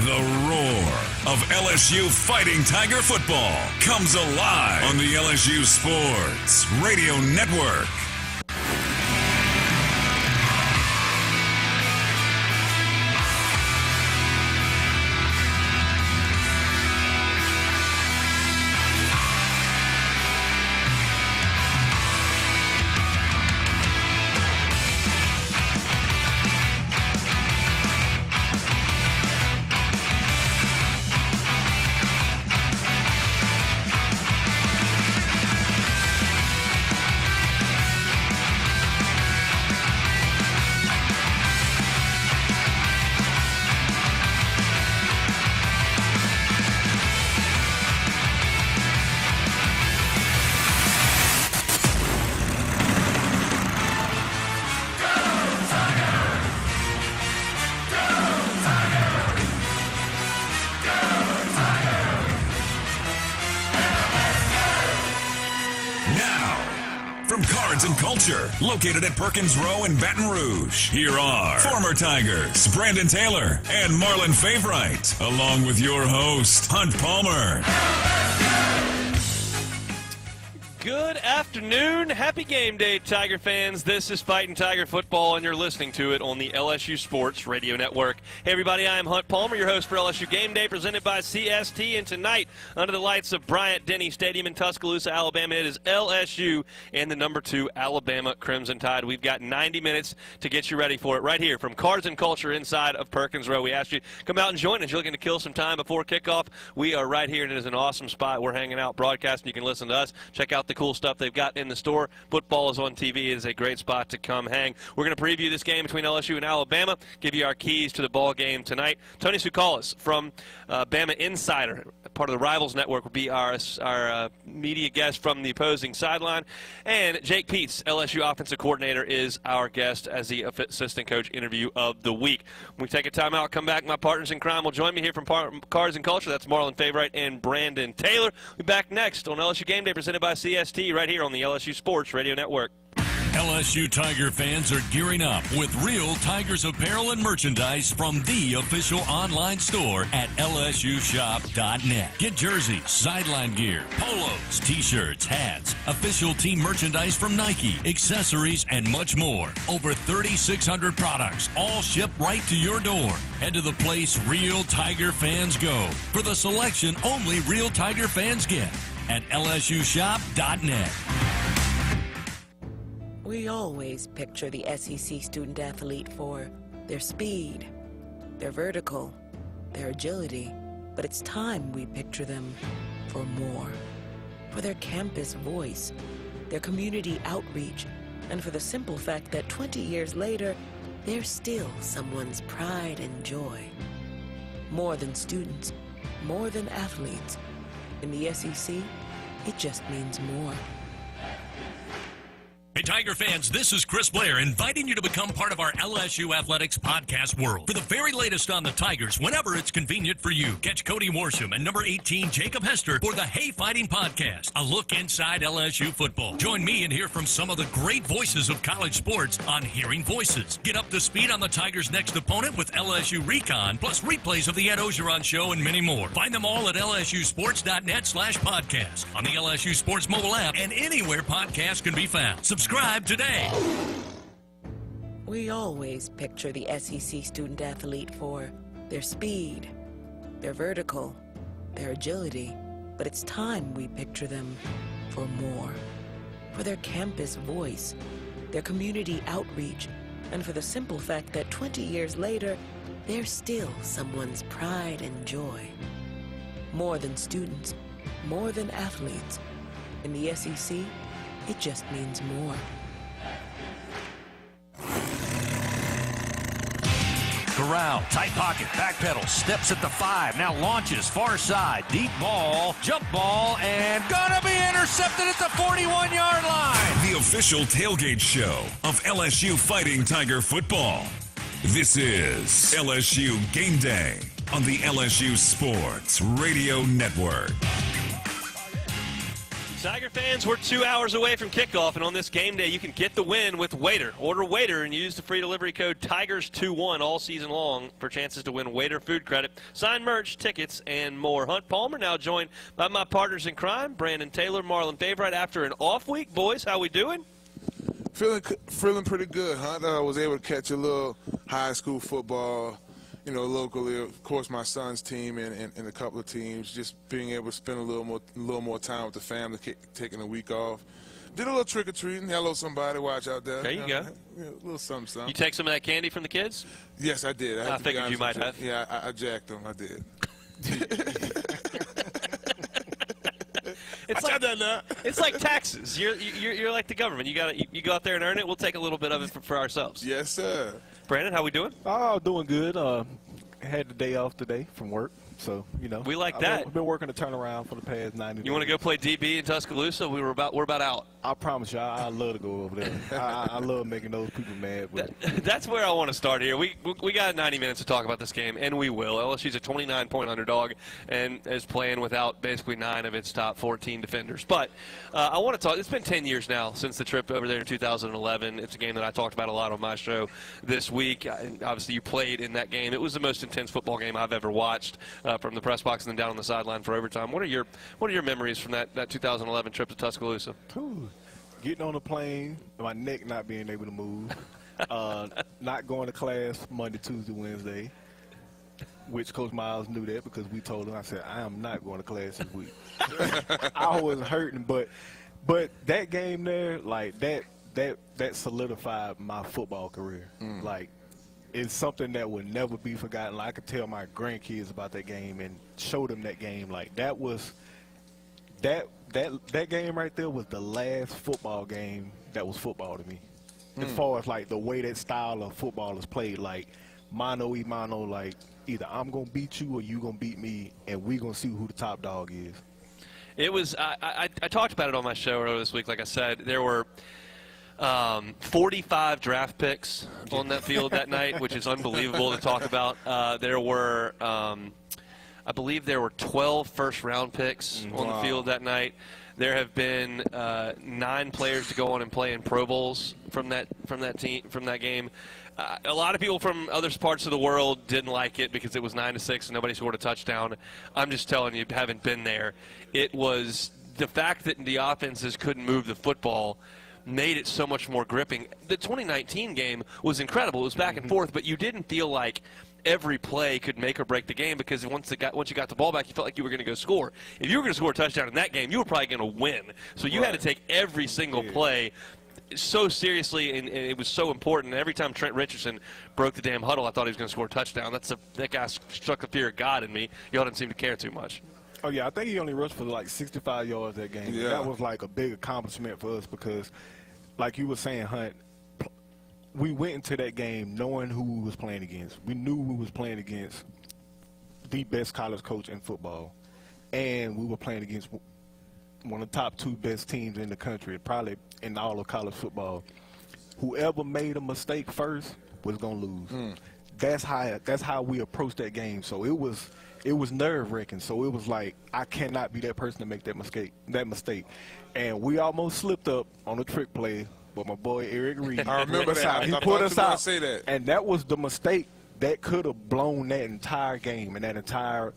The roar of LSU Fighting Tiger football comes alive on the LSU Sports Radio Network. Located at Perkins Row in Baton Rouge, here are former Tigers Brandon Taylor and Marlon Favorite, along with your host, Hunt Palmer. Good afternoon. Happy game day, Tiger fans. This is Fighting Tiger Football, and you're listening to it on the LSU Sports Radio Network. Hey, everybody, I am Hunt Palmer, your host for LSU Game Day, presented by CST. And tonight, under the lights of Bryant-Denny Stadium in Tuscaloosa, Alabama, it is LSU and the number 2 Alabama Crimson Tide. We've got 90 minutes to get you ready for it right here from Cards and Culture inside of Perkins Row. We asked you to come out and join us. You're looking to kill some time before kickoff. We are right here, and it is an awesome spot. We're hanging out, broadcasting. You can listen to us. Check out the cool stuff they've got in the store. Football is on TV. It is a great spot to come hang. We're going to preview this game between LSU and Alabama, give you our keys to the ball game tonight. Tony Sucis from Bama Insider, part of the Rivals Network, will be our media guest from the opposing sideline. And Jake Peets, LSU offensive coordinator, is our guest as the assistant coach interview of the week. When we take a timeout, come back. My partners in crime will join me here from Cards and Culture. That's Marlon Favorite and Brandon Taylor. We'll be back next on LSU Game Day, presented by CST, right here on the LSU Sports Radio Network. LSU Tiger fans are gearing up with real Tigers apparel and merchandise from the official online store at lsushop.net. Get jerseys, sideline gear, polos, t-shirts, hats, official team merchandise from Nike, accessories, and much more. Over 3,600 products, all shipped right to your door. Head to the place real Tiger fans go for the selection only real Tiger fans get at lsushop.net. We always picture the SEC student athlete for their speed, their vertical, their agility, but it's time we picture them for more. For their campus voice, their community outreach, and for the simple fact that 20 years later, they're still someone's pride and joy. More than students, more than athletes. In the SEC, it just means more. Hey, Tiger fans, this is Chris Blair inviting you to become part of our LSU Athletics podcast world. For the very latest on the Tigers, whenever it's convenient for you, catch Cody Worsham and number 18, Jacob Hester, for the Hey Fighting podcast, a look inside LSU football. Join me and hear from some of the great voices of college sports on Hearing Voices. Get up to speed on the Tigers' next opponent with LSU Recon, plus replays of the Ed Ogeron Show and many more. Find them all at lsusports.net/podcast, on the LSU Sports mobile app, and anywhere podcasts can be found. Subscribe today. We always picture the SEC student athlete for their speed, their vertical, their agility, but it's time we picture them for more. For their campus voice, their community outreach, and for the simple fact that 20 years later, they're still someone's pride and joy. More than students, more than athletes. In the SEC, it just means more. Corral, tight pocket, back pedal, steps at the 5, now launches, far side, deep ball, jump ball, and gonna be intercepted at the 41-yard line. The official tailgate show of LSU Fighting Tiger football. This is LSU Game Day on the LSU Sports Radio Network. Tiger fans, we're 2 hours away from kickoff, and on this game day, you can get the win with Waiter. Order Waiter and use the free delivery code TIGERS21 all season long for chances to win Waiter food credit, signed merch, tickets, and more. Hunt Palmer now joined by my partners in crime, Brandon Taylor, Marlon Favorite. After an off week, boys, how we doing? Feeling pretty good, Hunt. I was able to catch a little high school football, locally. Of course, my son's team and a couple of teams. Just being able to spend a little more time with the family, taking a week off. Did a little trick or treating. Hello, somebody. Watch out there. There you go. A little something. You take some of that candy from the kids? Yes, I did. I figured you might have. Yeah, I jacked them. I did. It's like taxes. You're like the government. You go out there and earn it. We'll take a little bit of it for ourselves. Yes, sir. Brandon, how we doing? Oh, doing good. Had the day off today from work, so we like that. I've been working a turnaround for the past 90 days. You want to go play DB in Tuscaloosa? We're about out. I promise you, I love to go over there. I love making those people mad. But That's where I want to start here. We got 90 minutes to talk about this game, and we will. LSU's a 29-point underdog and is playing without basically 9 of its top 14 defenders. But I want to talk. It's been 10 years now since the trip over there in 2011. It's a game that I talked about a lot on my show this week. Obviously, you played in that game. It was the most intense football game I've ever watched, from the press box and then down on the sideline for overtime. What are your memories from that 2011 trip to Tuscaloosa? Getting on the plane, my neck not being able to move, not going to class Monday, Tuesday, Wednesday, which Coach Miles knew that because we told him. I said, I am not going to class this week. I was hurting, but that game there, like that solidified my football career. Like, it's something that will never be forgotten. Like, I could tell my grandkids about that game and show them that game. Like, that was that game right there was the last football game that was football to me. As far as like the way that style of football is played, like mano y mano, like either I'm gonna beat you or you gonna beat me, and we gonna see who the top dog is. It was. I talked about it on my show earlier this week. Like I said, there were 45 draft picks on that field that night, which is unbelievable to talk about. There were, I believe there were 12 first-round picks on the field that night. There have been 9 players to go on and play in Pro Bowls from that game. A lot of people from other parts of the world didn't like it because it was 9-6 and nobody scored a touchdown. I'm just telling you, haven't been there. It was the fact that the offenses couldn't move the football made it so much more gripping. The 2019 game was incredible. It was back and forth, but you didn't feel like every play could make or break the game because once you got the ball back, you felt like you were going to go score. If you were going to score a touchdown in that game, you were probably going to win. So you had to take every single play so seriously, and it was so important. Every time Trent Richardson broke the damn huddle, I thought he was going to score a touchdown. That guy struck the fear of God in me. Y'all didn't seem to care too much. Oh, yeah, I think he only rushed for like 65 yards that game. Yeah. That was like a big accomplishment for us because, like you were saying, Hunt, we went into that game knowing who we was playing against. We knew we was playing against the best college coach in football, and we were playing against one of the top 2 best teams in the country, probably in all of college football. Whoever made a mistake first was gonna lose. That's how we approached that game. So it was nerve-wracking. So it was like, I cannot be that person to make that mistake. And we almost slipped up on a trick play. But my boy Eric Reed, I remember that. He put us out, say that. and that was the mistake that could have blown that entire game and that entire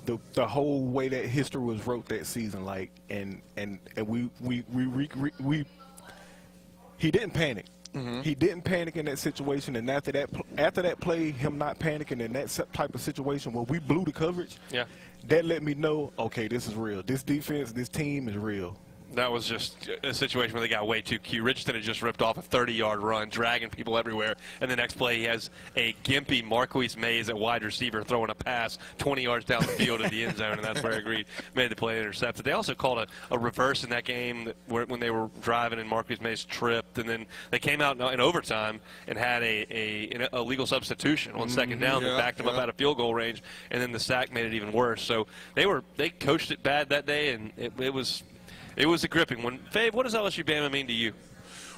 the whole way that history was wrote that season. Like, and he didn't panic. He didn't panic in that situation, and after that play, him not panicking in that type of situation where we blew the coverage, that let me know, okay, this is real. This defense, this team is real. That was just a situation where they got way too cute. Richardson had just ripped off a 30-yard run, dragging people everywhere. And the next play, he has a gimpy Marquise Mays at wide receiver throwing a pass 20 yards down the field in the end zone, and that's where Agreed made the play intercepted. They also called a reverse in that game when they were driving and Marquise Mays tripped. And then they came out in overtime and had a legal substitution on second down that backed them up out of field goal range. And then the sack made it even worse. So they coached it bad that day, and it was a gripping one. Fave, what does LSU Bama mean to you?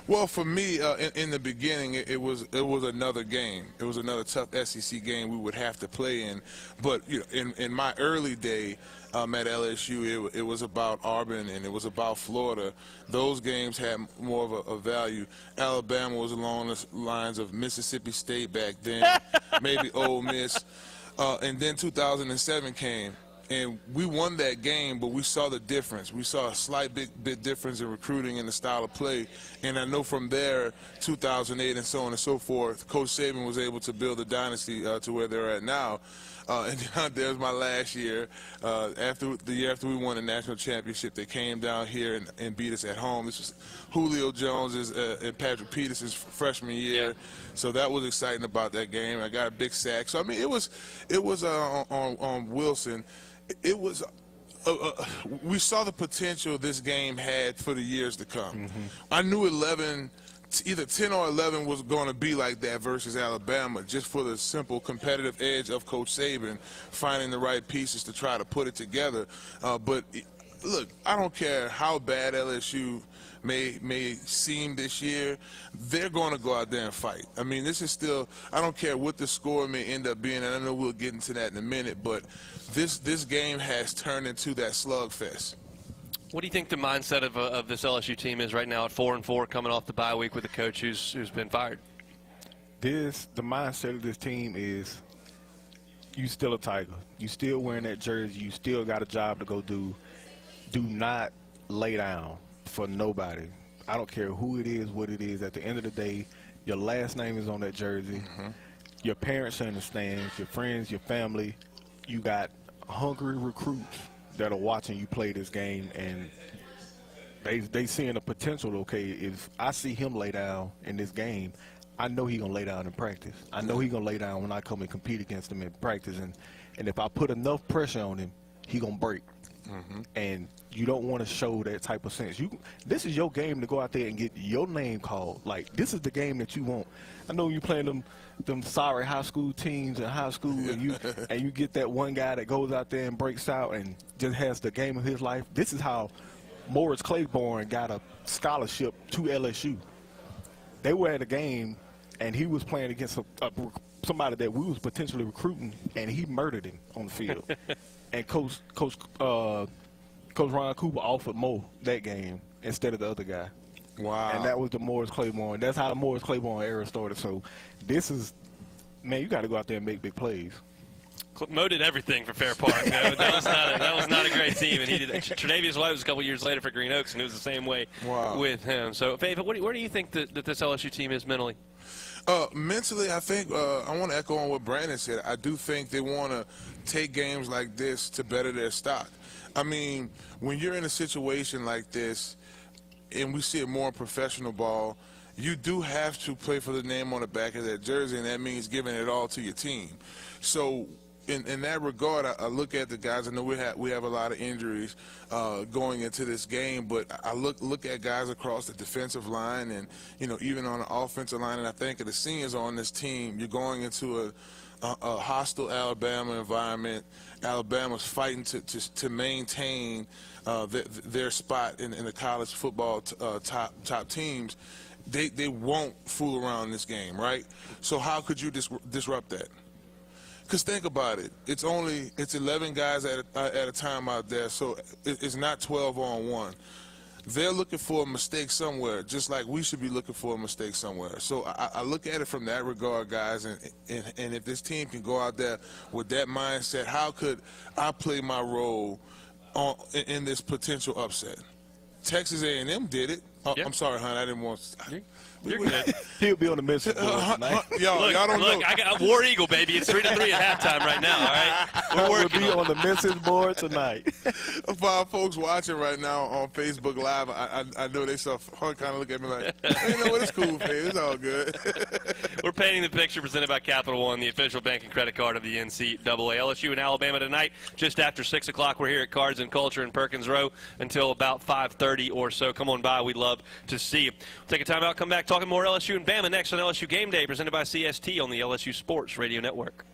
Well, for me, in the beginning, it was another game. It was another tough SEC game we would have to play in. But in my early day at LSU, it was about Auburn and it was about Florida. Those games had more of a value. Alabama was along the lines of Mississippi State back then, maybe Ole Miss. And then 2007 came. And we won that game, but we saw the difference. We saw a slight bit difference in recruiting and the style of play. And I know from there, 2008 and so on and so forth, Coach Sabin was able to build a dynasty to where they're at now. And there's my last year. The year after we won the national championship, they came down here and beat us at home. This was Julio Jones's and Patrick Peterson's freshman year. Yeah. So that was exciting about that game. I got a big sack. So, I mean, it was on Wilson. It was we saw the potential this game had for the years to come. Mm-hmm. I knew either 10 or 11 was going to be like that versus Alabama, just for the simple competitive edge of Coach Sabin finding the right pieces to try to put it together. But look, I don't care how bad LSU may seem this year, they're going to go out there and fight. I mean, this is still, I don't care what the score may end up being, and I know we'll get into that in a minute, but this game has turned into that slugfest. What do you think the mindset of this LSU team is right now at 4-4, coming off the bye week with a coach who's been fired? The mindset of this team is you still a Tiger. You still wearing that jersey. You still got a job to go do. Do not lay down for nobody. I don't care who it is, what it is. At the end of the day, your last name is on that jersey. Mm-hmm. Your parents are in the stands, your friends, your family. You got hungry recruits that are watching you play this game, and they seeing the potential. Okay, if I see him lay down in this game, I know he's going to lay down in practice. I know he's going to lay down when I come and compete against him in practice. And if I put enough pressure on him, he's going to break. Mm-hmm. And you don't want to show that type of sense. This is your game to go out there and get your name called. Like, this is the game that you want. I know you playing them sorry high school teams in high school, and you get that one guy that goes out there and breaks out and just has the game of his life. This is how Morris Claiborne got a scholarship to LSU. They were at a game, and he was playing against somebody that we was potentially recruiting, and he murdered him on the field. And Coach Ron Cooper offered Mo that game instead of the other guy. Wow. And that was the Morris Claiborne. That's how the Morris Claiborne era started. So this is, man, you got to go out there and make big plays. Mo did everything for Fair Park. That was not a great team. And he did. Tre'Davious White was a couple years later for Green Oaks, and it was the same way with him. So, Faith, where do you think that this LSU team is mentally? Mentally, I think I want to echo on what Brandon said. I do think they want to take games like this to better their stock. I mean, when you're in a situation like this, and we see it more in professional ball, you do have to play for the name on the back of that jersey, and that means giving it all to your team. So in that regard, I look at the guys. I know we have a lot of injuries going into this game, but I look at guys across the defensive line and, even on the offensive line, and I think of the seniors on this team. You're going into a hostile Alabama environment. Alabama's fighting to maintain their spot in the college football top teams. They won't fool around in this game, right? So how could you disrupt that? Because think about it. It's 11 guys at a time out there, so it's not 12-on-1. They're looking for a mistake somewhere, just like we should be looking for a mistake somewhere. So I look at it from that regard, guys, and if this team can go out there with that mindset, how could I play my role in this potential upset? Texas A&M did it. Yep. I'm sorry, hon. I didn't want to. You're good. He'll be on the message board tonight. Y'all don't know. I got War Eagle, baby. It's 3-3 at halftime right now, all right? We're working on the message board tonight. For our folks watching right now on Facebook Live, I know they saw Hunt kind of look at me like, hey, you know what, it's cool, man. It's all good. We're painting the picture presented by Capital One, the official banking credit card of the NCAA. LSU and Alabama tonight, just after 6 o'clock. We're here at Cards and Culture in Perkins Row until about 5:30 or so. Come on by. We'd love to see you. Take a time out, come back, talking more LSU and Bama next on LSU Game Day, presented by CST on the LSU Sports Radio Network.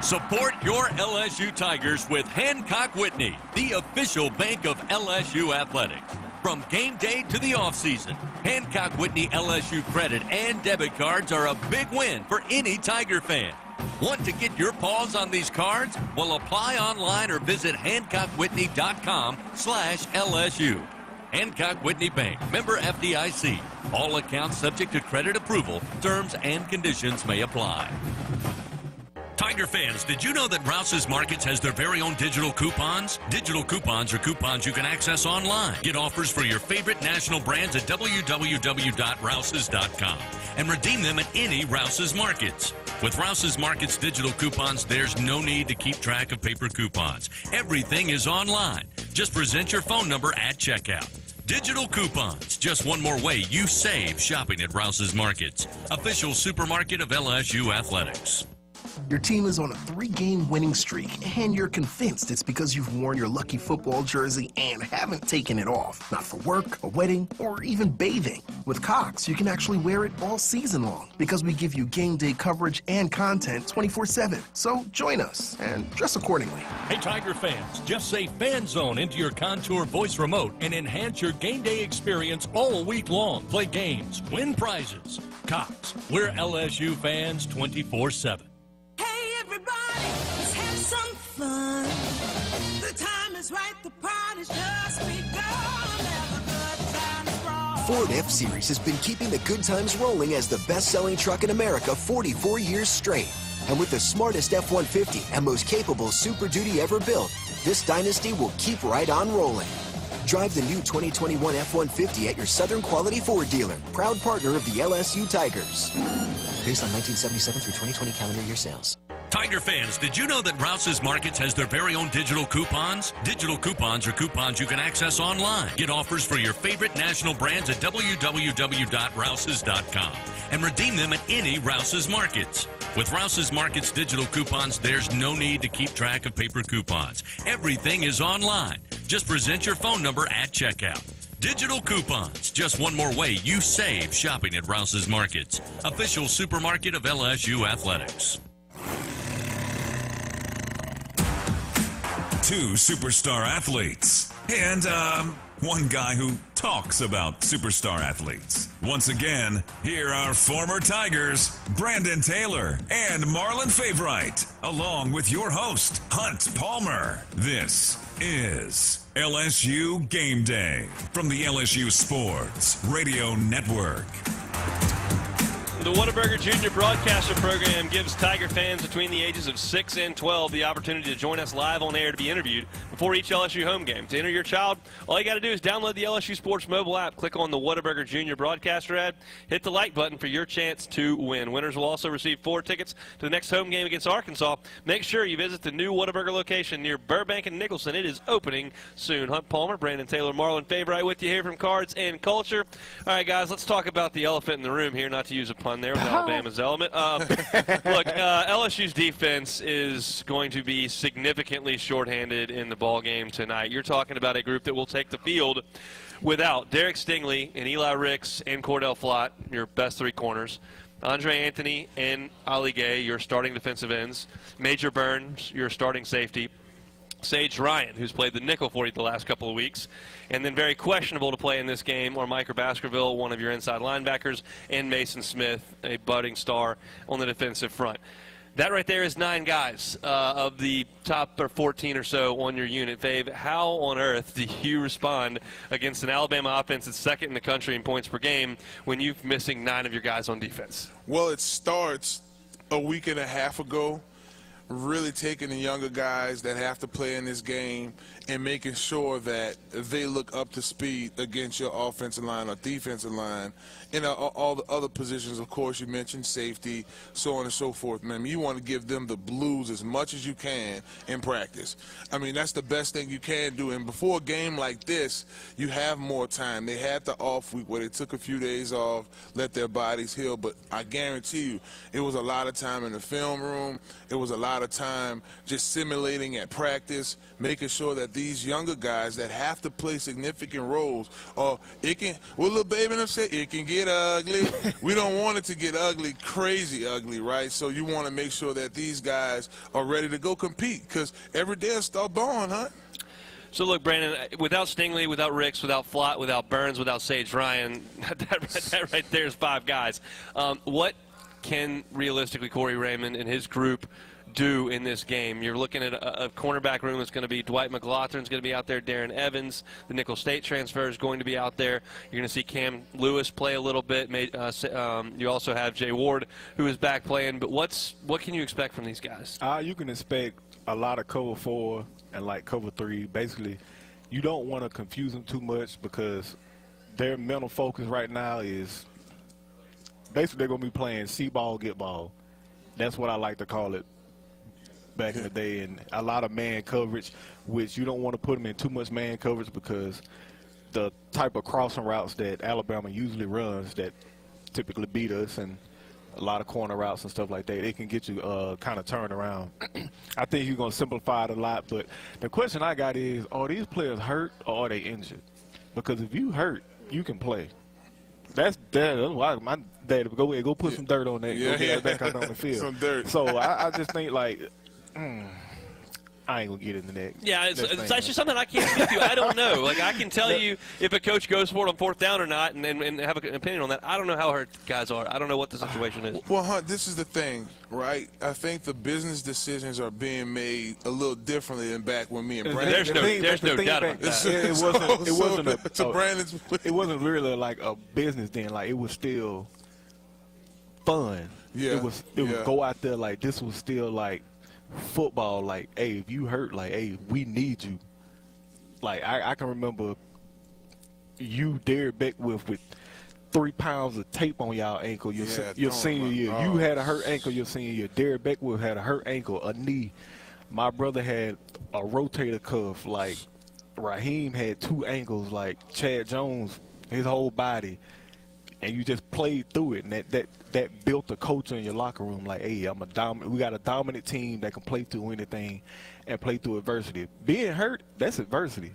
Support your LSU Tigers with Hancock Whitney, the official bank of LSU Athletics. from game day to the offseason. Hancock Whitney LSU credit and debit cards are a big win for any Tiger fan. Want to get your paws on these cards? Well, apply online or visit HancockWhitney.com/LSU. Hancock Whitney Bank, member FDIC. All accounts subject to credit approval. Terms and conditions may apply. Tiger fans, did you know that Rouse's Markets has their very own digital coupons? Digital coupons are coupons you can access online. Get offers for your favorite national brands at www.rouses.com and redeem them at any Rouse's Markets. With Rouse's Markets digital coupons, there's no need to keep track of paper coupons. Everything is online. Just present your phone number at checkout. Digital coupons, just one more way you save shopping at Rouse's Markets, official supermarket of LSU Athletics. Your team is on a 3-game winning streak, and you're convinced it's because you've worn your lucky football jersey and haven't taken it off. Not for work, a wedding, or even bathing. With Cox, you can actually wear it all season long because we give you game day coverage and content 24/7. So join us and dress accordingly. Hey, Tiger fans, just say Fan Zone into your Contour voice remote and enhance your game day experience all week long. Play games, win prizes. Cox, we're LSU fans 24/7. Everybody, let's have some fun. The time is right, the party's just begun. Have a good time strong. Ford F-Series has been keeping the good times rolling as the best-selling truck in America 44 years straight. And with the smartest F-150 and most capable Super Duty ever built, this dynasty will keep right on rolling. Drive the new 2021 F-150 at your Southern Quality Ford dealer, proud partner of the LSU Tigers. Based on 1977 through 2020 calendar year sales. Tiger fans, did you know that Rouse's Markets has their very own digital coupons? Digital coupons are coupons you can access online. Get offers for your favorite national brands at www.rouses.com and redeem them at any Rouse's Markets. With Rouse's Markets digital coupons, there's no need to keep track of paper coupons. Everything is online. Just present your phone number at checkout. Digital coupons, just one more way you save shopping at Rouse's Markets, official supermarket of LSU Athletics. Two superstar athletes and one guy who talks about superstar athletes. Once again, here are former Tigers, Brandon Taylor and Marlon Favorite, along with your host, Hunt Palmer. This is LSU Game Day from the LSU Sports Radio Network. The Whataburger Junior Broadcaster Program gives Tiger fans between the ages of 6 and 12 the opportunity to join us live on air to be interviewed before each LSU home game. To enter your child, all you got to do is download the LSU Sports mobile app, click on the Whataburger Junior Broadcaster ad, hit the like button for your chance to win. Winners will also receive 4 tickets to the next home game against Arkansas. Make sure you visit the new Whataburger location near Burbank and Nicholson. It is opening soon. Hunt Palmer, Brandon Taylor, Marlon Favorite with you here from Cards and Culture. All right, guys, let's talk about the elephant in the room here, not to use a pun there with Alabama's element. Look, LSU's defense is going to be significantly shorthanded in the ball game tonight. You're talking about a group that will take the field without Derek Stingley and Eli Ricks and Cordell Flott, your best 3 corners, Andre Anthony and Ali Gay, your starting defensive ends, Major Burns, your starting safety, Sage Ryan, who's played the nickel for you the last couple of weeks, and then very questionable to play in this game are Micah Baskerville, one of your inside linebackers, and Mason Smith, a budding star on the defensive front. That right there is 9 guys of the top 14 or so on your unit. Fave, how on earth do you respond against an Alabama offense that's second in the country in points per game when you're missing 9 of your guys on defense? Well, it starts a week and a half ago, really taking the younger guys that have to play in this game and making sure that they look up to speed against your offensive line or defensive line. And all the other positions, of course, you mentioned safety, so on and so forth. Man, you want to give them the blues as much as you can in practice. I mean, that's the best thing you can do. And before a game like this, you have more time. They had the off week where they took a few days off, let their bodies heal. But I guarantee you, it was a lot of time in the film room. It was a lot of time just simulating at practice, making sure that these younger guys that have to play significant roles, what little baby them say, it can get ugly. We don't want it to get ugly, crazy ugly, right? So you want to make sure that these guys are ready to go compete, because every day is start balling, huh? So, look, Brandon, without Stingley, without Ricks, without Flott, without Burns, without Sage Ryan, that right there is 5 guys. What can realistically Corey Raymond and his group do in this game? You're looking at a cornerback room that's going to be Dwight McLaughlin's going to be out there, Darren Evans, the Nickel State transfer is going to be out there. You're going to see Cam Lewis play a little bit. You also have Jay Ward, who is back playing. But what can you expect from these guys? You can expect a lot of cover 4 and like cover 3. Basically, you don't want to confuse them too much because their mental focus right now is basically they're going to be playing see ball, get ball. That's what I like to call it back in the day. And a lot of man coverage, which you don't want to put them in too much man coverage because the type of crossing routes that Alabama usually runs that typically beat us and a lot of corner routes and stuff like that, it can get you kind of turned around. I think you're going to simplify it a lot. But the question I got is, are these players hurt or are they injured? Because if you hurt, you can play. That's why my dad would go ahead, go put some dirt on that, go get that back out on the field. Some dirt. So I just think like, I ain't gonna get into that. Yeah, it's actually something I can't speak to. I don't know. Like, I can tell you if a coach goes for it on 4th down or not and have an opinion on that. I don't know how hurt guys are. I don't know what the situation is. Well, Hunt, this is the thing, right? I think the business decisions are being made a little differently than back when me and Brandon. There's no doubt about that. It wasn't really like a business then. Like, it was still fun. Yeah. It was go out there like this was still like football. Like, hey, if you hurt, like, hey, we need you. Like, I can remember you, Derek Beckwith, with 3 pounds of tape on y'all ankle your senior year. You had a hurt ankle your senior year. Derek Beckwith had a hurt ankle, a knee. My brother had a rotator cuff. Like, Raheem had 2 ankles. Like, Chad Jones, his whole body. And you just played through it, and that built a culture in your locker room. Like, hey, we got a dominant team that can play through anything and play through adversity. Being hurt, that's adversity.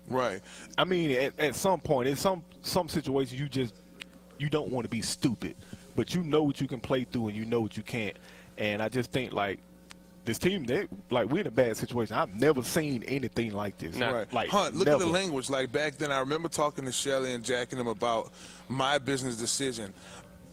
Right. I mean, at some point, in some situations, you don't want to be stupid, but you know what you can play through and you know what you can't. And I just think, like, this team, we're in a bad situation. I've never seen anything like this. No. Right. Like, Hunt, look never. at the language. Like, back then, I remember talking to Shelly and Jack and them about my business decision.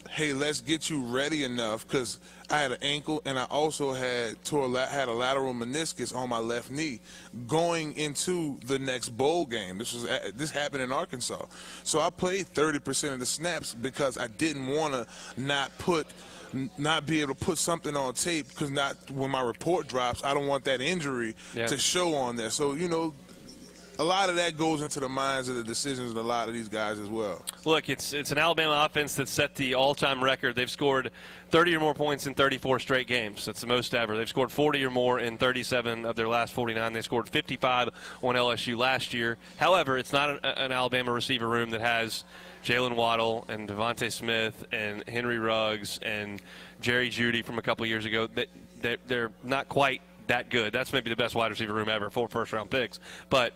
Hey, let's get you ready enough, because I had an ankle and I also had a lateral meniscus on my left knee going into the next bowl game. This happened in Arkansas. So I played 30% of the snaps because I didn't want to not be able to put something on tape, because when my report drops, I don't want that injury to show on there. So, a lot of that goes into the minds of the decisions of a lot of these guys as well. Look, it's an Alabama offense that set the all-time record. They've scored 30 or more points in 34 straight games. That's the most ever. They've scored 40 or more in 37 of their last 49. They scored 55 on LSU last year. However, it's not an Alabama receiver room that has Jalen Waddle and Devontae Smith and Henry Ruggs and Jerry Jeudy from a couple years ago. They're not quite that good. That's maybe the best wide receiver room ever, 4 first-round picks. But,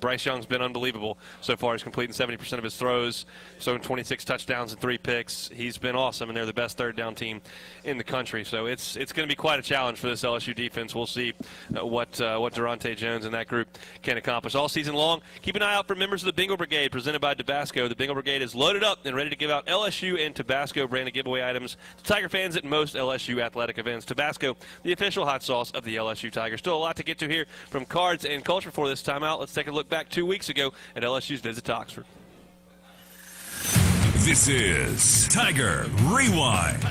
Bryce Young's been unbelievable so far. He's completing 70% of his throws, so 26 touchdowns and 3 picks. He's been awesome, and they're the best third-down team in the country. So it's going to be quite a challenge for this LSU defense. We'll see what Durante Jones and that group can accomplish all season long. Keep an eye out for members of the Bingo Brigade presented by Tabasco. The Bingo Brigade is loaded up and ready to give out LSU and Tabasco branded giveaway items to Tiger fans at most LSU athletic events. Tabasco, the official hot sauce of the LSU Tigers. Still a lot to get to here from cards and culture for this timeout. Let's take a look back 2 weeks ago at LSU's visit to Oxford. This is Tiger Rewind,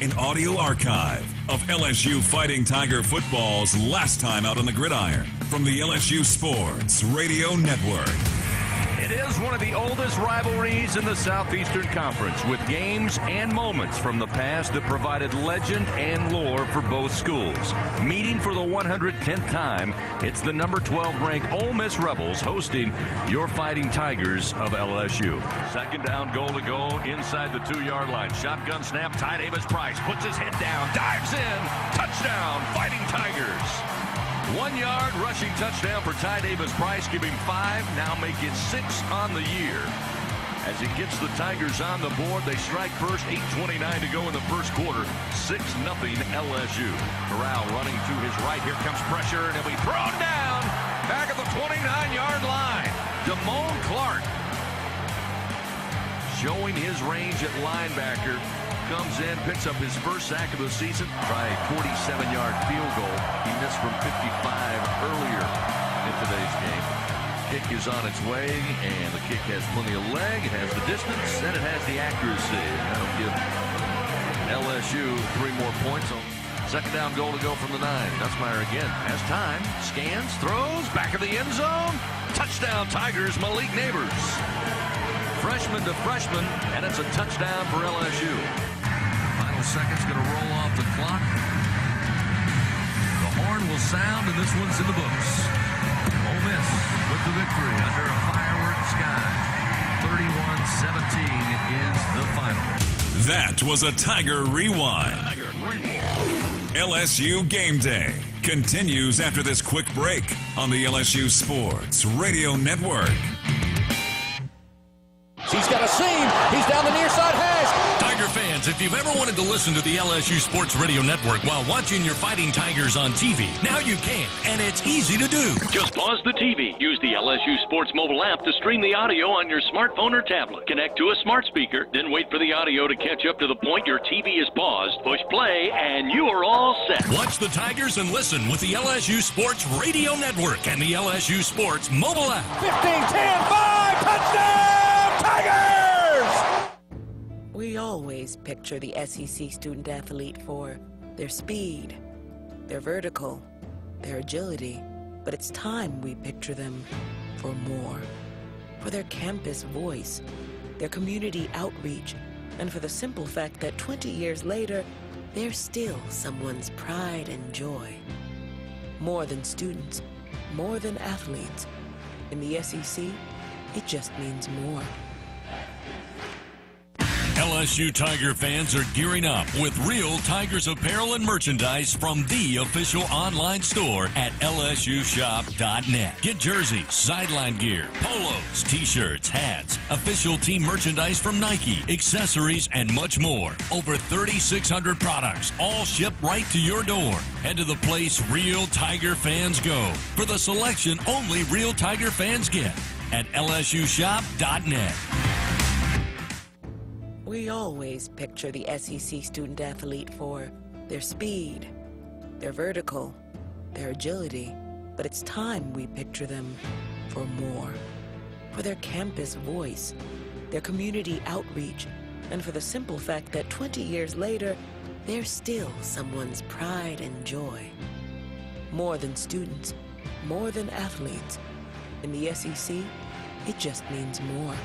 an audio archive of LSU Fighting Tiger football's last time out on the gridiron from the LSU Sports Radio Network. It is one of the oldest rivalries in the Southeastern Conference, with games and moments from the past that provided legend and lore for both schools. Meeting for the 110th time, it's the number 12 ranked Ole Miss Rebels hosting your Fighting Tigers of LSU. Second down, goal to go inside the 2-yard line. Shotgun snap, Ty Davis-Price puts his head down, dives in, touchdown, Fighting Tigers. 1-yard rushing touchdown for Ty Davis-Price, give him 5, now make it 6 on the year. As he gets the Tigers on the board, they strike first, 8:29 to go in the first quarter, 6-0 LSU. Corral running to his right. Here comes pressure, and he'll be thrown down back at the 29-yard line. Damone Clark, showing his range at linebacker, comes in, picks up his first sack of the season. Try a 47-yard field goal. He missed from 55 earlier in today's game. Kick is on its way, and the kick has plenty of leg, it has the distance, and it has the accuracy. That'll give LSU 3 more points on second down goal to go from the 9. Nussmeier again has time, scans, throws, back of the end zone. Touchdown Tigers, Malik Neighbors. Freshman to freshman, and it's a touchdown for LSU. Final seconds going to roll off the clock. The horn will sound, and this one's in the books. Ole Miss with the victory under a fireworks sky. 31-17 is the final. That was a Tiger Rewind. LSU Game Day continues after this quick break on the LSU Sports Radio Network. He's got a seam. He's down the near side hash. Tiger fans, if you've ever wanted to listen to the LSU Sports Radio Network while watching your Fighting Tigers on TV, now you can, and it's easy to do. Just pause the TV. Use the LSU Sports mobile app to stream the audio on your smartphone or tablet. Connect to a smart speaker, then wait for the audio to catch up to the point your TV is paused. Push play, and you are all set. Watch the Tigers and listen with the LSU Sports Radio Network and the LSU Sports mobile app. 15-10-5, touchdown! Tigers! We always picture the SEC student athlete for their speed, their vertical, their agility, but it's time we picture them for more. For their campus voice, their community outreach, and for the simple fact that 20 years later, they're still someone's pride and joy. More than students, more than athletes. In the SEC, it just means more. LSU Tiger fans are gearing up with real Tigers apparel and merchandise from the official online store at lsushop.net. Get jerseys, sideline gear, polos, t-shirts, hats, official team merchandise from Nike, accessories, and much more. Over 3,600 products, all shipped right to your door. Head to the place real Tiger fans go for the selection only real Tiger fans get at lsushop.net. We always picture the SEC student athlete for their speed, their vertical, their agility, but it's time we picture them for more. For their campus voice, their community outreach, and for the simple fact that 20 years later, they're still someone's pride and joy. More than students, more than athletes. In the SEC, it just means more.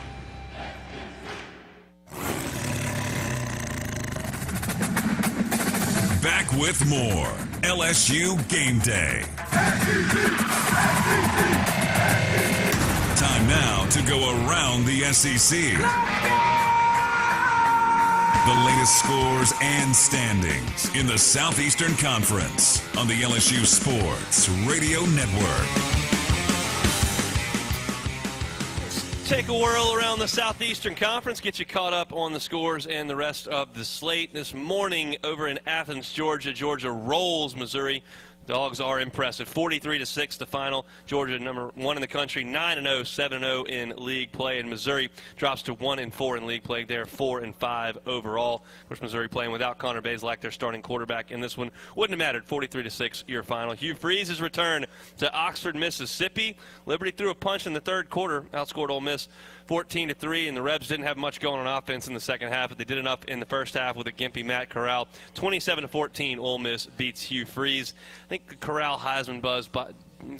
Back with more LSU Game Day. Time now to go around the SEC. The latest scores and standings in the Southeastern Conference on the LSU Sports Radio Network. Take a whirl around the Southeastern Conference, get you caught up on the scores and the rest of the slate. This morning over in Athens, Georgia, Georgia rolls Missouri. Dogs are impressive. 43-6 the final. Georgia number 1 in the country, 9-0, 7-0 in league play. And Missouri drops to 1-4 in league play. They're 4-5 overall. Of course, Missouri playing without Connor Bazelak, their starting quarterback in this one. Wouldn't have mattered. 43-6 your final. Hugh Freeze's return to Oxford, Mississippi. Liberty threw a punch in the third quarter, outscored Ole Miss 14-3, and the Rebs didn't have much going on offense in the second half, but they did enough in the first half with a gimpy Matt Corral. 27-14, Ole Miss beats Hugh Freeze. I think the Corral Heisman buzz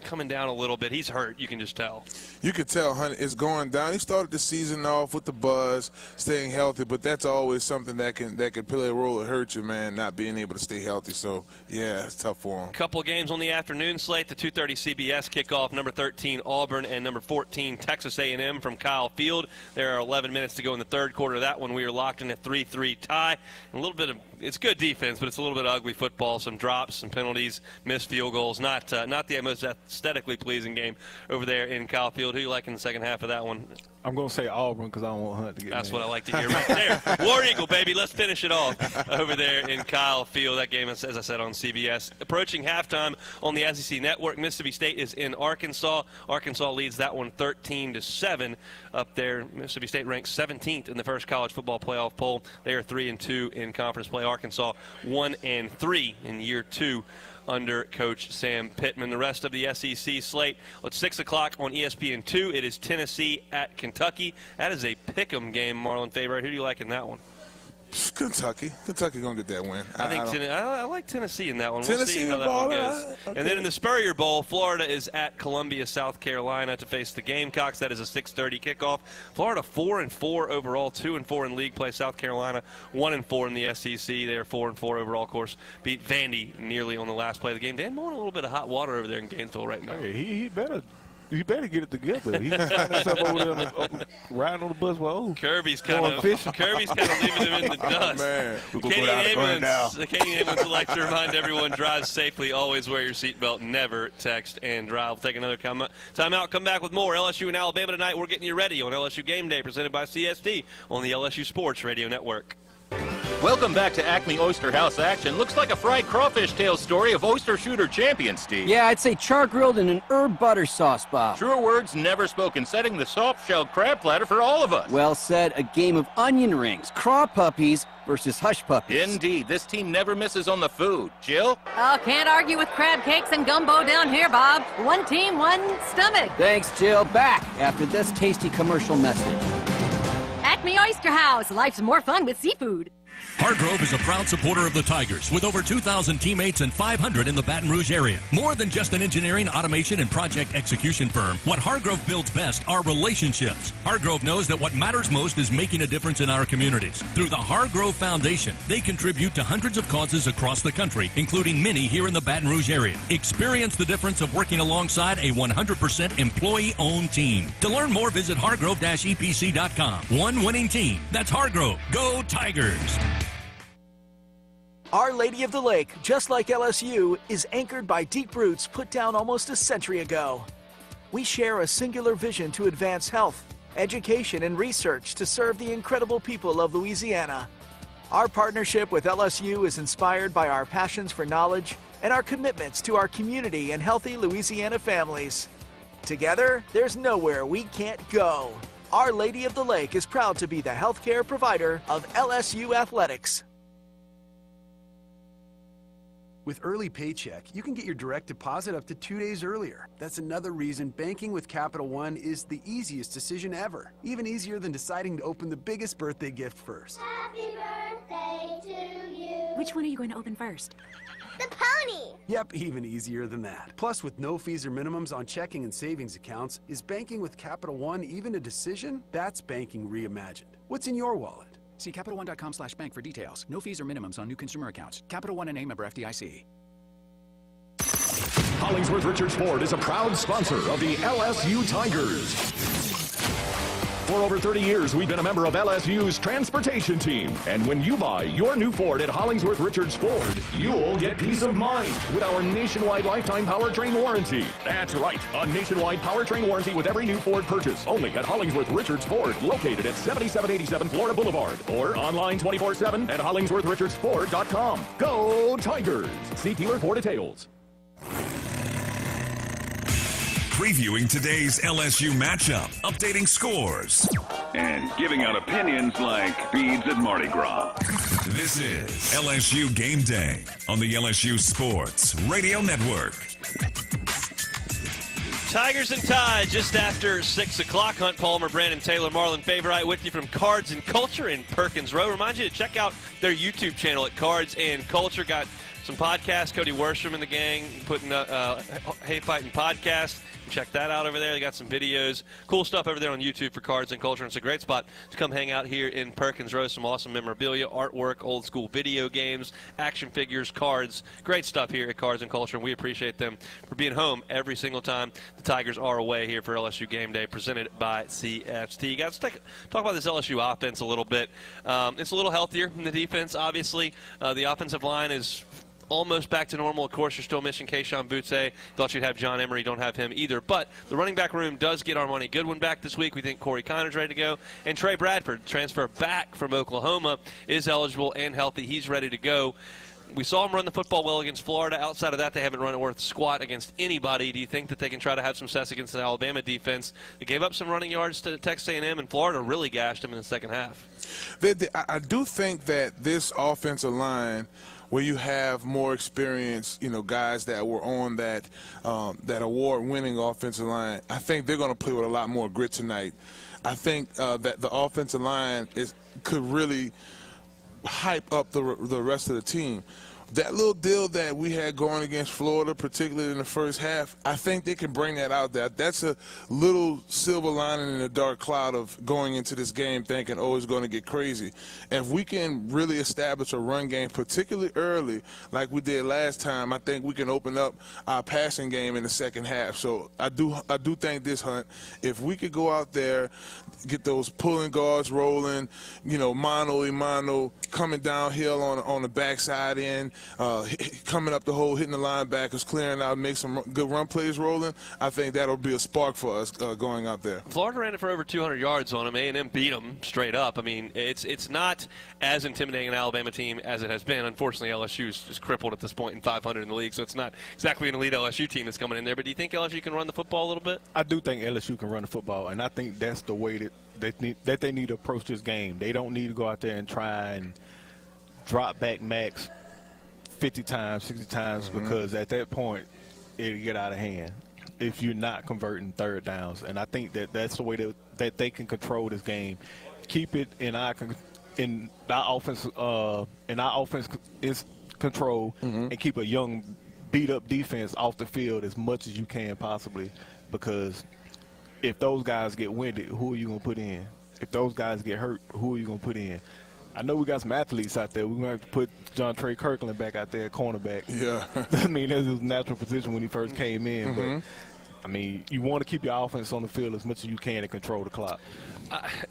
coming down a little bit. He's hurt, you can just tell. You could tell, honey, it's going down. He started the season off with the buzz, staying healthy, but that's always something that can play a role that hurt you, man, not being able to stay healthy. So, yeah, it's tough for him. Couple of games on the afternoon slate. The 2:30 CBS kickoff, number 13 Auburn and number 14 Texas A&M from Kyle Field. There are 11 minutes to go in the third quarter of that one. We are locked in a 3-3 tie. A little bit of it's good defense, but it's a little bit of ugly football. Some drops, some penalties, missed field goals. Not the most aesthetically pleasing game over there in Kyle Field. Who you like in the second half of that one? I'm going to say Auburn because I don't want Hunt to get That's mad. what I like to hear right there. War Eagle, baby. Let's finish it off over there in Kyle Field. That game is, as I said, on CBS. Approaching halftime on the SEC Network. Mississippi State is in Arkansas. Arkansas leads that one 13-7 up there. Mississippi State ranks 17th in the first college football playoff poll. They are 3-2 in conference play. Arkansas 1-3 in year 2 under Coach Sam Pittman. The rest of the SEC slate, it's 6 o'clock on ESPN2. It is Tennessee at Kentucky. That is a pick'em game, Marlon Favorite. Who do you like in that one? Kentucky going to get that win. I like Tennessee in that one. Tennessee we'll see how that one goes. Okay. And then in the Spurrier Bowl, Florida is at Columbia, South Carolina to face the Gamecocks. That is a 6:30 kickoff. Florida 4-4 overall, 2-4 in league play. South Carolina 1-4 in the SEC. They are 4-4 overall, of course. Beat Vandy nearly on the last play of the game. Dan Moore in a little bit of hot water over there in Gainesville right now. Hey, he better get it together. He's find himself over there riding on the bus. Well, Kirby's kind of leaving him in the dust. Man. The Canadian Ambulance would like to remind everyone, drive safely, always wear your seatbelt, never text and drive. We'll take another timeout, come back with more LSU and Alabama tonight. We're getting you ready on LSU Game Day, presented by CST on the LSU Sports Radio Network. Welcome back to Acme Oyster House action. Looks like a fried crawfish tail story of oyster shooter champion, Steve. Yeah, I'd say char-grilled in an herb butter sauce, Bob. Truer words never spoken, setting the soft-shelled crab platter for all of us. Well said, a game of onion rings, craw puppies versus hush puppies. Indeed, this team never misses on the food. Jill? Oh, can't argue with crab cakes and gumbo down here, Bob. One team, one stomach. Thanks, Jill. Back after this tasty commercial message. Acme Oyster House. Life's more fun with seafood. Hargrove is a proud supporter of the Tigers with over 2,000 teammates and 500 in the Baton Rouge area. More than just an engineering, automation, and project execution firm, what Hargrove builds best are relationships. Hargrove knows that what matters most is making a difference in our communities. Through the Hargrove Foundation, they contribute to hundreds of causes across the country, including many here in the Baton Rouge area. Experience the difference of working alongside a 100% employee-owned team. To learn more, visit hargrove-epc.com. One winning team. That's Hargrove. Go Tigers! Our Lady of the Lake, just like LSU, is anchored by deep roots put down almost a century ago. We share a singular vision to advance health, education, and research to serve the incredible people of Louisiana. Our partnership with LSU is inspired by our passions for knowledge and our commitments to our community and healthy Louisiana families. Together, there's nowhere we can't go. Our Lady of the Lake is proud to be the healthcare provider of LSU athletics. With Early Paycheck, you can get your direct deposit up to 2 days earlier. That's another reason banking with Capital One is the easiest decision ever. Even easier than deciding to open the biggest birthday gift first. Happy birthday to you. Which one are you going to open first? The pony. Yep, even easier than that. Plus, with no fees or minimums on checking and savings accounts, is banking with Capital One even a decision? That's banking reimagined. What's in your wallet? See CapitalOne.com/bank for details. No fees or minimums on new consumer accounts. Capital One and a member FDIC. Hollingsworth Richards Ford is a proud sponsor of the LSU Tigers. For over 30 years, we've been a member of LSU's transportation team. And when you buy your new Ford at Hollingsworth Richards Ford, you'll get peace of mind with our nationwide lifetime powertrain warranty. That's right, a nationwide powertrain warranty with every new Ford purchase. Only at Hollingsworth Richards Ford, located at 7787 Florida Boulevard. Or online 24/7 at HollingsworthRichardsFord.com. Go Tigers! See dealer for details. Previewing today's LSU matchup, updating scores, and giving out opinions like beads at Mardi Gras. This is LSU Game Day on the LSU Sports Radio Network. Tigers and Ties just after 6 o'clock. Hunt Palmer, Brandon Taylor, Marlon Favorite with you from Cards and Culture in Perkins Row. Remind you to check out their YouTube channel at Cards and Culture. Got some podcasts. Cody Worsham and the gang putting Hey Fighting podcast. Check that out over there. They got some videos. Cool stuff over there on YouTube for Cards and Culture. It's a great spot to come hang out here in Perkins Row. Some awesome memorabilia, artwork, old school video games, action figures, cards. Great stuff here at Cards and Culture, and we appreciate them for being home every single time the Tigers are away here for LSU Game Day, presented by CST. Guys, let's talk about this LSU offense a little bit. It's a little healthier than the defense, obviously. The offensive line is almost back to normal. Of course, you're still missing Keyshawn Butte. Thought you'd have John Emery. Don't have him either. But the running back room does get Armani Goodwin back this week. We think Corey Connor's ready to go. And Trey Bradford, transfer back from Oklahoma, is eligible and healthy. He's ready to go. We saw him run the football well against Florida. Outside of that, they haven't run it worth squat against anybody. Do you think that they can try to have some success against the Alabama defense? They gave up some running yards to Texas A&M, and Florida really gashed them in the second half. I do think that this offensive line, where you have more experience, guys that were on that award-winning offensive line, I think they're going to play with a lot more grit tonight. I think that the offensive line could really hype up the rest of the team. That little deal that we had going against Florida, particularly in the first half, I think they can bring that out there. That's a little silver lining in the dark cloud of going into this game thinking, oh, it's going to get crazy. And if we can really establish a run game, particularly early, like we did last time, I think we can open up our passing game in the second half. So I do think this, Hunt, if we could go out there, get those pulling guards rolling, mano a mano, coming downhill on the backside end, coming up the hole, hitting the linebackers, clearing out, make some good run plays rolling, I think that'll be a spark for us going out there. Florida ran it for over 200 yards on them. A&M beat them straight up. I mean, it's not as intimidating an Alabama team as it has been. Unfortunately, LSU is crippled at this point in 500 in the league, so it's not exactly an elite LSU team that's coming in there. But do you think LSU can run the football a little bit? I do think LSU can run the football, and I think that's the way that they need to approach this game. They don't need to go out there and try and drop back Max 50 times, 60 times, because at that point, it'll get out of hand if you're not converting third downs. And I think that's the way that they can control this game. Keep it in our offense is control, and keep a young, beat-up defense off the field as much as you can possibly, because if those guys get winded, who are you going to put in? If those guys get hurt, who are you going to put in? I know we got some athletes out there. We're going to have to put John Trey Kirkland back out there, cornerback. Yeah. I mean, that's his natural position when he first came in. But, I mean, you want to keep your offense on the field as much as you can and control the clock.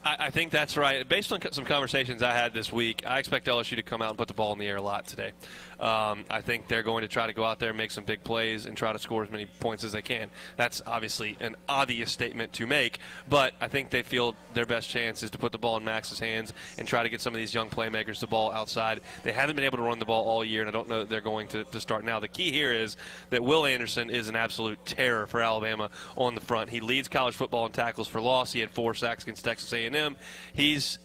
I think that's right. Based on some conversations I had this week, I expect LSU to come out and put the ball in the air a lot today. I think they're going to try to go out there and make some big plays and try to score as many points as they can. That's obviously an obvious statement to make, but I think they feel their best chance is to put the ball in Max's hands and try to get some of these young playmakers the ball outside. They haven't been able to run the ball all year, and I don't know that they're going to start now. The key here is that Will Anderson is an absolute terror for Alabama on the front. He leads college football in tackles for loss. He had 4 sacks against Texas A&M. He's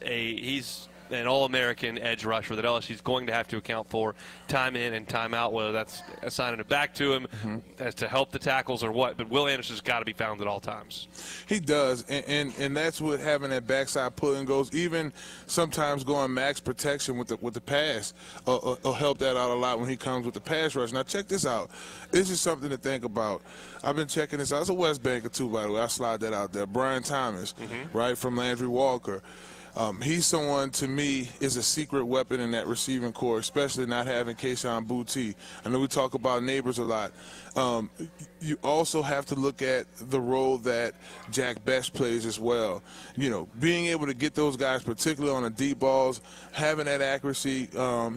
an all-American edge rusher that LSU is going to have to account for time in and time out, whether that's assigning it back to him as to help the tackles or what. But Will Anderson's got to be found at all times. He does, and that's what having that backside pulling goes. Even sometimes going max protection with the pass will help that out a lot when he comes with the pass rush. Now check this out. This is something to think about. I've been checking this out. It's a West Banker too, by the way. I slide that out there. Brian Thomas, right, from Landry Walker. He's someone, to me, is a secret weapon in that receiving core, especially not having Keyshawn Butte. I know we talk about neighbors a lot. You also have to look at the role that Jack Best plays as well. Being able to get those guys, particularly on the deep balls, having that accuracy,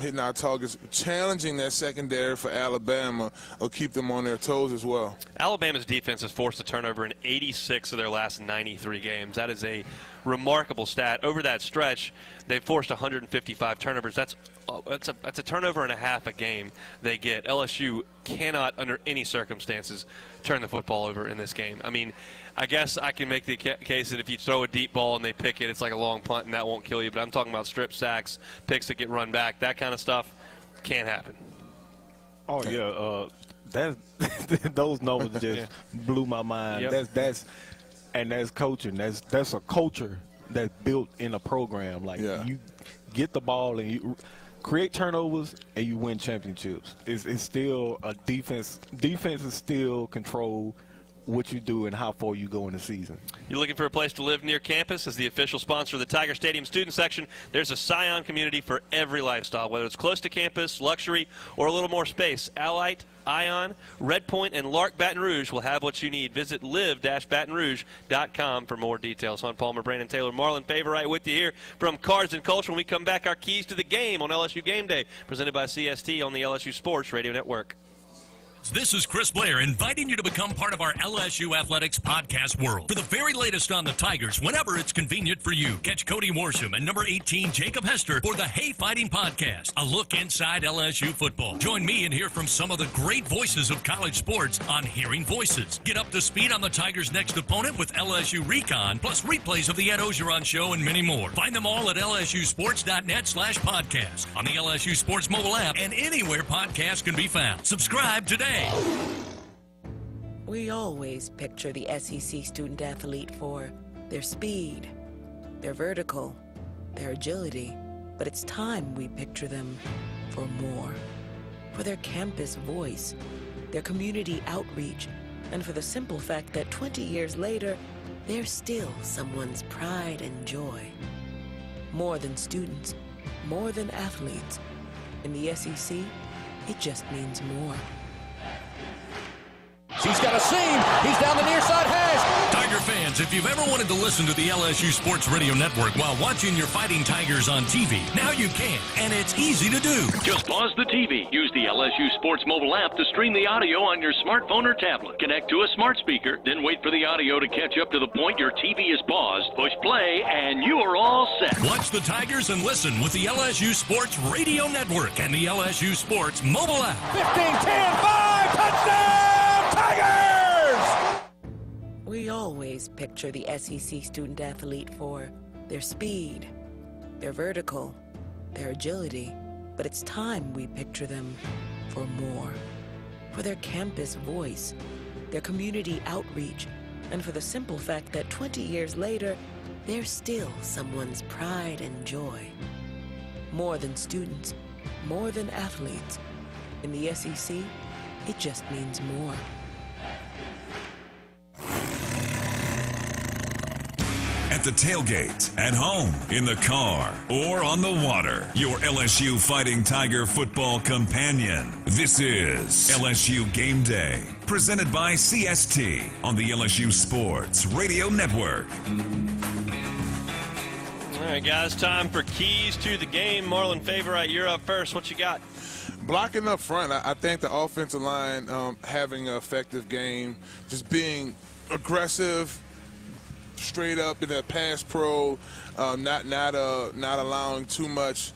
hitting our targets, challenging that secondary for Alabama will keep them on their toes as well. Alabama's defense has forced a turnover in 86 of their last 93 games. That is a remarkable stat. Over that stretch, they've forced 155 turnovers. That's a turnover and a half a game they get. LSU cannot, under any circumstances, turn the football over in this game. I mean, I guess I can make the case that if you throw a deep ball and they pick it, it's like a long punt and that won't kill you. But I'm talking about strip sacks, picks that get run back, that kind of stuff can't happen. Oh yeah, those numbers just blew my mind. Yep. That's coaching. That's a culture that's built in a program. Like you get the ball and you create turnovers and you win championships. It's still a defense. Defense is still control what you do and how far you go in the season. You're looking for a place to live near campus? As the official sponsor of the Tiger Stadium student section, there's a Scion community for every lifestyle, whether it's close to campus, luxury, or a little more space. Allight Ion, Red Point, and Lark Baton Rouge will have what you need. Visit live-batonrouge.com for more details. Hunt Palmer, Brandon Taylor, Marlon Favorite with you here from Cards and Culture. When we come back, our keys to the game on LSU Game Day, presented by CST on the LSU Sports Radio Network. This is Chris Blair inviting you to become part of our LSU Athletics podcast world. For the very latest on the Tigers, whenever it's convenient for you, catch Cody Worsham and number 18 Jacob Hester for the Hay Fighting Podcast, a look inside LSU football. Join me and hear from some of the great voices of college sports on Hearing Voices. Get up to speed on the Tigers' next opponent with LSU Recon, plus replays of the Ed Ogeron Show and many more. Find them all at lsusports.net/podcast, on the LSU Sports mobile app, and anywhere podcasts can be found. Subscribe today. We always picture the SEC student athlete for their speed, their vertical, their agility, but it's time we picture them for more. For their campus voice, their community outreach, and for the simple fact that 20 years later, they're still someone's pride and joy. More than students, more than athletes. In the SEC, it just means more. He's got a seam. He's down the near side hash. Tiger fans, if you've ever wanted to listen to the LSU Sports Radio Network while watching your Fighting Tigers on TV, now you can, and it's easy to do. Just pause the TV. Use the LSU Sports mobile app to stream the audio on your smartphone or tablet. Connect to a smart speaker, then wait for the audio to catch up to the point your TV is paused. Push play, and you are all set. Watch the Tigers and listen with the LSU Sports Radio Network and the LSU Sports mobile app. 15-10-5, touchdown! Tigers! We always picture the SEC student athlete for their speed, their vertical, their agility, but it's time we picture them for more. For their campus voice, their community outreach, and for the simple fact that 20 years later, they're still someone's pride and joy. More than students, more than athletes. In the SEC, it just means more. At the tailgate, at home, in the car, or on the water, your LSU Fighting Tiger football companion. This is LSU Game Day, presented by CST on the LSU Sports Radio Network. All right, guys, time for keys to the game. Marlon Favorite, you're up first. What you got? Blocking up front, I think the offensive line having an effective game, just being aggressive, straight up in that pass pro, not allowing too much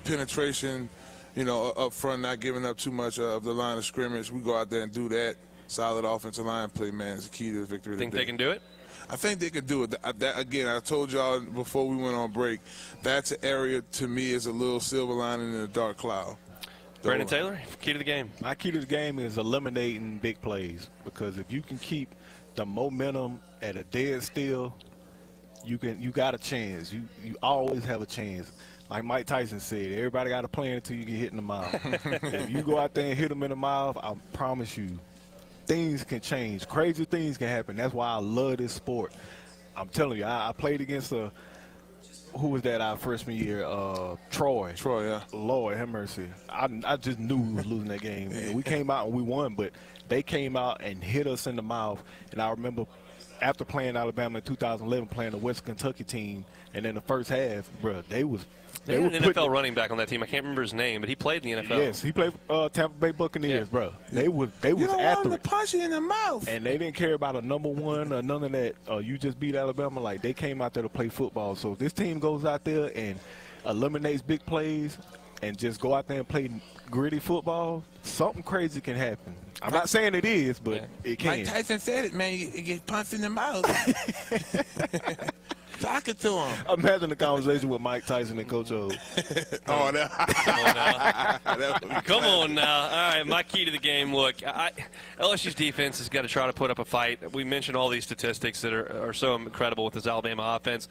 penetration, up front, not giving up too much of the line of scrimmage. We go out there and do that. Solid offensive line play, man, is the key to the victory. Think they can do it? I think they could do it. Again, I told y'all before we went on break, that's an area to me is a little silver lining in a dark cloud. Brandon Taylor, key to the game. My key to the game is eliminating big plays, because if you can keep the momentum at a dead still, you got a chance. You always have a chance. Like Mike Tyson said, everybody got a plan until you get hit in the mouth. If you go out there and hit them in the mouth, I promise you, things can change. Crazy things can happen. That's why I love this sport. I'm telling you, I played against who was that our freshman year? Troy. Troy, yeah. Lord have mercy. I just knew we was losing that game. And we came out and we won, but they came out and hit us in the mouth. And I remember after playing Alabama in 2011, playing the West Kentucky team, and in the first half, bro, they were an NFL running back on that team. I can't remember his name, but he played in the NFL. Yes, he played Tampa Bay Buccaneers, bro. They was you don't after want it. to punch you in the mouth. And they didn't care about a number one or none of that. You just beat Alabama. Like, they came out there to play football. So if this team goes out there and eliminates big plays and just go out there and play gritty football, something crazy can happen. I'm not saying it is, but it can. Mike Tyson said it, man. You get punched in the mouth. Talk it to him. Imagine the conversation with Mike Tyson and Coach O. Oh, no. Come on now. All right, my key to the game. Look, LSU's defense has got to try to put up a fight. We mentioned all these statistics that are so incredible with this Alabama offense.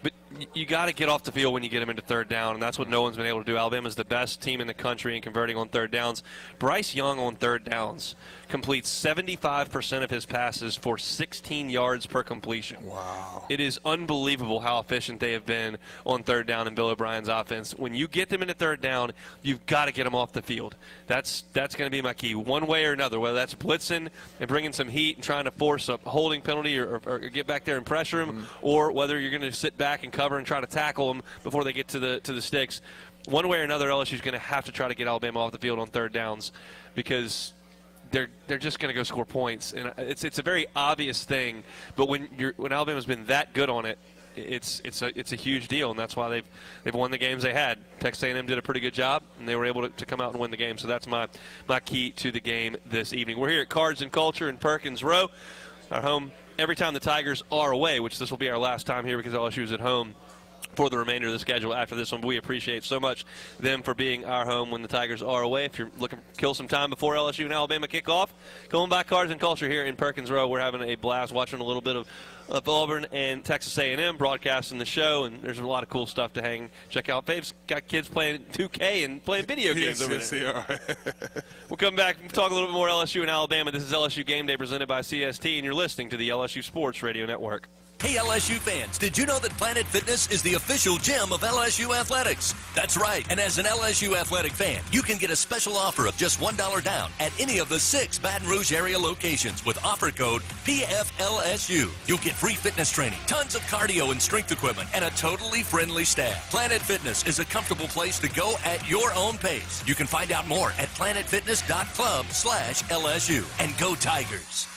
But you got to get off the field when you get them into third down, and that's what no one's been able to do. Alabama's the best team in the country in converting on third downs. Bryce Young on third downs completes 75% of his passes for 16 yards per completion. Wow. It is unbelievable how efficient they have been on third down in Bill O'Brien's offense. When you get them into third down, you've got to get them off the field. That's going to be my key, one way or another, whether that's blitzing and bringing some heat and trying to force a holding penalty or get back there and pressure them, or whether you're going to sit back and cover and try to tackle them before they get to the sticks. One way or another, LSU's going to have to try to get Alabama off the field on third downs because they're just going to go score points. And it's a very obvious thing, but when Alabama's been that good on it, it's a huge deal, and that's why they've won the games they had. Texas A&M did a pretty good job, and they were able to come out and win the game. So that's my key to the game this evening. We're here at Cards and Culture in Perkins Row, our home every time the Tigers are away, which this will be our last time here because LSU is at home for the remainder of the schedule after this one. We appreciate so much them for being our home when the Tigers are away. If you're looking to kill some time before LSU and Alabama kick off, go on by Cards and Culture here in Perkins Row. We're having a blast watching a little bit of Auburn and Texas A&M broadcasting the show, and there's a lot of cool stuff to check out. Fave's got kids playing 2K and playing video games over there. They are. We'll come back and talk a little bit more LSU and Alabama. This is LSU Game Day presented by CST, and you're listening to the LSU Sports Radio Network. Hey, LSU fans, did you know that Planet Fitness is the official gym of LSU Athletics? That's right, and as an LSU Athletic fan, you can get a special offer of just $1 down at any of the 6 Baton Rouge area locations with offer code PFLSU. You'll get free fitness training, tons of cardio and strength equipment, and a totally friendly staff. Planet Fitness is a comfortable place to go at your own pace. You can find out more at planetfitness.club/LSU. And go Tigers!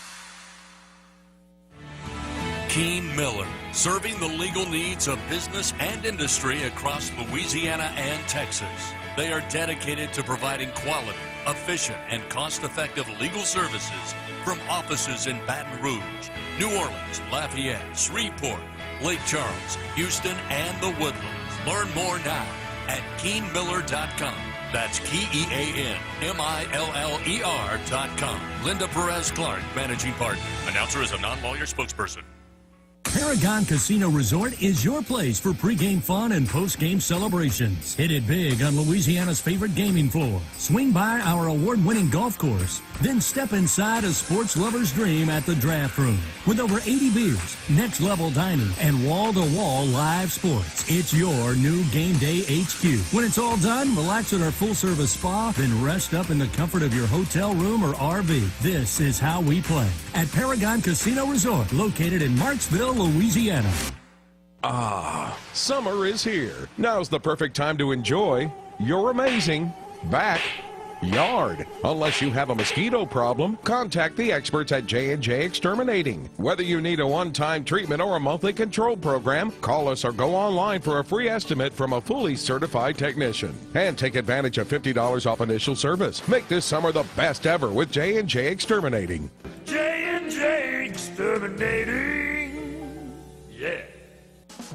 Keen Miller, serving the legal needs of business and industry across Louisiana and Texas. They are dedicated to providing quality, efficient, and cost-effective legal services from offices in Baton Rouge, New Orleans, Lafayette, Shreveport, Lake Charles, Houston, and the Woodlands. Learn more now at KeenMiller.com. That's KeenMiller.com. Linda Perez-Clark, Managing Partner. Announcer is a non-lawyer spokesperson. Paragon Casino Resort is your place for pregame fun and postgame celebrations. Hit it big on Louisiana's favorite gaming floor. Swing by our award-winning golf course. Then step inside a sports lover's dream at the Draft Room. With over 80 beers, next-level dining, and wall-to-wall live sports. It's your new Game Day HQ. When it's all done, relax at our full-service spa, then rest up in the comfort of your hotel room or RV. This is how we play at Paragon Casino Resort, located in Marksville, Louisiana. Ah, summer is here. Now's the perfect time to enjoy your amazing backyard. Unless you have a mosquito problem, contact the experts at J&J Exterminating. Whether you need a one-time treatment or a monthly control program, call us or go online for a free estimate from a fully certified technician. And take advantage of $50 off initial service. Make this summer the best ever with J&J Exterminating. J&J Exterminating. Yeah.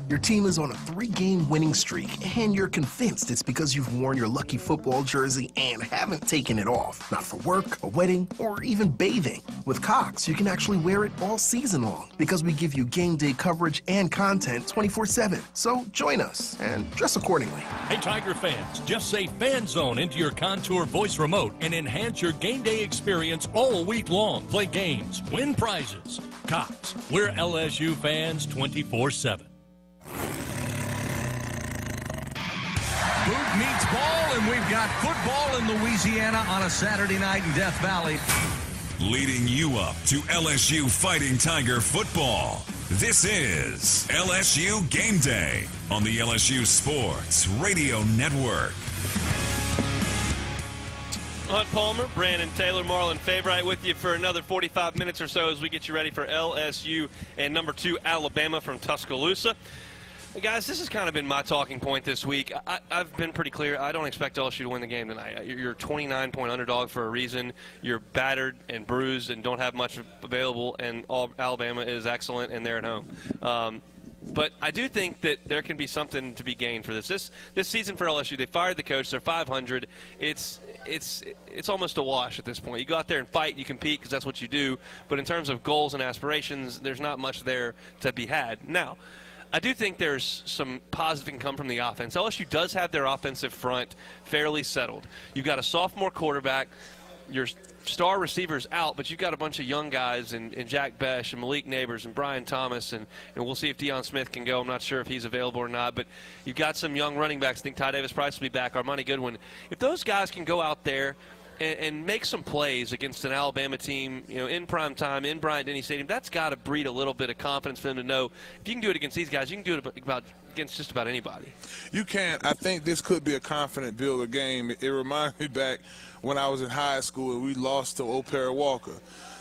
Your team is on a 3-game winning streak, and you're convinced it's because you've worn your lucky football jersey and haven't taken it off. Not for work, a wedding, or even bathing. With Cox, you can actually wear it all season long because we give you game day coverage and content 24/7. So join us and dress accordingly. Hey, Tiger fans, just say Fan Zone into your Contour voice remote and enhance your game day experience all week long. Play games, win prizes. Cox, we're LSU fans 24/7. Boot meets ball, and we've got football in Louisiana on a Saturday night in Death Valley. Leading you up to LSU Fighting Tiger football. This is LSU Game Day on the LSU Sports Radio Network. Hunt Palmer, Brandon Taylor, Marlon Favorite with you for another 45 minutes or so as we get you ready for LSU and number 2 Alabama from Tuscaloosa. Hey guys, this has kind of been my talking point this week. I've been pretty clear. I don't expect LSU to win the game tonight. You're a 29-point underdog for a reason. You're battered and bruised and don't have much available, and Alabama is excellent, and they're at home. But I do think that there can be something to be gained for this. This season for LSU, they fired the coach. They're 500. It's almost a wash at this point. You go out there and fight, you compete because that's what you do. But in terms of goals and aspirations, there's not much there to be had. Now, I do think there's some positive can come from the offense. LSU does have their offensive front fairly settled. You've got a sophomore quarterback. Your star receivers out, but you've got a bunch of young guys in Jack Besh and Malik Neighbors and Brian Thomas, and we'll see if Deion Smith can go. I'm not sure if he's available or not, but you've got some young running backs. I think Ty Davis Price will be back, Armani Goodwin. If those guys can go out there and make some plays against an Alabama team, in prime time, in Bryant-Denny Stadium, that's got to breed a little bit of confidence for them to know if you can do it against these guys, you can do it against just about anybody. You can. I think this could be a confident builder game. It reminds me back when I was in high school and we lost to O'Para Walker.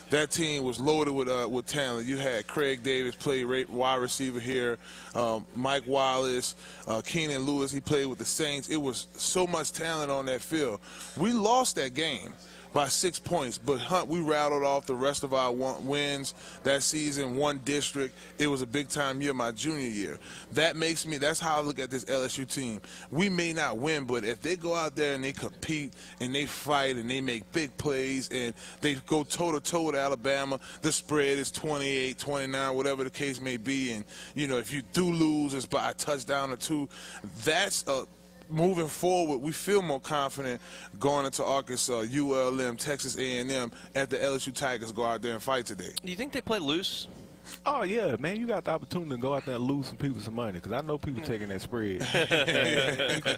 That team was loaded with talent. You had Craig Davis play wide receiver here, Mike Wallace, Keenan Lewis, he played with the Saints. It was so much talent on that field. We lost that game by 6 points, but Hunt, we rattled off the rest of our wins that season, one district. It was a big-time year my junior year. That's how I look at this LSU team. We may not win, but if they go out there and they compete and they fight and they make big plays and they go toe-to-toe with Alabama, the spread is 28, 29, whatever the case may be, and, if you do lose, it's by a touchdown or two. That's moving forward, we feel more confident going into Arkansas, ULM, Texas A&M, as the LSU Tigers go out there and fight today. Do you think they play loose? Oh, yeah, man, you got the opportunity to go out there and lose some people some money, because I know people taking that spread.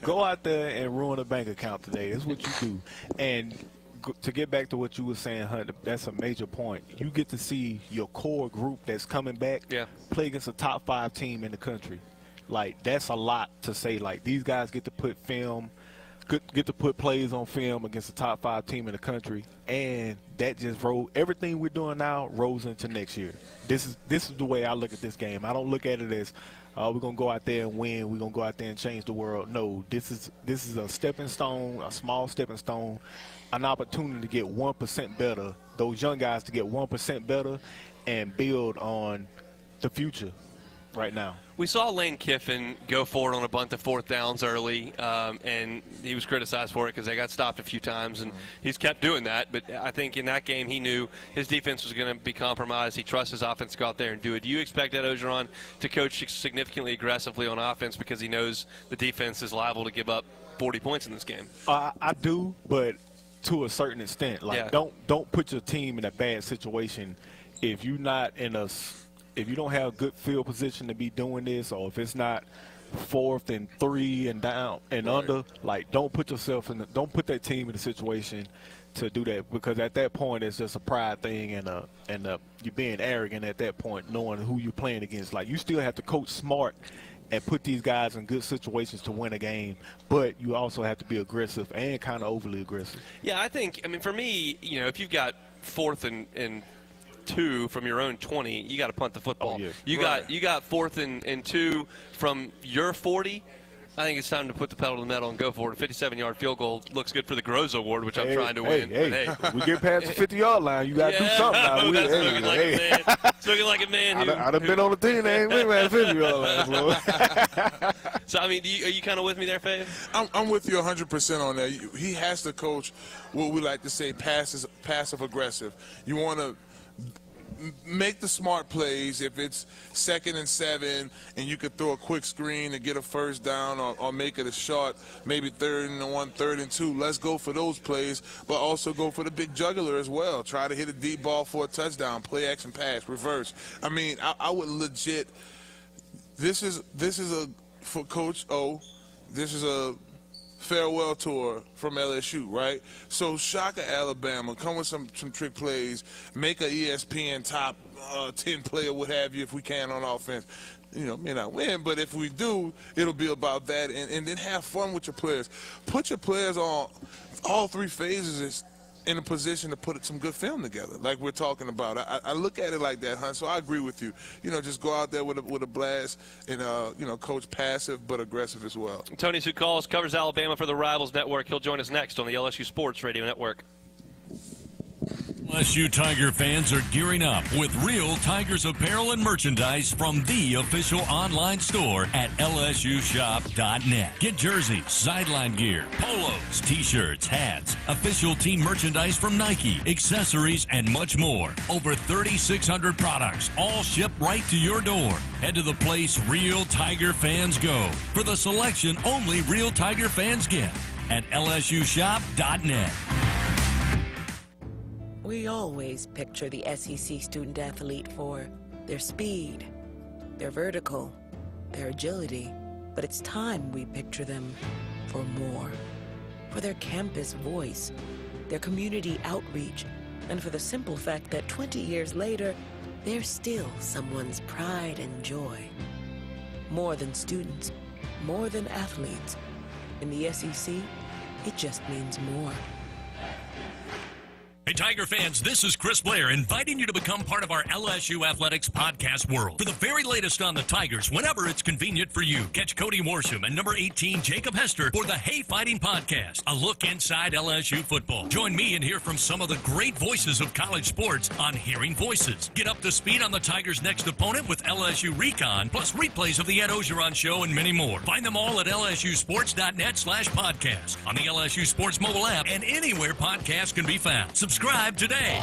Go out there and ruin a bank account today. That's what you do. And to get back to what you were saying, Hunt, that's a major point. You get to see your core group that's coming back play against a top 5 team in the country. Like, that's a lot to say. Like, these guys get to put plays on film against the top 5 team in the country, and that just everything we're doing now rolls into next year. This is the way I look at this game. I don't look at it as we're gonna go out there and win. We're gonna go out there and change the world. No, this is a stepping stone, a small stepping stone, an opportunity to get 1% better. Those young guys to get 1% better and build on the future right now. We saw Lane Kiffin go for it on a bunch of 4th downs early, and he was criticized for it because they got stopped a few times, and he's kept doing that. But I think in that game he knew his defense was going to be compromised. He trusts his offense to go out there and do it. Do you expect Ed Ogeron to coach significantly aggressively on offense because he knows the defense is liable to give up 40 points in this game? I do, but to a certain extent. Like, don't put your team in a bad situation if you're not if you don't have good field position to be doing this, or if it's not 4th and 3 and down and under, like, don't put that team in a situation to do that, because at that point it's just a pride thing and you're being arrogant at that point, knowing who you're playing against. Like, you still have to coach smart and put these guys in good situations to win a game, but you also have to be aggressive and kind of overly aggressive. Yeah, I mean, for me, if you've got 4th and 2 from your own 20, you got to punt the football. Oh, yeah. You got 4th and 2 from your 40. I think it's time to put the pedal to the metal and go for it. A 57-yard field goal looks good for the Groza Award, which I'm trying to win. Hey, we get past the 50-yard line. You got to do something now. That's looking like a man. Looking like a man. I'd have been on the team. They ain't been past the 50-yard line. So, I mean, are you kind of with me there, Faye? I'm with you 100% on that. He has to coach what we like to say passive-aggressive. You want to make the smart plays. If it's 2nd and 7 and you could throw a quick screen to get a first down, or make it a short, maybe 3rd and 1, 3rd and 2, let's go for those plays, but also go for the big juggler as well. Try to hit a deep ball for a touchdown, play action pass, reverse. I mean, I would legit, for Coach O, this is a farewell tour from LSU, right? So Shaka, Alabama, come with some trick plays, make a ESPN top 10 player, what have you, if we can on offense. May not win, but if we do, it'll be about that, and then have fun with your players. Put your players on all 3 phases in a position to put some good film together, like we're talking about. I look at it like that, Hunt, so I agree with you. Just go out there with a blast and, coach passive but aggressive as well. Tony Sucis covers Alabama for the Rivals Network. He'll join us next on the LSU Sports Radio Network. LSU Tiger fans are gearing up with real Tigers apparel and merchandise from the official online store at lsushop.net. Get jerseys, sideline gear, polos, t-shirts, hats, official team merchandise from Nike, accessories, and much more. Over 3,600 products, all shipped right to your door. Head to the place real Tiger fans go for the selection only real Tiger fans get at lsushop.net. We always picture the SEC student athlete for their speed, their vertical, their agility, but it's time we picture them for more. For their campus voice, their community outreach, and for the simple fact that 20 years later, they're still someone's pride and joy. More than students, more than athletes. In the SEC, it just means more. Hey, Tiger fans, this is Chris Blair inviting you to become part of our LSU Athletics podcast world. For the very latest on the Tigers, whenever it's convenient for you, catch Cody Worsham and number 18, Jacob Hester, for the Hey Fighting Podcast, a look inside LSU football. Join me and hear from some of the great voices of college sports on Hearing Voices. Get up to speed on the Tigers' next opponent with LSU Recon, plus replays of the Ed Ogeron Show and many more. Find them all at lsusports.net/podcast, on the LSU Sports mobile app, and anywhere podcasts can be found. Subscribe today.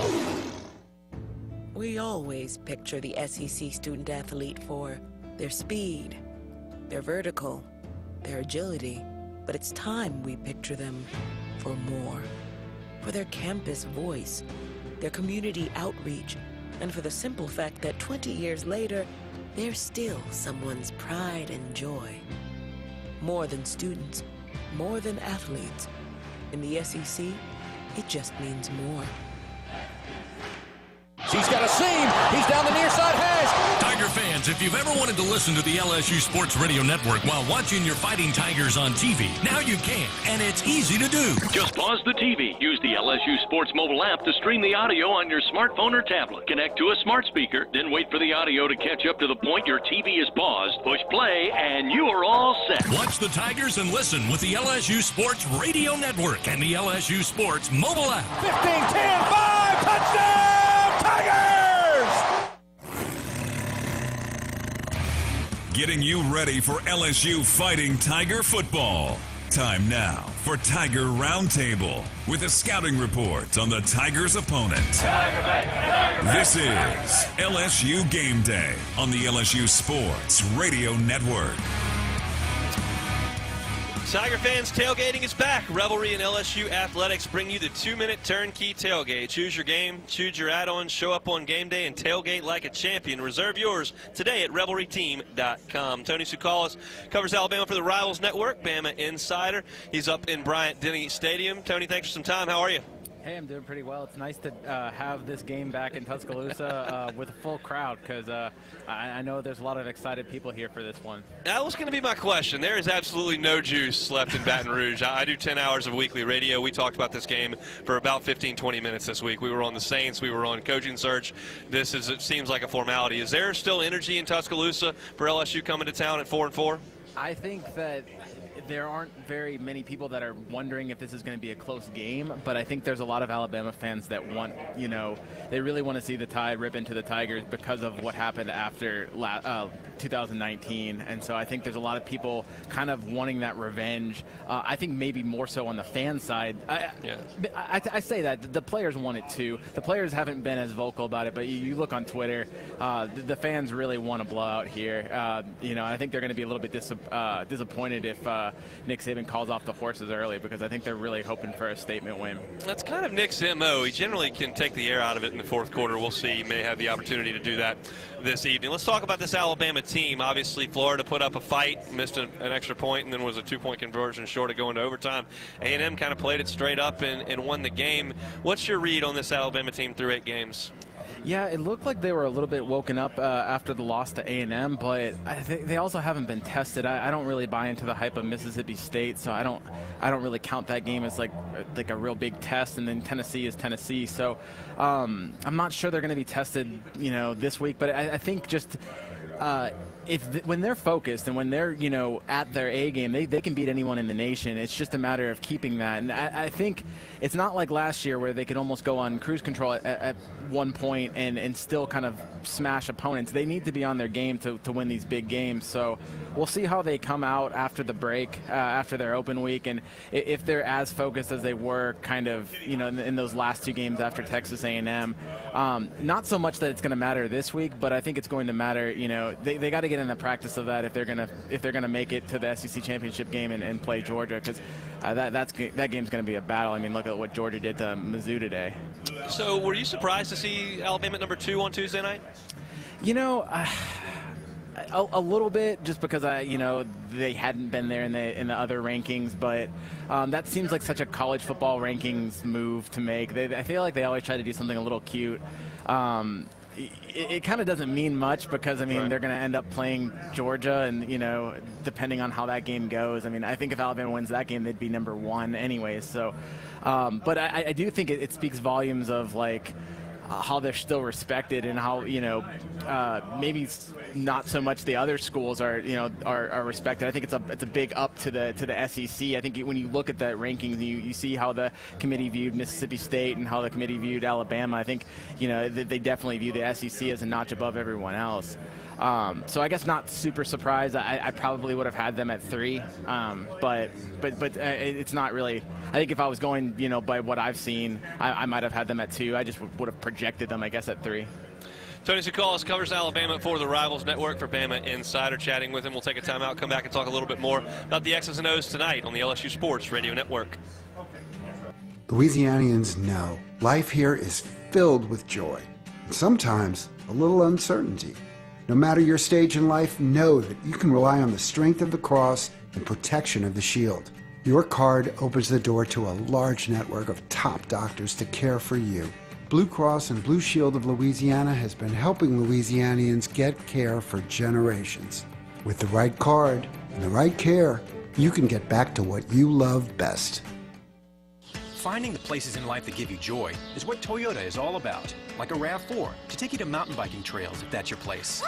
We always picture the SEC student athlete for their speed, their vertical, their agility, but it's time we picture them for more. For their campus voice, their community outreach, and for the simple fact that 20 years later, they're still someone's pride and joy. More than students, more than athletes. In the SEC, it just means more. He's got a seam. He's down the near side hash. Tiger fans, if you've ever wanted to listen to the LSU Sports Radio Network while watching your Fighting Tigers on TV, now you can, and it's easy to do. Just pause the TV. Use the LSU Sports mobile app to stream the audio on your smartphone or tablet. Connect to a smart speaker, then wait for the audio to catch up to the point your TV is paused. Push play, and you are all set. Watch the Tigers and listen with the LSU Sports Radio Network and the LSU Sports mobile app. 15, 10, 5, touchdown! Tigers! Getting you ready for LSU Fighting Tiger football. Time now for Tiger Roundtable with a scouting report on the Tigers' opponent. This is LSU Game Day on the LSU Sports Radio Network. Tiger fans, tailgating is back. Revelry and LSU Athletics bring you the 2-minute turnkey tailgate. Choose your game, choose your add-ons, show up on game day, and tailgate like a champion. Reserve yours today at revelryteam.com. Tony Sucis covers Alabama for the Rivals Network, Bama Insider. He's up in Bryant-Denny Stadium. Tony, thanks for some time. How are you? Hey, I'm doing pretty well. It's nice to have this game back in Tuscaloosa with a full crowd because I know there's a lot of excited people here for this one. That was going to be my question. There is absolutely no juice left in Baton Rouge. I do 10 hours of weekly radio. We talked about this game for about 15, 20 minutes this week. We were on the Saints. We were on coaching search. It seems like a formality. Is there still energy in Tuscaloosa for LSU coming to town at 4-4? I think that there aren't very many people that are wondering if this is going to be a close game, but I think there's a lot of Alabama fans that want, they really want to see the Tide rip into the Tigers because of what happened after 2019. And so I think there's a lot of people kind of wanting that revenge. I think maybe more so on the fan side. I say that. The players want it too. The players haven't been as vocal about it, but you look on Twitter, the fans really want a blowout here. I think they're going to be a little bit disappointed if Nick Sabin calls off the horses early because I think they're really hoping for a statement win. That's kind of Nick's MO. He generally can take the air out of it in the fourth quarter. We'll see. He may have the opportunity to do that this evening. Let's talk about this Alabama team. Obviously, Florida put up a fight, missed an extra point, and then was a 2-point conversion short of going to overtime. A&M kind of played it straight up and won the game. What's your read on this Alabama team through 8 games? Yeah, it looked like they were a little bit woken up after the loss to A&M, but I think they also haven't been tested. I don't really buy into the hype of Mississippi State, so I don't really count that game as like a real big test. And then Tennessee is Tennessee, so I'm not sure they're going to be tested, this week. But I think just when they're focused and when they're, at their A game, they can beat anyone in the nation. It's just a matter of keeping that. And I think it's not like last year where they could almost go on cruise control at one point and still kind of smash opponents. They need to be on their game to win these big games. So we'll see how they come out after the break, after their open week, and if they're as focused as they were kind of, in those last 2 games after Texas A&M. Not so much that it's going to matter this week, but I think it's going to matter. They got to get in the practice of that if they're gonna make it to the SEC championship game and play Georgia, because that game's going to be a battle. I mean, look at what Georgia did to Mizzou today. So were you surprised to see Alabama at number 2 on Tuesday night? A little bit, just because they hadn't been there in the other rankings, but that seems like such a college football rankings move to make. I feel like they always try to do something a little cute. It kind of doesn't mean much because, they're going to end up playing Georgia, and, depending on how that game goes. I think if Alabama wins that game, they'd be number 1 anyways. So, but I do think it speaks volumes of, how they're still respected and how, maybe not so much the other schools are respected. I think it's a big up to the SEC. I think when you look at that rankings, you see how the committee viewed Mississippi State and how the committee viewed Alabama. I think, they definitely view the SEC as a notch above everyone else. So I guess not super surprised. I probably would have had them at 3, but it's not really. I think if I was going, by what I've seen, I might have had them at 2. I just would have projected them, I guess, at 3. Tony Sucis covers Alabama for the Rivals Network for Bama Insider. Chatting with him. We'll take a timeout, come back and talk a little bit more about the X's and O's tonight on the LSU Sports Radio Network. Louisianians know life here is filled with joy, and sometimes a little uncertainty. No matter your stage in life, know that you can rely on the strength of the cross and protection of the shield. Your card opens the door to a large network of top doctors to care for you. Blue Cross and Blue Shield of Louisiana has been helping Louisianians get care for generations. With the right card and the right care, you can get back to what you love best. Finding the places in life that give you joy is what Toyota is all about. Like a RAV4 to take you to mountain biking trails if that's your place.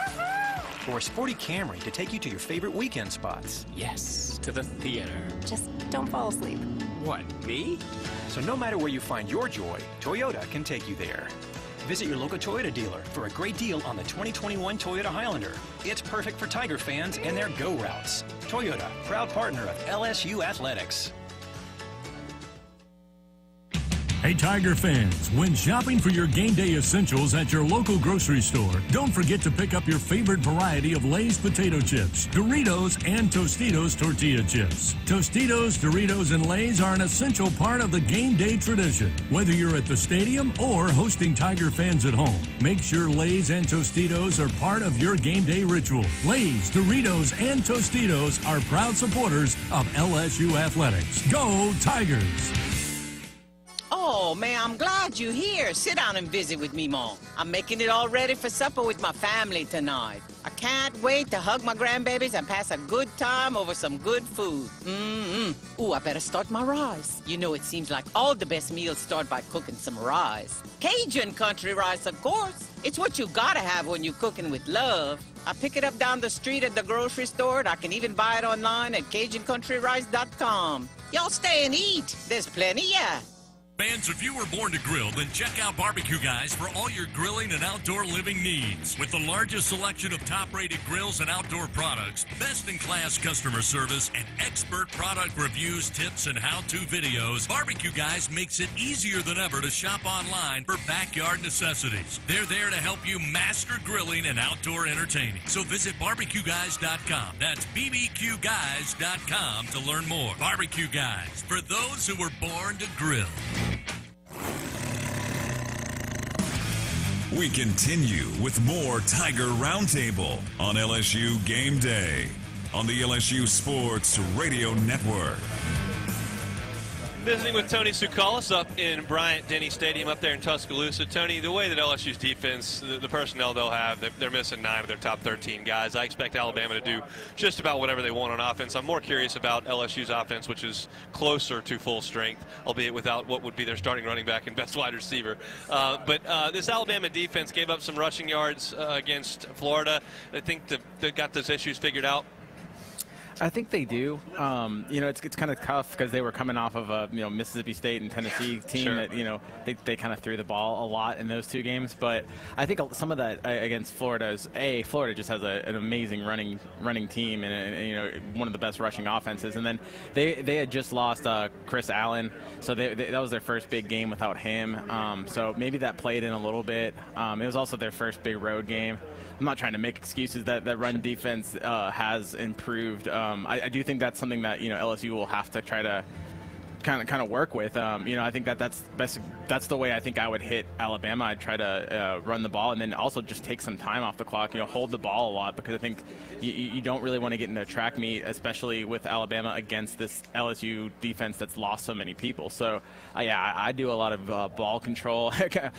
Or a sporty Camry to take you to your favorite weekend spots. Yes, to the theater. Just don't fall asleep. What, me? So no matter where you find your joy, Toyota can take you there. Visit your local Toyota dealer for a great deal on the 2021 Toyota Highlander. It's perfect for Tiger fans and their go routes. Toyota, proud partner of LSU Athletics. Hey, Tiger fans, when shopping for your game day essentials at your local grocery store, don't forget to pick up your favorite variety of Lay's potato chips, Doritos, and Tostitos tortilla chips. Tostitos, Doritos, and Lay's are an essential part of the game day tradition. Whether you're at the stadium or hosting Tiger fans at home, make sure Lay's and Tostitos are part of your game day ritual. Lay's, Doritos, and Tostitos are proud supporters of LSU Athletics. Go Tigers! Oh, man, I'm glad you're here. Sit down and visit with me, Mom. I'm making it all ready for supper with my family tonight. I can't wait to hug my grandbabies and pass a good time over some good food. Ooh, I better start my rice. It seems like all the best meals start by cooking some rice. Cajun country rice, of course. It's what you gotta have when you're cooking with love. I pick it up down the street at the grocery store, and I can even buy it online at CajunCountryRice.com. Y'all stay and eat. There's plenty, yeah. Fans, if you were born to grill, then check out Barbecue Guys for all your grilling and outdoor living needs. With the largest selection of top-rated grills and outdoor products, best-in-class customer service, and expert product reviews, tips, and how-to videos, Barbecue Guys makes it easier than ever to shop online for backyard necessities. They're there to help you master grilling and outdoor entertaining. So visit barbecueguys.com. That's bbqguys.com to learn more. Barbecue Guys, for those who were born to grill. We continue with more Tiger Roundtable on LSU Game Day on the LSU Sports Radio Network. Visiting with Tony Sucis up in Bryant-Denny Stadium up there in Tuscaloosa. Tony, the way that LSU's defense, the personnel they'll have, they're missing 9 of their top 13 guys. I expect Alabama to do just about whatever they want on offense. I'm more curious about LSU's offense, which is closer to full strength, albeit without what would be their starting running back and best wide receiver. But this Alabama defense gave up some rushing yards against Florida. I think they've got those issues figured out. I think they do. It's kind of tough because they were coming off of a Mississippi State and Tennessee team that they kind of threw the ball a lot in those 2 games. But I think some of that against Florida is Florida just has an amazing running team and one of the best rushing offenses. And then they had just lost Chris Allen, so that was their first big game without him. So maybe that played in a little bit. It was also their first big road game. I'm not trying to make excuses that run defense has improved. I do think that's something that LSU will have to try to kind of work with. I think that's the way I think I would hit Alabama. I'd try to run the ball and then also just take some time off the clock. Hold the ball a lot because I think you don't really want to get into a track meet, especially with Alabama against this LSU defense that's lost so many people. So I do a lot of ball control, kind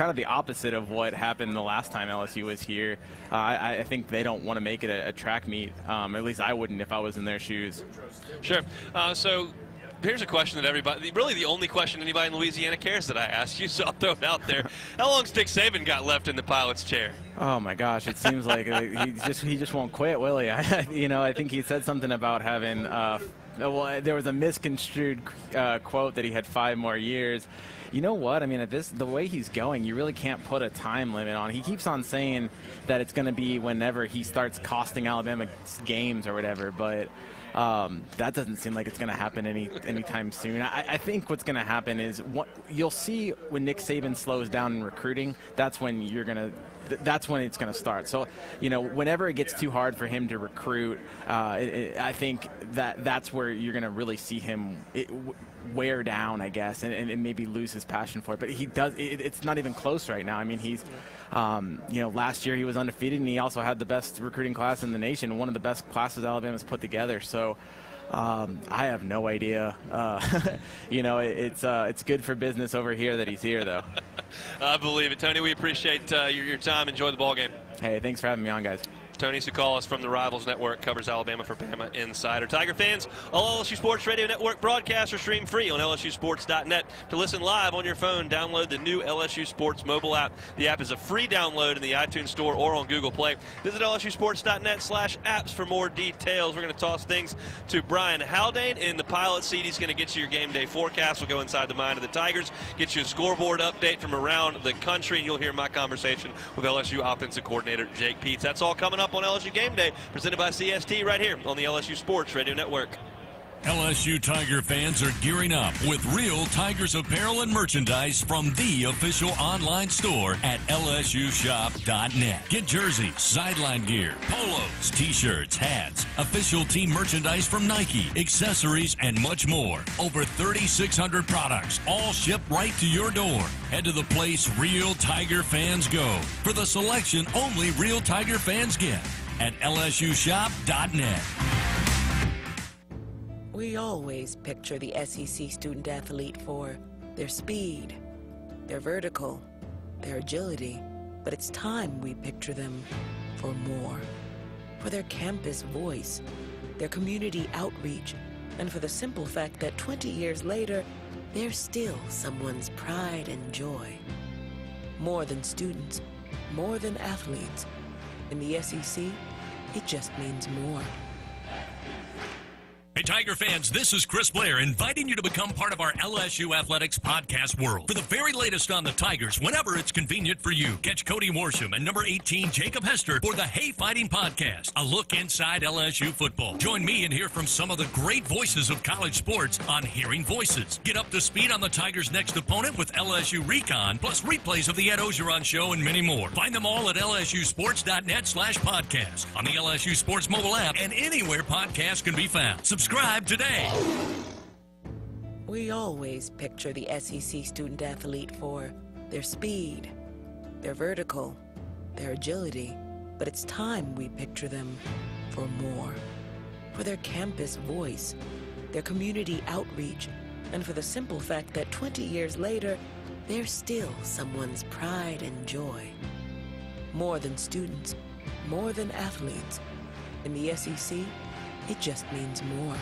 of the opposite of what happened the last time LSU was here. I think they don't want to make it a track meet. At least I wouldn't if I was in their shoes. Sure. So here's a question that really the only question anybody in Louisiana cares that I asked you, so I'll throw it out there. How long's Dick Sabin got left in the pilot's chair? Oh my gosh, it seems like he just won't quit, will he? I think he said something about having there was a misconstrued quote that he had 5 more years. You know what? I mean, the way he's going, you really can't put a time limit on. He keeps on saying that it's going to be whenever he starts costing Alabama games or whatever, but that doesn't seem like it's going to happen anytime soon. I think what's going to happen is you'll see when Nick Saban slows down in recruiting. That's when it's going to start. So, whenever it gets too hard for him to recruit, I think that's where you're going to really see him wear down, I guess, and maybe lose his passion for it. But he does. It's not even close right now. I mean, he's, last year he was undefeated, and he also had the best recruiting class in the nation, one of the best classes Alabama's put together. So I have no idea. It's good for business over here that he's here, though. I believe it. Tony, we appreciate your time. Enjoy the ball game. Hey, thanks for having me on, guys. Tony Sucis from the Rivals Network covers Alabama for Bama Insider. Tiger fans, all LSU Sports Radio Network broadcasts are streamed free on LSUsports.net. To listen live on your phone, download the new LSU Sports mobile app. The app is a free download in the iTunes Store or on Google Play. Visit LSUsports.net/apps for more details. We're going to toss things to Brian Haldane in the pilot seat. He's going to get you your game day forecast. We'll go inside the mind of the Tigers, get you a scoreboard update from around the country, and you'll hear my conversation with LSU offensive coordinator Jake Peets. That's all coming up on LSU Game Day, presented by CST right here on the LSU Sports Radio Network. LSU Tiger fans are gearing up with real Tigers apparel and merchandise from the official online store at lsushop.net. Get jerseys, sideline gear, polos, t-shirts, hats, official team merchandise from Nike, accessories, and much more. Over 3,600 products, all shipped right to your door. Head to the place real Tiger fans go for the selection only real Tiger fans get at lsushop.net. We always picture the SEC student athlete for their speed, their vertical, their agility, but it's time we picture them for more. For their campus voice, their community outreach, and for the simple fact that 20 years later, they're still someone's pride and joy. More than students, more than athletes. In the SEC, it just means more. Hey, Tiger fans, this is Chris Blair inviting you to become part of our LSU Athletics podcast world. For the very latest on the Tigers, whenever it's convenient for you, catch Cody Worsham and number 18, Jacob Hester, for the Hey Fighting Podcast, a look inside LSU football. Join me and hear from some of the great voices of college sports on Hearing Voices. Get up to speed on the Tigers' next opponent with LSU Recon, plus replays of the Ed Ogeron Show and many more. Find them all at lsusports.net/podcast, on the LSU Sports mobile app, and anywhere podcasts can be found. Subscribe today. We always picture the SEC student athlete for their speed, their vertical, their agility, but it's time we picture them for more. For their campus voice, their community outreach, and for the simple fact that 20 years later, they're still someone's pride and joy. More than students, more than athletes. In the SEC, it just means more.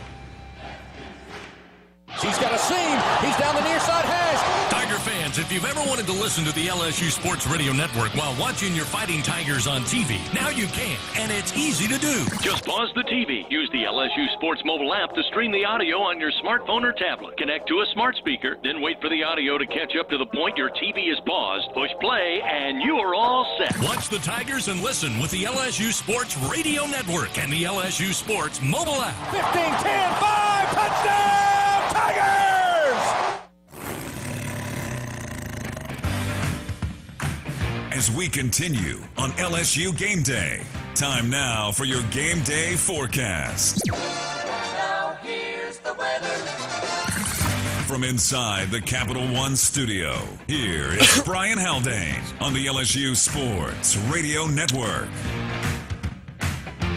He's got a seam. He's down the near side hash. Tiger fans, if you've ever wanted to listen to the LSU Sports Radio Network while watching your Fighting Tigers on TV, now you can, and it's easy to do. Just pause the TV. Use the LSU Sports mobile app to stream the audio on your smartphone or tablet. Connect to a smart speaker, then wait for the audio to catch up to the point your TV is paused. Push play, and you are all set. Watch the Tigers and listen with the LSU Sports Radio Network and the LSU Sports mobile app. 15, 10, 5, touchdown! Tigers! As we continue on LSU Game Day, time now for your Game Day forecast. Now here's the weather. From inside the Capital One studio, here is Brian Haldane on the LSU Sports Radio Network.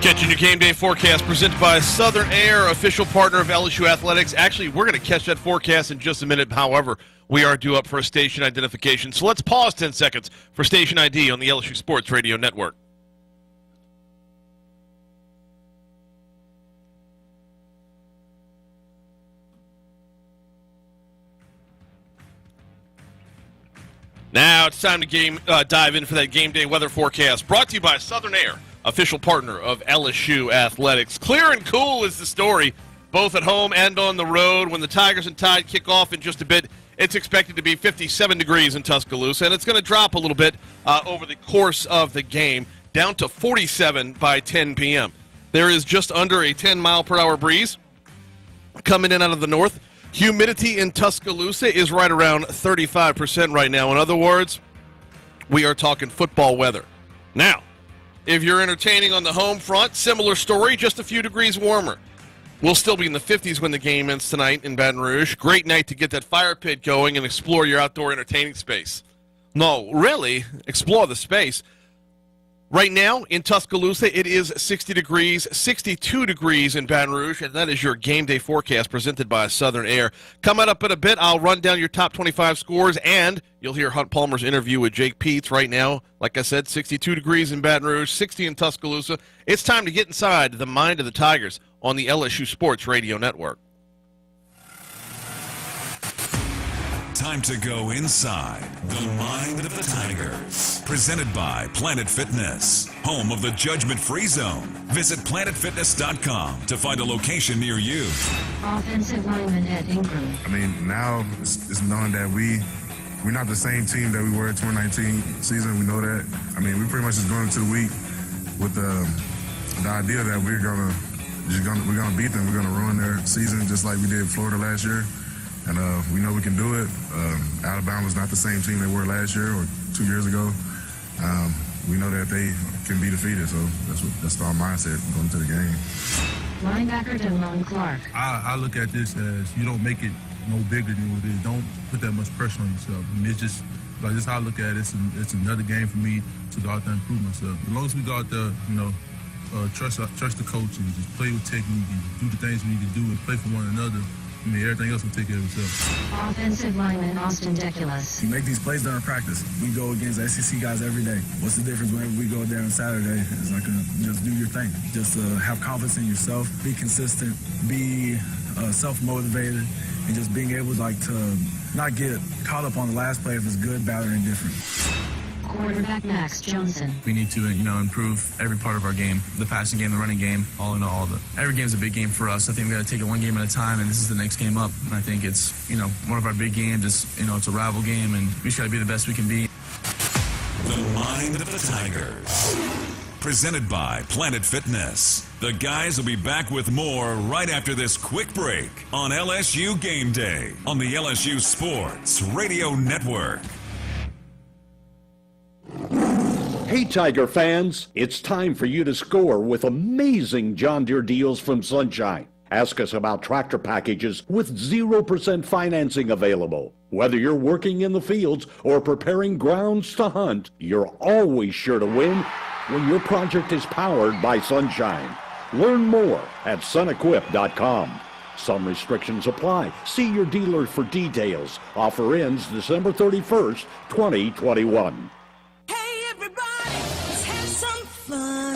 Catching your game day forecast presented by Southern Air, official partner of LSU Athletics. Actually, we're going to catch that forecast in just a minute. However, we are due up for a station identification. So let's pause 10 seconds for station ID on the LSU Sports Radio Network. Now it's time to dive in for that game day weather forecast brought to you by Southern Air, official partner of LSU Athletics. Clear and cool is the story, both at home and on the road. When the Tigers and Tide kick off in just a bit, it's expected to be 57 degrees in Tuscaloosa, and it's going to drop a little bit over the course of the game, down to 47 by 10 p.m. There is just under a 10-mile-per-hour breeze coming in out of the north. Humidity in Tuscaloosa is right around 35% right now. In other words, we are talking football weather. Now, if you're entertaining on the home front, similar story, just a few degrees warmer. We'll still be in the 50s when the game ends tonight in Baton Rouge. Great night to get that fire pit going and explore your outdoor entertaining space. No, really, explore the space. Right now in Tuscaloosa, it is 60 degrees, 62 degrees in Baton Rouge, and that is your game day forecast presented by Southern Air. Coming up in a bit, I'll run down your top 25 scores, and you'll hear Hunt Palmer's interview with Jake Peets right now. Like I said, 62 degrees in Baton Rouge, 60 in Tuscaloosa. It's time to get inside the mind of the Tigers on the LSU Sports Radio Network. Time to go inside the mind of the Tigers. Presented by Planet Fitness, home of the judgment-free zone. Visit planetfitness.com to find a location near you. Offensive lineman Ed Ingram. I mean, now it's known that we're not the same team that we were in 2019 season. We know that. I mean, we pretty much just going into the week with the idea that we're gonna beat them. We're gonna ruin their season just like we did Florida last year. And we know we can do it. Alabama's not the same team they were last year or 2 years ago. We know that they can be defeated, so that's our mindset going into the game. Linebacker Damone Clark. I look at this as you don't make it no bigger than what it is. Don't put that much pressure on yourself. I mean, it's just like this. How I look at it. It's another game for me to go out there and improve myself. As long as we go out there, trust the coach and just play with technique and do the things we need to do and play for one another. I mean, everything else will take care of itself. Offensive lineman Austin Deculus. You make these plays during practice. We go against SEC guys every day. What's the difference whenever we go there on Saturday? It's like just do your thing. Just have confidence in yourself. Be consistent. Be self-motivated. And just being able to not get caught up on the last play if it's good, bad, or indifferent. Quarterback Max Johnson. We need to, improve every part of our game. The passing game, the running game, all in all. Every game is a big game for us. I think we got to take it one game at a time, and this is the next game up. And I think it's, one of our big games. It's a rival game, and we just got to be the best we can be. The mind of the Tigers. Presented by Planet Fitness. The guys will be back with more right after this quick break on LSU Game Day on the LSU Sports Radio Network. Hey Tiger fans, it's time for you to score with amazing John Deere deals from Sunshine. Ask us about tractor packages with 0% financing available. Whether you're working in the fields or preparing grounds to hunt, you're always sure to win when your project is powered by Sunshine. Learn more at sunequip.com. Some restrictions apply. See your dealer for details. Offer ends December 31st, 2021. Hey everybody, let's have some fun.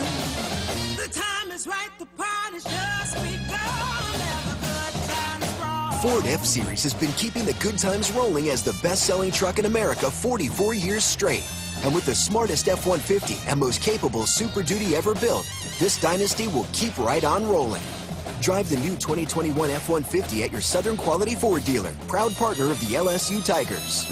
The time is right, the party's just begun. Have a good time, strong. Ford F-Series has been keeping the good times rolling as the best-selling truck in America 44 years straight. And with the smartest F-150 and most capable Super Duty ever built, this dynasty will keep right on rolling. Drive the new 2021 F-150 at your Southern Quality Ford dealer, proud partner of the LSU Tigers.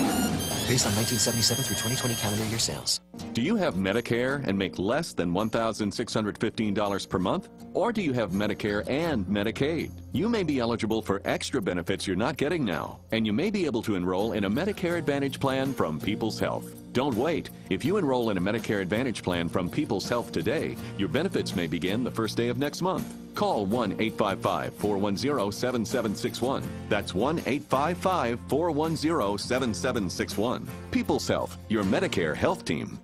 Based on 1977 through 2020 calendar year sales. Do you have Medicare and make less than $1,615 per month? Or do you have Medicare and Medicaid? You may be eligible for extra benefits you're not getting now, and you may be able to enroll in a Medicare Advantage plan from People's Health. Don't wait. If you enroll in a Medicare Advantage plan from People's Health today, your benefits may begin the first day of next month. Call 1-855-410-7761. That's 1-855-410-7761. People's Health, your Medicare health team.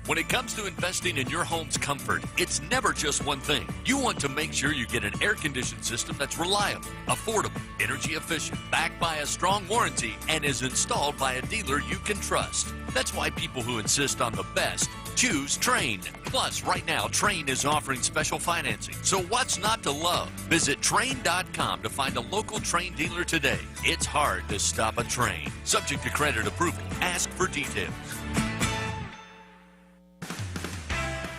When it comes to investing in your home's comfort, it's never just one thing. You want to make sure you get an air-conditioned system that's reliable, affordable, energy efficient, backed by a strong warranty, and is installed by a dealer you can trust. That's why people who insist on the best choose Train. Plus, right now, Train is offering special financing. So what's not to love? Visit Train.com to find a local Train dealer today. It's hard to stop a train. Subject to credit approval. Ask for details.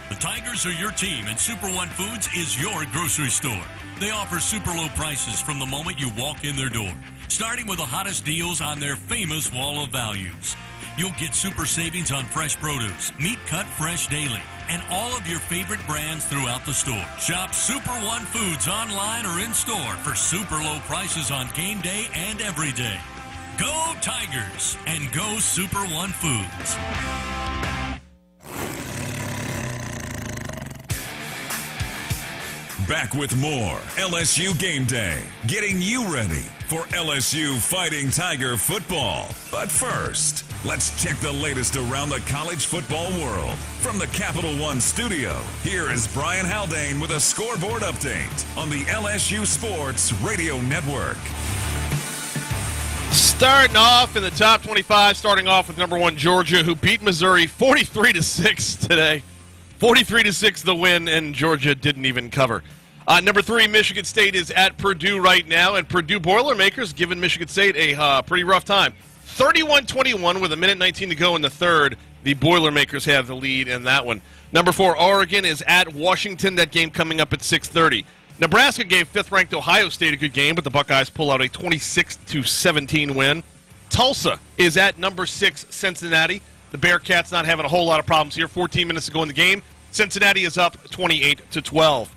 The Tigers are your team, and Super One Foods is your grocery store. They offer super low prices from the moment you walk in their door, starting with the hottest deals on their famous wall of values. You'll get super savings on fresh produce, meat cut fresh daily, and all of your favorite brands throughout the store. Shop Super One Foods online or in store for super low prices on game day and every day. Go Tigers and go Super One Foods. Back with more LSU Game Day, getting you ready for LSU Fighting Tiger football. But first, let's check the latest around the college football world. From the Capital One studio, here is Brian Haldane with a scoreboard update on the LSU Sports Radio Network. Starting off in the top 25, starting off with number 1 Georgia, who beat Missouri 43-6 today. 43-6 the win, and Georgia didn't even cover. Number 3, Michigan State is at Purdue right now, and Purdue Boilermakers giving Michigan State a pretty rough time. 31-21 with 1:19 to go in the third. The Boilermakers have the lead in that one. Number 4, Oregon is at Washington. That game coming up at 6:30. Nebraska gave 5th-ranked Ohio State a good game, but the Buckeyes pull out a 26-17 win. Tulsa is at number 6 Cincinnati. The Bearcats not having a whole lot of problems here. 14 minutes to go in the game. Cincinnati is up 28-12.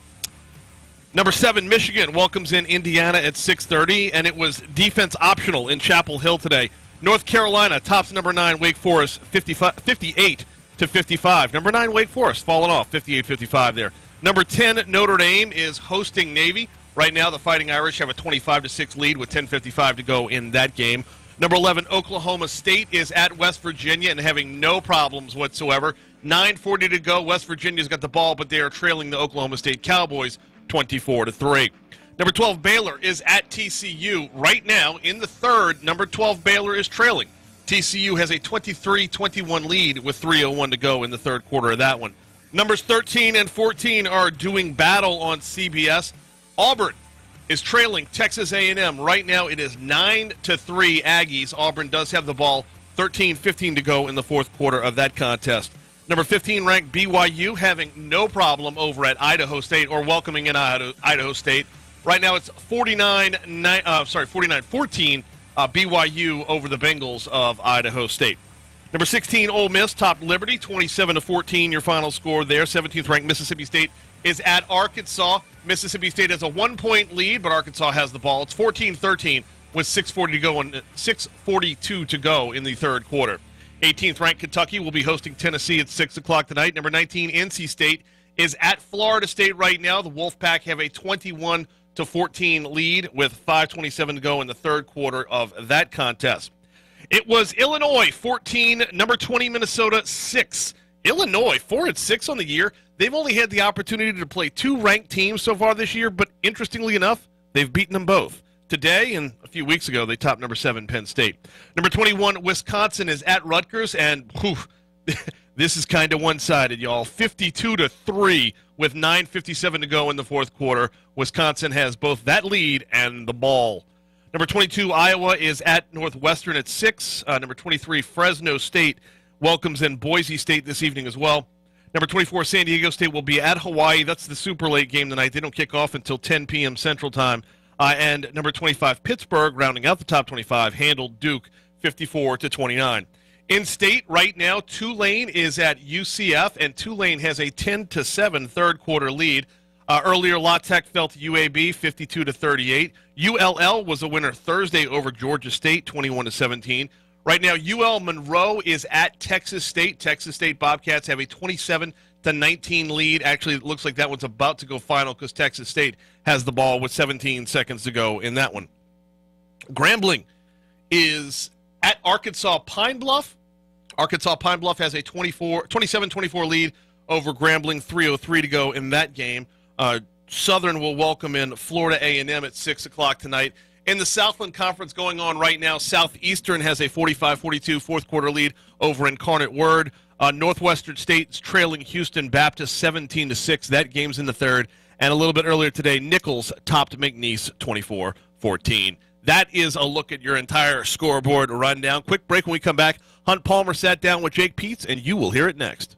Number 7, Michigan welcomes in Indiana at 6:30, and it was defense optional in Chapel Hill today. North Carolina tops number 9 Wake Forest 58-55. Number 9 Wake Forest falling off 58-55 there. Number 10 Notre Dame is hosting Navy. Right now the Fighting Irish have a 25-6 lead with 10:55 to go in that game. Number 11 Oklahoma State is at West Virginia and having no problems whatsoever. 9:40 to go. West Virginia's got the ball, but they are trailing the Oklahoma State Cowboys 24-3. Number 12 Baylor is at TCU right now in the third. Number 12 Baylor is trailing. TCU has a 23-21 lead with 3:01 to go in the third quarter of that one. Numbers 13 and 14 are doing battle on CBS. Auburn is trailing Texas A&M. Right now it is 9-3 Aggies. Auburn does have the ball. 13-15 to go in the fourth quarter of that contest. Number 15 ranked BYU having no problem over at Idaho State or welcoming in Idaho State. Right now it's 49-14 BYU over the Bengals of Idaho State. Number 16 Ole Miss topped Liberty 27-14 your final score there. 17th ranked Mississippi State is at Arkansas. Mississippi State has a 1-point lead, but Arkansas has the ball. It's 14-13 with 6:42 to go in the third quarter. 18th ranked Kentucky will be hosting Tennessee at 6 o'clock tonight. Number 19 NC State is at Florida State right now. The Wolfpack have a 21-14 lead with 5:27 to go in the third quarter of that contest. It was Illinois 14, number 20 Minnesota 6. Illinois 4-6 on the year. They've only had the opportunity to play 2 ranked teams so far this year, but interestingly enough, they've beaten them both. today, and a few weeks ago they topped number 7 Penn State. Number 21 Wisconsin is at Rutgers, and this is kind of one-sided, y'all. 52-3 with 9:57 to go in the fourth quarter. Wisconsin has both that lead and the ball. Number 22 Iowa is at Northwestern at 6. Number 23 Fresno State welcomes in Boise State this evening as well. Number 24 San Diego State will be at Hawaii. That's the super late game tonight. They don't kick off until 10 p.m. Central Time. And number 25 Pittsburgh, rounding out the top 25, handled Duke 54-29. In state right now, Tulane is at UCF, and Tulane has a 10-7 third quarter lead. Earlier, La Tech fell to UAB 52-38. ULL was a winner Thursday over Georgia State 21-17. Right now, UL Monroe is at Texas State. Texas State Bobcats have a 27-19 lead. Actually, it looks like that one's about to go final because Texas State has the ball with 17 seconds to go in that one. Grambling is at Arkansas Pine Bluff. Arkansas Pine Bluff has a 27-24 lead over Grambling, 3:03 to go in that game. Southern will welcome in Florida A&M at 6 o'clock tonight. In the Southland Conference going on right now, Southeastern has a 45-42 fourth quarter lead over Incarnate Word. Northwestern State's trailing Houston Baptist 17-6. That game's in the third. And a little bit earlier today, Nichols topped McNeese 24-14. That is a look at your entire scoreboard rundown. Quick break. When we come back, Hunt Palmer sat down with Jake Peets, and you will hear it next.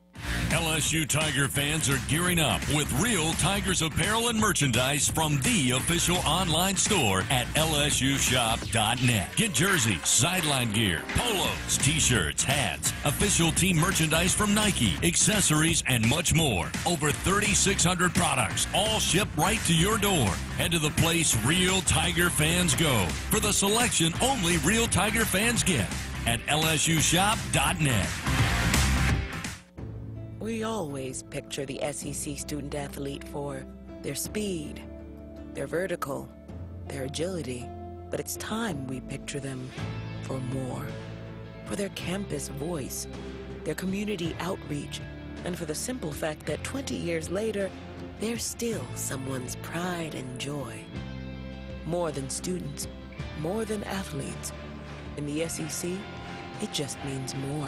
LSU Tiger fans are gearing up with real Tigers apparel and merchandise from the official online store at lsushop.net. Get jerseys, sideline gear, polos, t-shirts, hats, official team merchandise from Nike, accessories, and much more. Over 3,600 products, all shipped right to your door. Head to the place real Tiger fans go for the selection only real Tiger fans get at lsushop.net. We always picture the SEC student athlete for their speed, their vertical, their agility, but it's time we picture them for more. For their campus voice, their community outreach, and for the simple fact that 20 years later, they're still someone's pride and joy. More than students, more than athletes. In the SEC, it just means more.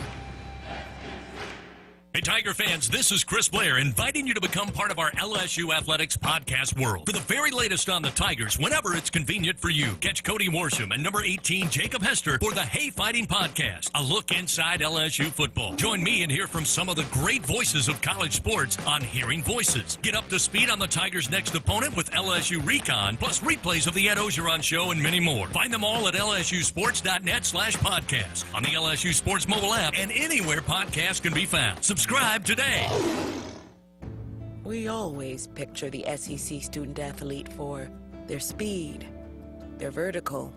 Hey, Tiger fans, this is Chris Blair inviting you to become part of our LSU Athletics podcast world. For the very latest on the Tigers, whenever it's convenient for you, catch Cody Worsham and number 18, Jacob Hester, for the Hey Fighting Podcast, a look inside LSU football. Join me and hear from some of the great voices of college sports on Hearing Voices. Get up to speed on the Tigers' next opponent with LSU Recon, plus replays of the Ed Ogeron Show and many more. Find them all at lsusports.net/podcast, on the LSU Sports mobile app, and anywhere podcasts can be found. Subscribe today. We always picture the SEC student athlete for their speed, their vertical,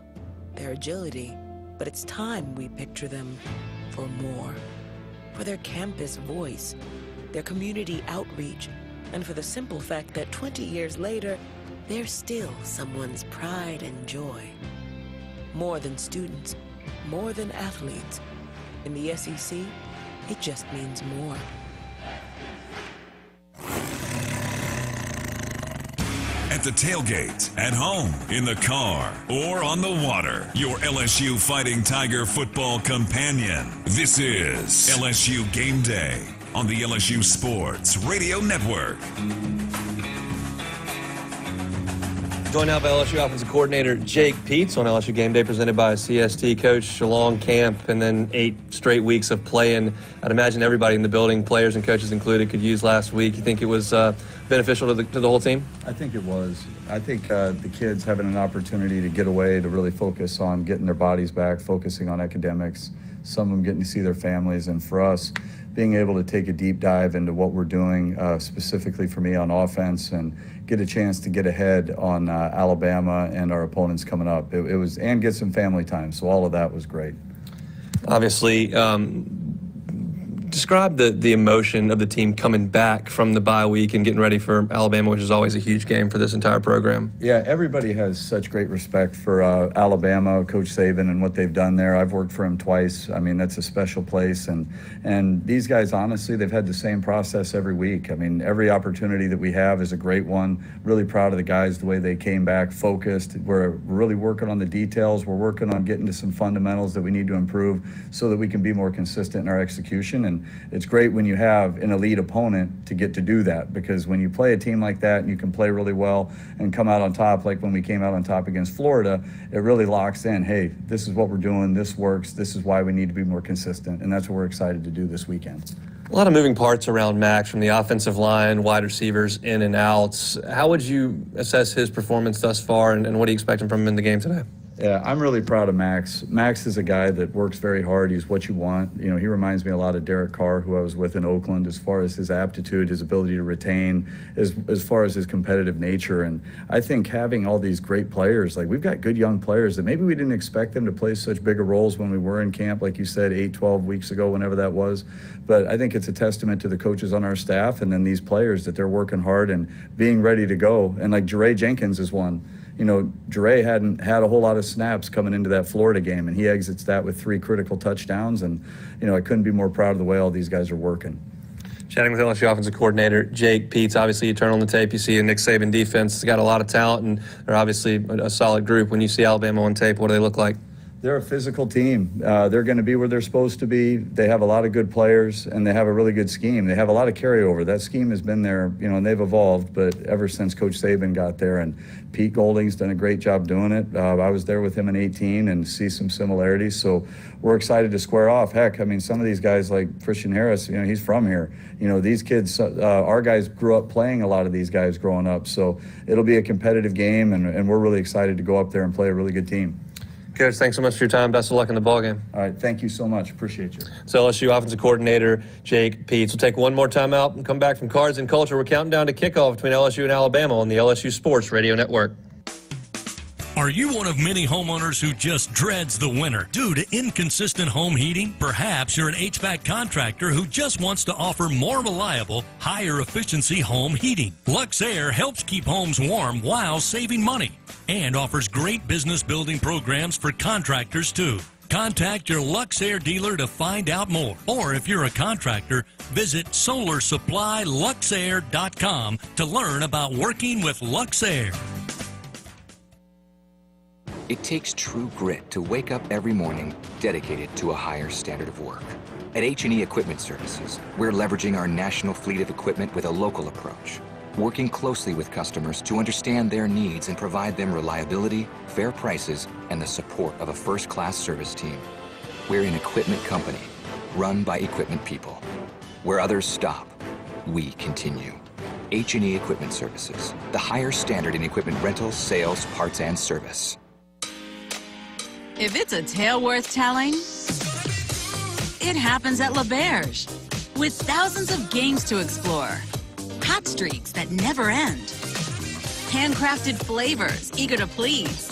their agility, but it's time we picture them for more. For their campus voice, their community outreach, and for the simple fact that 20 years later, they're still someone's pride and joy. More than students, more than athletes. In the SEC, it just means more. At the tailgate, at home, in the car, or on the water, your LSU Fighting Tiger football companion. This is LSU Game Day on the LSU Sports Radio Network. Joined now by LSU offensive coordinator Jake Peets on LSU Game Day, presented by CST. Coach, a long camp and then 8 straight weeks of playing. I'd imagine everybody in the building, players and coaches included, could use last week. You think it was beneficial to the whole team? I think it was. I think the kids having an opportunity to get away, to really focus on getting their bodies back, focusing on academics, some of them getting to see their families, and for us, being able to take a deep dive into what we're doing, specifically for me on offense, and get a chance to get ahead on Alabama and our opponents coming up. It was, and get some family time. So all of that was great. Obviously, Describe the emotion of the team coming back from the bye week and getting ready for Alabama, which is always a huge game for this entire program. Yeah, everybody has such great respect for Alabama, Coach Sabin, and what they've done there. I've worked for him twice. I mean, that's a special place. And these guys, honestly, they've had the same process every week. I mean, every opportunity that we have is a great one. Really proud of the guys, the way they came back, focused. We're really working on the details. We're working on getting to some fundamentals that we need to improve so that we can be more consistent in our execution. And it's great when you have an elite opponent to get to do that, because when you play a team like that and you can play really well and come out on top, like when we came out on top against Florida, it really locks in, hey, this is what we're doing, this works, this is why we need to be more consistent, and that's what we're excited to do this weekend. A lot of moving parts around Max, from the offensive line, wide receivers, in and outs. How would you assess his performance thus far, and what are you expecting from him in the game today? Yeah, I'm really proud of Max. Max is a guy that works very hard. He's what you want. You know, he reminds me a lot of Derek Carr, who I was with in Oakland, as far as his aptitude, his ability to retain, as far as his competitive nature. And I think having all these great players, like we've got good young players that maybe we didn't expect them to play such bigger roles when we were in camp, like you said, 8-12 weeks ago, whenever that was. But I think it's a testament to the coaches on our staff and then these players that they're working hard and being ready to go. And like Jere Jenkins is one. You know, Jere hadn't had a whole lot of snaps coming into that Florida game, and he exits that with 3 critical touchdowns. And, you know, I couldn't be more proud of the way all these guys are working. Chatting with LSU offensive coordinator Jake Peets. Obviously, you turn on the tape, you see a Nick Saban defense. It's got a lot of talent, and they're obviously a solid group. When you see Alabama on tape, what do they look like? They're a physical team. They're going to be where they're supposed to be. They have a lot of good players, and they have a really good scheme. They have a lot of carryover. That scheme has been there, you know, and they've evolved, but ever since Coach Sabin got there, and Pete Golding's done a great job doing it. I was there with him in 2018 and see some similarities, so we're excited to square off. Heck, I mean, some of these guys like Christian Harris, you know, he's from here. You know, these kids, our guys grew up playing a lot of these guys growing up, so it'll be a competitive game, and we're really excited to go up there and play a really good team. Coach, thanks so much for your time. Best of luck in the ballgame. All right, thank you so much. Appreciate you. So LSU offensive coordinator Jake Peets. We'll take one more time out and come back from Cards and Culture. We're counting down to kickoff between LSU and Alabama on the LSU Sports Radio Network. Are you one of many homeowners who just dreads the winter due to inconsistent home heating? Perhaps you're an HVAC contractor who just wants to offer more reliable, higher efficiency home heating. LuxAir helps keep homes warm while saving money and offers great business building programs for contractors too. Contact your LuxAir dealer to find out more. Or if you're a contractor, visit SolarSupplyLuxAir.com to learn about working with LuxAir. It takes true grit to wake up every morning dedicated to a higher standard of work. At H&E Equipment Services, we're leveraging our national fleet of equipment with a local approach, working closely with customers to understand their needs and provide them reliability, fair prices, and the support of a first-class service team. We're an equipment company, run by equipment people. Where others stop, we continue. H&E Equipment Services, the higher standard in equipment rentals, sales, parts, and service. If it's a tale worth telling, it happens at LaBerge. With thousands of games to explore, hot streaks that never end, handcrafted flavors eager to please,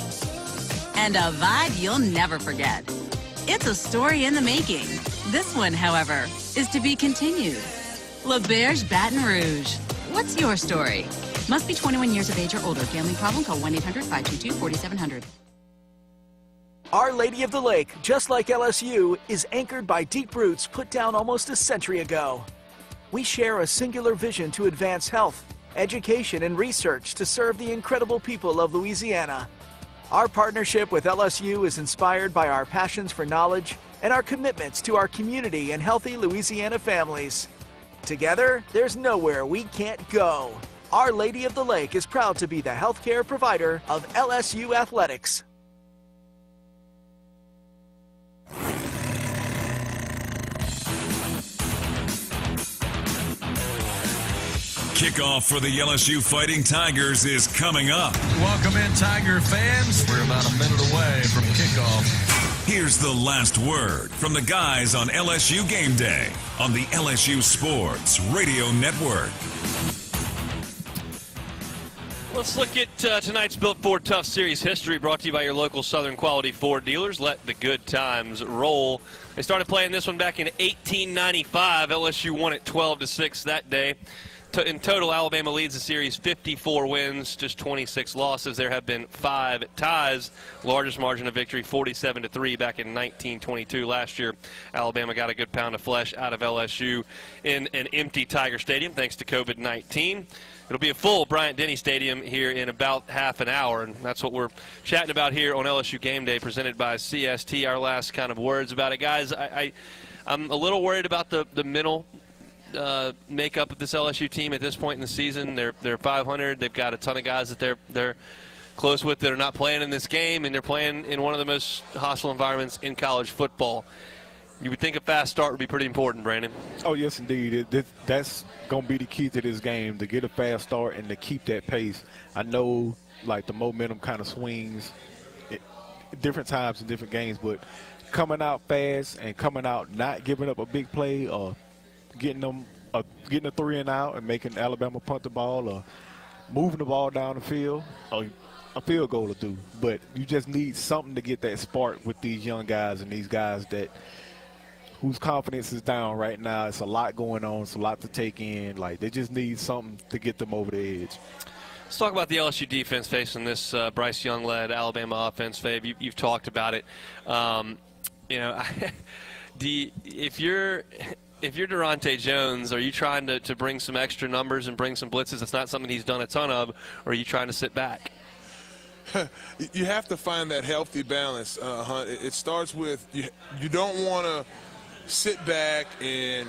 and a vibe you'll never forget. It's a story in the making. This one, however, is to be continued. LaBerge Baton Rouge. What's your story? Must be 21 years of age or older. Gambling problem? Call 1-800-522-4700. Our Lady of the Lake, just like LSU, is anchored by deep roots put down almost a century ago. We share a singular vision to advance health, education, and research to serve the incredible people of Louisiana. Our partnership with LSU is inspired by our passions for knowledge and our commitments to our community and healthy Louisiana families. Together, there's nowhere we can't go. Our Lady of the Lake is proud to be the healthcare provider of LSU athletics. Kickoff for the LSU Fighting Tigers is coming up. Welcome in, Tiger fans. We're about a minute away from kickoff. Here's the last word from the guys on LSU Game Day on the LSU Sports Radio Network. Let's look at tonight's Built Ford Tough Series history, brought to you by your local Southern Quality Ford dealers. Let the good times roll. They started playing this one back in 1895. LSU won it 12-6 that day. In total, Alabama leads the series 54 wins, just 26 losses. There have been 5 ties. Largest margin of victory, 47-3 back in 1922. Last year, Alabama got a good pound of flesh out of LSU in an empty Tiger Stadium thanks to COVID-19. It'll be a full Bryant-Denny Stadium here in about half an hour, and that's what we're chatting about here on LSU Game Day, presented by CST. Our last kind of words about it. Guys, I'm a little worried about the mental makeup of this LSU team at this point in the season. They're 500. They've got a ton of guys that they're close with that are not playing in this game, and they're playing in one of the most hostile environments in college football. You would think a fast start would be pretty important, Brandon. Oh, yes, indeed. That's going to be the key to this game, to get a fast start and to keep that pace. I know, like, the momentum kind of swings at different times in different games, but coming out fast and coming out not giving up a big play or getting a 3-and-out and making Alabama punt the ball or moving the ball down the field, or a field goal will do. But you just need something to get that spark with these young guys and these guys whose confidence is down right now. It's a lot going on. It's a lot to take in. Like, they just need something to get them over the edge. Let's talk about the LSU defense facing this Bryce Young-led Alabama offense. Fabe, you've talked about it. If you're Durante Jones, are you trying to bring some extra numbers and bring some blitzes? That's not something he's done a ton of. Or are you trying to sit back? You have to find that healthy balance, Hunt. It starts with you don't want to sit back and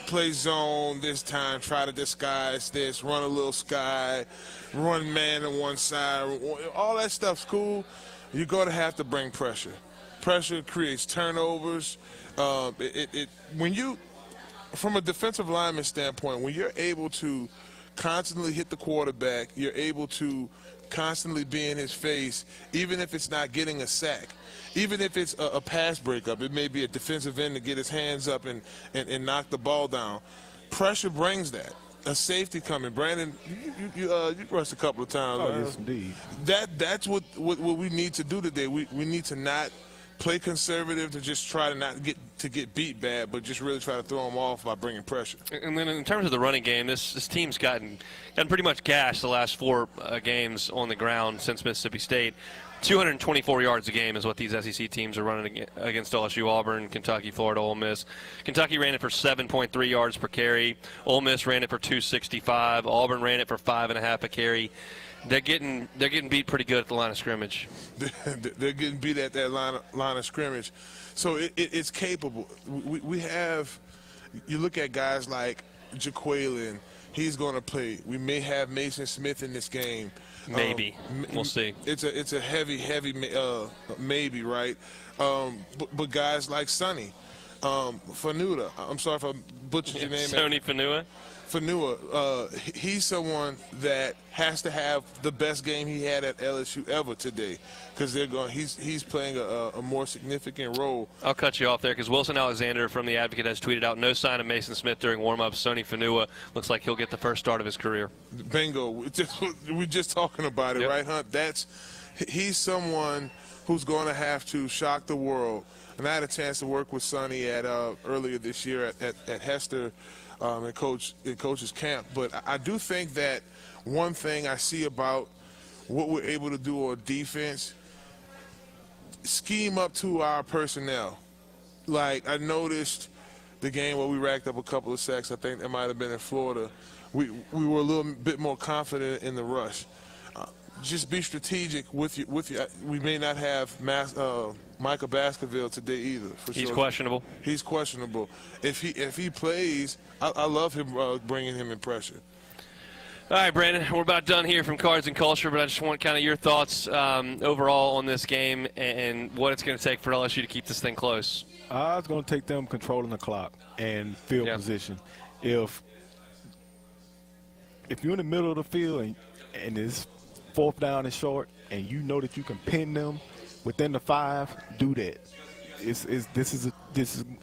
play zone this time, try to disguise this, run a little sky, run man on one side. All that stuff's cool. You're going to have to bring pressure. Pressure creates turnovers. When you, from a defensive lineman standpoint, when you're able to constantly hit the quarterback, you're able to constantly be in his face, even if it's not getting a sack, even if it's a pass breakup. It may be a defensive end to get his hands up and knock the ball down. Pressure brings that. A safety coming. Brandon, you rushed a couple of times. Oh, yes, indeed. That's what we need to do today. We need to not play conservative, to just try to not get beat bad, but just really try to throw them off by bringing pressure. And then in terms of the running game, this team's gotten pretty much gashed the last 4 games on the ground since Mississippi State. 224 yards a game is what these SEC teams are running against LSU, Auburn, Kentucky, Florida, Ole Miss. Kentucky ran it for 7.3 yards per carry. Ole Miss ran it for 265. Auburn ran it for 5.5 a carry. They're getting beat pretty good at the line of scrimmage. They're getting beat at that line of scrimmage. So it's capable. We have, you look at guys like Jaquelin, he's going to play. We may have Mason Smith in this game. Maybe. We'll see. It's a heavy maybe, right? But guys like Sonny, Fanuta, I'm sorry if I butchered your name. Sonny Fanua? Fanua, he's someone that has to have the best game he had at LSU ever today, because he's playing a more significant role. I'll cut you off there because Wilson Alexander from The Advocate has tweeted out no sign of Mason Smith during warm-ups. Sonny Fanua looks like he'll get the first start of his career. Bingo. We're just talking about it, right, Hunt? He's someone who's going to have to shock the world. And I had a chance to work with Sonny earlier this year at Hester. In coach's camp. But I do think that one thing I see about what we're able to do on defense, scheme up to our personnel. Like, I noticed the game where we racked up a couple of sacks. I think that might have been in Florida. We were a little bit more confident in the rush. Just be strategic with you. We may not have Michael Baskerville today either. He's questionable. He's questionable. If he plays, I love him bringing him in pressure. All right, Brandon, we're about done here from Cards and Culture, but I just want kind of your thoughts overall on this game and what it's going to take for LSU to keep this thing close. It's going to take them controlling the clock and field position. If you're in the middle of the field and it's 4th down and short, and you know that you can pin them within the 5, do that. This is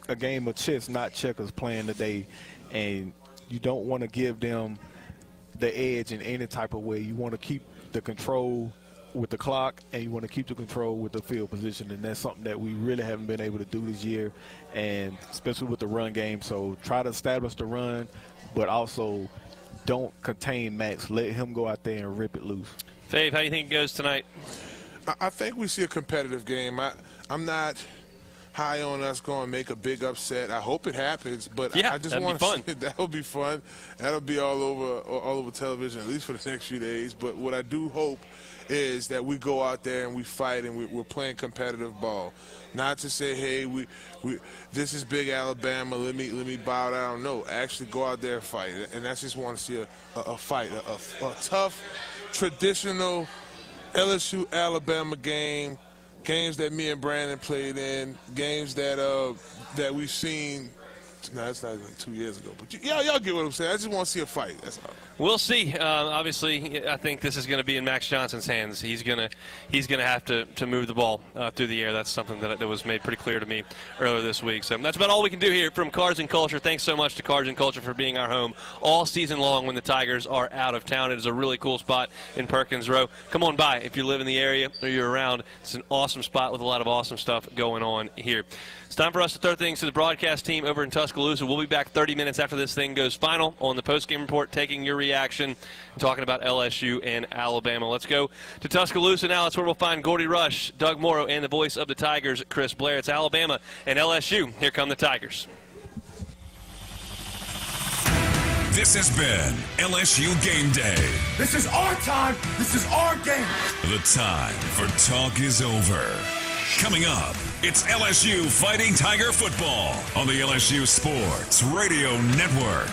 a game of chess, not checkers, playing today, and you don't want to give them the edge in any type of way. You want to keep the control with the clock, and you want to keep the control with the field position, and that's something that we really haven't been able to do this year, and especially with the run game. So try to establish the run, but also don't contain Max. Let him go out there and rip it loose. Fave, how do you think it goes tonight? I think we see a competitive game. I'm not high on us going to make a big upset. I hope it happens, but yeah, I just that'd want be fun. That'll be fun. That'll be all over television, at least for the next few days. But what I do hope is that we go out there and we fight and we're playing competitive ball. Not to say, hey, we this is big Alabama, let me bow down. No, actually go out there and fight. And I just want to see a fight, a tough, traditional LSU Alabama game. Games that me and Brandon played in, games that we've seen. No, it's not even 2 years ago. But y'all get what I'm saying. I just want to see a fight. That's all. We'll see. Obviously, I think this is going to be in Max Johnson's hands. He's gonna have to move the ball through the air. That's something that was made pretty clear to me earlier this week. So that's about all we can do here from Cards and Culture. Thanks so much to Cards and Culture for being our home all season long when the Tigers are out of town. It is a really cool spot in Perkins Row. Come on by if you live in the area or you're around. It's an awesome spot with a lot of awesome stuff going on here. It's time for us to throw things to the broadcast team over in Tuscaloosa. We'll be back 30 minutes after this thing goes final on the postgame report, taking your reaction and talking about LSU and Alabama. Let's go to Tuscaloosa now. That's where we'll find Gordy Rush, Doug Morrow, and the voice of the Tigers, Chris Blair. It's Alabama and LSU. Here come the Tigers. This has been LSU Game Day. This is our time. This is our game. The time for talk is over. Coming up, it's LSU Fighting Tiger football on the LSU Sports Radio Network.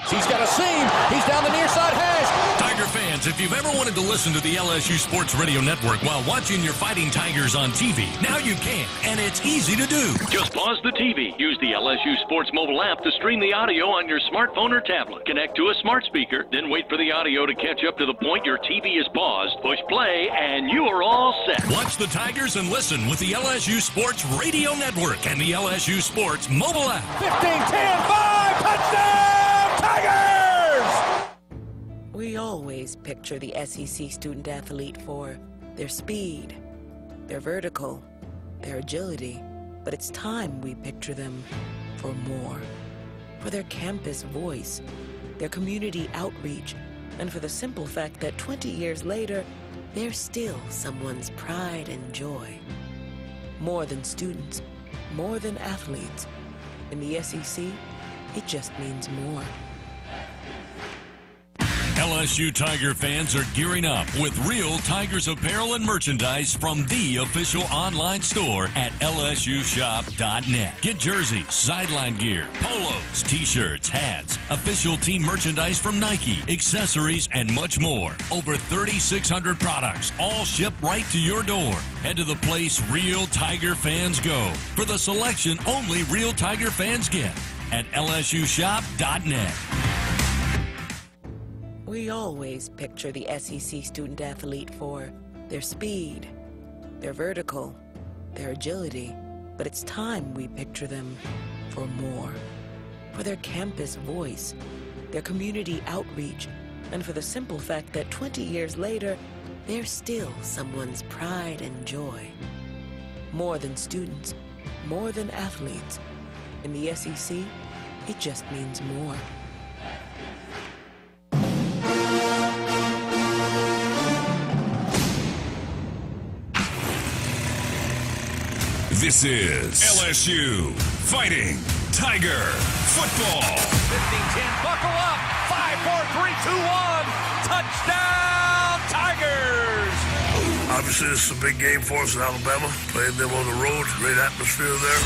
He's got a seam. He's down the near side hash. Tiger fans, if you've ever wanted to listen to the LSU Sports Radio Network while watching your Fighting Tigers on TV, now you can, and it's easy to do. Just pause the TV. Use the LSU Sports mobile app to stream the audio on your smartphone or tablet. Connect to a smart speaker, then wait for the audio to catch up to the point your TV is paused. Push play, and you are all set. Watch the Tigers and listen with the LSU Sports Radio Network and the LSU Sports mobile app. 15-10-5, touchdown, Tigers! We always picture the SEC student athlete for their speed, their vertical, their agility, but it's time we picture them for more. For their campus voice, their community outreach, and for the simple fact that 20 years later, they're still someone's pride and joy. More than students, more than athletes. In the SEC, it just means more. LSU Tiger fans are gearing up with real Tigers apparel and merchandise from the official online store at lsushop.net. Get jerseys, sideline gear, polos, t-shirts, hats, official team merchandise from Nike, accessories, and much more. Over 3,600 products, all shipped right to your door. Head to the place real Tiger fans go for the selection only real Tiger fans get at lsushop.net. We always picture the SEC student athlete for their speed, their vertical, their agility, but it's time we picture them for more. For their campus voice, their community outreach, and for the simple fact that 20 years later, they're still someone's pride and joy. More than students, more than athletes. In the SEC, it just means more. This is LSU Fighting Tiger Football. 15-10, buckle up. 5, 4, 3, 2, 1. Touchdown, Tigers! Obviously, this is a big game for us in Alabama. Playing them on the road, great atmosphere there.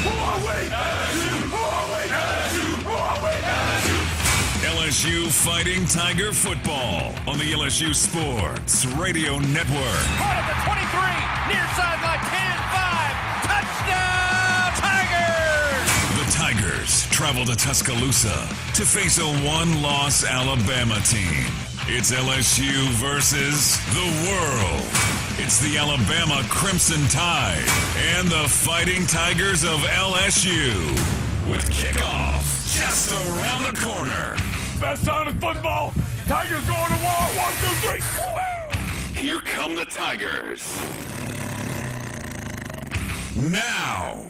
LSU Fighting Tiger Football on the LSU Sports Radio Network. Part of the 23, near sideline 10-5. Touchdown, Tigers! The Tigers travel to Tuscaloosa to face a one-loss Alabama team. It's LSU versus the world. It's the Alabama Crimson Tide and the Fighting Tigers of LSU. with kickoff just around the corner. Best sound of football. Tigers going to war. 1, 2, 3. Here come the Tigers. Now,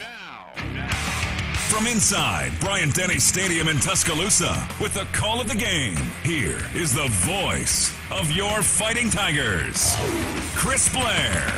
from inside Bryant-Denny Stadium in Tuscaloosa, with the call of the game, here is the voice of your Fighting Tigers, Chris Blair.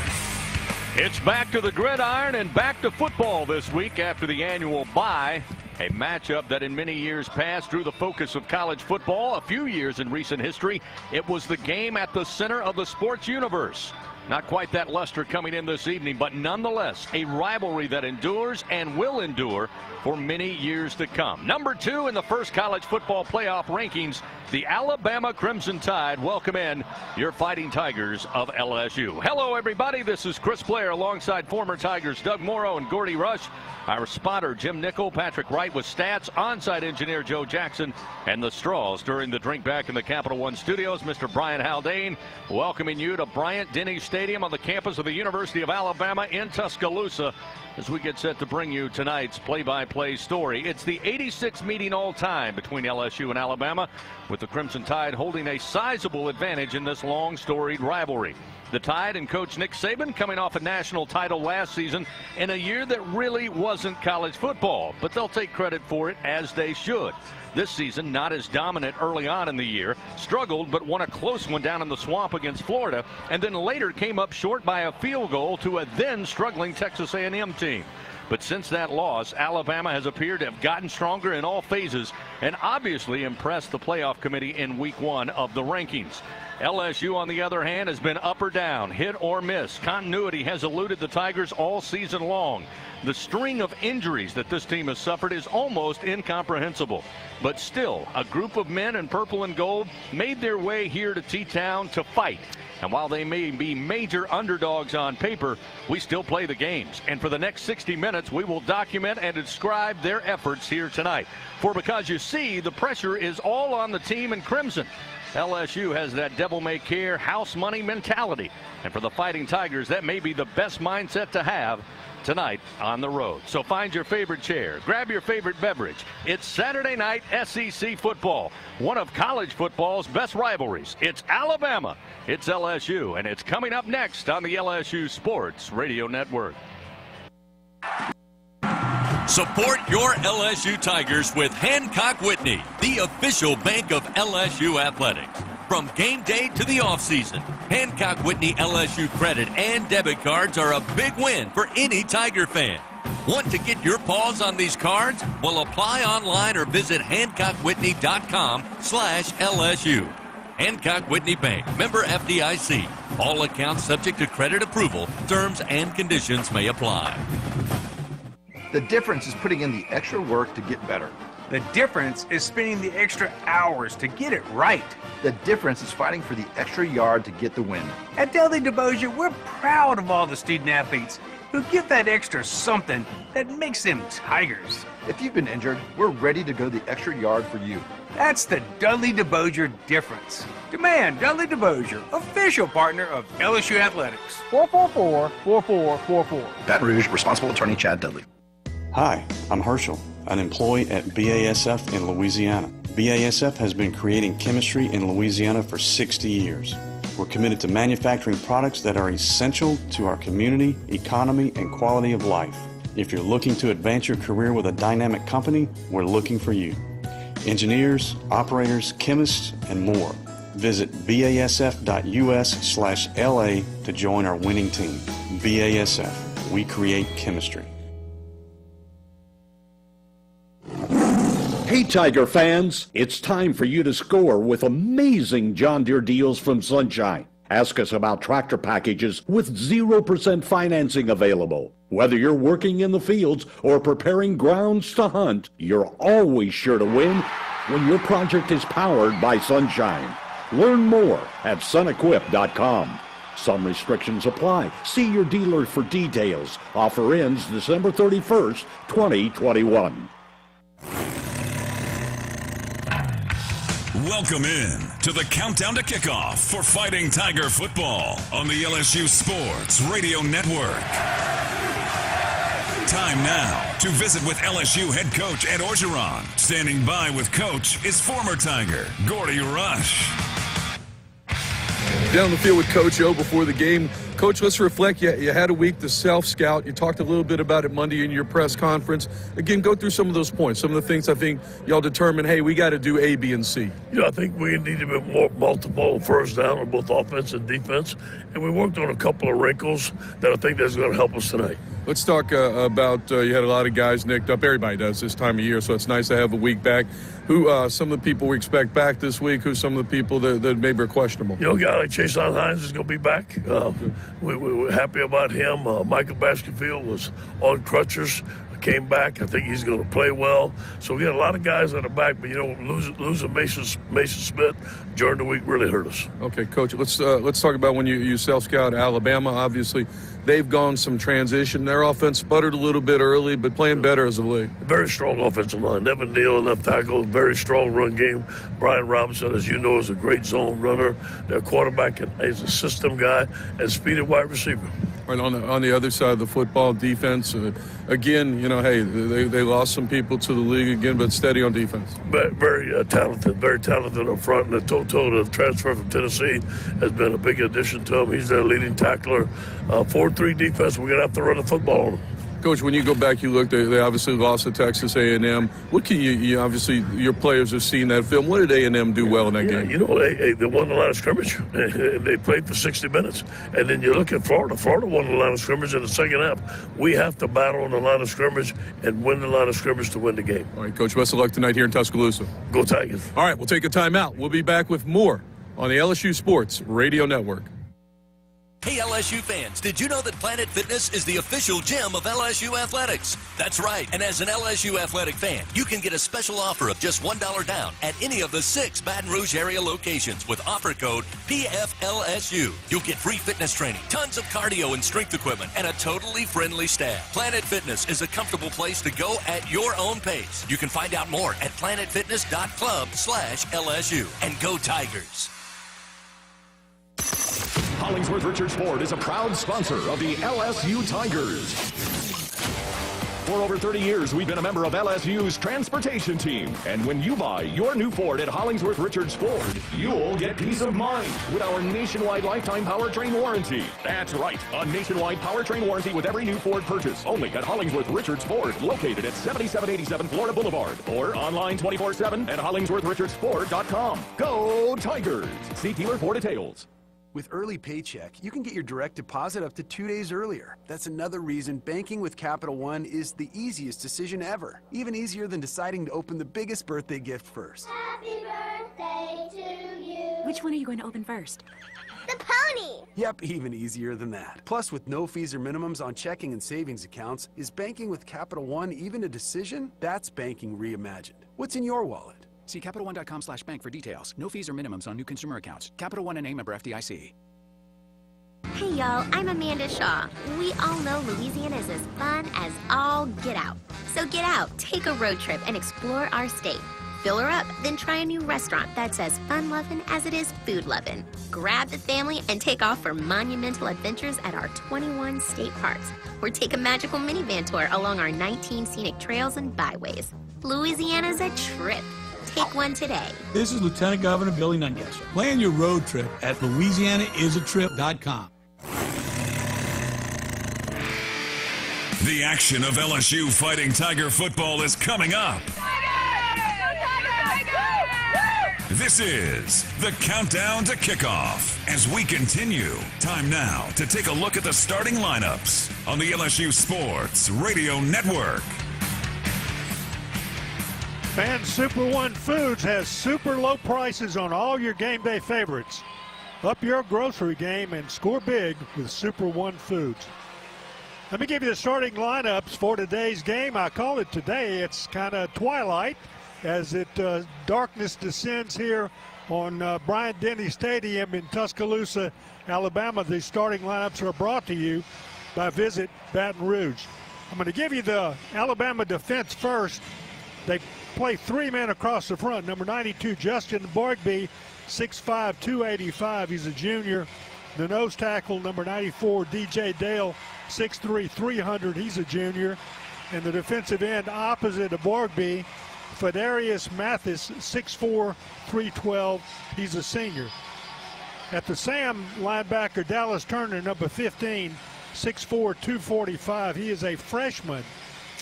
It's back to the gridiron and back to football this week after the annual bye. A matchup that in many years past drew the focus of college football. A few years in recent history, it was the game at the center of the sports universe. Not quite that luster coming in this evening, but nonetheless a rivalry that endures and will endure for many years to come. Number 2 in the first college football playoff rankings, the Alabama Crimson Tide welcome in your Fighting Tigers of LSU. Hello, everybody. This is Chris Blair alongside former Tigers Doug Morrow and Gordy Rush. Our spotter, Jim Nickel, Patrick Wright with stats, onsite engineer Joe Jackson, and the straws during the drink back in the Capital One studios, Mr. Brian Haldane, welcoming you to Bryant-Denny Stadium on the campus of the University of Alabama in Tuscaloosa as we get set to bring you tonight's play-by-play story. It's the 86th meeting all time between LSU and Alabama, with the Crimson Tide holding a sizable advantage in this long storied rivalry. The Tide and Coach Nick Sabin coming off a national title last season in a year that really wasn't college football, but they'll take credit for it as they should. This season, not as dominant early on in the year, struggled but won a close one down in the swamp against Florida, and then later came up short by a field goal to a then struggling Texas A&M team. But since that loss, Alabama has appeared to have gotten stronger in all phases and obviously impressed the playoff committee in week 1 of the rankings. LSU, on the other hand, has been up or down, hit or miss. Continuity has eluded the Tigers all season long. The string of injuries that this team has suffered is almost incomprehensible. But still, a group of men in purple and gold made their way here to T-Town to fight. And while they may be major underdogs on paper, we still play the games. And for the next 60 minutes, we will document and describe their efforts here tonight. For because you see, the pressure is all on the team in crimson. LSU has that devil-may-care, house money mentality. And for the Fighting Tigers, that may be the best mindset to have tonight on the road. So find your favorite chair, grab your favorite beverage. It's Saturday night SEC football, one of college football's best rivalries. It's Alabama, it's LSU, and it's coming up next on the LSU Sports Radio Network. Support your LSU Tigers with Hancock Whitney, the official bank of LSU athletics. From game day to the offseason, Hancock Whitney LSU credit and debit cards are a big win for any Tiger fan. Want to get your paws on these cards? Well, apply online or visit HancockWhitney.com/LSU. Hancock Whitney Bank, member FDIC. All accounts subject to credit approval. Terms and conditions may apply. The difference is putting in the extra work to get better. The difference is spending the extra hours to get it right. The difference is fighting for the extra yard to get the win. At Dudley DeBosier, we're proud of all the student athletes who give that extra something that makes them Tigers. If you've been injured, we're ready to go the extra yard for you. That's the Dudley DeBosier difference. Demand Dudley DeBosier, official partner of LSU Athletics. 444-4444. Baton Rouge, responsible attorney Chad Dudley. Hi, I'm Herschel, an employee at BASF in Louisiana. BASF has been creating chemistry in Louisiana for 60 years. We're committed to manufacturing products that are essential to our community, economy, and quality of life. If you're looking to advance your career with a dynamic company, we're looking for you. Engineers, operators, chemists, and more. Visit basf.us/LA to join our winning team. BASF, we create chemistry. Hey Tiger fans, it's time for you to score with amazing John Deere deals from Sunshine. Ask us about tractor packages with 0% financing available. Whether you're working in the fields or preparing grounds to hunt, you're always sure to win when your project is powered by Sunshine. Learn more at sunequip.com. Some restrictions apply. See your dealer for details. Offer ends December 31st, 2021. Welcome in to the countdown to kickoff for Fighting Tiger football on the LSU Sports Radio Network. Time now to visit with LSU head coach Ed Orgeron. Standing by with Coach is former Tiger Gordy Rush. Down the field with Coach O before the game. Coach, let's reflect. You had a week to self-scout. You talked a little bit about it Monday in your press conference. Again, go through some of those points, some of the things I think y'all determined, hey, we got to do A, B, and C. Yeah, I think we need to be more multiple first down on both offense and defense, and we worked on a couple of wrinkles that I think that's going to help us tonight. Let's talk about you had a lot of guys nicked up. Everybody does this time of year, so it's nice to have a week back. Who some of the people we expect back this week? Who's some of the people that maybe are questionable? You know, a guy like Chase Hines is going to be back. We're happy about him. Michael Baskerville was on crutches, came back. I think he's going to play well. So we got a lot of guys that are back, but, you know, losing Mason Smith during the week really hurt us. Okay, Coach, let's talk about when you self-scout Alabama. Obviously, they've gone some transition. Their offense sputtered a little bit early, but playing better as of late. Very strong offensive line. Nevin Neal, left tackle, very strong run game. Brian Robinson, as you know, is a great zone runner. Their quarterback is a system guy and speedy wide receiver. Right, on the other side of the football, defense, again, you know, hey, they lost some people to the league again, but steady on defense. Very talented up front. And the Toto, the transfer from Tennessee, has been a big addition to him. He's their leading tackler. 4-3 defense, we're going to have to run the football on them. Coach, when you go back, you look, they obviously lost to Texas A&M. What can you obviously, your players have seen that film. What did A&M do well in that game? You know, they won the line of scrimmage. They played for 60 minutes. And then you look at Florida. Florida won the line of scrimmage in the second half. We have to battle on the line of scrimmage and win the line of scrimmage to win the game. All right, Coach, best of luck tonight here in Tuscaloosa. Go Tigers. All right, we'll take a timeout. We'll be back with more on the LSU Sports Radio Network. Hey LSU fans, did you know that Planet Fitness is the official gym of LSU Athletics? That's right, and as an LSU Athletic fan, you can get a special offer of just $1 down at any of the 6 Baton Rouge area locations with offer code PFLSU. You'll get free fitness training, tons of cardio and strength equipment, and a totally friendly staff. Planet Fitness is a comfortable place to go at your own pace. You can find out more at planetfitness.club/LSU. And go Tigers! Hollingsworth Richards Ford is a proud sponsor of the LSU Tigers. For over 30 years, we've been a member of LSU's transportation team. And when you buy your new Ford at Hollingsworth Richards Ford, you'll get peace of mind with our nationwide lifetime powertrain warranty. That's right, a nationwide powertrain warranty with every new Ford purchase. Only at Hollingsworth Richards Ford, located at 7787 Florida Boulevard. Or online 24/7 at hollingsworthrichardsford.com. Go Tigers! See dealer for details. With Early Paycheck, you can get your direct deposit up to 2 days earlier. That's another reason banking with Capital One is the easiest decision ever. Even easier than deciding to open the biggest birthday gift first. Happy birthday to you. Which one are you going to open first? The pony! Yep, even easier than that. Plus, with no fees or minimums on checking and savings accounts, is banking with Capital One even a decision? That's banking reimagined. What's in your wallet? See CapitalOne.com/bank for details. No fees or minimums on new consumer accounts. Capital One and a member FDIC. Hey y'all, I'm Amanda Shaw. We all know Louisiana is as fun as all get out. So get out, take a road trip, and explore our state. Fill her up, then try a new restaurant that's as fun-loving as it is food-loving. Grab the family and take off for monumental adventures at our 21 state parks. Or take a magical minivan tour along our 19 scenic trails and byways. Louisiana's a trip. Take one today. This is Lieutenant Governor Billy Nungesser. Plan your road trip at LouisianaIsATrip.com. The action of LSU Fighting Tiger football is coming up. This is the countdown to kickoff. As we continue, time now to take a look at the starting lineups on the LSU Sports Radio Network. And Super One Foods has super low prices on all your game day favorites. Up your grocery game and score big with Super One Foods. Let me give you the starting lineups for today's game. I call it today. It's kind of twilight as darkness descends here on Bryant-Denny Stadium in Tuscaloosa, Alabama. The starting lineups are brought to you by Visit Baton Rouge. I'm going to give you the Alabama defense first. They play 3 men across the front. Number 92, Justin Borgby, 6'5", 285. He's a junior. The nose tackle, number 94, DJ Dale, 6'3", 300. He's a junior. And the defensive end opposite of Borgby, Fedarius Mathis, 6'4", 312. He's a senior. At the Sam linebacker, Dallas Turner, number 15, 6'4", 245. He is a freshman.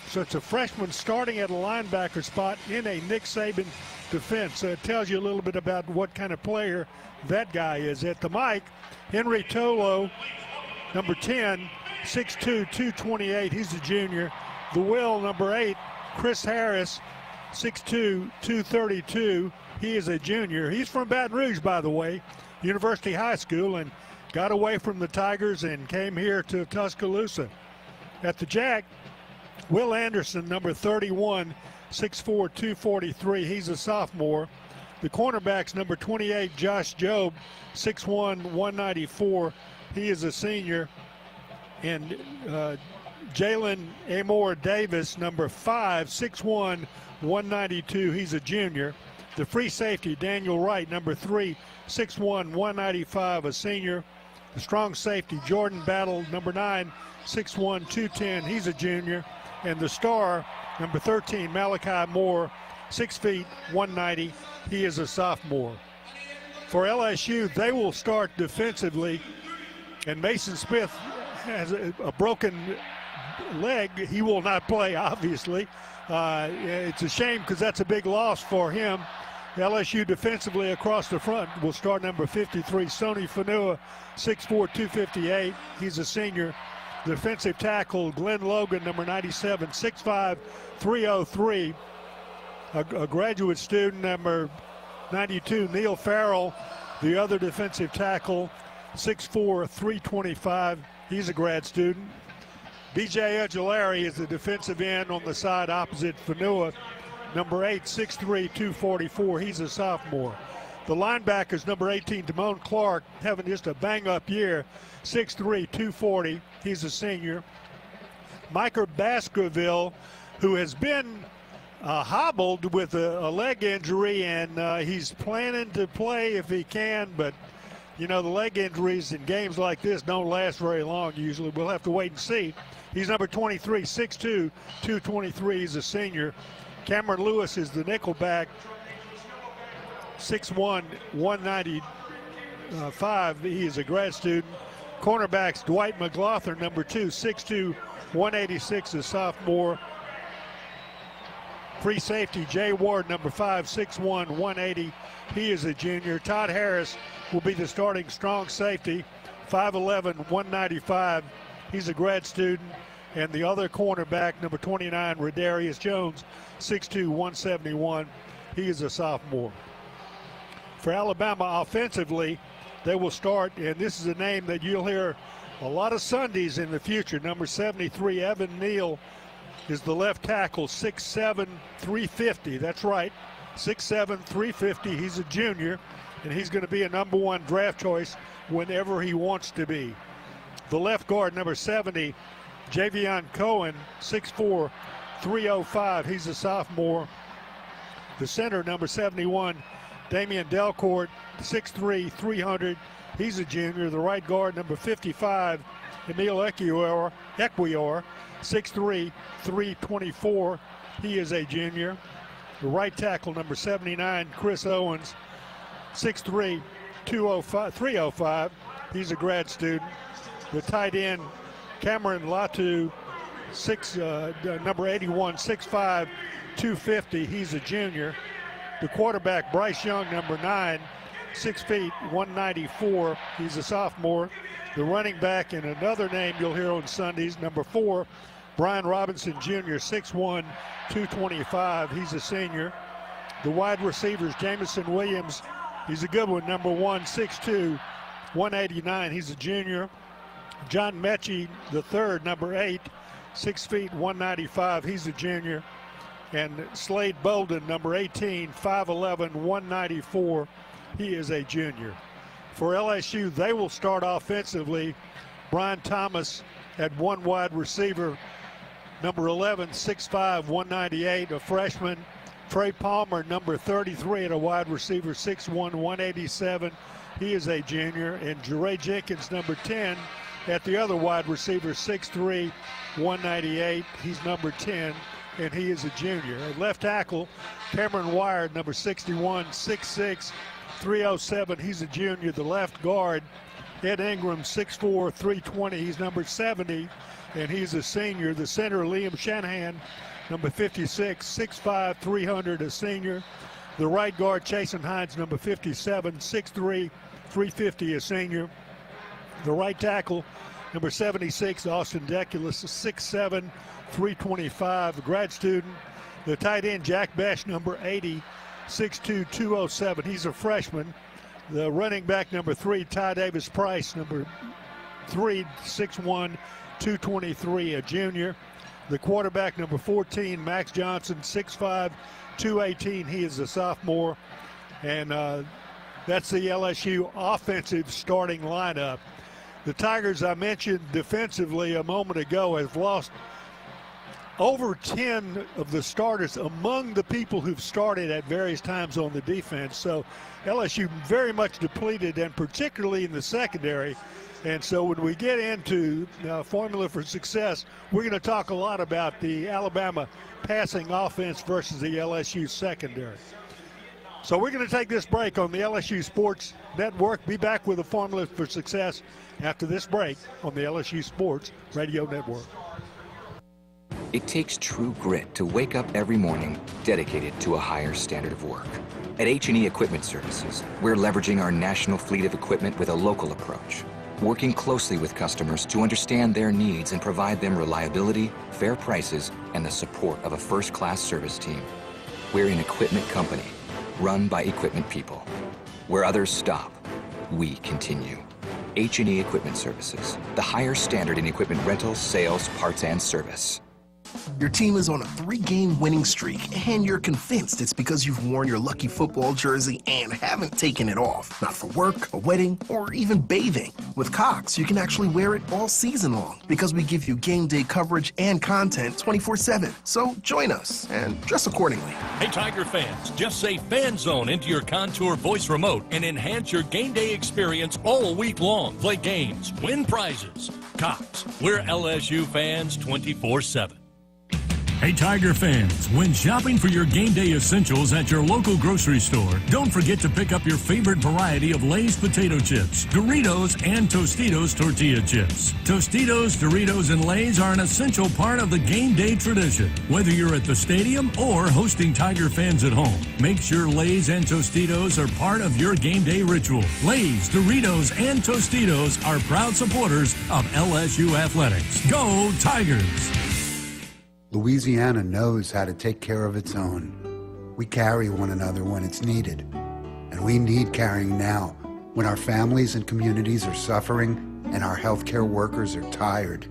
So it's a freshman starting at a linebacker spot in a Nick Sabin defense. So it tells you a little bit about what kind of player that guy is. At the mic, Henry Tolo, number 10, 6'2", 228. He's a junior. The Will, number 8, Chris Harris, 6'2", 232. He is a junior. He's from Baton Rouge, by the way, University High School, and got away from the Tigers and came here to Tuscaloosa. At the jack, Will Anderson, number 31, 6'4", 243. He's a sophomore. The cornerbacks, number 28, Josh Jobe, 6'1", 194. He is a senior. And Jalen Amor Davis, number 5, 6'1", 192. He's a junior. The free safety, Daniel Wright, number 3, 6'1", 195, a senior. The strong safety, Jordan Battle, number 9, 6'1", 210. He's a junior. And the star, number 13, Malachi Moore, 6 feet, 190. He is a sophomore. For LSU, they will start defensively. And Mason Smith has a broken leg. He will not play, obviously. It's a shame because that's a big loss for him. LSU defensively across the front will start number 53, Sony Fanua, 6'4", 258. He's a senior. Defensive tackle, Glenn Logan, number 97, 6'5", 303. A graduate student, number 92, Neil Farrell, the other defensive tackle, 6'4", 325. He's a grad student. BJ Ojulari is the defensive end on the side opposite Fanua, number 8, 6'3", 244. He's a sophomore. The linebackers, number 18, Damone Clark, having just a bang-up year, 6'3", 240. He's a senior. Micah Baskerville, who has been hobbled with a leg injury, and he's planning to play if he can, but you know, the leg injuries in games like this don't last very long usually. We'll have to wait and see. He's number 23, 6'2", 223. He's a senior. Cameron Lewis is the nickelback, 6'1", 195. He is a grad student. Cornerbacks, Dwight McLaughlin, number 2, 6'2", 186, a sophomore. Free safety, Jay Ward, number 5, 6'1", 180. He is a junior. Todd Harris will be the starting strong safety, 5'11", 195. He's a grad student. And the other cornerback, number 29, Radarius Jones, 6'2", 171. He is a sophomore. For Alabama offensively, they will start, and this is a name that you'll hear a lot of Sundays in the future. Number 73, Evan Neal, is the left tackle, 6'7", 350. That's right, 6'7", 350. He's a junior, and he's going to be a number 1 draft choice whenever he wants to be. The left guard, number 70, Javion Cohen, 6'4", 305. He's a sophomore. The center, number 71, Damian Delcourt, 6'3", 300. He's a junior. The right guard, number 55, Emil Equior, 6'3", 324. He is a junior. The right tackle, number 79, Chris Owens, 6'3", 305. He's a grad student. The tight end, Cameron Latu, number 81, 6'5", 250. He's a junior. The quarterback, Bryce Young, number 9, 6 feet, 194. He's a sophomore. The running back, and another name you'll hear on Sundays, number 4, Brian Robinson Jr., 6'1", 225. He's a senior. The wide receivers, Jamison Williams, he's a good one, number 1, 6'2", 189. He's a junior. John Mechie, the third, number 8, 6 feet, 195. He's a junior. And Slade Bolden, number 18, 5'11", 194. He is a junior. For LSU, they will start offensively. Brian Thomas at 1 wide receiver, number 11, 6'5", 198, a freshman. Trey Palmer, number 33, at a wide receiver, 6'1", 187. He is a junior. And Jeray Jenkins, number 10, at the other wide receiver, 6'3", 198. He's number 10, and he is a junior. At left tackle, Cameron Wired, number 61, 6'6", 307. He's a junior. The left guard, Ed Ingram, 6'4", 320. He's number 70, and he's a senior. The center, Liam Shanahan, number 56, 6'5", 300, a senior. The right guard, Chasen Hines, number 57, 6'3", 350, a senior. The right tackle, number 76, Austin Deculus, 6'7", 325, a grad student. The tight end, Jack Besh, number 80, 6'2", 207. He's a freshman. The running back, number 3, Ty Davis Price, number 3, 6'1", 223, a junior. The quarterback, number 14, Max Johnson, 6'5", 218. He is a sophomore. And that's the LSU offensive starting lineup. The Tigers, I mentioned defensively a moment ago, have lost over 10 of the starters among the people who've started at various times on the defense. So LSU very much depleted, and particularly in the secondary. And so when we get into formula for success, we're going to talk a lot about the Alabama passing offense versus the LSU secondary. So we're going to take this break on the LSU Sports Network. Be back with a formula for success after this break on the LSU Sports Radio Network. It takes true grit to wake up every morning dedicated to a higher standard of work. At H&E Equipment Services, we're leveraging our national fleet of equipment with a local approach, working closely with customers to understand their needs and provide them reliability, fair prices, and the support of a first-class service team. We're an equipment company, run by equipment people. Where others stop, we continue. H&E Equipment Services, the higher standard in equipment rentals, sales, parts, and service. Your team is on a 3-game winning streak, and you're convinced it's because you've worn your lucky football jersey and haven't taken it off. Not for work, a wedding, or even bathing. With Cox, you can actually wear it all season long because we give you game day coverage and content 24/7. So join us and dress accordingly. Hey, Tiger fans, just say Fan Zone into your Contour voice remote and enhance your game day experience all week long. Play games, win prizes. Cox, we're LSU fans 24/7. Hey, Tiger fans, when shopping for your game day essentials at your local grocery store, don't forget to pick up your favorite variety of Lay's potato chips, Doritos, and Tostitos tortilla chips. Tostitos, Doritos, and Lay's are an essential part of the game day tradition. Whether you're at the stadium or hosting Tiger fans at home, make sure Lay's and Tostitos are part of your game day ritual. Lay's, Doritos, and Tostitos are proud supporters of LSU athletics. Go Tigers! Louisiana knows how to take care of its own. We carry one another when it's needed, and we need carrying now when our families and communities are suffering and our healthcare workers are tired.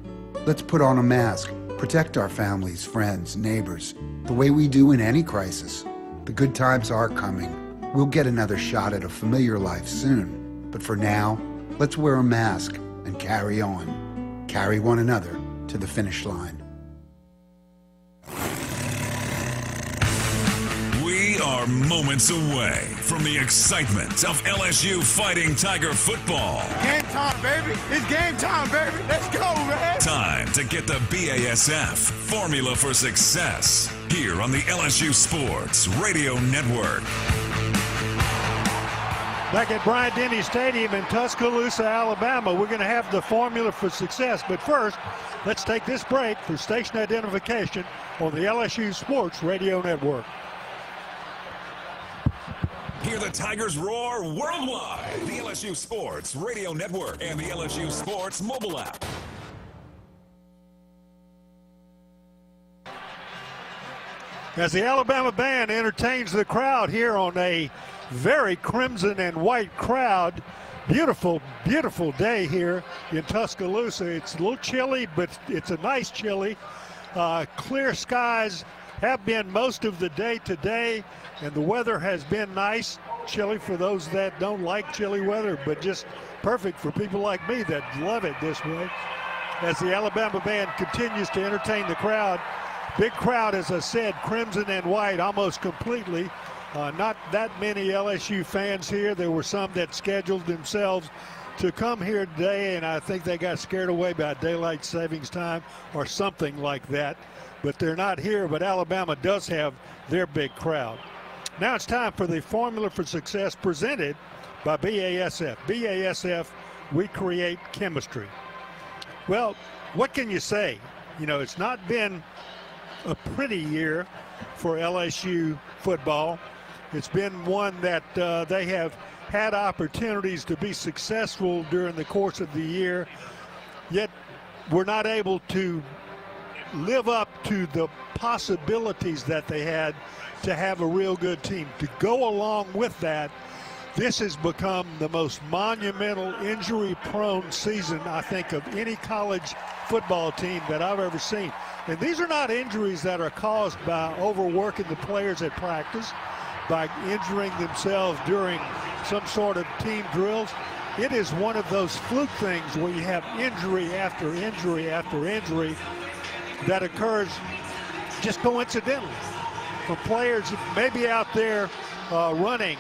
Let's put on a mask, protect our families, friends, neighbors, the way we do in any crisis. The good times are coming. We'll get another shot at a familiar life soon, but for now, let's wear a mask and carry on. Carry one another to the finish line. We are moments away from the excitement of LSU fighting Tiger football. Game time, baby. It's game time, baby. Let's go, man. Time to get the BASF formula for success here on the LSU Sports Radio Network. Back at Bryant-Denny Stadium in Tuscaloosa, Alabama, we're going to have the formula for success. But first, let's take this break for station identification on the LSU Sports Radio Network. Hear the Tigers roar worldwide. The LSU Sports Radio Network and the LSU Sports mobile app. As the Alabama band entertains the crowd here on a very crimson and white crowd. Beautiful, beautiful day here in Tuscaloosa. It's a little chilly, but it's a nice chilly. Clear skies have been most of the day today, and the weather has been nice. Chilly for those that don't like chilly weather, but just perfect for people like me that love it this way. As the Alabama band continues to entertain the crowd. Big crowd, as I said, crimson and white almost completely. Not that many LSU fans here. There were some that scheduled themselves to come here today, and I think they got scared away by daylight savings time or something like that. But they're not here, but Alabama does have their big crowd. Now it's time for the Formula for Success presented by BASF. BASF, we create chemistry. Well, what can you say? You know, it's not been a pretty year for LSU football. It's been one that they have had opportunities to be successful during the course of the year, yet we're not able to live up to the possibilities that they had to have a real good team. To go along with that, this has become the most monumental injury-prone season, I think, of any college football team that I've ever seen. And these are not injuries that are caused by overworking the players at practice, by injuring themselves during some sort of team drills. It is one of those fluke things where you have injury after injury after injury that occurs just coincidentally for players maybe out there running,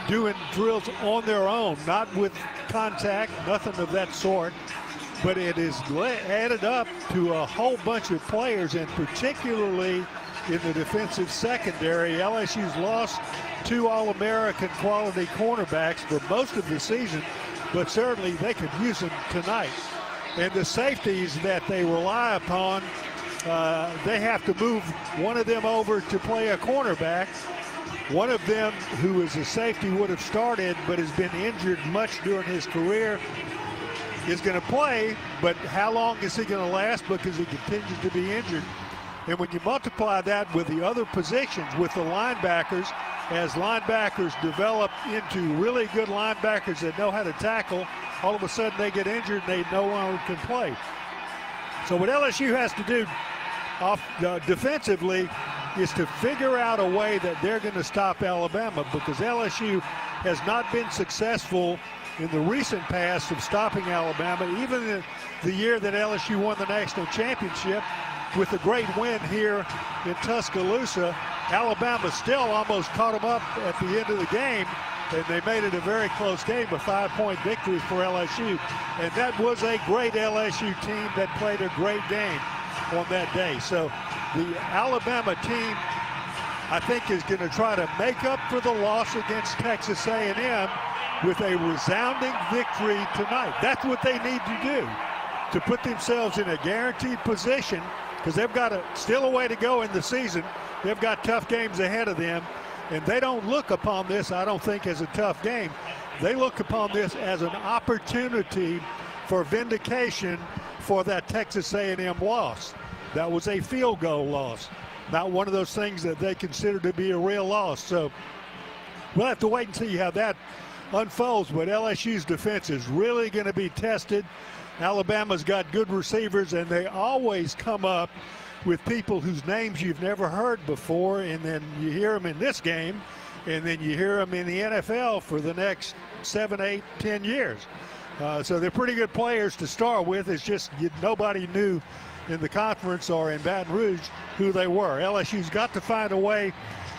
doing drills on their own, not with contact, nothing of that sort. But it is added up to a whole bunch of players, and particularly in the defensive secondary. LSU's lost 2 All-American quality cornerbacks for most of the season, but certainly they could use them tonight. And the safeties that they rely upon, they have to move one of them over to play a cornerback. One of them, who is a safety, would have started but has been injured much during his career, is going to play, but how long is he going to last because he continues to be injured? And when you multiply that with the other positions, with the linebackers, as linebackers develop into really good linebackers that know how to tackle, all of a sudden they get injured and they no longer can play. So what LSU has to do defensively is to figure out a way that they're going to stop Alabama, because LSU has not been successful in the recent past of stopping Alabama. Even in the year that LSU won the national championship with a great win here in Tuscaloosa, Alabama still almost caught them up at the end of the game, and they made it a very close game, a 5-point victory for LSU. And that was a great LSU team that played a great game on that day. So the Alabama team, I think, is going to try to make up for the loss against Texas A&M with a resounding victory tonight. That's what they need to do to put themselves in a guaranteed position, because they've got still a way to go in the season. They've got tough games ahead of them, and they don't look upon this, I don't think, as a tough game. They look upon this as an opportunity for vindication for that Texas A&M loss. That was a field goal loss, not one of those things that they consider to be a real loss. So we'll have to wait and see how that unfolds, but LSU's defense is really going to be tested. Alabama's got good receivers, and they always come up with people whose names you've never heard before, and then you hear them in this game, and then you hear them in the NFL for the next 7, 8, 10 years. So they're pretty good players to start with. It's just nobody knew in the conference or in Baton Rouge who they were. LSU's got to find a way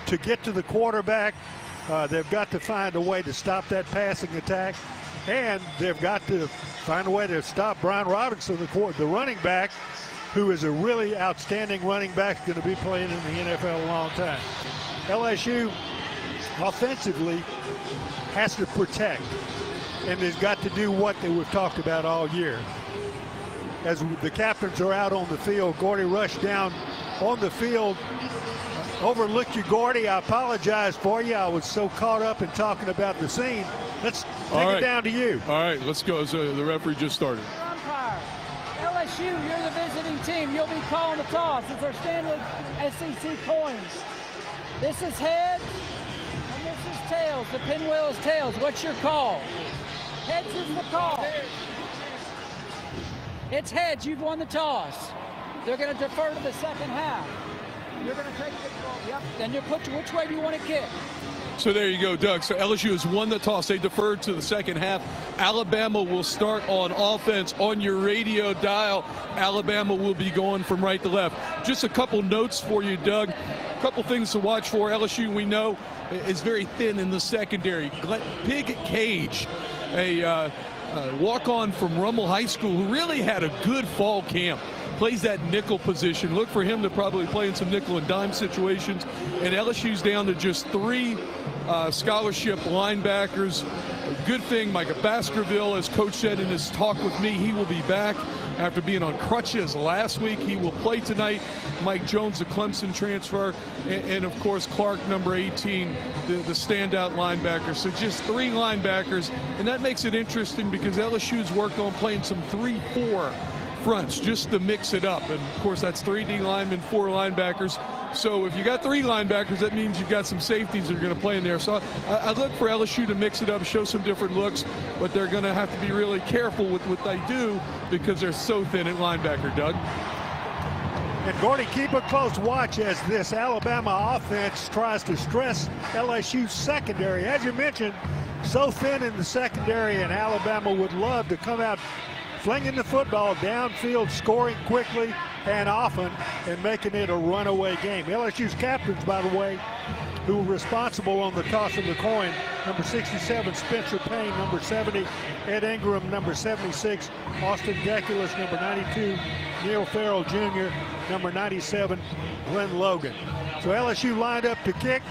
to get to the quarterback. They've got to find a way to stop that passing attack, and they've got to find a way to stop Brian Robinson, the running back, who is a really outstanding running back, going to be playing in the NFL a long time. LSU offensively has to protect, and has got to do what we've talked about all year. As the captains are out on the field, Gordy rushed down on the field. Overlooked you, Gordy. I apologize for you. I was so caught up in talking about the scene. Let's take it down to you. All right, let's go. So the referee just started. Umpire. LSU, you're the visiting team. You'll be calling the toss. It's our standard SEC coins. This is heads, and this is tails. The pinwheel is tails. What's your call? Heads is the call. It's heads. You've won the toss. They're going to defer to the second half. You're going to take the ball. Yep. Then you put which way do you want to kick? So there you go, Doug. So LSU has won the toss. They deferred to the second half. Alabama will start on offense. On your radio dial, Alabama will be going from right to left. Just a couple notes for you, Doug. A couple things to watch for. LSU, we know, is very thin in the secondary. Big Cage, a walk-on from Rummel High School, who really had a good fall camp. Plays that nickel position. Look for him to probably play in some nickel and dime situations. And LSU's down to just 3 scholarship linebackers. Good thing, Micah Baskerville, as Coach said in his talk with me, he will be back after being on crutches last week. He will play tonight. Mike Jones, the Clemson transfer, and of course Clark, number 18, the standout linebacker. So just 3 linebackers, and that makes it interesting because LSU's worked on playing some 3-4 fronts just to mix it up. And of course that's 3 D linemen, 4 linebackers. So if you got 3 linebackers, that means you've got some safeties that are going to play in there. So I look for LSU to mix it up, show some different looks, but they're going to have to be really careful with what they do because they're so thin at linebacker, Doug. And Gordy, keep a close watch as this Alabama offense tries to stress LSU's secondary. As you mentioned, so thin in the secondary, and Alabama would love to come out flinging the football downfield, scoring quickly and often, and making it a runaway game. LSU's captains, by the way, who were responsible on the toss of the coin, number 67, Spencer Payne, number 70, Ed Ingram, number 76, Austin Deculus, number 92, Neil Farrell Jr., number 97, Glenn Logan. So LSU lined up to kick.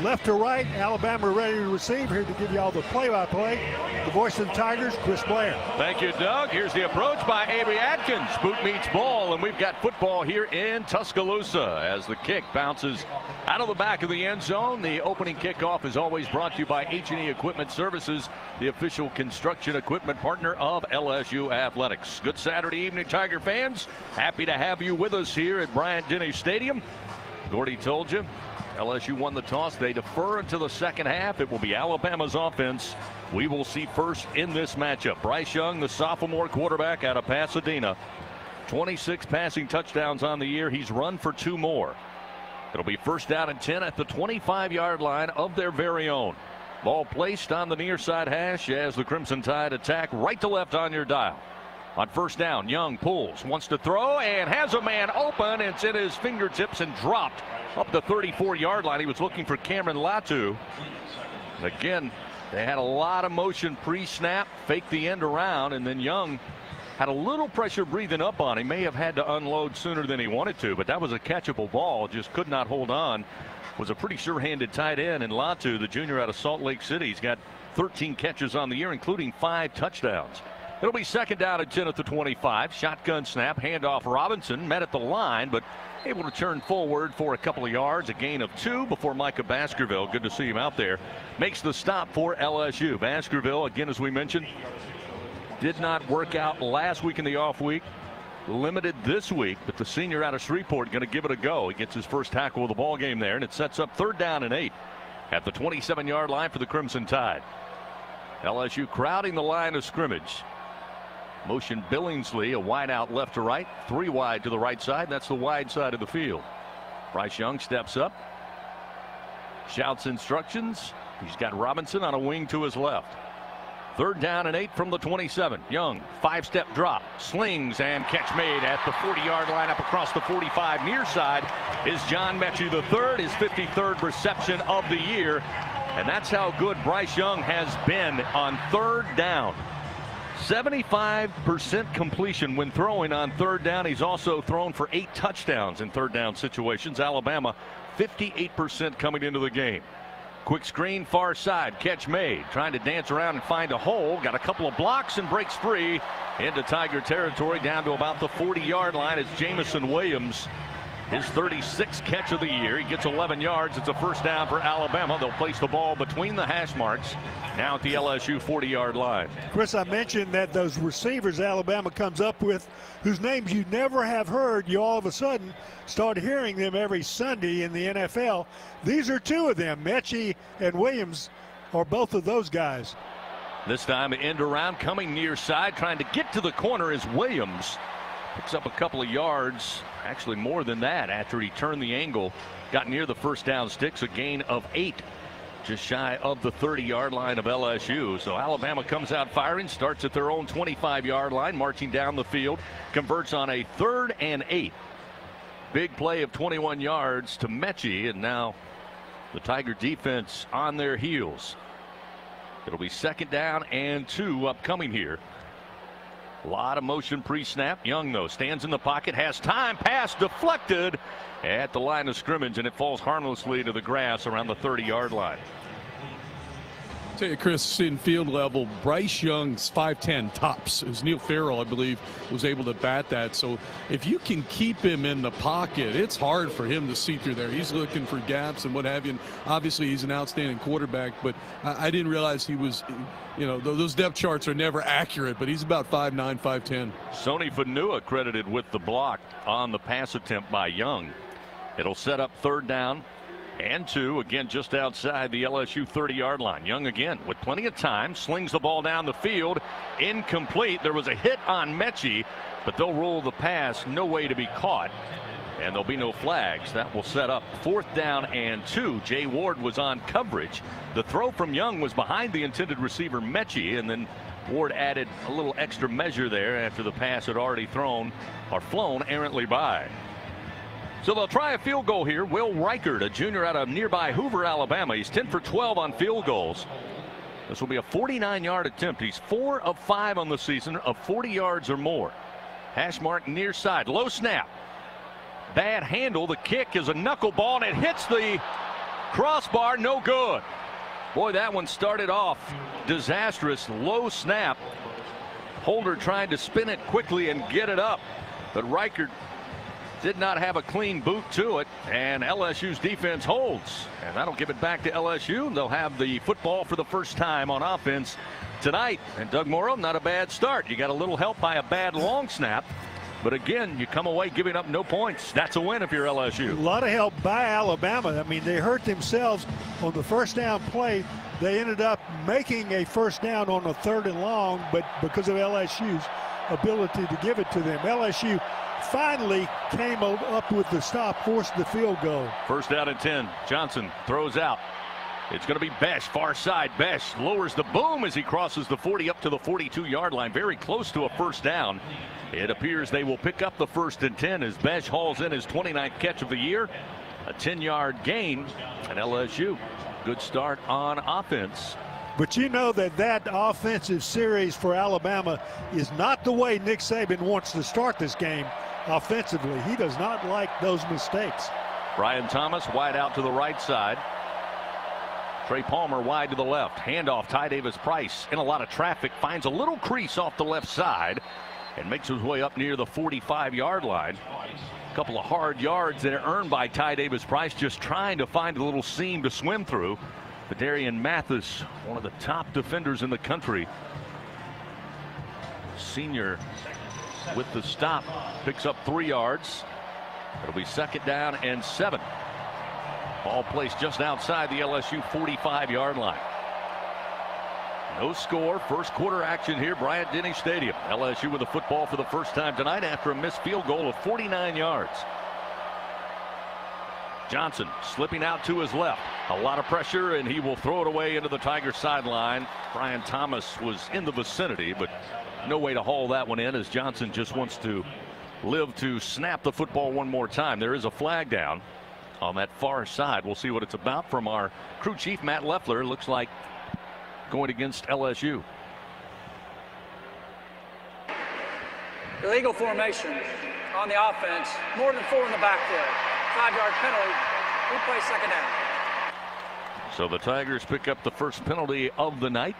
Left to right, Alabama ready to receive. Here to give you all the play-by-play, the voice of the Tigers, Chris Blair. Thank you, Doug. Here's the approach by Avery Atkins. Boot meets ball, and we've got football here in Tuscaloosa as the kick bounces out of the back of the end zone. The opening kickoff is always brought to you by H&E Equipment Services, the official construction equipment partner of LSU Athletics. Good Saturday evening, Tiger fans. Happy to have you with us here at Bryant-Denny Stadium. Gordy told you, LSU won the toss. They defer until the second half. It will be Alabama's offense we will see first in this matchup. Bryce Young, the sophomore quarterback out of Pasadena. 26 passing touchdowns on the year. He's run for 2 more. It'll be first down and 10 at the 25-yard line of their very own. Ball placed on the near side hash as the Crimson Tide attack right to left on your dial. On first down, Young pulls, wants to throw, and has a man open. It's in his fingertips and dropped up the 34-yard line. He was looking for Cameron Latu. Again, they had a lot of motion pre-snap, faked the end around, and then Young had a little pressure breathing up on him. May have had to unload sooner than he wanted to, but that was a catchable ball. Just could not hold on. Was a pretty sure-handed tight end, and Latu, the junior out of Salt Lake City, he's got 13 catches on the year, including 5 touchdowns. It'll be second down and 10 at the 25. Shotgun snap, handoff Robinson, met at the line, but able to turn forward for a couple of yards, a gain of 2 before Micah Baskerville, good to see him out there, makes the stop for LSU. Baskerville, again, as we mentioned, did not work out last week in the off week, limited this week, but the senior out of Shreveport going to give it a go. He gets his first tackle of the ball game there, and it sets up third down and 8 at the 27-yard line for the Crimson Tide. LSU crowding the line of scrimmage. Motion Billingsley, a wide out left to right, 3 wide to the right side. That's the wide side of the field. Bryce Young steps up, shouts instructions. He's got Robinson on a wing to his left. Third down and 8 from the 27. Young, 5-step drop, slings, and catch made at the 40-yard line up across the 45. Near side is John Mechie III, his 53rd reception of the year. And that's how good Bryce Young has been on third down. 75% completion when throwing on third down. He's also thrown for 8 touchdowns in third down situations. Alabama 58% coming into the game. Quick screen far side, catch made, trying to dance around and find a hole, got a couple of blocks and breaks free into Tiger territory down to about the 40-yard line. It's Jamison Williams, his 36th catch of the year. He gets 11 yards. It's a first down for Alabama. They'll place the ball between the hash marks now at the LSU 40-yard line. Chris, I mentioned that those receivers Alabama comes up with, whose names you never have heard, you all of a sudden start hearing them every Sunday in the NFL. These are 2 of them. Mechie and Williams are both of those guys. This time end around, coming near side, trying to get to the corner is Williams. Picks up a couple of yards, actually more than that, after he turned the angle, got near the first down sticks, a gain of 8, just shy of the 30-yard line of LSU. So Alabama comes out firing, starts at their own 25-yard line, marching down the field, converts on a 3rd and 8. Big play of 21 yards to Mechie, and now the Tiger defense on their heels. It'll be 2nd down and 2 upcoming here. A lot of motion pre-snap. Young, though, stands in the pocket, has time, pass deflected at the line of scrimmage, and it falls harmlessly to the grass around the 30-yard line. I'll tell you, Chris, in field level, Bryce Young's 5'10" tops. As Neil Farrell, I believe, was able to bat that. So if you can keep him in the pocket, it's hard for him to see through there. He's looking for gaps and what have you. And obviously, he's an outstanding quarterback, but I didn't realize he was, you know, those depth charts are never accurate, but he's about 5'9", 5'10". Sony Fanua credited with the block on the pass attempt by Young. It'll set up 3rd down and 2, again just outside the LSU 30-yard line. Young again with plenty of time, slings the ball down the field, incomplete. There was a hit on Mechie, but they'll roll the pass, no way to be caught, and there'll be no flags. That will set up 4th down and 2. Jay Ward was on coverage. The throw from Young was behind the intended receiver Mechie, and then Ward added a little extra measure there after the pass had already flown errantly by. So they'll try a field goal here. Will Reichert, a junior out of nearby Hoover, Alabama. He's 10 for 12 on field goals. This will be a 49-yard attempt. He's 4 of 5 on the season of 40 yards or more. Hash mark near side. Low snap. Bad handle. The kick is a knuckleball, and it hits the crossbar. No good. Boy, that one started off disastrous. Low snap. Holder trying to spin it quickly and get it up, but Reichert did not have a clean boot to it, and LSU's defense holds, and that'll give it back to LSU. They'll have the football for the first time on offense tonight. And Doug Morrow, not a bad start. You got a little help by a bad long snap, but again, you come away giving up no points. That's a win if you're LSU. A lot of help by Alabama. I mean, they hurt themselves on the 1st down play. They ended up making a 1st down on a 3rd and long, but because of LSU's ability to give it to them, LSU finally came up with the stop, forced the field goal. 1st down and 10. Johnson throws out. It's going to be Besh, far side. Besh lowers the boom as he crosses the 40 up to the 42-yard line, very close to a 1st down. It appears they will pick up the 1st and 10 as Besh hauls in his 29th catch of the year. A 10-yard gain, and LSU, good start on offense. But you know that offensive series for Alabama is not the way Nick Sabin wants to start this game offensively. He does not like those mistakes. Brian Thomas wide out to the right side. Trey Palmer wide to the left. Handoff, Ty Davis-Price in a lot of traffic, finds a little crease off the left side and makes his way up near the 45-yard line. A couple of hard yards that are earned by Ty Davis-Price, just trying to find a little seam to swim through. Darian Mathis, one of the top defenders in the country. Senior with the stop, picks up 3 yards. It'll be 2nd down and 7. Ball placed just outside the LSU 45-yard line. No score. 1st quarter action here, Bryant-Denny Stadium. LSU with the football for the first time tonight after a missed field goal of 49 yards. Johnson slipping out to his left. A lot of pressure, and he will throw it away into the Tiger sideline. Brian Thomas was in the vicinity, but no way to haul that one in, as Johnson just wants to live to snap the football one more time. There is a flag down on that far side. We'll see what it's about from our crew chief, Matt Leffler. Looks like going against LSU. Illegal formation on the offense. More than 4 in the backfield. 5-yard penalty. We play 2nd down. So the Tigers pick up the first penalty of the night.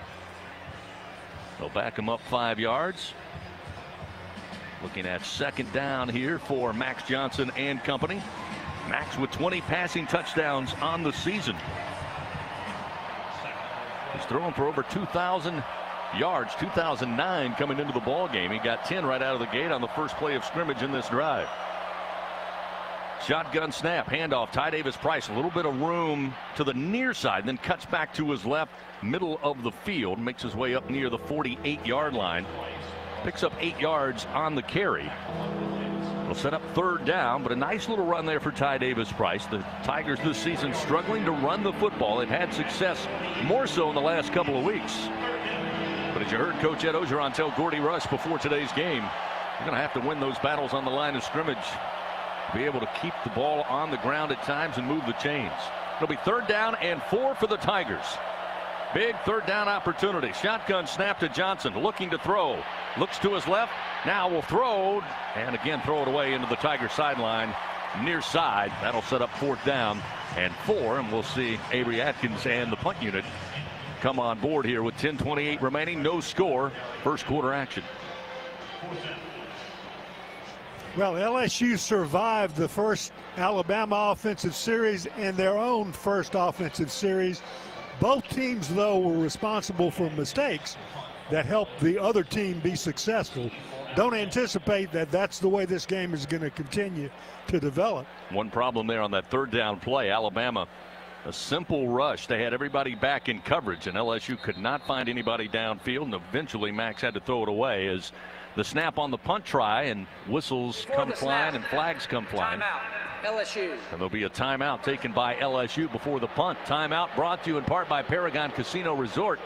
They'll back them up 5 yards. Looking at 2nd down here for Max Johnson and company. Max with 20 passing touchdowns on the season. He's throwing for over 2,000 yards, 2,009 coming into the ball game. He got 10 right out of the gate on the first play of scrimmage in this drive. Shotgun snap, handoff, Ty Davis-Price, a little bit of room to the near side, then cuts back to his left, middle of the field, makes his way up near the 48-yard line, picks up 8 yards on the carry. Will set up 3rd down, but a nice little run there for Ty Davis-Price. The Tigers this season struggling to run the football. They've had success more so in the last couple of weeks. But as you heard Coach Ed Ogeron tell Gordy Rush before today's game, you're going to have to win those battles on the line of scrimmage. Be able to keep the ball on the ground at times and move the chains. It'll be 3rd down and 4 for the Tigers. Big third down opportunity. Shotgun snap to Johnson, looking to throw. Looks to his left. Now will throw, and again throw it away into the Tiger sideline near side. That'll set up 4th down and 4, and we'll see Avery Atkins and the punt unit come on board here with 10:28 remaining. No score. First quarter action. Well, LSU survived the first Alabama offensive series and their own first offensive series. Both teams, though, were responsible for mistakes that helped the other team be successful. Don't anticipate that that's the way this game is going to continue to develop. One problem there on that third down play. Alabama, a simple rush. They had everybody back in coverage, and LSU could not find anybody downfield, and eventually Max had to throw it away as the snap on the punt try, and whistles come flying and flags come flying. Timeout, LSU. And there'll be a timeout taken by LSU before the punt. Timeout brought to you in part by Paragon Casino Resort.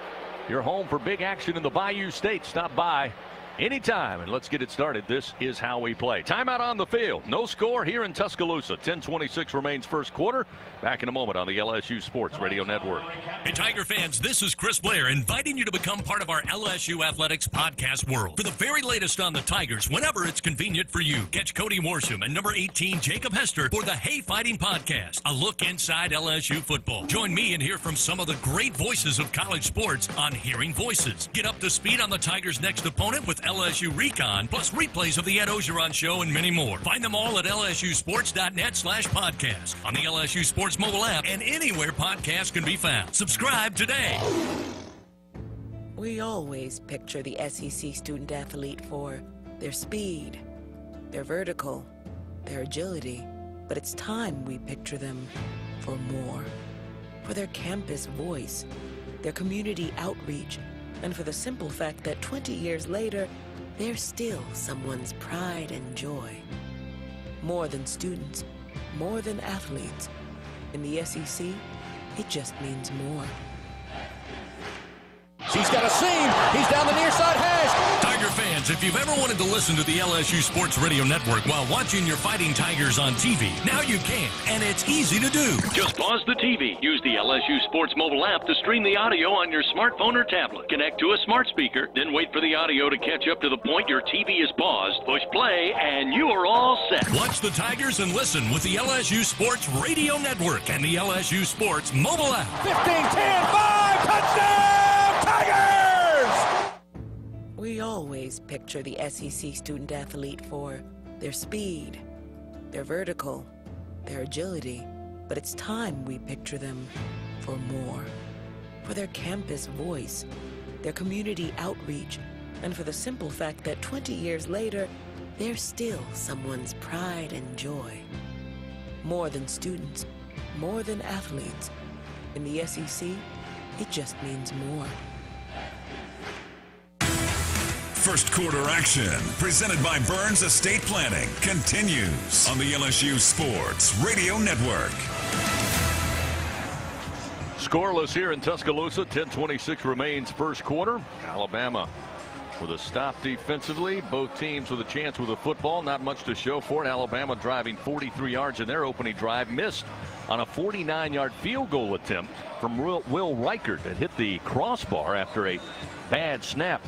Your home for big action in the Bayou State. Stop by anytime, and let's get it started. This is how we play. Timeout on the field. No score here in Tuscaloosa. 10:26 remains first quarter. Back in a moment on the LSU Sports Radio Network. Hey, Tiger fans, this is Chris Blair inviting you to become part of our LSU Athletics podcast world. For the very latest on the Tigers, whenever it's convenient for you, catch Cody Worsham and number 18, Jacob Hester, for the Hey Fighting podcast, a look inside LSU football. Join me and hear from some of the great voices of college sports on Hearing Voices. Get up to speed on the Tigers' next opponent with LSU Recon, plus replays of the Ed Ogeron Show and many more. Find them all at lsusports.net/podcast, on the LSU Sports mobile app, and anywhere podcasts can be found. Subscribe today. We always picture the SEC student athlete for their speed, their vertical, their agility, but it's time we picture them for more. For their campus voice, their community outreach, and for the simple fact that 20 years later, they're still someone's pride and joy. More than students, more than athletes. In the SEC, it just means more. He's got a seam. He's down the near side hash. Tiger fans, if you've ever wanted to listen to the LSU Sports Radio Network while watching your Fighting Tigers on TV, now you can, and it's easy to do. Just pause the TV. Use the LSU Sports mobile app to stream the audio on your smartphone or tablet. Connect to a smart speaker, then wait for the audio to catch up to the point your TV is paused. Push play, and you are all set. Watch the Tigers and listen with the LSU Sports Radio Network and the LSU Sports mobile app. 15-10-5, touchdown! Tigers! We always picture the SEC student athlete for their speed, their vertical, their agility, but it's time we picture them for more. For their campus voice, their community outreach, and for the simple fact that 20 years later, they're still someone's pride and joy. More than students, more than athletes. In the SEC, it just means more. First quarter action, presented by Burns Estate Planning, continues on the LSU Sports Radio Network. Scoreless here in Tuscaloosa. 10:26 remains first quarter. Alabama with a stop defensively. Both teams with a chance with the football. Not much to show for it. Alabama driving 43 yards in their opening drive. Missed on a 49-yard field goal attempt from Will Reichert that hit the crossbar after a bad snap.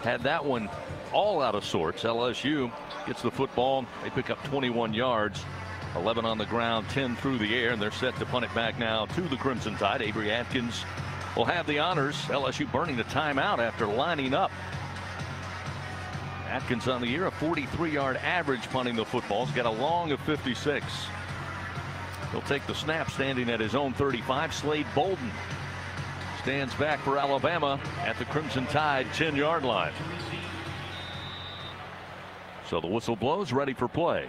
Had that one all out of sorts. LSU gets the football. They pick up 21 yards. 11 on the ground, 10 through the air, and they're set to punt it back now to the Crimson Tide. Avery Atkins will have the honors. LSU burning the timeout after lining up. Atkins on the year, a 43-yard average punting the football. He's got a long of 56. He'll take the snap standing at his own 35. Slade Bolden stands back for Alabama at the Crimson Tide 10-yard line. So the whistle blows, ready for play.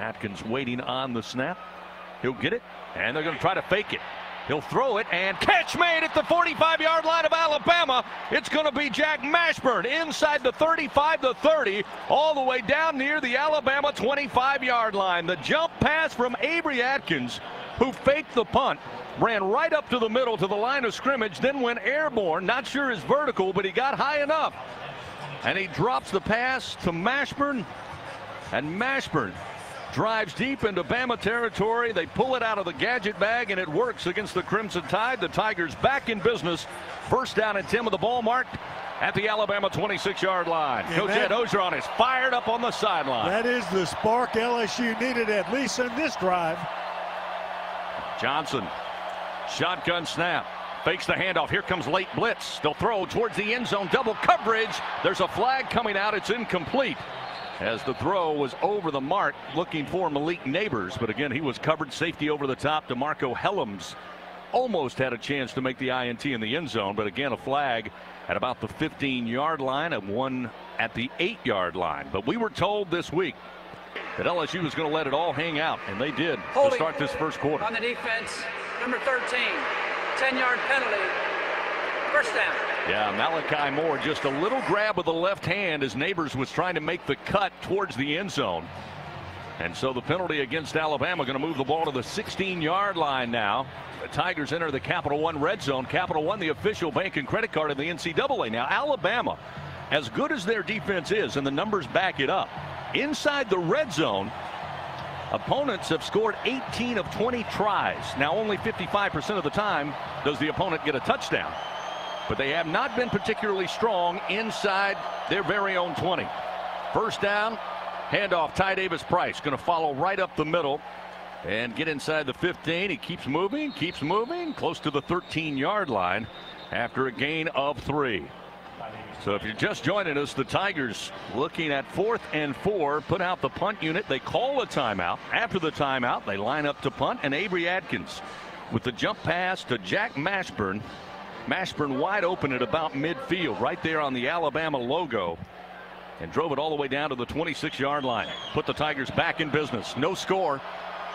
Atkins waiting on the snap. He'll get it, and they're going to try to fake it. He'll throw it, and catch made at the 45-yard line of Alabama. It's going to be Jack Mashburn inside the 35, the 30, all the way down near the Alabama 25-yard line. The jump pass from Avery Atkins, who faked the punt, ran right up to the middle to the line of scrimmage, then went airborne. Not sure his vertical, but he got high enough. And he drops the pass to Mashburn, and Mashburn drives deep into Bama territory. They pull it out of the gadget bag, and it works against the Crimson Tide. The Tigers back in business. First down and 10 with the ball marked at the Alabama 26-yard line. Coach Ed Ogeron is fired up on the sideline. That is the spark LSU needed, at least in this drive. Johnson, shotgun snap. Fakes the handoff. Here comes late blitz. They'll throw towards the end zone. Double coverage. There's a flag coming out. It's incomplete, as the throw was over the mark, looking for Malik Neighbors. But again, he was covered. Safety over the top. DeMarco Helms almost had a chance to make the INT in the end zone. But again, a flag at about the 15-yard line and one at the 8-yard line. But we were told this week that LSU was going to let it all hang out, and they did to start this first quarter. On the defense, number 13. 10-yard penalty. First down. Yeah, Malachi Moore, just a little grab with the left hand as Neighbors was trying to make the cut towards the end zone. And so the penalty against Alabama going to move the ball to the 16-yard line now. The Tigers enter the Capital One red zone. Capital One, the official bank and credit card of the NCAA. Now, Alabama, as good as their defense is, and the numbers back it up, inside the red zone, opponents have scored 18 of 20 tries. Now, only 55% of the time does the opponent get a touchdown. But they have not been particularly strong inside their very own 20. First down, handoff, Ty Davis Price going to follow right up the middle and get inside the 15. He keeps moving, close to the 13-yard line after a gain of 3. So if you're just joining us, the Tigers looking at 4th and 4, put out the punt unit. They call a timeout. After the timeout, they line up to punt, and Avery Atkins with the jump pass to Jack Mashburn. Mashburn wide open at about midfield, right there on the Alabama logo, and drove it all the way down to the 26-yard line. Put the Tigers back in business. No score.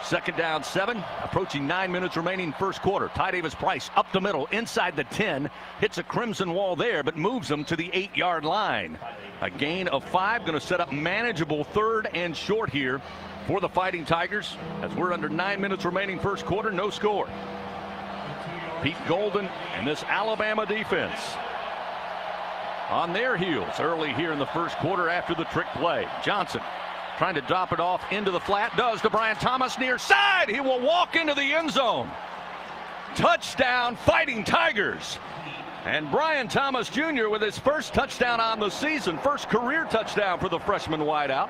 Second down 7, approaching 9 minutes remaining first quarter. Ty Davis Price up the middle inside the 10, hits a crimson wall there, but moves them to the 8-yard line. A gain of 5, going to set up manageable 3rd and short here for the Fighting Tigers as we're under 9 minutes remaining first quarter. No score. Pete Golden and this Alabama defense on their heels early here in the first quarter after the trick play. Johnson trying to drop it off into the flat, does to Brian Thomas near side. He will walk into the end zone. Touchdown, Fighting Tigers. And Brian Thomas Jr. with his first touchdown on the season, first career touchdown for the freshman wideout.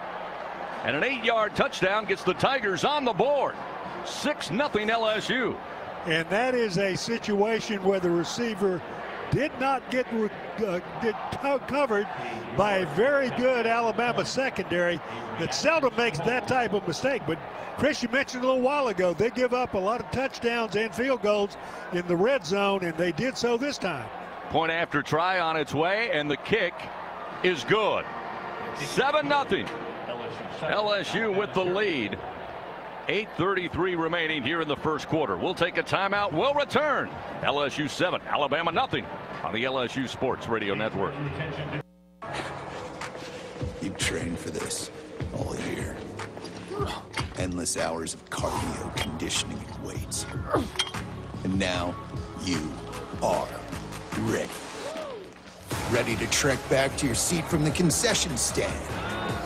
And an 8-yard touchdown gets the Tigers on the board. 6-0 LSU. And that is a situation where the receiver did not get covered by a very good Alabama secondary that seldom makes that type of mistake. But Chris, you mentioned a little while ago, they give up a lot of touchdowns and field goals in the red zone, and they did so this time. Point after try on its way, and the kick is good. 7-0. LSU with the lead. 8:33 remaining here in the first quarter. We'll take a timeout. We'll return. LSU 7, Alabama nothing on the LSU Sports Radio Network. You trained for this all year. Endless hours of cardio, conditioning, and weights. And now you are ready. Ready to trek back to your seat from the concession stand.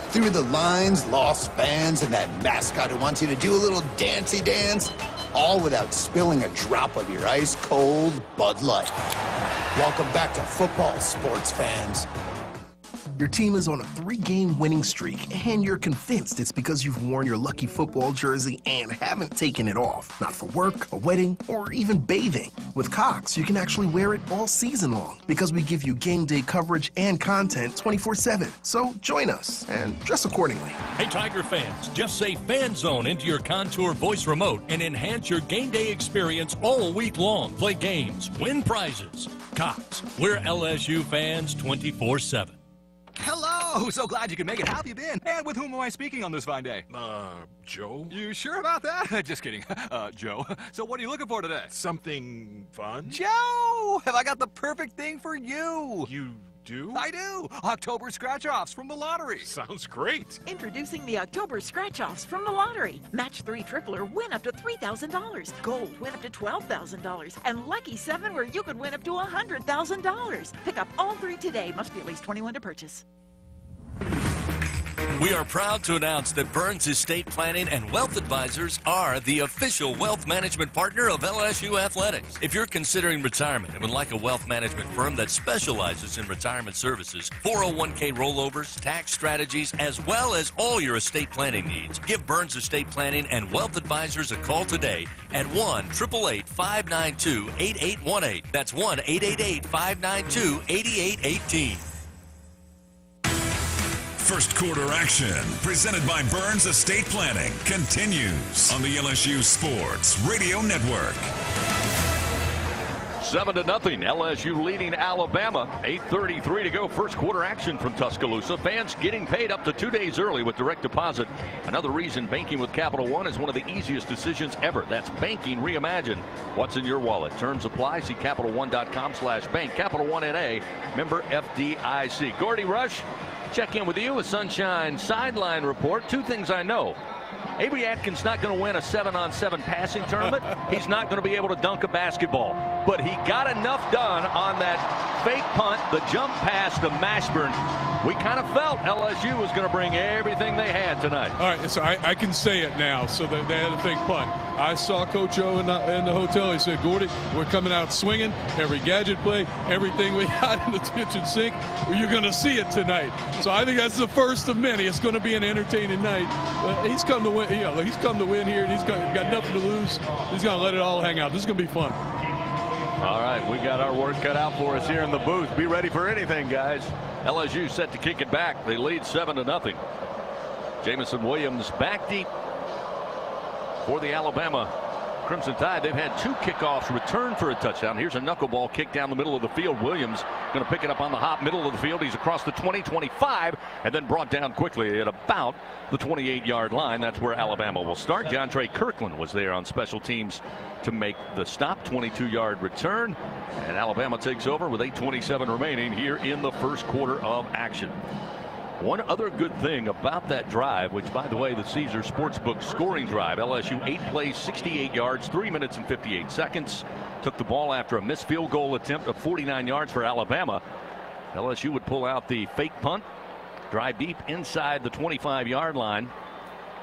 Through the lines, lost fans, and that mascot who wants you to do a little dancey dance, all without spilling a drop of your ice-cold Bud Light. Welcome back to football, sports fans. Your team is on a 3-game winning streak, and you're convinced it's because you've worn your lucky football jersey and haven't taken it off. Not for work, a wedding, or even bathing. With Cox, you can actually wear it all season long because we give you game day coverage and content 24/7. So join us and dress accordingly. Hey, Tiger fans, just say Fan Zone into your Contour voice remote and enhance your game day experience all week long. Play games, win prizes. Cox, we're LSU fans 24/7. Hello! So glad you could make it. How have you been? And with whom am I speaking on this fine day? Joe? You sure about that? Just kidding. Joe. So what are you looking for today? Something fun? Joe! Have I got the perfect thing for you? You do? I do! October scratch-offs from the lottery. Sounds great. Introducing the October scratch-offs from the lottery. Match 3 tripler, win up to $3,000. Gold, win up to $12,000. And Lucky 7, where you could win up to $100,000. Pick up all 3 today. Must be at least 21 to purchase. We are proud to announce that Burns Estate Planning and Wealth Advisors are the official wealth management partner of LSU Athletics. If you're considering retirement and would like a wealth management firm that specializes in retirement services, 401k rollovers, tax strategies, as well as all your estate planning needs, give Burns Estate Planning and Wealth Advisors a call today at 1-888-592-8818. That's 1-888-592-8818. First quarter action, presented by Burns Estate Planning, continues on the LSU Sports Radio Network. 7-0, LSU leading Alabama. 8:33 to go. First quarter action from Tuscaloosa. Fans getting paid up to 2 days early with direct deposit. Another reason banking with Capital One is one of the easiest decisions ever. That's banking reimagined. What's in your wallet? Terms apply. See CapitalOne.com/bank. Capital One NA, member FDIC. Gordy Rush, check in with you. A Sunshine sideline report. Two things I know. Avery Atkins not going to win a 7-on-7 passing tournament. He's not going to be able to dunk a basketball. But he got enough done on that fake punt, the jump pass to Mashburn. We kind of felt LSU was going to bring everything they had tonight. All right, so I can say it now. So they had a fake punt. I saw Coach O in the hotel. He said, Gordy, we're coming out swinging. Every gadget play, everything we got in the kitchen sink, you're going to see it tonight. So I think that's the first of many. It's going to be an entertaining night. He's come to win. He's come to win here, and he's got nothing to lose. He's going to let it all hang out. This is going to be fun. All right, we got our work cut out for us here in the booth. Be ready for anything, guys. LSU set to kick it back. They lead 7-0. Jamison Williams back deep for the Alabama Crimson Tide. They've had 2 kickoffs return for a touchdown. Here's a knuckleball kick down the middle of the field. Williams going to pick it up on the hop, middle of the field. He's across the 20-25 and then brought down quickly at about the 28-yard line. That's where Alabama will start. DeAndre Kirkland was there on special teams to make the stop. 22-yard return, and Alabama takes over with 8:27 remaining here in the first quarter of action. One other good thing about that drive, which, by the way, the Caesars Sportsbook scoring drive, LSU 8 plays, 68 yards, 3 minutes and 58 seconds. Took the ball after a missed field goal attempt of 49 yards for Alabama. LSU would pull out the fake punt, drive deep inside the 25-yard line,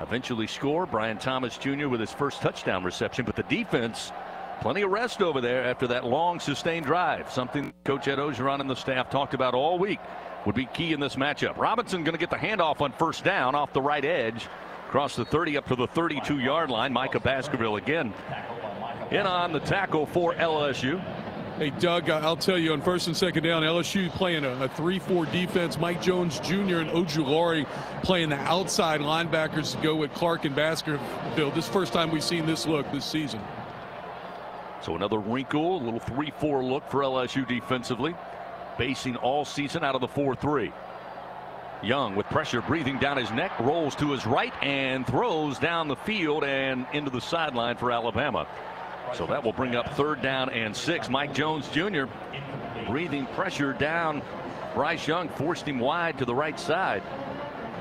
eventually score. Brian Thomas Jr. with his first touchdown reception, but the defense, plenty of rest over there after that long sustained drive. Something Coach Ed Ogeron and the staff talked about all week would be key in this matchup. Robinson going to get the handoff on first down off the right edge, across the 30 up to the 32-yard line. Micah Baskerville again in on the tackle for LSU. Hey, Doug, I'll tell you, on first and second down, LSU playing a 3-4 defense. Mike Jones Jr. and Ojulari playing the outside linebackers to go with Clark and Baskerville. This is the first time we've seen this look this season. So another wrinkle, a little 3-4 look for LSU defensively. Basing all season out of the 4-3. Young with pressure breathing down his neck, rolls to his right and throws down the field and into the sideline for Alabama. So that will bring up 3rd down and 6. Mike Jones Jr. breathing pressure down. Bryce Young forced him wide to the right side.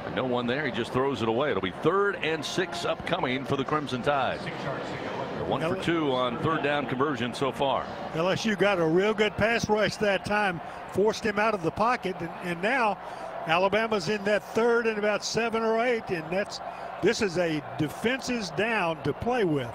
And no one there. He just throws it away. It'll be 3rd and 6 upcoming for the Crimson Tide. 1 for 2 on 3rd down conversion so far. LSU got a real good pass rush that time, forced him out of the pocket, and now Alabama's in that 3rd and about 7 or 8, and this is a defense's down to play with.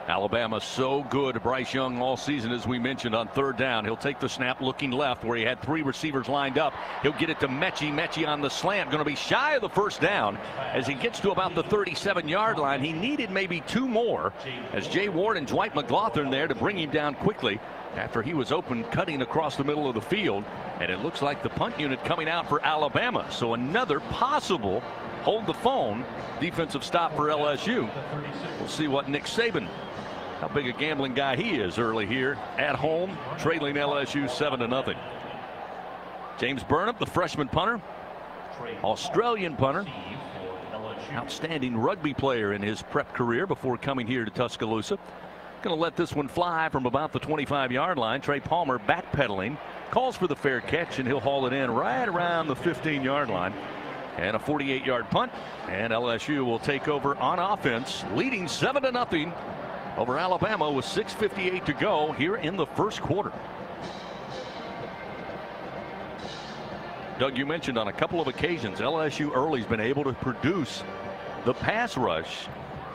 Alabama so good. Bryce Young all season, as we mentioned, on 3rd down. He'll take the snap looking left where he had 3 receivers lined up. He'll get it to Mechie. Mechie on the slant, going to be shy of the 1st down as he gets to about the 37-yard line. He needed maybe 2 more as Jay Ward and Dwight McLaughlin there to bring him down quickly after he was open cutting across the middle of the field. And it looks like the punt unit coming out for Alabama. So another possible hold the phone defensive stop for LSU. We'll see what Nick Sabin, how big a gambling guy he is early here at home, trailing LSU 7-0. James Burnham, the freshman punter, Australian punter, outstanding rugby player in his prep career before coming here to Tuscaloosa. Going to let this one fly from about the 25-yard line. Trey Palmer backpedaling, calls for the fair catch, and he'll haul it in right around the 15-yard line. And a 48-yard punt, and LSU will take over on offense, leading 7-0 over Alabama with 6:58 to go here in the first quarter. Doug, you mentioned on a couple of occasions LSU early's been able to produce the pass rush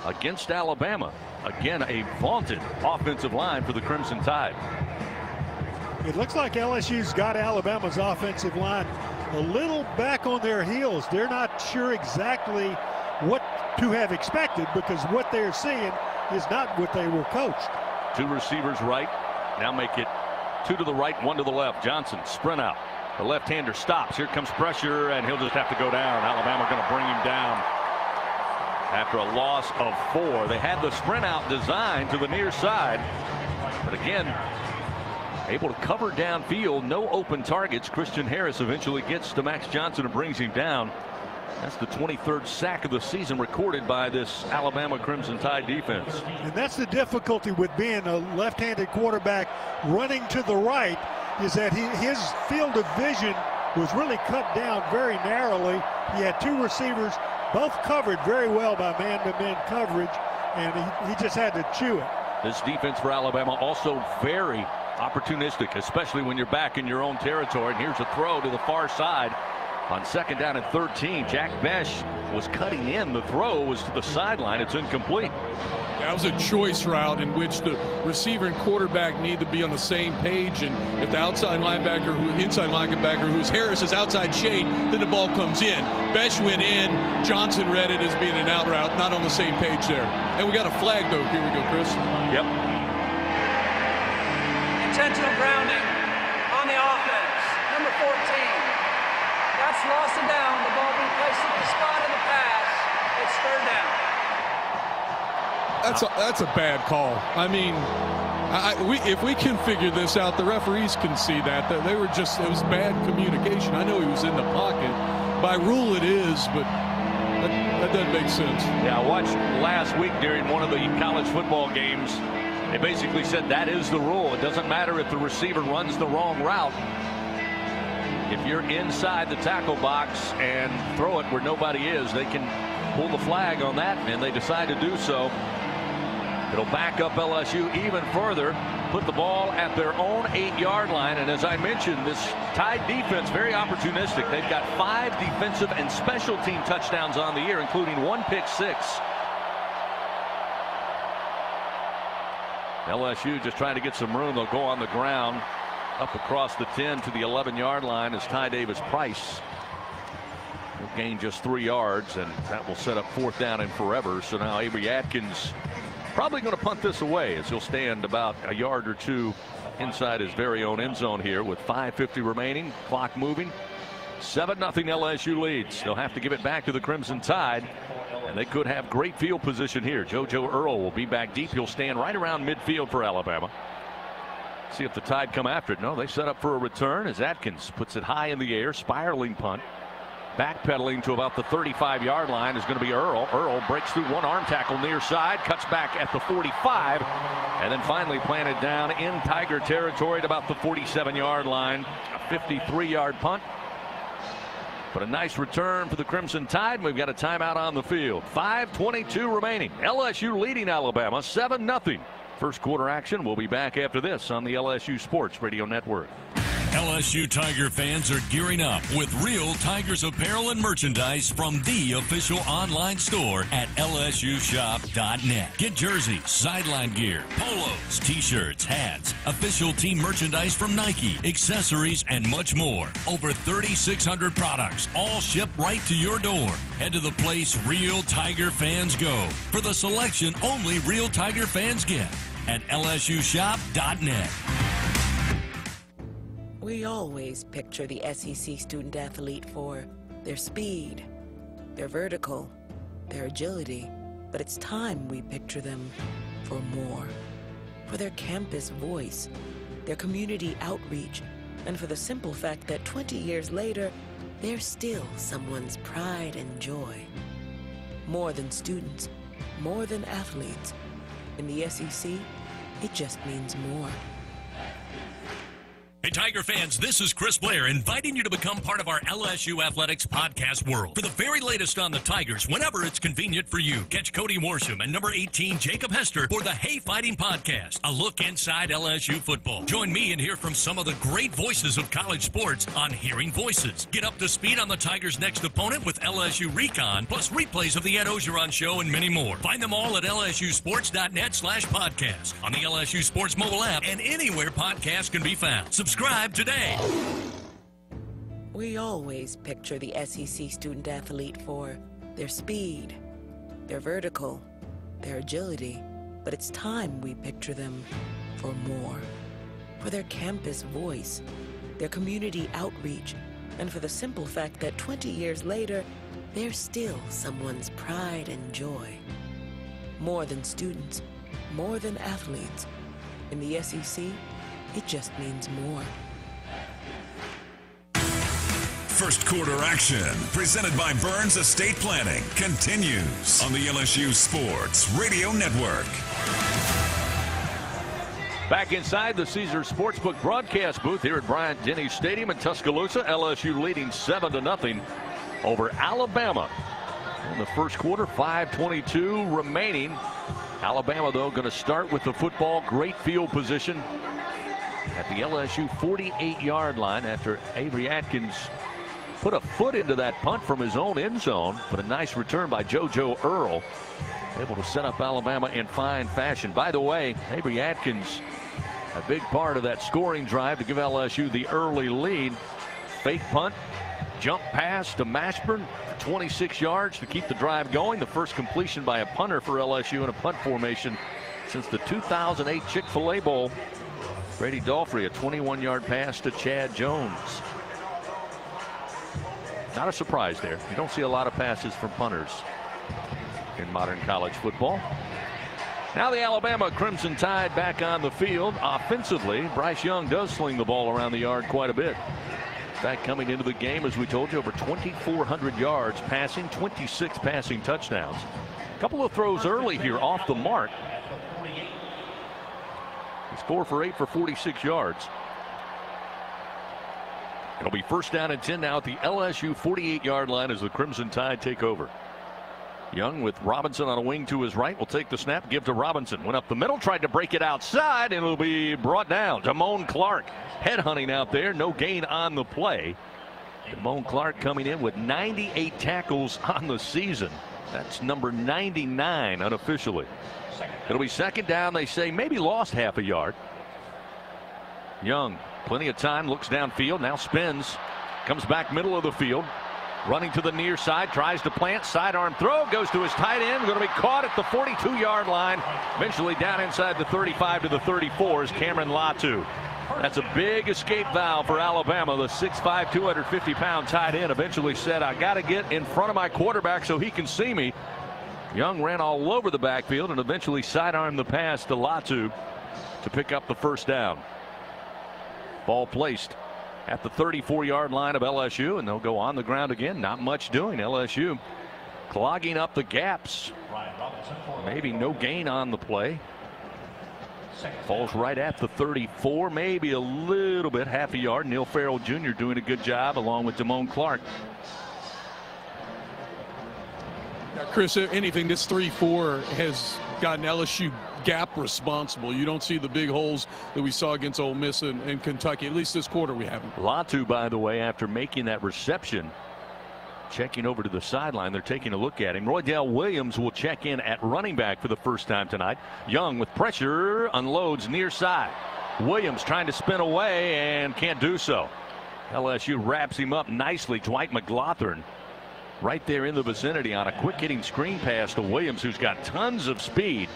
against Alabama. Again, a vaunted offensive line for the Crimson Tide. It looks like LSU's got Alabama's offensive line a little back on their heels. They're not sure exactly what to have expected because what they're seeing is not what they were coached. 2 receivers right. Now make it 2 to the right, 1 to the left. Johnson sprint out. The left-hander stops. Here comes pressure, and he'll just have to go down. Alabama going to bring him down after a loss of 4. They had the sprint out designed to the near side, but again, able to cover downfield. No open targets. Christian Harris eventually gets to Max Johnson and brings him down. That's the 23rd sack of the season recorded by this Alabama Crimson Tide defense. And that's the difficulty with being a left-handed quarterback running to the right, is that his field of vision was really cut down very narrowly. He had 2 receivers, both covered very well by man-to-man coverage, and he just had to chew it. This defense for Alabama also very opportunistic, especially when you're back in your own territory. And here's a throw to the far side on 2nd down and 13. Jack Besh was cutting in. The throw was to the sideline. It's incomplete. That was a choice route in which the receiver and quarterback need to be on the same page. And if the inside linebacker, who's Harris, is outside shade, then the ball comes in. Besh went in. Johnson read it as being an out route, not on the same page there. And we got a flag, though. Here we go, Chris. Yep. Intentional grounding on the offense. Number 14. That's lost and down. The ball being placed at the spot of the pass. It's 3rd down. That's a bad call. I mean, if we can figure this out, the referees can see that. They were just, it was bad communication. I know he was in the pocket. By rule it is, but that doesn't make sense. Yeah, I watched last week during one of the college football games. They basically said that is the rule. It doesn't matter if the receiver runs the wrong route. If you're inside the tackle box and throw it where nobody is, they can pull the flag on that, and they decide to do so. It'll back up LSU even further, put the ball at their own 8-yard line. And as I mentioned, this Tide defense, very opportunistic. They've got 5 defensive and special team touchdowns on the year, including 1 pick 6. LSU just trying to get some room. They'll go on the ground up across the 10 to the 11-yard line as Ty Davis Price will gain just 3 yards, and that will set up 4th down and forever. So now Avery Atkins probably going to punt this away as he'll stand about a yard or 2 inside his very own end zone here with 5:50 remaining, clock moving. 7-0 LSU leads. They'll have to give it back to the Crimson Tide, and they could have great field position here. JoJo Earl will be back deep. He'll stand right around midfield for Alabama. See if the Tide come after it. No, they set up for a return as Atkins puts it high in the air, spiraling punt. Backpedaling to about the 35-yard line is going to be Earl. Earl breaks through 1 arm tackle near side, cuts back at the 45, and then finally planted down in Tiger territory at about the 47-yard line. A 53-yard punt. But a nice return for the Crimson Tide. We've got a timeout on the field. 5:22 remaining. LSU leading Alabama 7-0. First quarter action. We'll be back after this on the LSU Sports Radio Network. LSU Tiger fans are gearing up with real Tigers apparel and merchandise from the official online store at lsushop.net. Get jerseys, sideline gear, polos, t-shirts, hats, official team merchandise from Nike, accessories, and much more. Over 3,600 products, all shipped right to your door. Head to the place real Tiger fans go for the selection only real Tiger fans get at lsushop.net. We always picture the SEC student athlete for their speed, their vertical, their agility, but it's time we picture them for more. For their campus voice, their community outreach, and for the simple fact that 20 years later, they're still someone's pride and joy. More than students, more than athletes. In the SEC, it just means more. Hey Tiger fans, this is Chris Blair inviting you to become part of our LSU Athletics podcast world. For the very latest on the Tigers, whenever it's convenient for you, catch Cody Worsham and number 18, Jacob Hester, for the Hay Fighting Podcast, a look inside LSU football. Join me and hear from some of the great voices of college sports on Hearing Voices. Get up to speed on the Tigers' next opponent with LSU Recon, plus replays of the Ed Ogeron Show and many more. Find them all at lsusports.net/podcast, on the LSU Sports mobile app, and anywhere podcasts can be found. Subscribe today. We always picture the SEC student athlete for their speed, their vertical, their agility, but it's time we picture them for more. For their campus voice, their community outreach, and for the simple fact that 20 years later, they're still someone's pride and joy. More than students, more than athletes. In the SEC, it just means more. First quarter action, presented by Burns Estate Planning, continues on the LSU Sports Radio Network. Back inside the Caesars Sportsbook broadcast booth here at Bryant-Denny Stadium in Tuscaloosa. LSU leading 7-0 over Alabama. In the first quarter, 5:22 remaining. Alabama, though, going to start with the football. Great field position at the LSU 48-yard line after Avery Atkins put a foot into that punt from his own end zone, but a nice return by JoJo Earl, able to set up Alabama in fine fashion. By the way, Avery Atkins, a big part of that scoring drive to give LSU the early lead. Fake punt, jump pass to Mashburn for 26 yards to keep the drive going. The first completion by a punter for LSU in a punt formation since the 2008 Chick-fil-A Bowl. Brady Dalfrey, a 21-yard pass to Chad Jones. Not a surprise there. You don't see a lot of passes from punters in modern college football. Now the Alabama Crimson Tide back on the field. Offensively, Bryce Young does sling the ball around the yard quite a bit. In fact, coming into the game, as we told you, over 2,400 yards passing, 26 passing touchdowns. A couple of throws early here off the mark. He's 4 for 8 for 46 yards. It'll be first down and 10 now at the LSU 48-yard line as the Crimson Tide take over. Young with Robinson on a wing to his right will take the snap, give to Robinson. Went up the middle, tried to break it outside, and it'll be brought down. Damone Clark headhunting out there. No gain on the play. Damone Clark coming in with 98 tackles on the season. That's number 99 unofficially. It'll be second down. They say maybe lost half a yard. Young, plenty of time, looks downfield, now spins, comes back middle of the field, running to the near side, tries to plant, sidearm throw, goes to his tight end, going to be caught at the 42-yard line, eventually down inside the 35 to the 34 is Cameron Latu. That's a big escape valve for Alabama. The 6'5", 250-pound tight end eventually said, I got to get in front of my quarterback so he can see me. Young ran all over the backfield and eventually sidearmed the pass to Latu to pick up the first down. Ball placed at the 34-yard line of LSU, and they'll go on the ground again. Not much doing. LSU clogging up the gaps. Maybe no gain on the play. Falls right at the 34, maybe a little bit, half a yard. Neil Farrell Jr. doing a good job along with Damone Clark. Now, Chris, anything, this 3-4 has gotten LSU gap responsible. You don't see the big holes that we saw against Ole Miss and Kentucky. At least this quarter we haven't. Latu, by the way, after making that reception, checking over to the sideline. They're taking a look at him. Roydell Williams will check in at running back for the first time tonight. Young with pressure unloads near side. Williams trying to spin away and can't do so. LSU wraps him up nicely. Dwight McLaughlin right there in the vicinity on a quick hitting screen pass to Williams, who's got tons of speed,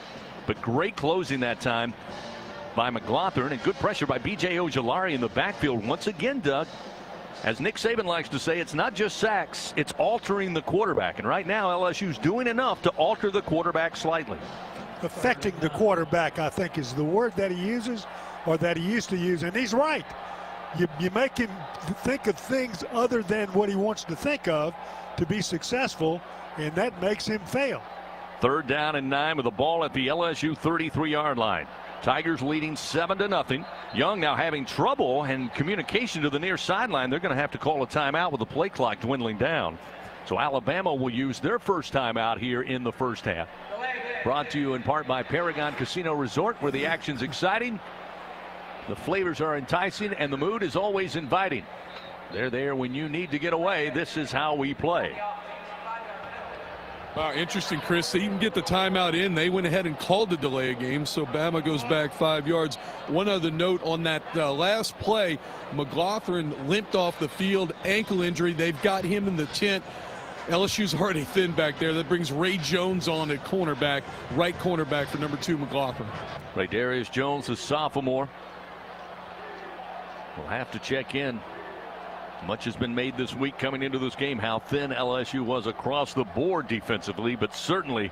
but great closing that time by McLaughlin, and good pressure by B.J. Ojolari in the backfield. Once again, Doug, as Nick Sabin likes to say, it's not just sacks, it's altering the quarterback. And right now, LSU's doing enough to alter the quarterback slightly. Affecting the quarterback, I think, is the word that he uses, or that he used to use. And he's right. You make him think of things other than what he wants to think of to be successful, and that makes him fail. 3rd down and 9 with the ball at the LSU 33-yard line. Tigers leading 7-0. Young now having trouble and communication to the near sideline. They're going to have to call a timeout with the play clock dwindling down. So Alabama will use their first timeout here in the first half. Brought to you in part by Paragon Casino Resort, where the action's exciting, the flavors are enticing, and the mood is always inviting. They're there when you need to get away. This is how we play. Wow, interesting, Chris. They even get the timeout in. They went ahead and called the delay of game, so Bama goes back 5 yards. One other note on that last play, McLaughlin limped off the field, ankle injury. They've got him in the tent. LSU's already thin back there. That brings Ray Jones on at cornerback, right cornerback for number 2, McLaughlin. Ray Darius Jones, the sophomore. We'll have to check in. Much has been made this week coming into this game how thin LSU was across the board defensively, but certainly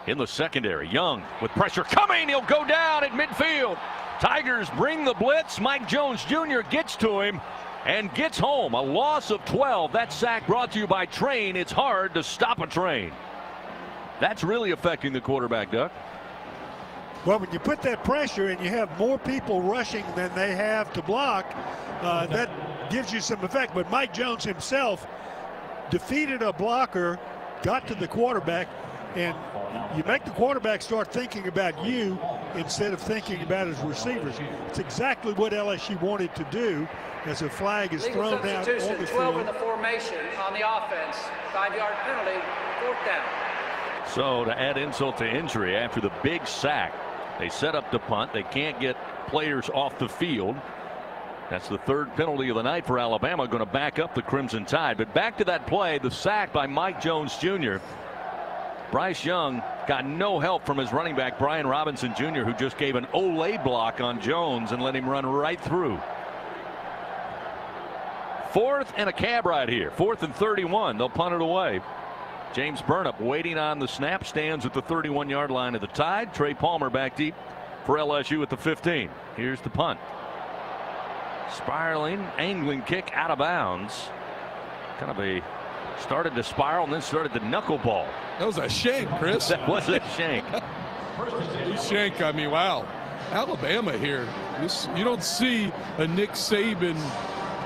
in the secondary. Young with pressure coming. He'll go down at midfield. Tigers bring the blitz. Mike Jones Jr. gets to him and gets home. A loss of 12. That sack brought to you by Train. It's hard to stop a train. That's really affecting the quarterback, Duck. Well, when you put that pressure and you have more people rushing than they have to block, that gives you some effect. But Mike Jones himself defeated a blocker, got to the quarterback, and you make the quarterback start thinking about you instead of thinking about his receivers. It's exactly what LSU wanted to do as a flag is thrown down on the 12 field. in the formation on the offense. 5-yard penalty, 4th down. So to add insult to injury, after the big sack, they set up the punt. They can't get players off the field. That's the 3rd penalty of the night for Alabama, going to back up the Crimson Tide. But back to that play, the sack by Mike Jones Jr. Bryce Young got no help from his running back, Brian Robinson Jr., who just gave an Olay block on Jones and let him run right through. 4th and a cab right here. 4th and 31. They'll punt it away. James Burnap waiting on the snap, stands at the 31-yard line of the Tide. Trey Palmer back deep for LSU at the 15. Here's the punt. Spiraling, angling kick out of bounds. Kind of started to spiral and then started to knuckleball. That was a shank, Chris. That was a shank. Shank, I mean, wow. Alabama here. You don't see a Nick Sabin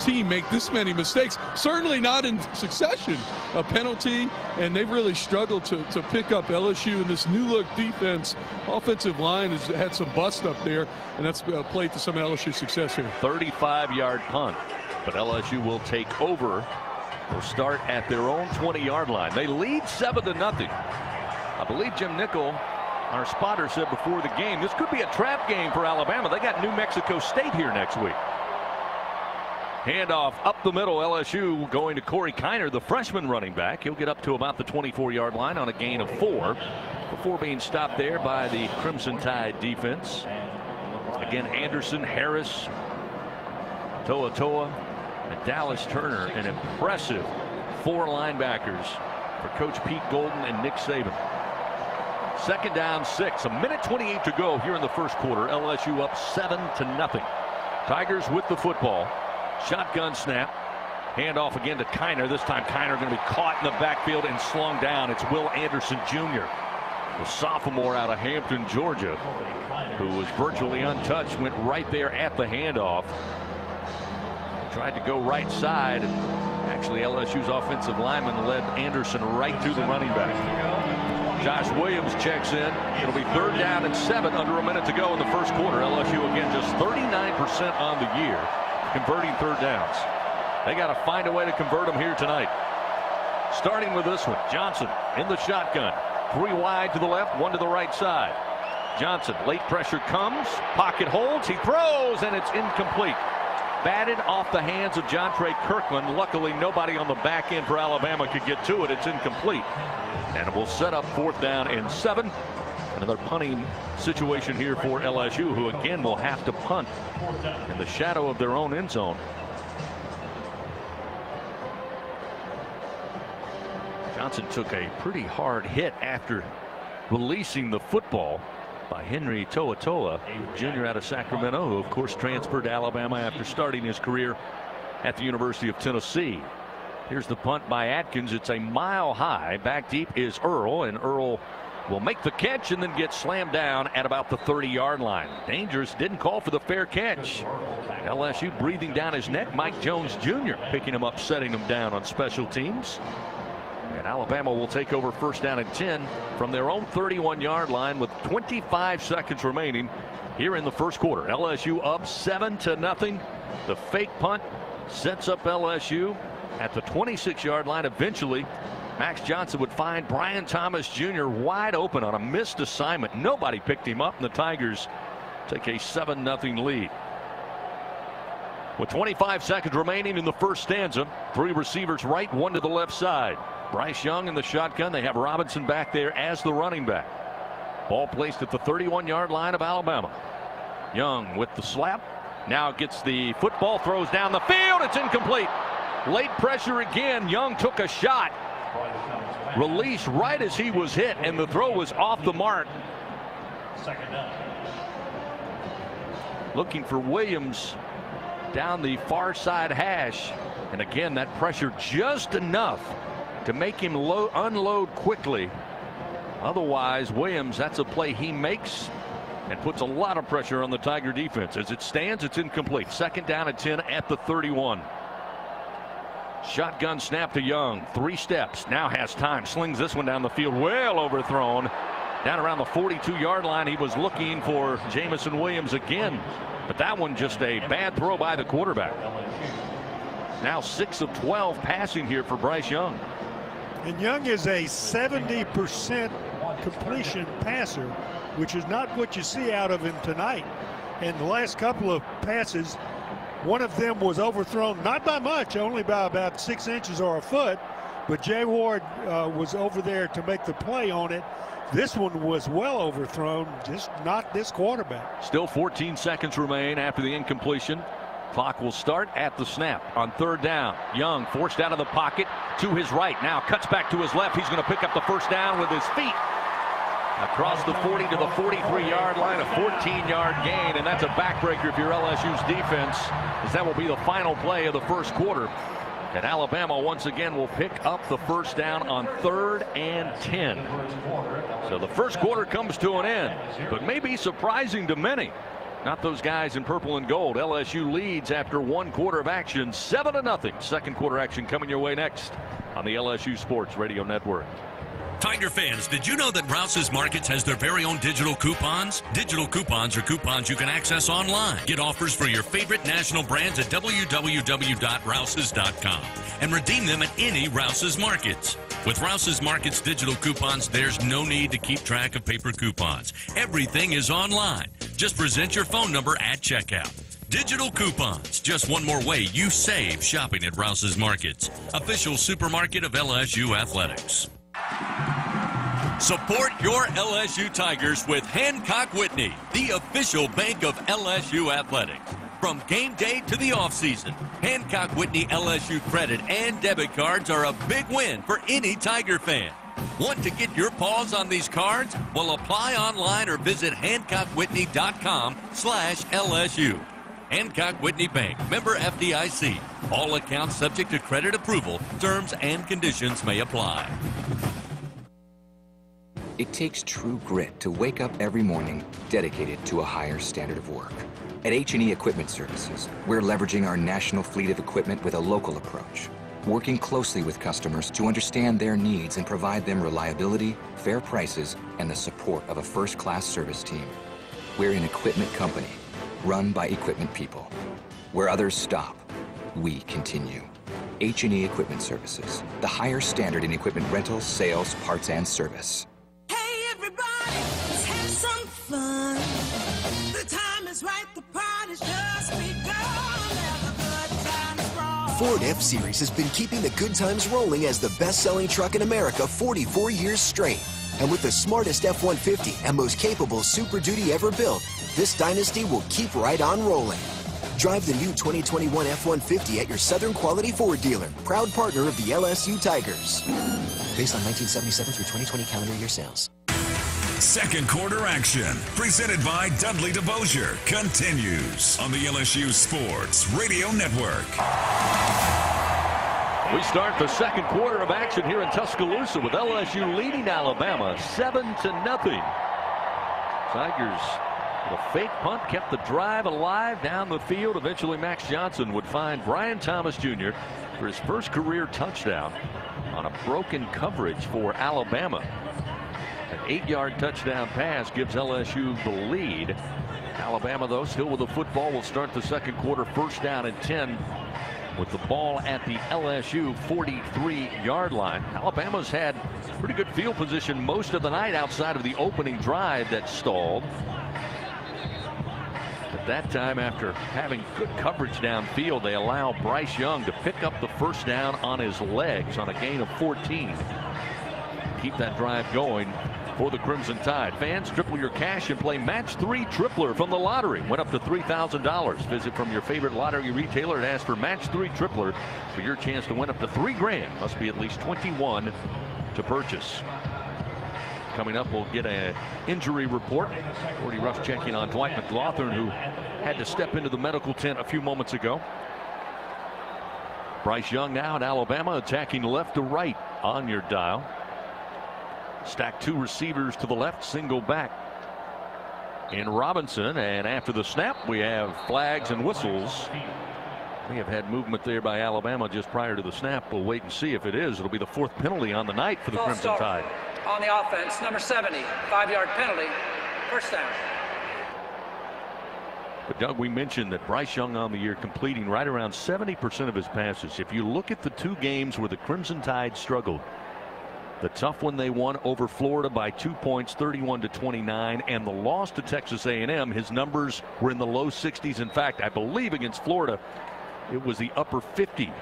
team make this many mistakes, certainly not in succession. A penalty, and they've really struggled to pick up LSU in this new look defense. Offensive line has had some bust up there, and that's played to some LSU success here. 35-yard punt, but LSU will take over. They'll start at their own 20-yard line. They lead 7-0. I believe Jim Nickel, our spotter, said before the game this could be a trap game for Alabama. They got New Mexico State here next week. Handoff up the middle. LSU going to Corey Kiner, the freshman running back. He'll get up to about the 24-yard line on a gain of 4 before being stopped there by the Crimson Tide defense. Again, Anderson, Harris, Toa, and Dallas Turner. An impressive 4 linebackers for Coach Pete Golden and Nick Saban. 2nd down, 6. A minute 28 to go here in the first quarter. LSU up 7-0. Tigers with the football. Shotgun snap. Handoff again to Kiner. This time Kiner going to be caught in the backfield and slung down. It's Will Anderson Jr., the sophomore out of Hampton, Georgia, who was virtually untouched, went right there at the handoff. Tried to go right side. Actually, LSU's offensive lineman led Anderson right to the running back. Josh Williams checks in. It'll be 3rd down and 7 under a minute to go in the first quarter. LSU again just 39% on the year, converting 3rd downs. They got to find a way to convert them here tonight. Starting with this one, Johnson in the shotgun. 3 wide to the left, 1 to the right side. Johnson, late pressure comes, pocket holds, he throws, and it's incomplete. Batted off the hands of Jontre Kirkland. Luckily, nobody on the back end for Alabama could get to it. It's incomplete. And it will set up 4th down and 7. Another punting situation here for LSU, who again will have to punt in the shadow of their own end zone. Johnson took a pretty hard hit after releasing the football by Henry Toa, junior out of Sacramento, who of course transferred to Alabama after starting his career at the University of Tennessee. Here's the punt by Atkins. It's a mile high. Back deep is Earl, and Earl will make the catch and then get slammed down at about the 30-yard line. Dangerous, didn't call for the fair catch. LSU breathing down his neck. Mike Jones Jr. picking him up, setting him down on special teams. And Alabama will take over first down and 10 from their own 31-yard line with 25 seconds remaining here in the first quarter. LSU up 7-0. The fake punt sets up LSU at the 26-yard line. Eventually, Max Johnson would find Brian Thomas Jr. wide open on a missed assignment. Nobody picked him up, and the Tigers take a 7-0 lead. With 25 seconds remaining in the first stanza, 3 receivers right, 1 to the left side. Bryce Young in the shotgun. They have Robinson back there as the running back. Ball placed at the 31-yard line of Alabama. Young with the slap. Now gets the football, throws down the field. It's incomplete. Late pressure again. Young took a shot. Release right as he was hit, and the throw was off the mark. Looking for Williams down the far side hash. And again, that pressure just enough to make him unload quickly. Otherwise, Williams, that's a play he makes and puts a lot of pressure on the Tiger defense. As it stands, it's incomplete. Second down and 10 at the 31. Shotgun snap to Young. 3 steps. Now has time. Slings this one down the field. Well overthrown. Down around the 42-yard line. He was looking for Jamison Williams again. But that one just a bad throw by the quarterback. Now 6 of 12 passing here for Bryce Young. And Young is a 70% completion passer, which is not what you see out of him tonight. And the last couple of passes, one of them was overthrown, not by much, only by about 6 inches or a foot. But Jay Ward was over there to make the play on it. This one was well overthrown, just not this quarterback. Still 14 seconds remain after the incompletion. Clock will start at the snap on third down. Young forced out of the pocket to his right. Now cuts back to his left. He's going to pick up the first down with his feet. Across the 40 to the 43-yard line, a 14-yard gain, and that's a backbreaker if you're LSU's defense, as that will be the final play of the first quarter. And Alabama once again will pick up the first down on 3rd and 10. So the first quarter comes to an end, but may be surprising to many. Not those guys in purple and gold. LSU leads after 1 quarter of action, 7-0. Second quarter action coming your way next on the LSU Sports Radio Network. Tiger fans, did you know that Rouse's Markets has their very own digital coupons? Digital coupons are coupons you can access online. Get offers for your favorite national brands at www.rouses.com and redeem them at any Rouse's Markets. With Rouse's Markets digital coupons, there's no need to keep track of paper coupons. Everything is online. Just present your phone number at checkout. Digital coupons, just one more way you save shopping at Rouse's Markets, official supermarket of LSU Athletics. Support your LSU Tigers with Hancock Whitney, the official bank of LSU Athletics. From game day to the offseason, Hancock Whitney LSU credit and debit cards are a big win for any Tiger fan. Want to get your paws on these cards? Well, apply online or visit HancockWhitney.com/LSU. Hancock Whitney Bank, member FDIC. All accounts subject to credit approval. Terms and conditions may apply. It takes true grit to wake up every morning dedicated to a higher standard of work. At H&E Equipment Services, we're leveraging our national fleet of equipment with a local approach, working closely with customers to understand their needs and provide them reliability, fair prices, and the support of a first-class service team. We're an equipment company, run by equipment people. Where others stop, we continue. H&E Equipment Services, the higher standard in equipment rentals, sales, parts, and service. Let's have some fun. The time is right, the party's just begun. Have a good time strong. Ford F-Series has been keeping the good times rolling as the best-selling truck in America 44 years straight. And with the smartest F-150 and most capable Super Duty ever built, this dynasty will keep right on rolling. Drive the new 2021 F-150 at your Southern Quality Ford dealer, proud partner of the LSU Tigers. Based on 1977 through 2020 calendar year sales. Second quarter action, presented by Dudley DeBosier, continues on the LSU Sports Radio Network. We start the second quarter of action here in Tuscaloosa with LSU leading Alabama 7-0. Tigers with a fake punt kept the drive alive down the field. Eventually Max Johnson would find Brian Thomas Jr. for his first career touchdown on a broken coverage for Alabama. An 8-yard touchdown pass gives LSU the lead. Alabama, though, still with the football, will start the second quarter 1st down and 10 with the ball at the LSU 43-yard line. Alabama's had pretty good field position most of the night outside of the opening drive that stalled. At that time, after having good coverage downfield, they allow Bryce Young to pick up the 1st down on his legs on a gain of 14. Keep that drive going for the Crimson Tide. Fans, triple your cash and play Match 3 Tripler from the lottery. Went up to $3,000. Visit from your favorite lottery retailer and ask for Match 3 Tripler for your chance to win up to $3 grand. Must be at least 21 to purchase. Coming up, we'll get an injury report. Gordy Rush checking on Dwight McLaughlin, who had to step into the medical tent a few moments ago. Bryce Young now at Alabama, attacking left to right on your dial. Stack 2 receivers to the left, single back in Robinson, and after the snap we have flags and whistles. We have had movement there by Alabama just prior to the snap. We'll wait and see if it is. It'll be the 4th penalty on the night for the Crimson Tide. On the offense, number 70, 5-yard penalty, 1st down. But Doug, we mentioned that Bryce Young on the year completing right around 70% of his passes. If you look at the 2 games where the Crimson Tide struggled, the tough one they won over Florida by 2 points, 31-29, and the loss to Texas A&M, his numbers were in the low 60s. In fact, I believe against Florida, it was the upper 50.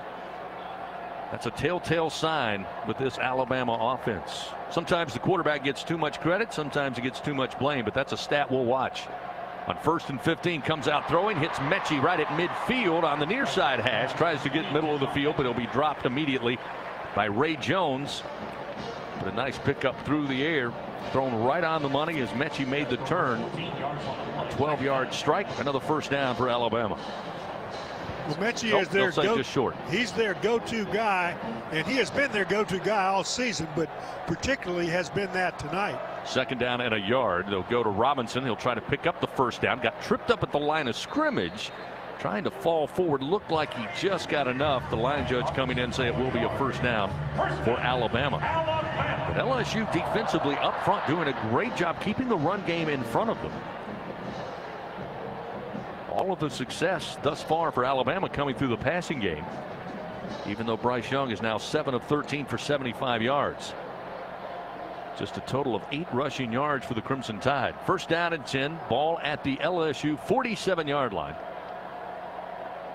That's a telltale sign with this Alabama offense. Sometimes the quarterback gets too much credit, sometimes he gets too much blame, but that's a stat we'll watch. On 1st and 15, comes out throwing, hits Mechie right at midfield on the near side hash, tries to get middle of the field, but he'll be dropped immediately by Ray Jones. But a nice pickup through the air, thrown right on the money as Mechie made the turn. A 12-yard strike, another 1st down for Alabama. Well, Mechie is their just short. He's their go-to guy, and he has been their go-to guy all season, but particularly has been that tonight. 2nd down and a yard. They'll go to Robinson. He'll try to pick up the 1st down. Got tripped up at the line of scrimmage, trying to fall forward. Looked like he just got enough. The line judge coming in and say it will be a 1st down for Alabama. But LSU defensively up front doing a great job keeping the run game in front of them. All of the success thus far for Alabama coming through the passing game, even though Bryce Young is now 7 of 13 for 75 yards. Just a total of 8 rushing yards for the Crimson Tide. 1st down and 10, ball at the LSU 47-yard line.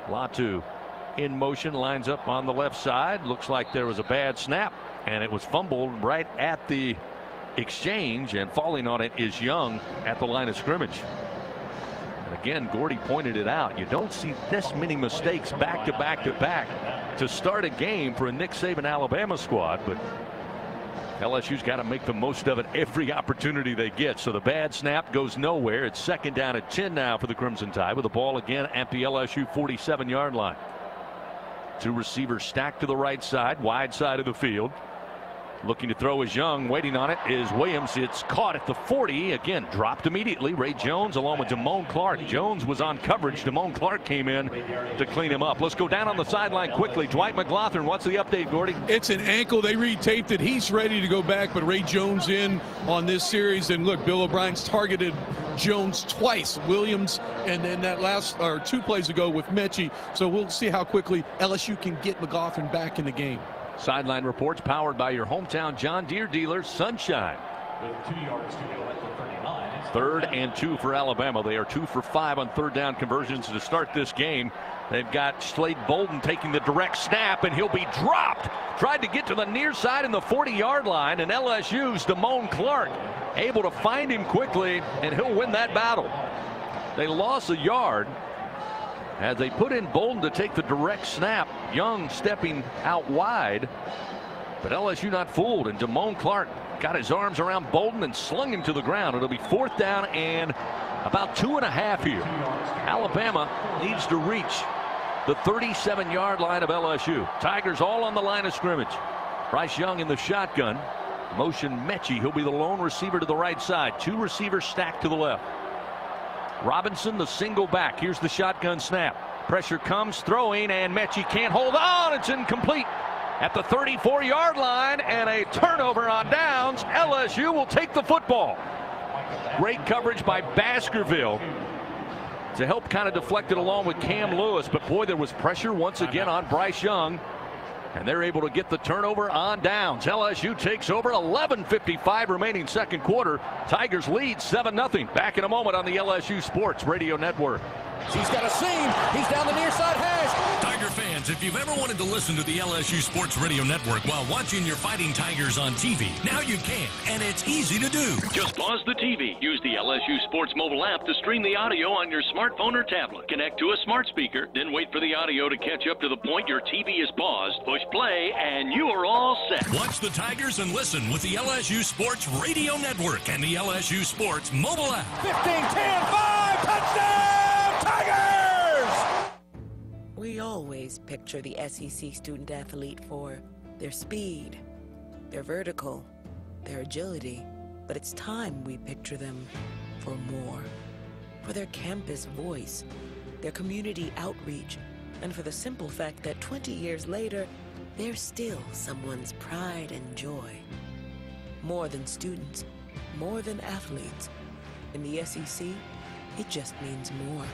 Latu in motion, lines up on the left side. Looks like there was a bad snap, and it was fumbled right at the exchange, and falling on it is Young at the line of scrimmage. And again, Gordy pointed it out. You don't see this many mistakes back to back to back to start a game for a Nick Saban Alabama squad, but LSU's got to make the most of it every opportunity they get. So the bad snap goes nowhere. It's 2nd down and 10 now for the Crimson Tide, with the ball again at the LSU 47-yard line. 2 receivers stacked to the right side, wide side of the field. Looking to throw is Young. Waiting on it is Williams. It's caught at the 40. Again, dropped immediately. Ray Jones along with Damone Clark. Jones was on coverage. Damone Clark came in to clean him up. Let's go down on the sideline quickly. Dwight McLaughlin, what's the update, Gordy? It's an ankle. They retaped it. He's ready to go back, but Ray Jones in on this series. And look, Bill O'Brien's targeted Jones twice. Williams, and then that last 2 plays ago with Mechie. So we'll see how quickly LSU can get McLaughlin back in the game. Sideline reports powered by your hometown John Deere dealer, Sunshine. 3rd and 2 for Alabama. They are 2 for 5 on 3rd down conversions to start this game. They've got Slade Bolden taking the direct snap, and he'll be dropped. Tried to get to the near side in the 40-yard line, and LSU's Damone Clark able to find him quickly, and he'll win that battle. They lost a yard as they put in Bolden to take the direct snap. Young stepping out wide, but LSU not fooled, and Damone Clark got his arms around Bolden and slung him to the ground. It'll be 4th down and about 2.5 here. Alabama needs to reach the 37-yard line of LSU. Tigers all on the line of scrimmage. Bryce Young in the shotgun. Motion Mechie. He'll be the lone receiver to the right side. 2 receivers stacked to the left. Robinson, the single back. Here's the shotgun snap. Pressure comes, throwing, and Mechie can't hold on. It's incomplete at the 34-yard line, and a turnover on downs. LSU will take the football. Great coverage by Baskerville to help kind of deflect it along with Cam Lewis, but boy, there was pressure once again on Bryce Young, and they're able to get the turnover on downs. LSU takes over. 11:55 remaining second quarter. Tigers lead 7-0. Back in a moment on the LSU Sports Radio Network. He's got a seam. He's down the near side hash. Tiger fans, if you've ever wanted to listen to the LSU Sports Radio Network while watching your Fighting Tigers on TV, now you can, and it's easy to do. Just pause the TV. Use the LSU Sports mobile app to stream the audio on your smartphone or tablet. Connect to a smart speaker, then wait for the audio to catch up to the point your TV is paused. Push play, and you are all set. Watch the Tigers and listen with the LSU Sports Radio Network and the LSU Sports mobile app. 15-10-5, touchdown, Tigers! We always picture the SEC student athlete for their speed, their vertical, their agility, but it's time we picture them for more. For their campus voice, their community outreach, and for the simple fact that 20 years later, they're still someone's pride and joy. More than students, more than athletes. In the SEC, it just means more.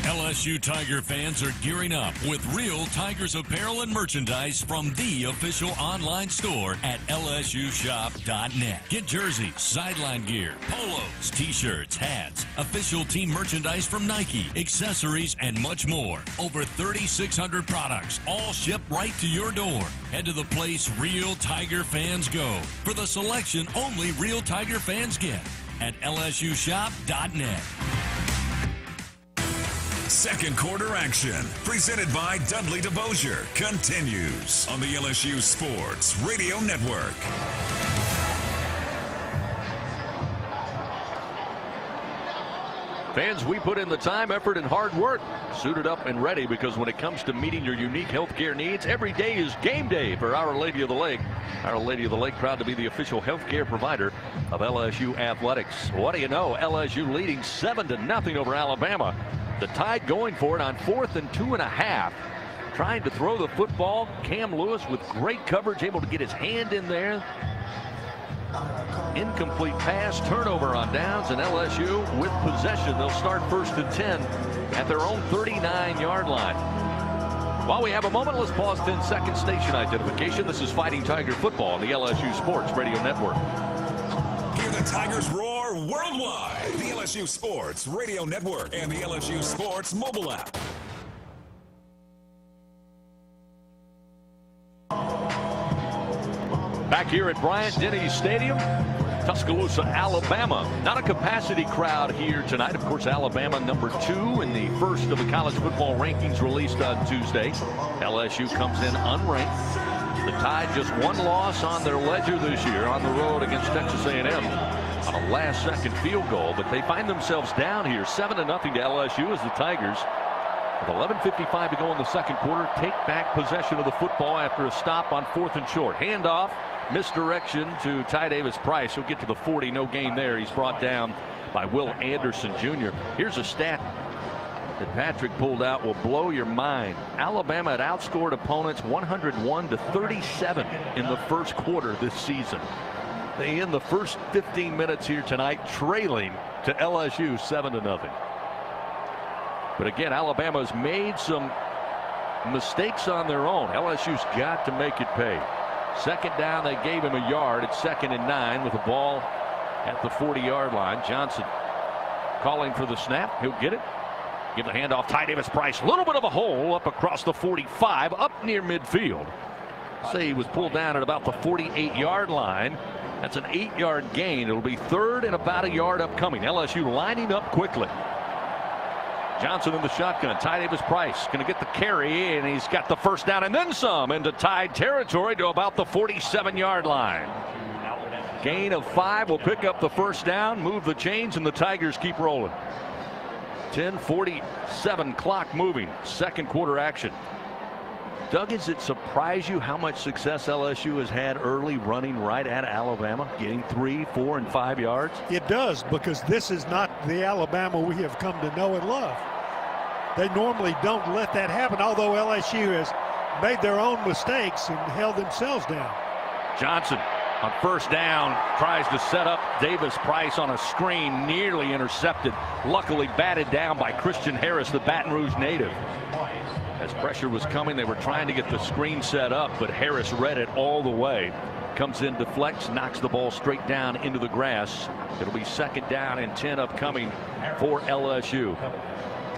LSU Tiger fans are gearing up with real Tigers apparel and merchandise from the official online store at lsushop.net. Get jerseys, sideline gear, polos, t-shirts, hats, official team merchandise from Nike, accessories, and much more. Over 3,600 products, all shipped right to your door. Head to the place real Tiger fans go for the selection only real Tiger fans get at lsushop.net. Second quarter action, presented by Dudley DeBosier, continues on the LSU Sports Radio Network. Fans, we put in the time, effort, and hard work, suited up and ready, because when it comes to meeting your unique healthcare needs, every day is game day for Our Lady of the Lake. Our Lady of the Lake, proud to be the official healthcare provider of LSU athletics. What do you know? LSU leading 7-0 over Alabama. The Tide going for it on 4th and 2.5. Trying to throw the football. Cam Lewis with great coverage, able to get his hand in there. Incomplete pass, turnover on downs, and LSU with possession. They'll start 1st and 10 at their own 39-yard line. While we have a moment, let's pause 10-second station identification. This is Fighting Tiger football on the LSU Sports Radio Network. Hear the Tigers roar worldwide. The LSU Sports Radio Network and the LSU Sports mobile app. Back here at Bryant-Denny Stadium, Tuscaloosa, Alabama. Not a capacity crowd here tonight. Of course, Alabama number 2 in the first of the college football rankings released on Tuesday. LSU comes in unranked. The Tide just one loss on their ledger this year on the road against Texas A&M on a last-second field goal, but they find themselves down here 7-0 to LSU as the Tigers, with 11:55 to go in the second quarter, take back possession of the football after a stop on 4th and short. Handoff, misdirection to Ty Davis Price. He'll get to the 40, no gain there. He's brought down by Will Anderson Jr. Here's a stat that Patrick pulled out will blow your mind. Alabama had outscored opponents 101-37 in the first quarter this season. They end the first 15 minutes here tonight trailing to LSU 7-0. But again, Alabama's made some mistakes on their own. LSU's got to make it pay. Second down, they gave him a yard. It's 2nd and 9 with the ball at the 40-yard line. Johnson calling for the snap. He'll get it. Give the handoff. Ty Davis Price. A little bit of a hole up across the 45, up near midfield. Say he was pulled down at about the 48-yard line. That's an 8-yard gain. It'll be 3rd and about a yard upcoming. LSU lining up quickly. Johnson in the shotgun. Ty Davis Price going to get the carry, and he's got the first down and then some into Tide territory to about the 47-yard line. Gain of 5 will pick up the first down, move the chains, and the Tigers keep rolling. 10:47 clock moving. Second quarter action. Doug, does it surprise you how much success LSU has had early running right at Alabama, getting 3, 4, and 5 yards? It does, because this is not the Alabama we have come to know and love. They normally don't let that happen, although LSU has made their own mistakes and held themselves down. Johnson on first down tries to set up Davis Price on a screen, nearly intercepted, luckily batted down by Christian Harris, the Baton Rouge native. As pressure was coming, they were trying to get the screen set up, but Harris read it all the way. Comes in, deflects, knocks the ball straight down into the grass. It'll be 2nd down and 10 upcoming for LSU.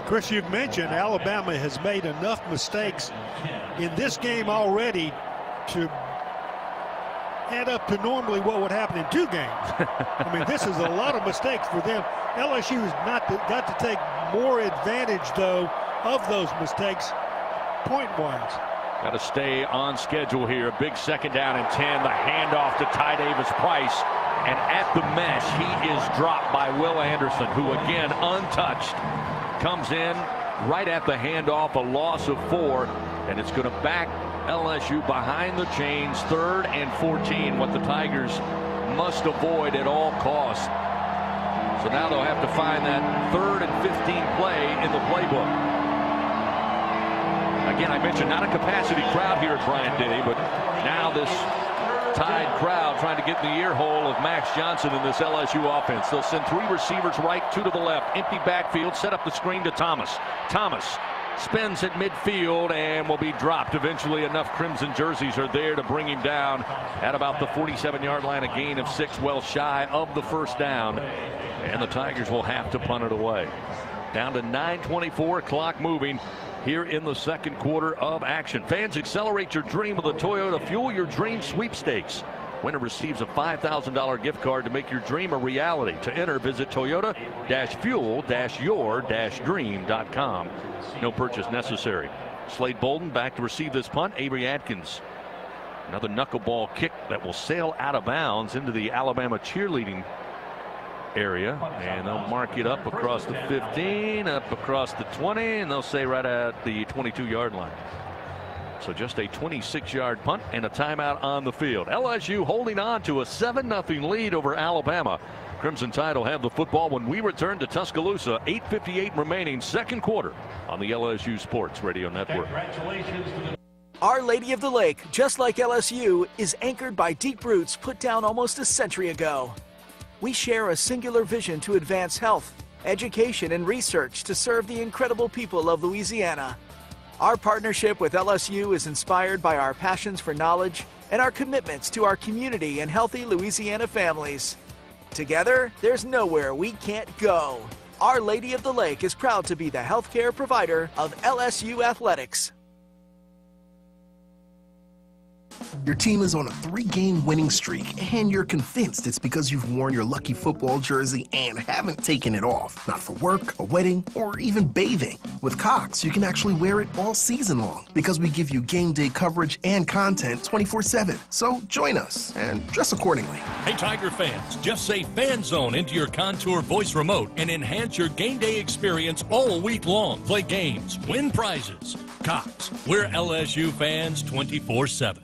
Chris, you've mentioned Alabama has made enough mistakes in this game already to add up to normally what would happen in 2 games. I mean, this is a lot of mistakes for them. LSU has got to take more advantage, though, of those mistakes point-wise. Got to stay on schedule here. Big 2nd down and 10. The handoff to Ty Davis Price. And at the mesh, he is dropped by Will Anderson, who again untouched. Comes in right at the handoff, a loss of 4. And it's going to back LSU behind the chains. 3rd and 14, what the Tigers must avoid at all costs. So now they'll have to find that 3rd and 15 play in the playbook. Again, I mentioned not a capacity crowd here at Bryant-Denny, but now this Tide crowd trying to get in the ear hole of Max Johnson in this LSU offense. They'll send 3 receivers right, 2 to the left. Empty backfield, set up the screen to Thomas. Thomas spins at midfield and will be dropped. Eventually enough crimson jerseys are there to bring him down at about the 47-yard line, a gain of 6, well shy of the 1st down. And the Tigers will have to punt it away. Down to 9:24, clock moving here in the 2nd quarter of action. Fans, accelerate your dream with a Toyota Fuel Your Dream sweepstakes. Winner receives a $5,000 gift card to make your dream a reality. To enter, visit Toyota-Fuel-Your-Dream.com. No purchase necessary. Slade Bolden back to receive this punt. Avery Atkins. Another knuckleball kick that will sail out of bounds into the Alabama cheerleading area, and they'll mark it up across the 15, up across the 20, and they'll say right at the 22-yard line. So just a 26-yard punt and a timeout on the field. LSU holding on to a 7-0 lead over Alabama. Crimson Tide will have the football when we return to Tuscaloosa. 8:58 remaining, 2nd quarter on the LSU Sports Radio Network. Our Lady of the Lake, just like LSU, is anchored by deep roots put down almost a century ago. We share a singular vision to advance health, education, and research to serve the incredible people of Louisiana. Our partnership with LSU is inspired by our passions for knowledge and our commitments to our community and healthy Louisiana families. Together, there's nowhere we can't go. Our Lady of the Lake is proud to be the healthcare provider of LSU athletics. Your team is on a 3-game winning streak, and you're convinced it's because you've worn your lucky football jersey and haven't taken it off. Not for work, a wedding, or even bathing. With Cox, you can actually wear it all season long because we give you game day coverage and content 24/7. So join us and dress accordingly. Hey, Tiger fans, just say Fan Zone into your Contour voice remote and enhance your game day experience all week long. Play games, win prizes. Cox, we're LSU fans 24/7.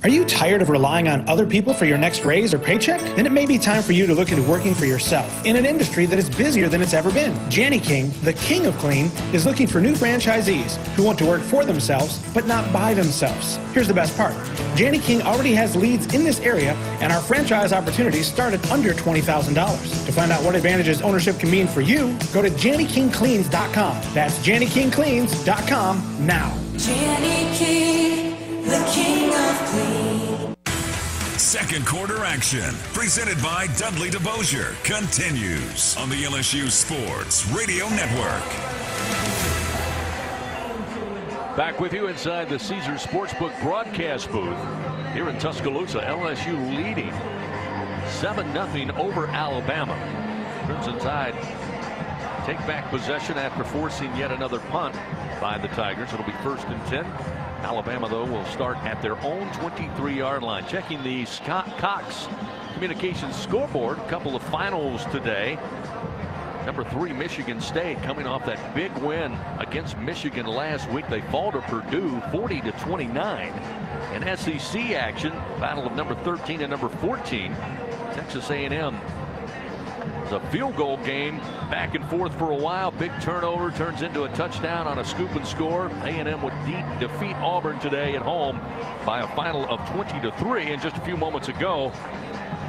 Are you tired of relying on other people for your next raise or paycheck? Then it may be time for you to look into working for yourself in an industry that is busier than it's ever been. Janny King, the king of clean, is looking for new franchisees who want to work for themselves but not by themselves. Here's the best part. Janny King already has leads in this area, and our franchise opportunities start at under $20,000. To find out what advantages ownership can mean for you, go to JannyKingCleans.com. That's JannyKingCleans.com now. Janny King, the king of clean. 2nd quarter action, presented by Dudley DeBosier, continues on the LSU Sports Radio Network. Back with you inside the Caesars Sportsbook broadcast booth here in Tuscaloosa. LSU leading 7-0 over Alabama. Crimson Tide take back possession after forcing yet another punt by the Tigers. It'll be 1st and 10. Alabama, though, will start at their own 23-yard line. Checking the Scott Cox Communications scoreboard. A couple of finals today. Number 3 Michigan State coming off that big win against Michigan last week. They fall to Purdue 40-29. In SEC action, battle of number 13 and number 14. Texas A&M. It's a field goal game, back and forth for a while. Big turnover turns into a touchdown on a scoop and score. A&M would defeat Auburn today at home by a final of 20-3. And just a few moments ago,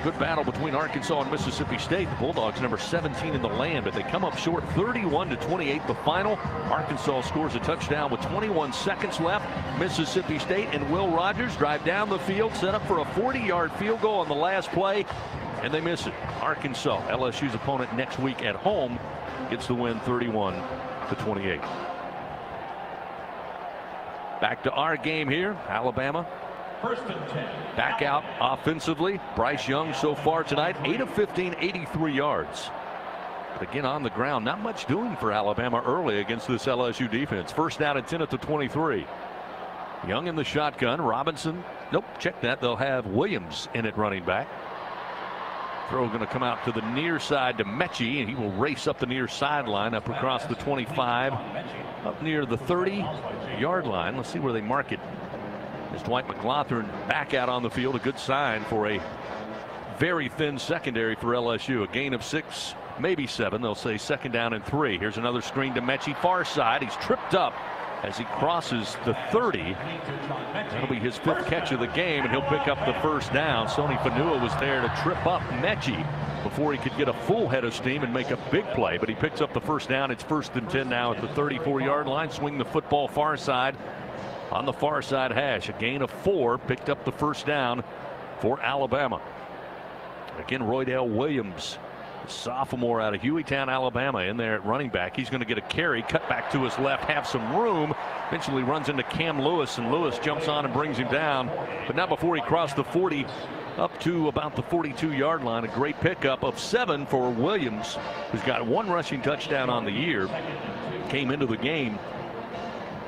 good battle between Arkansas and Mississippi State. The Bulldogs number 17 in the land, but they come up short 31-28 the final. Arkansas scores a touchdown with 21 seconds left. Mississippi State and Will Rogers drive down the field, set up for a 40-yard field goal on the last play, and they miss it. Arkansas, LSU's opponent next week at home, gets the win 31-28. Back to our game here. Alabama back out offensively. Bryce Young so far tonight, 8 of 15, 83 yards. But again, on the ground, not much doing for Alabama early against this LSU defense. First down at 10 at the 23. Young in the shotgun. Robinson, nope, check that. They'll have Williams in at running back. Throw going to come out to the near side to Mechie, and he will race up the near sideline, up across the 25, up near the 30-yard line. Let's see where they mark it. As Dwight McLaughlin back out on the field, a good sign for a very thin secondary for LSU. A gain of 6, maybe 7. They'll say second down and 3. Here's another screen to Mechie, far side. He's tripped up as he crosses the 30. That'll be his 5th catch of the game, and he'll pick up the first down. Sony Fanua was there to trip up Mechie before he could get a full head of steam and make a big play, but he picks up the first down. It's 1st and 10 now at the 34-yard line. Swing the football far side on the far side hash. A gain of 4, picked up the first down for Alabama. Again, Roydell Williams, sophomore out of Hueytown, Alabama, in there at running back. He's going to get a carry, cut back to his left, have some room, eventually runs into Cam Lewis, and Lewis jumps on and brings him down, but not before he crossed the 40 up to about the 42-yard line. A great pickup of 7 for Williams, who's got 1 rushing touchdown on the year. Came into the game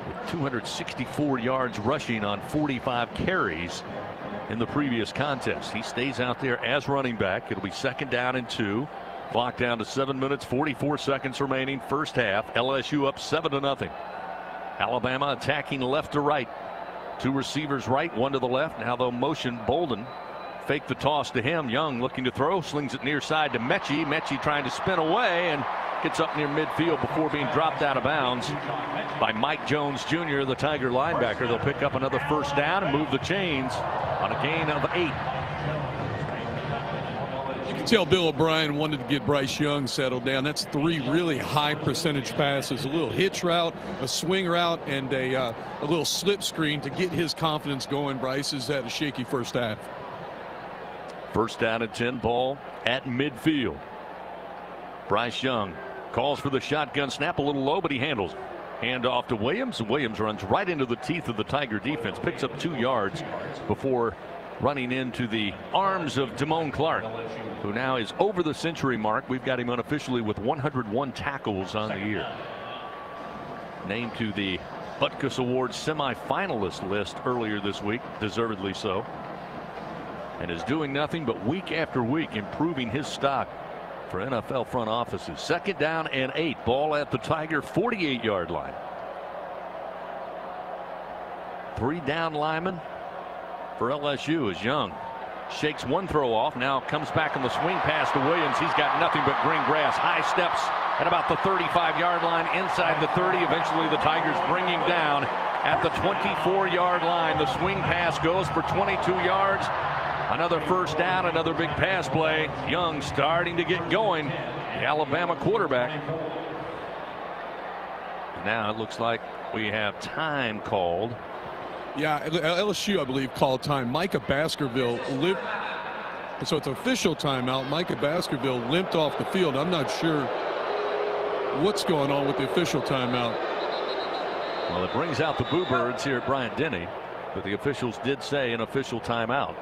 with 264 yards rushing on 45 carries in the previous contest. He stays out there as running back. It'll be second down and 2. Clock down to 7 minutes, 44 seconds remaining. First half. LSU up 7-0. Alabama attacking left to right. 2 receivers right, 1 to the left. Now they'll motion Bolden. Fake the toss to him. Young looking to throw. Slings it near side to Mechie. Mechie trying to spin away and gets up near midfield before being dropped out of bounds by Mike Jones Jr., the Tiger linebacker. They'll pick up another first down and move the chains on a gain of 8. You can tell Bill O'Brien wanted to get Bryce Young settled down. That's 3 really high percentage passes, a little hitch route, a swing route, and a little slip screen to get his confidence going. Bryce has had a shaky first half. First down and 10, ball at midfield. Bryce Young calls for the shotgun snap, a little low, but he handles it. Hand off to Williams, and Williams runs right into the teeth of the Tiger defense, picks up 2 yards before running into the arms of Damone Clark, who now is over the century mark. We've got him unofficially with 101 tackles on the year. Named to the Butkus Award semifinalist list earlier this week, deservedly so, and is doing nothing but week after week improving his stock for NFL front offices. Second down and 8, ball at the Tiger 48-yard line. 3 down linemen for LSU as Young shakes 1 throw off, now comes back on the swing pass to Williams. He's got nothing but green grass. High steps at about the 35-yard line, inside the 30. Eventually the Tigers bring him down at the 24-yard line. The swing pass goes for 22 yards. Another first down, another big pass play. Young starting to get going, the Alabama quarterback. Now it looks like we have time called. Yeah, LSU, I believe, called time. Micah Baskerville limped. So it's official timeout. Micah Baskerville limped off the field. I'm not sure what's going on with the official timeout. Well, it brings out the Boo Birds here at Bryant-Denny, but the officials did say an official timeout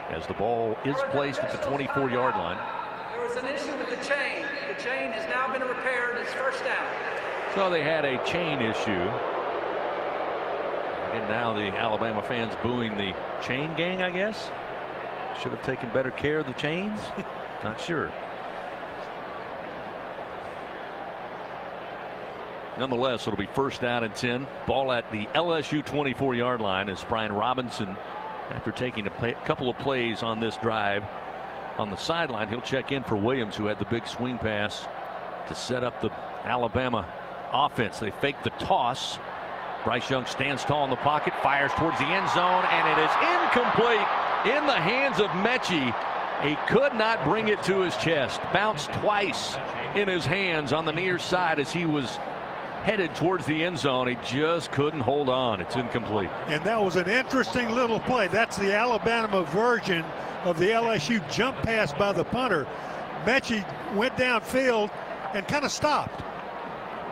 as the ball is placed at the 24-yard line. There was an issue with the chain. The chain has now been repaired. It's first down. So they had a chain issue. And now the Alabama fans booing the chain gang, I guess. Should have taken better care of the chains. Not sure. Nonetheless, it'll be first down and 10. Ball at the LSU 24-yard line as Brian Robinson, after taking a couple of plays on this drive on the sideline, he'll check in for Williams, who had the big swing pass to set up the Alabama offense. They fake the toss. Bryce Young stands tall in the pocket, fires towards the end zone, and it is incomplete in the hands of Mechie. He could not bring it to his chest. Bounced twice in his hands on the near side as he was headed towards the end zone. He just couldn't hold on. It's incomplete. And that was an interesting little play. That's the Alabama version of the LSU jump pass by the punter. Mechie went downfield and kind of stopped.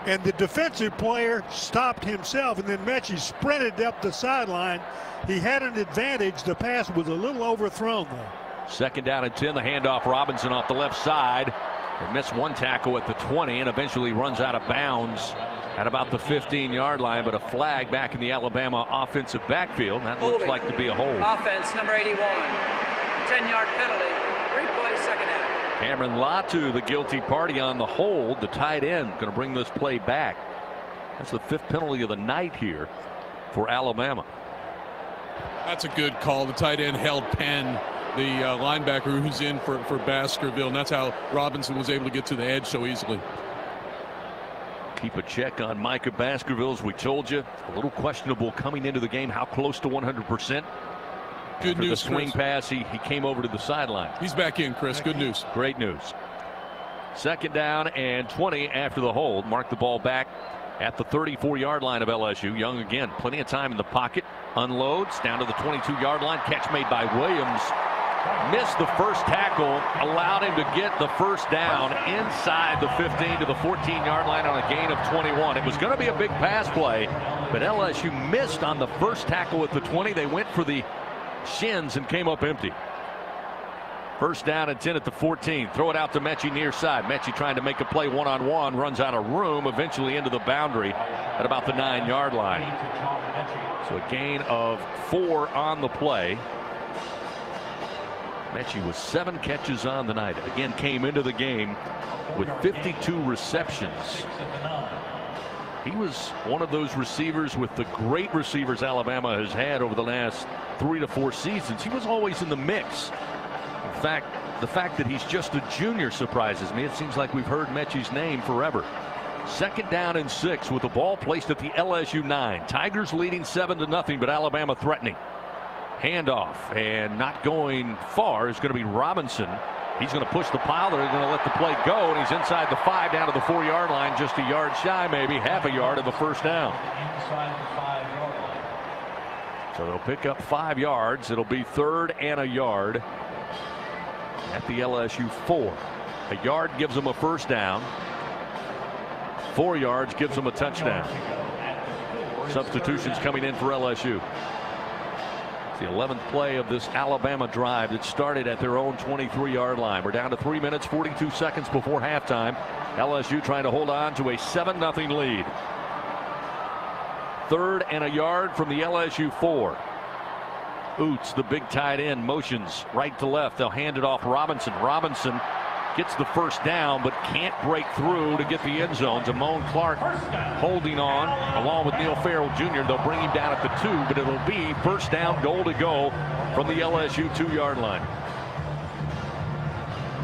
And the defensive player stopped himself, and then Mechie sprinted up the sideline. He had an advantage. The pass was a little overthrown, though. Second down and 10. The handoff. Robinson off the left side. He missed one tackle at the 20 and eventually runs out of bounds at about the 15-yard line, but a flag back in the Alabama offensive backfield. That looks like to be a hold. Offense, number 81. 10-yard penalty. Replay, second down. Cameron Latu, the guilty party on the hold. The tight end going to bring this play back. That's the 5th penalty of the night here for Alabama. That's a good call. The tight end held Penn, the linebacker who's in for Baskerville, and that's how Robinson was able to get to the edge so easily. Keep a check on Micah Baskerville, as we told you. A little questionable coming into the game. How close to 100%? Good news, the swing pass, he came over to the sideline. He's back in, Chris. Good news. Great news. Second down and 20 after the hold. Mark the ball back at the 34-yard line of LSU. Young again, plenty of time in the pocket. Unloads down to the 22-yard line. Catch made by Williams. Missed the first tackle, allowed him to get the first down inside the 15 to the 14-yard line on a gain of 21. It was going to be a big pass play, but LSU missed on the first tackle at the 20. They went for the shins and came up empty. First down and 10 at the 14. Throw it out to Mechie near side. Mechie trying to make a play one-on-one, runs out of room, eventually into the boundary at about the 9-yard line. So a gain of 4 on the play. Mechie with 7 catches on the night. Again, came into the game with 52 receptions. He was one of those receivers with the great receivers Alabama has had over the last 3 to 4 seasons. He was always in the mix. In fact, the fact that he's just a junior surprises me. It seems like we've heard Mechie's name forever. Second down and 6 with the ball placed at the LSU 9. Tigers leading 7-0, but Alabama threatening. Handoff, and not going far is going to be Robinson. He's going to push the pile. They're going to let the play go, and he's inside the 5 down to the 4-yard line, just a yard shy, maybe half a yard of the first down. So they'll pick up 5 yards. It'll be 3rd and a yard at the LSU 4. A yard gives them a first down. 4 yards gives them a touchdown. Substitutions coming in for LSU. The 11th play of this Alabama drive that started at their own 23-yard line. We're down to 3 minutes 42 seconds before halftime. LSU trying to hold on to a 7-0 lead. 3rd and a yard from the LSU 4. Oots, the big tight end, motions right to left. They'll hand it off Robinson. Robinson gets the first down but can't break through to get the end zone. Damone Clark holding on along with Neil Farrell Jr. They'll bring him down at the 2, but it'll be first down, goal to go from the LSU 2-yard line.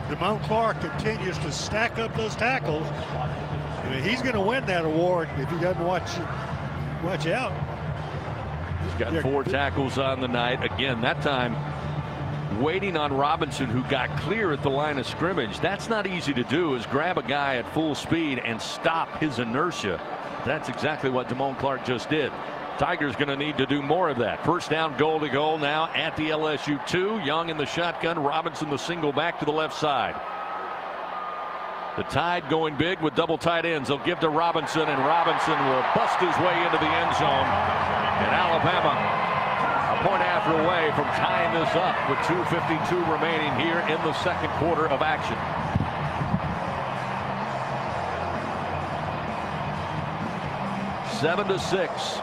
Damone Clark continues to stack up those tackles. I mean, he's going to win that award if he doesn't watch out. He's got 4 tackles on the night. Again, that time waiting on Robinson, who got clear at the line of scrimmage. That's not easy to do, is grab a guy at full speed and stop his inertia. That's exactly what Damone Clark just did. Tigers going to need to do more of that. First down, goal to goal now at the LSU 2. Young in the shotgun, Robinson the single back to the left side. The Tide going big with double tight ends. They'll give to Robinson, and Robinson will bust his way into the end zone. And Alabama a point after away from tying this up with 2:52 remaining here in the second quarter of action. Seven to 6.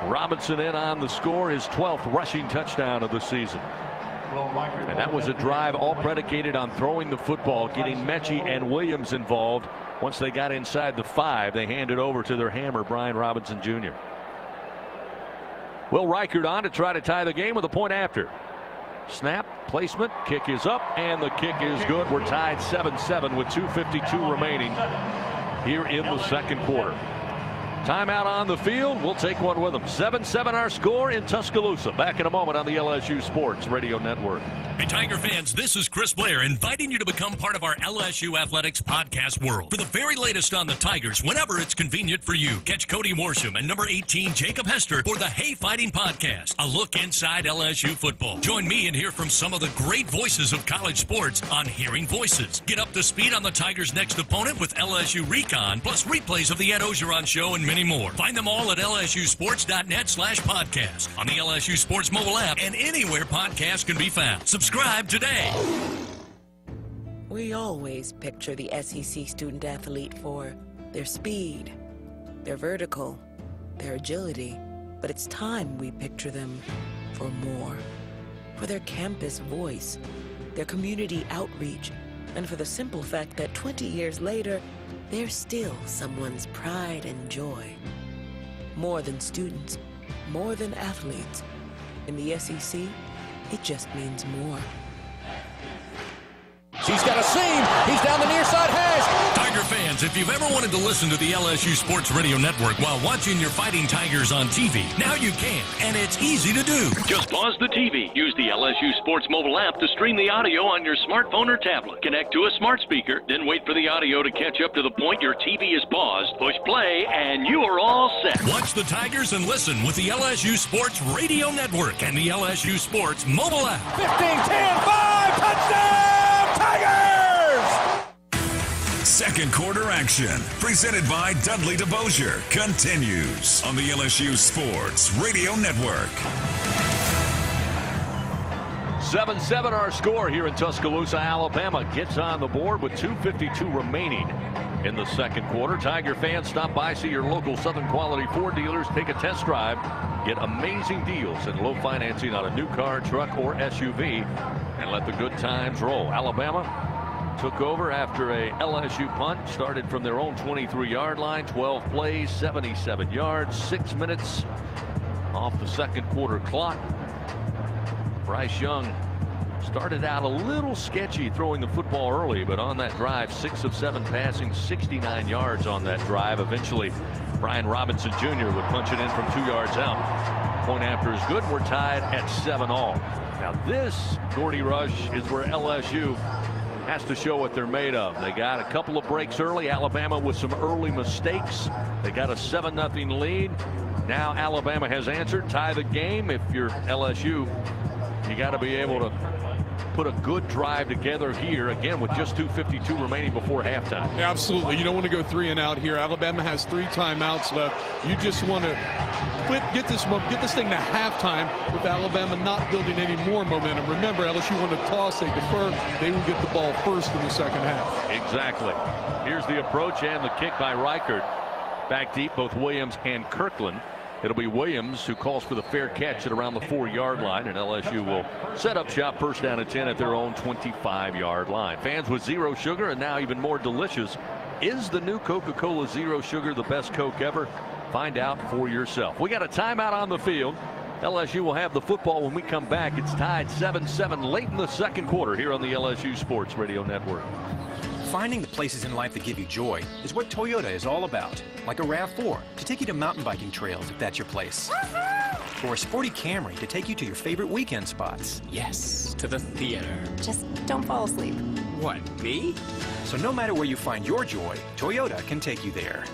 Robinson in on the score, his 12th rushing touchdown of the season. And that was a drive all predicated on throwing the football, getting Mechie and Williams involved Once they got inside the 5, they handed over to their hammer, Brian Robinson Jr. Will Reichert on to try to tie the game with a point after. Snap, placement, kick is up, and the kick is good. We're tied 7-7 with 2:52 remaining here in the second quarter. Timeout on the field. We'll take one with them. 7-7 our score in Tuscaloosa. Back in a moment on the LSU Sports Radio Network. Hey, Tiger fans, this is Chris Blair inviting you to become part of our LSU Athletics podcast world. For the very latest on the Tigers, whenever it's convenient for you, catch Cody Worsham and number 18, Jacob Hester, for the Hey Fighting Podcast, a look inside LSU football. Join me and hear from some of the great voices of college sports on Hearing Voices. Get up to speed on the Tigers' next opponent with LSU Recon, plus replays of the Ed Ogeron Show and many more. Find them all at lsusports.net/podcast, on the LSU Sports mobile app, and anywhere podcasts can be found. Subscribe today. We always picture the SEC student athlete for their speed, their vertical, their agility, but it's time we picture them for more. For their campus voice, their community outreach, and for the simple fact that 20 years later, they're still someone's pride and joy. More than students, more than athletes. In the SEC, it just means more. He's got a seam. He's down the near side hash. Tiger fans, if you've ever wanted to listen to the LSU Sports Radio Network while watching your Fighting Tigers on TV, now you can, and it's easy to do. Just pause the TV. Use the LSU Sports mobile app to stream the audio on your smartphone or tablet. Connect to a smart speaker, then wait for the audio to catch up to the point your TV is paused. Push play, and you are all set. Watch the Tigers and listen with the LSU Sports Radio Network and the LSU Sports mobile app. 15-10-5, touchdown! Tigers! Second quarter action, presented by Dudley DeBosier, continues on the LSU Sports Radio Network. 7-7 our score here in Tuscaloosa. Alabama gets on the board with 2:52 remaining in the second quarter. Tiger fans, stop by, see your local Southern Quality Ford dealers, take a test drive, get amazing deals and low financing on a new car, truck, or SUV, and let the good times roll. Alabama took over after a LSU punt, started from their own 23-yard line, 12 plays, 77 yards, 6 minutes off the second quarter clock. Bryce Young started out a little sketchy throwing the football early, but on that drive, 6 of 7 passing, 69 yards on that drive. Eventually, Brian Robinson Jr. would punch it in from 2 yards out. Point after is good. We're tied at 7-all. Now this, Gordy Rush, is where LSU has to show what they're made of. They got a couple of breaks early. Alabama with some early mistakes. They got a 7-0 lead. Now Alabama has answered. Tie the game. If you're LSU, you got to be able to put a good drive together here, again, with just 2:52 remaining before halftime. Yeah, absolutely. You don't want to go 3 and out here. Alabama has 3 timeouts left. You just want to get this thing to halftime with Alabama not building any more momentum. Remember, LSU won the toss. They defer. They will get the ball first in the second half. Exactly. Here's the approach and the kick by Reichert. Back deep, both Williams and Kirkland. It'll be Williams who calls for the fair catch at around the 4-yard line, and LSU will set up shop, first down and 10 at their own 25-yard line. Fans, with zero sugar and now even more delicious, is the new Coca-Cola Zero Sugar the best Coke ever? Find out for yourself. We got a timeout on the field. LSU will have the football when we come back. It's tied 7-7 late in the second quarter here on the LSU Sports Radio Network. Finding the places in life that give you joy is what Toyota is all about. Like a RAV4 to take you to mountain biking trails if that's your place. Or a sporty Camry to take you to your favorite weekend spots. Yes, to the theater. Just don't fall asleep. What, me? So no matter where you find your joy, Toyota can take you there.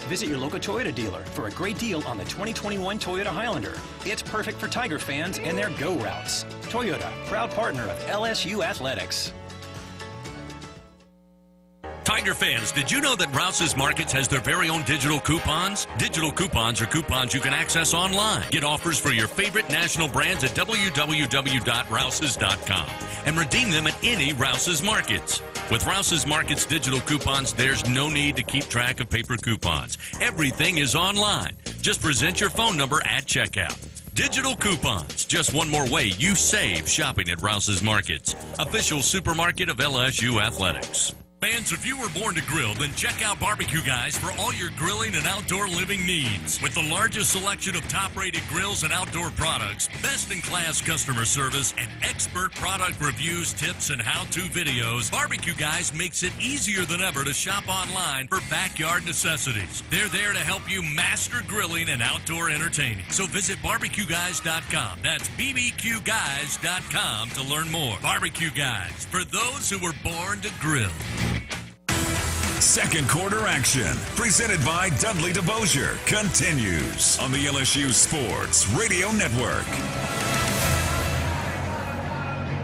Visit your local Toyota dealer for a great deal on the 2021 Toyota Highlander. It's perfect for Tiger fans and their go routes. Toyota, proud partner of LSU Athletics. Tiger fans, did you know that Rouse's Markets has their very own digital coupons? Digital coupons are coupons you can access online. Get offers for your favorite national brands at www.rouses.com and redeem them at any Rouse's Markets. With Rouse's Markets digital coupons, there's no need to keep track of paper coupons. Everything is online. Just present your phone number at checkout. Digital coupons, just one more way you save shopping at Rouse's Markets, official supermarket of LSU Athletics. Fans, if you were born to grill, then check out Barbecue Guys for all your grilling and outdoor living needs. With the largest selection of top-rated grills and outdoor products, best-in-class customer service, and expert product reviews, tips, and how-to videos, Barbecue Guys makes it easier than ever to shop online for backyard necessities. They're there to help you master grilling and outdoor entertaining. So visit barbecueguys.com. That's bbqguys.com to learn more. Barbecue Guys, for those who were born to grill. Second quarter action, presented by Dudley DeBosier, continues on the LSU Sports Radio Network.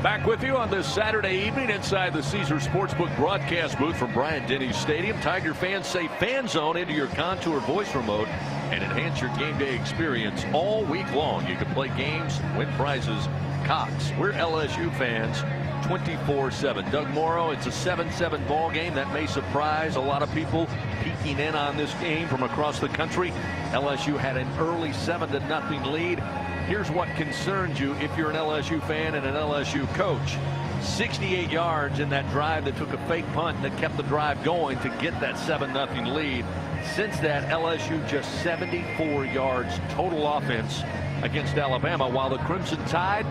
Back with you on this Saturday evening inside the Caesars Sportsbook broadcast booth from Bryant-Denny Stadium. Tiger fans, say Fan Zone into your Contour voice remote and enhance your game day experience all week long. You can play games, win prizes. Cox, we're LSU fans 24/7. Doug Morrow, it's a 7-7 ball game. That may surprise a lot of people peeking in on this game from across the country. LSU had an early 7-0 lead. Here's what concerns you if you're an LSU fan and an LSU coach. 68 yards in that drive that took a fake punt that kept the drive going to get that 7-0 lead. Since that, LSU just 74 yards total offense against Alabama, while the Crimson Tide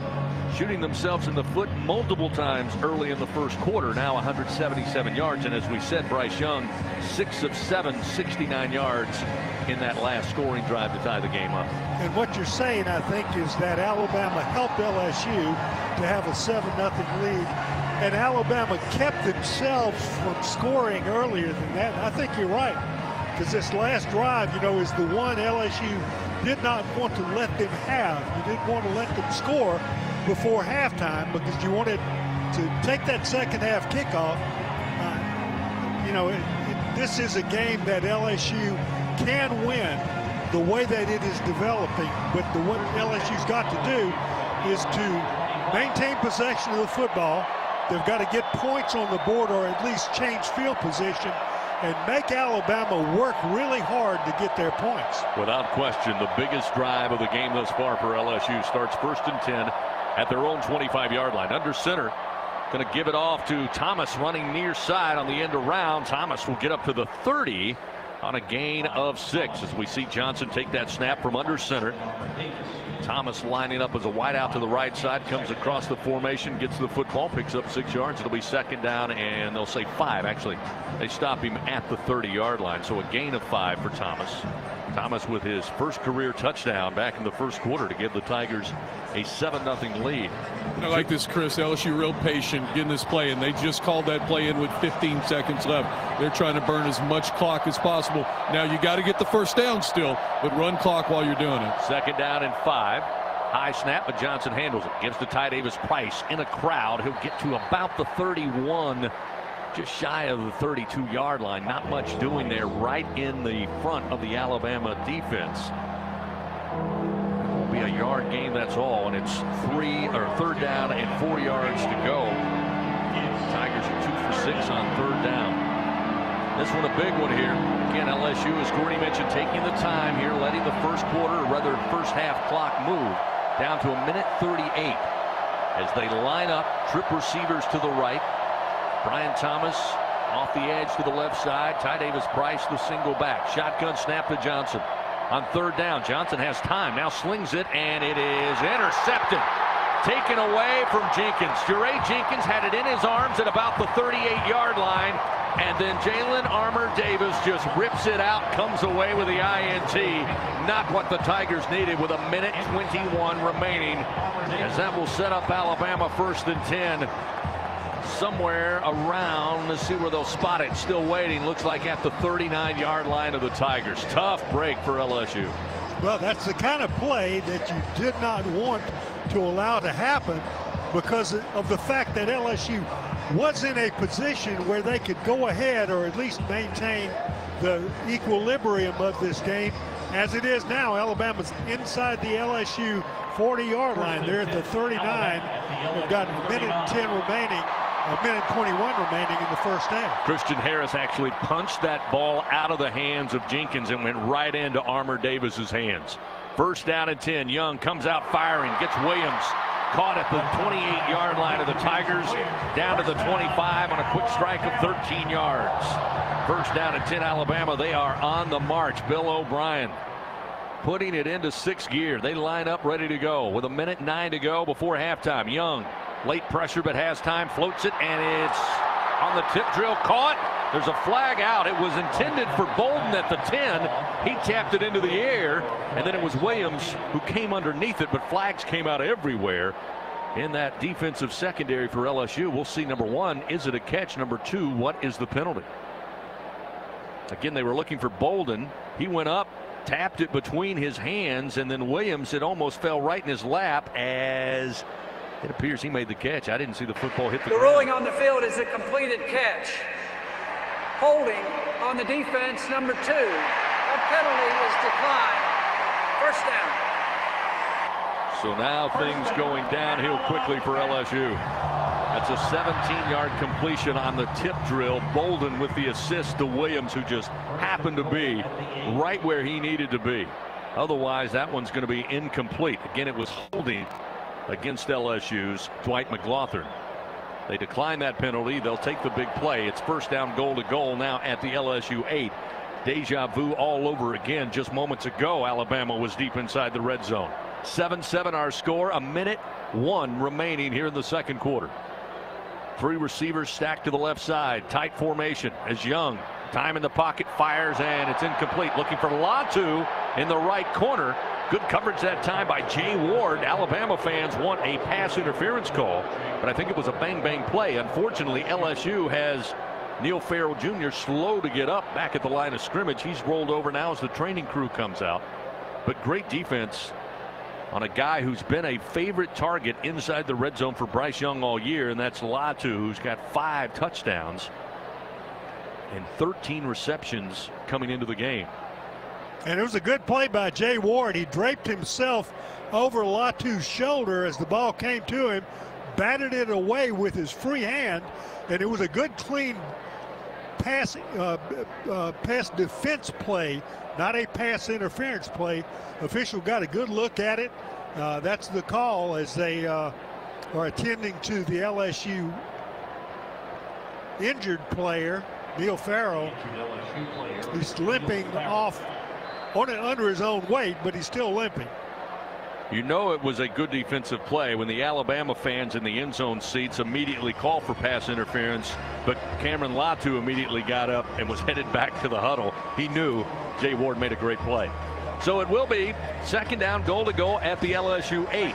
shooting themselves in the foot multiple times early in the first quarter. Now 177 yards, and as we said, Bryce Young 6 of 7, 69 yards in that last scoring drive to tie the game up. And what you're saying, I think, is that Alabama helped LSU to have a 7-0 lead, and Alabama kept themselves from scoring earlier than that. And I think you're right, because this last drive, you know, is the one LSU did not want to let them have. You didn't want to let them score before halftime because you wanted to take that second half kickoff. You know, this is a game that LSU can win the way that it is developing, but what LSU's got to do is to maintain possession of the football. They've got to get points on the board, or at least change field position, and make Alabama work really hard to get their points. Without question, the biggest drive of the game thus far for LSU starts 1st and 10 at their own 25-yard line. Under center, going to give it off to Thomas running near side on the end around. Thomas will get up to the 30 on a gain of 6 as we see Johnson take that snap from under center. Thomas lining up as a wideout to the right side, comes across the formation, gets the football, picks up 6 yards. It'll be 2nd down, and they'll say 5. Actually, they stop him at the 30-yard line, so a gain of 5 for Thomas. Thomas with his first career touchdown back in the first quarter to give the Tigers a 7-0 lead. I like this, Chris. LSU real patient getting this play, and they just called that play in with 15 seconds left. They're trying to burn as much clock as possible. Now you got to get the first down still, but run clock while you're doing it. 2nd down and 5. High snap, but Johnson handles it. Gives to Ty Davis Price in a crowd. He'll get to about the 31. Just shy of the 32-yard line. Not much doing there, right in the front of the Alabama defense. It'll be a yard gain, that's all, and it's 3rd down and 4 yards to go. Tigers are 2 for 6 on 3rd down. This one a big one here. Again, LSU, as Gordy mentioned, taking the time here, letting the first quarter, or rather first half clock move down to 1:38 as they line up, trip receivers to the right. Brian Thomas off the edge to the left side. Ty Davis Price, the single back. Shotgun snap to Johnson. On 3rd down, Johnson has time. Now slings it, and it is intercepted. Taken away from Jenkins. Jure Jenkins had it in his arms at about the 38-yard line. And then Jalen Armour-Davis just rips it out, comes away with the INT. Not what the Tigers needed with 1:21 remaining, as that will set up Alabama 1st and 10. Somewhere around, let's see where they'll spot it, still waiting, looks like at the 39-yard line of the Tigers. Tough break for LSU. Well, that's the kind of play that you did not want to allow to happen because of the fact that LSU was in a position where they could go ahead or at least maintain the equilibrium of this game. As it is now, Alabama's inside the LSU 40-yard line. They're at the 39. They've got 1:10 remaining. 1:21 remaining in the first half. Christian Harris actually punched that ball out of the hands of Jenkins and went right into Armour-Davis's hands. 1st down and 10. Young comes out firing, gets Williams caught at the 28-yard line of the Tigers, down to the 25 on a quick strike of 13 yards. First down and 10 Alabama. They are on the march. Bill O'Brien putting it into 6th gear. They line up ready to go with 1:09 to go before halftime. Young, late pressure but has time, floats it, and it's on the tip drill, caught. There's a flag out. It was intended for Bolden at the 10. He tapped it into the air, and then it was Williams who came underneath it, but flags came out everywhere in that defensive secondary for LSU. We'll see, number one, is it a catch? Number two, what is the penalty? Again, they were looking for Bolden. He went up, tapped it between his hands, and then Williams, it almost fell right in his lap as it appears he made the catch. I didn't see the football hit the ground. The ruling on the field is a completed catch. Holding on the defense, number 2. That penalty is declined. First down. So now things going downhill quickly for LSU. That's a 17-yard completion on the tip drill. Bolden with the assist to Williams, who just happened to be right where he needed to be. Otherwise, that one's going to be incomplete. Again, it was holding against LSU's Dwight McLaughlin. They decline that penalty. They'll take the big play. It's first down, goal to goal now at the LSU 8. Deja vu all over again. Just moments ago, Alabama was deep inside the red zone. 7-7 our score. 1:01 remaining here in the second quarter. 3 receivers stacked to the left side. Tight formation as Young, time in the pocket, fires, and it's incomplete. Looking for Latu in the right corner. Good coverage that time by Jay Ward. Alabama fans want a pass interference call, but I think it was a bang-bang play. Unfortunately, LSU has Neil Farrell Jr. slow to get up back at the line of scrimmage. He's rolled over now as the training crew comes out. But great defense on a guy who's been a favorite target inside the red zone for Bryce Young all year, and that's Latu, who's got 5 touchdowns and 13 receptions coming into the game. And it was a good play by Jay Ward. He draped himself over Latu's shoulder as the ball came to him, batted it away with his free hand, and it was a good, clean pass defense play, not a pass interference play. Official got a good look at it. That's the call as they are attending to the LSU injured player, Neil Farrell. He's limping off on it under his own weight, but he's still limping. You know it was a good defensive play when the Alabama fans in the end zone seats immediately called for pass interference, but Cameron Latu immediately got up and was headed back to the huddle. He knew Jay Ward made a great play. So it will be second down, goal to go at the LSU 8.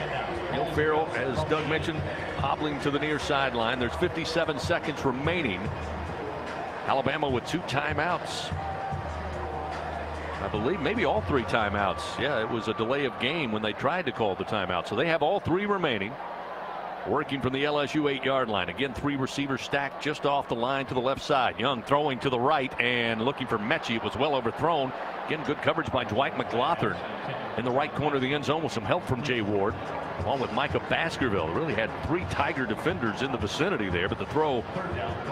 Neil Farrell, as Doug mentioned, hobbling to the near sideline. There's 57 seconds remaining. Alabama with 2 timeouts. I believe maybe all 3 timeouts. Yeah, it was a delay of game when they tried to call the timeout. So they have all 3 remaining. Working from the LSU 8-yard line. Again, 3 receivers stacked just off the line to the left side. Young throwing to the right and looking for Mechie. It was well overthrown. Again, good coverage by Dwight McLaughlin in the right corner of the end zone with some help from Jay Ward, along with Micah Baskerville. Really had 3 Tiger defenders in the vicinity there, but the throw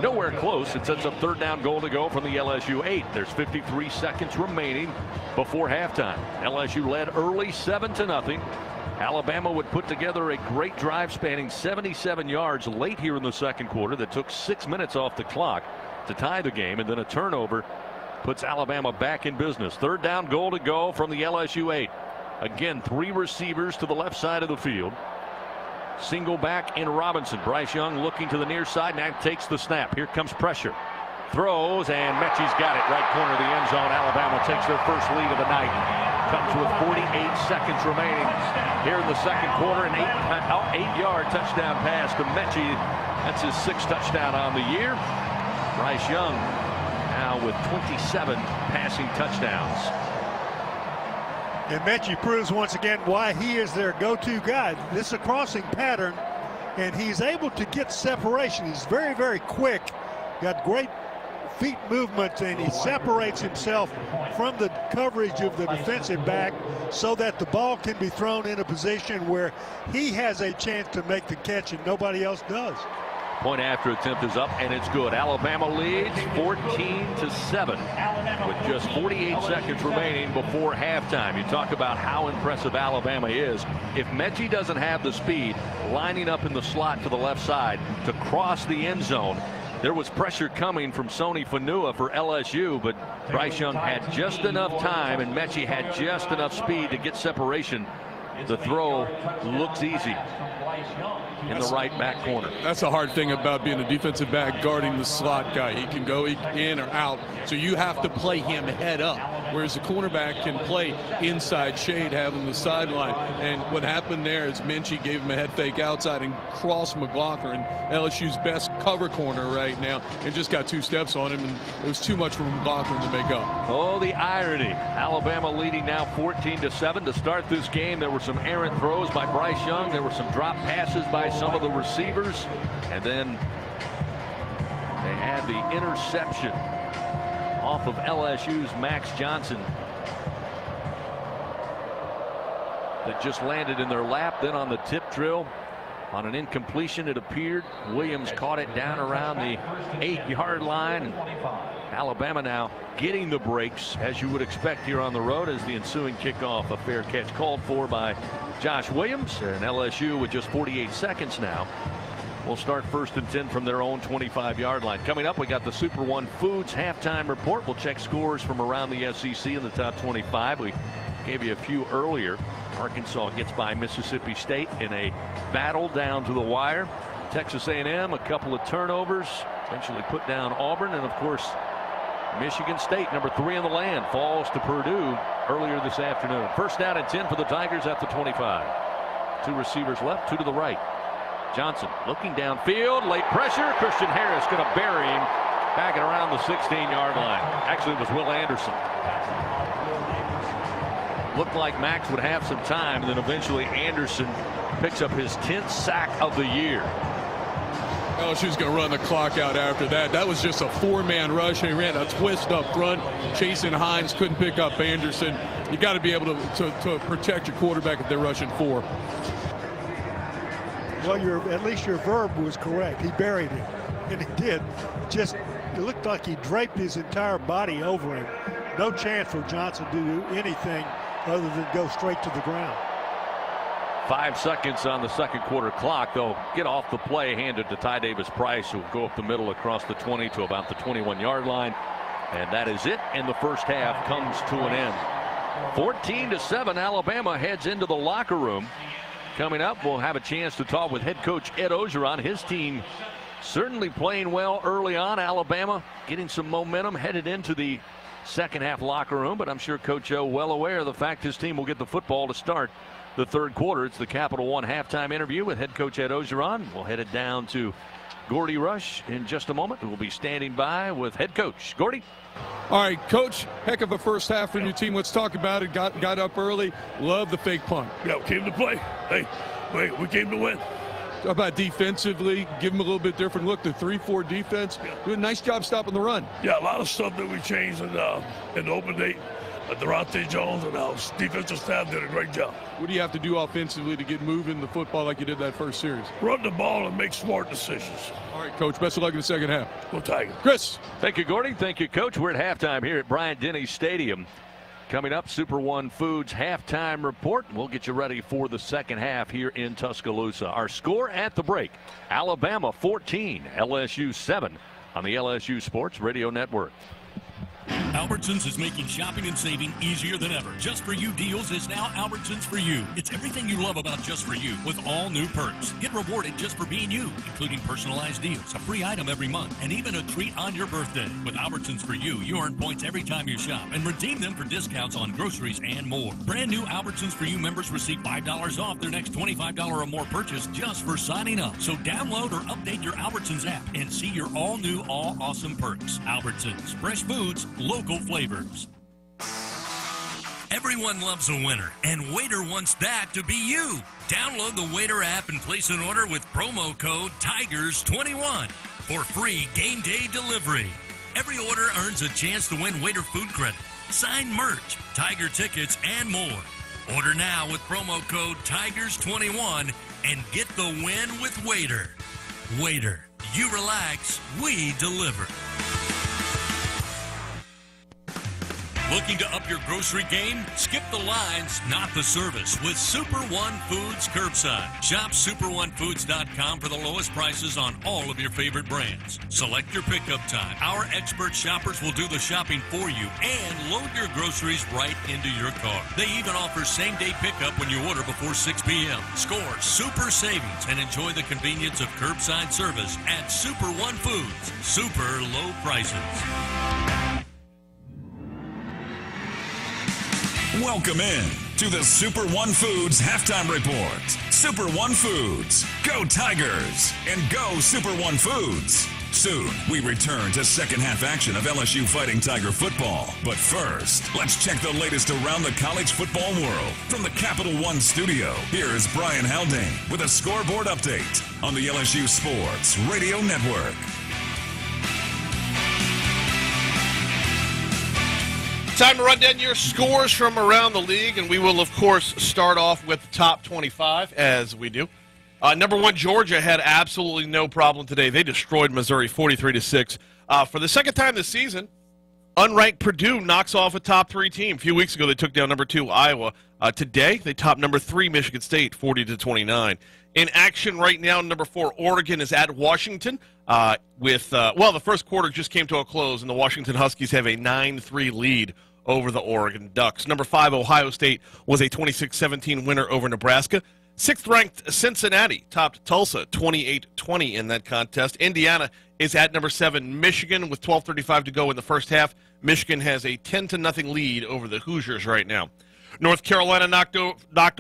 nowhere close. It sets up third down, goal to go from the LSU 8. There's 53 seconds remaining before halftime. LSU led early 7-0. Alabama would put together a great drive spanning 77 yards late here in the second quarter that took 6 minutes off the clock to tie the game, and then a turnover puts Alabama back in business. Third down, goal to go from the LSU 8. Again, 3 receivers to the left side of the field. Single back in Robinson. Bryce Young looking to the near side. Now takes the snap. Here comes pressure. Throws, and Mechie's got it. Right corner of the end zone. Alabama takes their first lead of the night. Comes with 48 seconds remaining here in the second quarter. An 8-yard touchdown pass to Mechie. That's his 6th touchdown on the year. Bryce Young now with 27 passing touchdowns. And Mechie proves once again why he is their go-to guy. This is a crossing pattern, and he's able to get separation. He's very, very quick. Got great feet movement, and he separates himself from the coverage of the defensive back so that the ball can be thrown in a position where he has a chance to make the catch and nobody else does. Point after attempt is up, and it's good. Alabama leads 14-7 with just 48 seconds remaining before halftime. You talk about how impressive Alabama is. If Mechie doesn't have the speed lining up in the slot to the left side to cross the end zone, there was pressure coming from Sony Fanua for LSU, but Bryce Young had just enough time, and Mechie had just enough speed to get separation. The throw looks easy in the right back corner. That's the hard thing about being a defensive back guarding the slot guy. He can go in or out, so you have to play him head up, whereas the cornerback can play inside shade, having the sideline. And what happened there is Minchie gave him a head fake outside and crossed McLaughlin, LSU's best cover corner right now, and just got 2 steps on him, and it was too much for McLaughlin to make up. Oh, the irony. Alabama leading now 14-7 to start this game. There were some errant throws by Bryce Young. There were some drop passes by some of the receivers, and then they had the interception off of LSU's Max Johnson that just landed in their lap. Then on the tip drill, on an incompletion, it appeared Williams caught it down around the 8-yard line. Alabama now getting the breaks, as you would expect here on the road, as the ensuing kickoff, a fair catch called for by Josh Williams. And LSU with just 48 seconds now will start 1st and 10 from their own 25-yard line. Coming up, we got the Super One Foods halftime report. We'll check scores from around the SEC in the top 25. We gave you a few earlier. Arkansas gets by Mississippi State in a battle down to the wire. Texas A&M, a couple of turnovers, eventually put down Auburn, and of course Michigan State, number 3 in the land, falls to Purdue earlier this afternoon. 1st down and 10 for the Tigers at the 25. 2 receivers left, 2 to the right. Johnson looking downfield, late pressure. Christian Harris going to bury him back at around the 16-yard line. Actually, it was Will Anderson. Looked like Max would have some time, and then eventually Anderson picks up his 10th sack of the year. LSU's going to run the clock out after that. That was just a 4-man rush. He ran a twist up front. Jason Hines couldn't pick up Anderson. You got to be able to protect your quarterback if they're rushing 4. Well, at least your verb was correct. He buried him, and he did. Just, it looked like he draped his entire body over him. No chance for Johnson to do anything other than go straight to the ground. 5 seconds on the second quarter clock. They'll get off the play, handed to Ty Davis Price, who will go up the middle across the 20 to about the 21-yard line. And that is it, and the first half comes to an end. 14-7, Alabama heads into the locker room. Coming up, we'll have a chance to talk with head coach Ed Ogeron. His team certainly playing well early on. Alabama getting some momentum headed into the second half locker room, but I'm sure Coach O well aware of the fact his team will get the football to start the third quarter. It's the Capital One halftime interview with head coach Ed Ogeron. We'll head it down to Gordy Rush in just a moment. We'll be standing by with head coach Gordy. All right, coach, heck of a first half for your team. Let's talk about it. Got up early. Love the fake punt. Yeah, we came to play. Hey, we came to win. How about defensively? Give them a little bit different look. The 3-4 defense. Doing a nice job stopping the run. Yeah, a lot of stuff that we changed in the open date. Durante Jones and our defensive staff did a great job. What do you have to do offensively to get moving the football like you did that first series? Run the ball and make smart decisions. All right, Coach. Best of luck in the second half. Go Tigers. Chris. Thank you, Gordy. Thank you, Coach. We're at halftime here at Bryant-Denny Stadium. Coming up, Super One Foods halftime report. We'll get you ready for the second half here in Tuscaloosa. Our score at the break: Alabama 14, LSU 7 on the LSU Sports Radio Network. Albertsons is making shopping and saving easier than ever. Just For You deals is now Albertsons For You. It's everything you love about Just For You with all new perks. Get rewarded just for being you, including personalized deals, a free item every month, and even a treat on your birthday. With Albertsons For You, you earn points every time you shop and redeem them for discounts on groceries and more. Brand new Albertsons For You members receive $5 off their next $25 or more purchase just for signing up. So download or update your Albertsons app and see your all-new, all-awesome perks. Albertsons, fresh foods, local flavors. Everyone loves a winner, and Waiter wants that to be you. Download the Waiter app and place an order with promo code TIGERS21 for free game day delivery. Every order earns a chance to win Waiter food credit, signed merch, Tiger tickets, and more. Order now with promo code TIGERS21 and get the win with Waiter. Waiter, You relax, we deliver. Looking to up your grocery game? Skip the lines, not the service, with Super One Foods Curbside. Shop super1foods.com for the lowest prices on all of your favorite brands. Select your pickup time. Our expert shoppers will do the shopping for you and load your groceries right into your car. They even offer same-day pickup when you order before 6 p.m. Score super savings and enjoy the convenience of curbside service at Super One Foods. Super low prices. Welcome in to the Super One Foods Halftime Report. Super One Foods, go Tigers, and go Super One Foods. Soon, we return to second half action of LSU Fighting Tiger football. But first, let's check the latest around the college football world. From the Capital One studio, here is Brian Haldane with a scoreboard update on the LSU Sports Radio Network. Time to run down your scores from around the league, and we will, of course, start off with the top 25, as we do. Number one, Georgia had absolutely no problem today. They destroyed Missouri 43-6. For the second time this season, unranked Purdue knocks off a top three team. A few weeks ago, they took down number 2, Iowa. Today, they top number 3, Michigan State, 40-29. In action right now, number 4, Oregon is at Washington. The first quarter just came to a close, and the Washington Huskies have a 9-3 lead over the Oregon Ducks. Number 5, Ohio State was a 26-17 winner over Nebraska. 6th-ranked Cincinnati topped Tulsa 28-20 in that contest. Indiana is at number 7, Michigan, with 12:35 to go in the first half. Michigan has a 10-0 lead over the Hoosiers right now. North Carolina knocked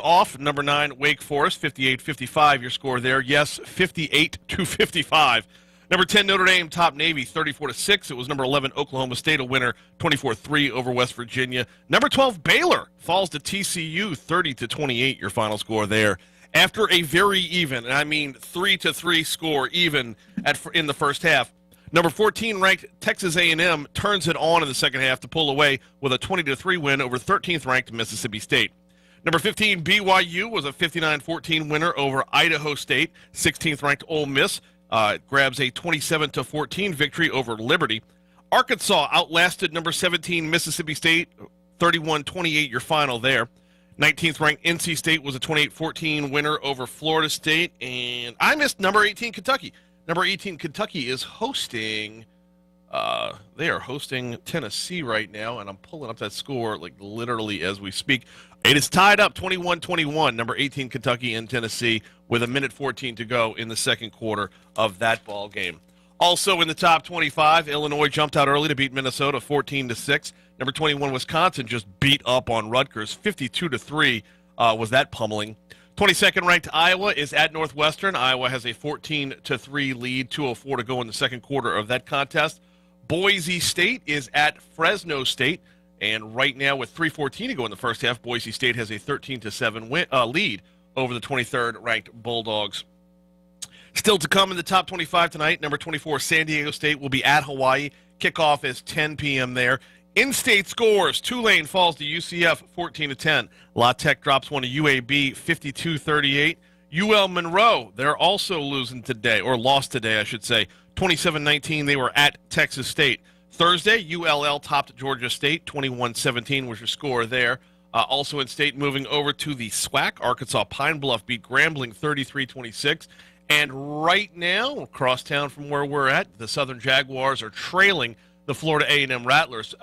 off number 9, Wake Forest, 58-55 your score there. Yes, 58-55. Number 10, Notre Dame topped Navy 34-6. It was number 11, Oklahoma State, a winner 24-3 over West Virginia. Number 12, Baylor falls to TCU 30-28 your final score there. After a very even, and I mean 3-3 score even in the first half, number 14 ranked Texas A&M turns it on in the second half to pull away with a 20-3 win over 13th ranked Mississippi State. Number 15, BYU was a 59-14 winner over Idaho State. 16th ranked Ole Miss grabs a 27-14 victory over Liberty. Arkansas outlasted number 17 Mississippi State, 31-28 your final there. 19th ranked NC State was a 28-14 winner over Florida State. And I missed number 18 Kentucky. Number 18 Kentucky is hosting they are hosting Tennessee right now, and I'm pulling up that score like literally as we speak. It is tied up 21-21, number 18 Kentucky and Tennessee, with 1:14 to go in the second quarter of that ball game. Also in the top 25, Illinois jumped out early to beat Minnesota 14-6. Number 21 Wisconsin just beat up on Rutgers 52-3 was that pummeling. 22nd ranked Iowa is at Northwestern. Iowa has a 14-3 lead, 2:04 to go in the second quarter of that contest. Boise State is at Fresno State, and right now with 3:14 to go in the first half, Boise State has a 13-7 lead over the 23rd ranked Bulldogs. Still to come in the top 25 tonight, number 24 San Diego State will be at Hawaii. Kickoff is 10 p.m. there. In-state scores, Tulane falls to UCF 14-10. La Tech drops one to UAB 52-38. UL Monroe, they're also losing today, or lost today, I should say. 27-19, they were at Texas State. Thursday, ULL topped Georgia State, 21-17 was your score there. Also in state, moving over to the SWAC, Arkansas Pine Bluff beat Grambling 33-26. And right now, across town from where we're at, the Southern Jaguars are trailing the Florida A&M Rattlers.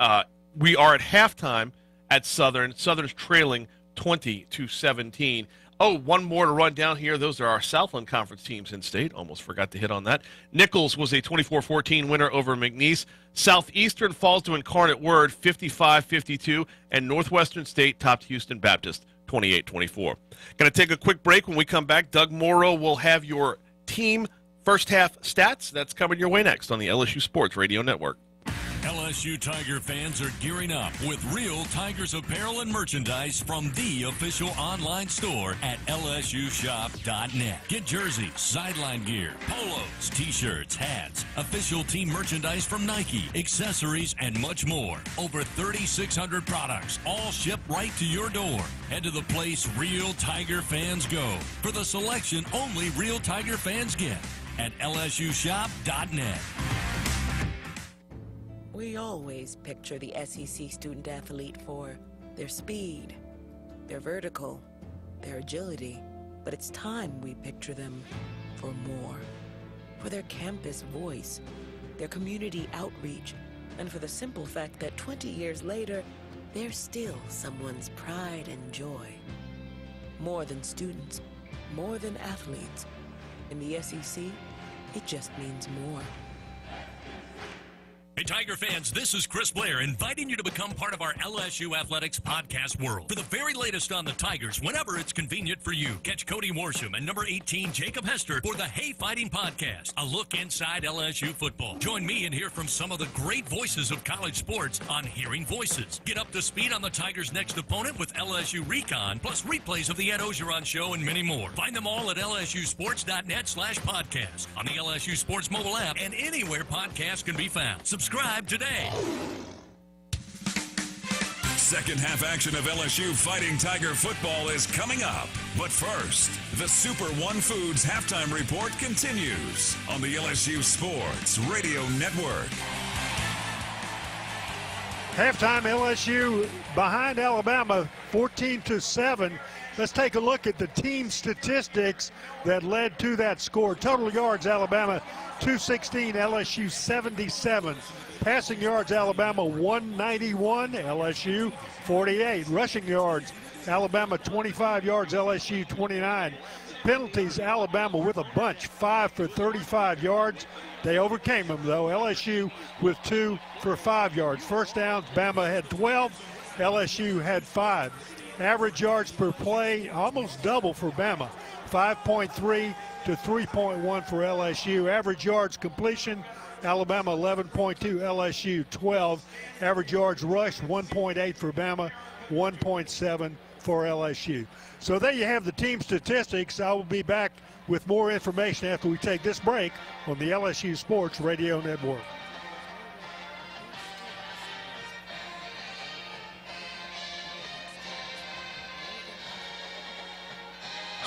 We are at halftime at Southern. Southern's trailing 20-17. Oh, one more to run down here. Those are our Southland Conference teams in state. Almost forgot to hit on that. Nichols was a 24-14 winner over McNeese. Southeastern falls to Incarnate Word 55-52. And Northwestern State topped Houston Baptist 28-24. Going to take a quick break. When we come back, Doug Morrow will have your team first half stats. That's coming your way next on the LSU Sports Radio Network. LSU Tiger fans are gearing up with real Tigers apparel and merchandise from the official online store at lsushop.net. Get jerseys, sideline gear, polos, t-shirts, hats, official team merchandise from Nike, accessories, and much more. Over 3,600 products, all shipped right to your door. Head to the place real Tiger fans go for the selection only real Tiger fans get. at lsushop.net. We always picture the SEC student athlete for their speed, their vertical, their agility, but it's time we picture them for more. For their campus voice, their community outreach, and for the simple fact that 20 years later, they're still someone's pride and joy. More than students, more than athletes. In the SEC, it just means more. Hey, Tiger fans, this is Chris Blair inviting you to become part of our LSU Athletics podcast world. For the very latest on the Tigers, whenever it's convenient for you, catch Cody Worsham and number 18, Jacob Hester, for the Hey Fighting Podcast, a look inside LSU football. Join me and hear from some of the great voices of college sports on Hearing Voices. Get up to speed on the Tigers' next opponent with LSU Recon, plus replays of the Ed Ogeron Show and many more. Find them all at lsusports.net/podcast, on the LSU Sports mobile app, and anywhere podcasts can be found. Subscribe today. Second half action of LSU Fighting Tiger football is coming up. But first, the Super One Foods halftime report continues on the LSU Sports Radio Network. Halftime, LSU behind Alabama 14-7. Let's take a look at the team statistics that led to that score. Total yards, Alabama 216, LSU 77. Passing yards, Alabama 191, LSU 48. Rushing yards, Alabama 25 yards, LSU 29. Penalties, Alabama with a bunch, 5 for 35 yards. They overcame them, though. LSU with 2 for 5 yards. First downs, Bama had 12, LSU had 5. Average yards per play, almost double for Bama, 5.3 to 3.1 for LSU. Average yards completion, Alabama 11.2, LSU 12. Average yards rushed, 1.8 for Bama, 1.7 for LSU. So there you have the team statistics. I will be back with more information after we take this break on the LSU Sports Radio Network.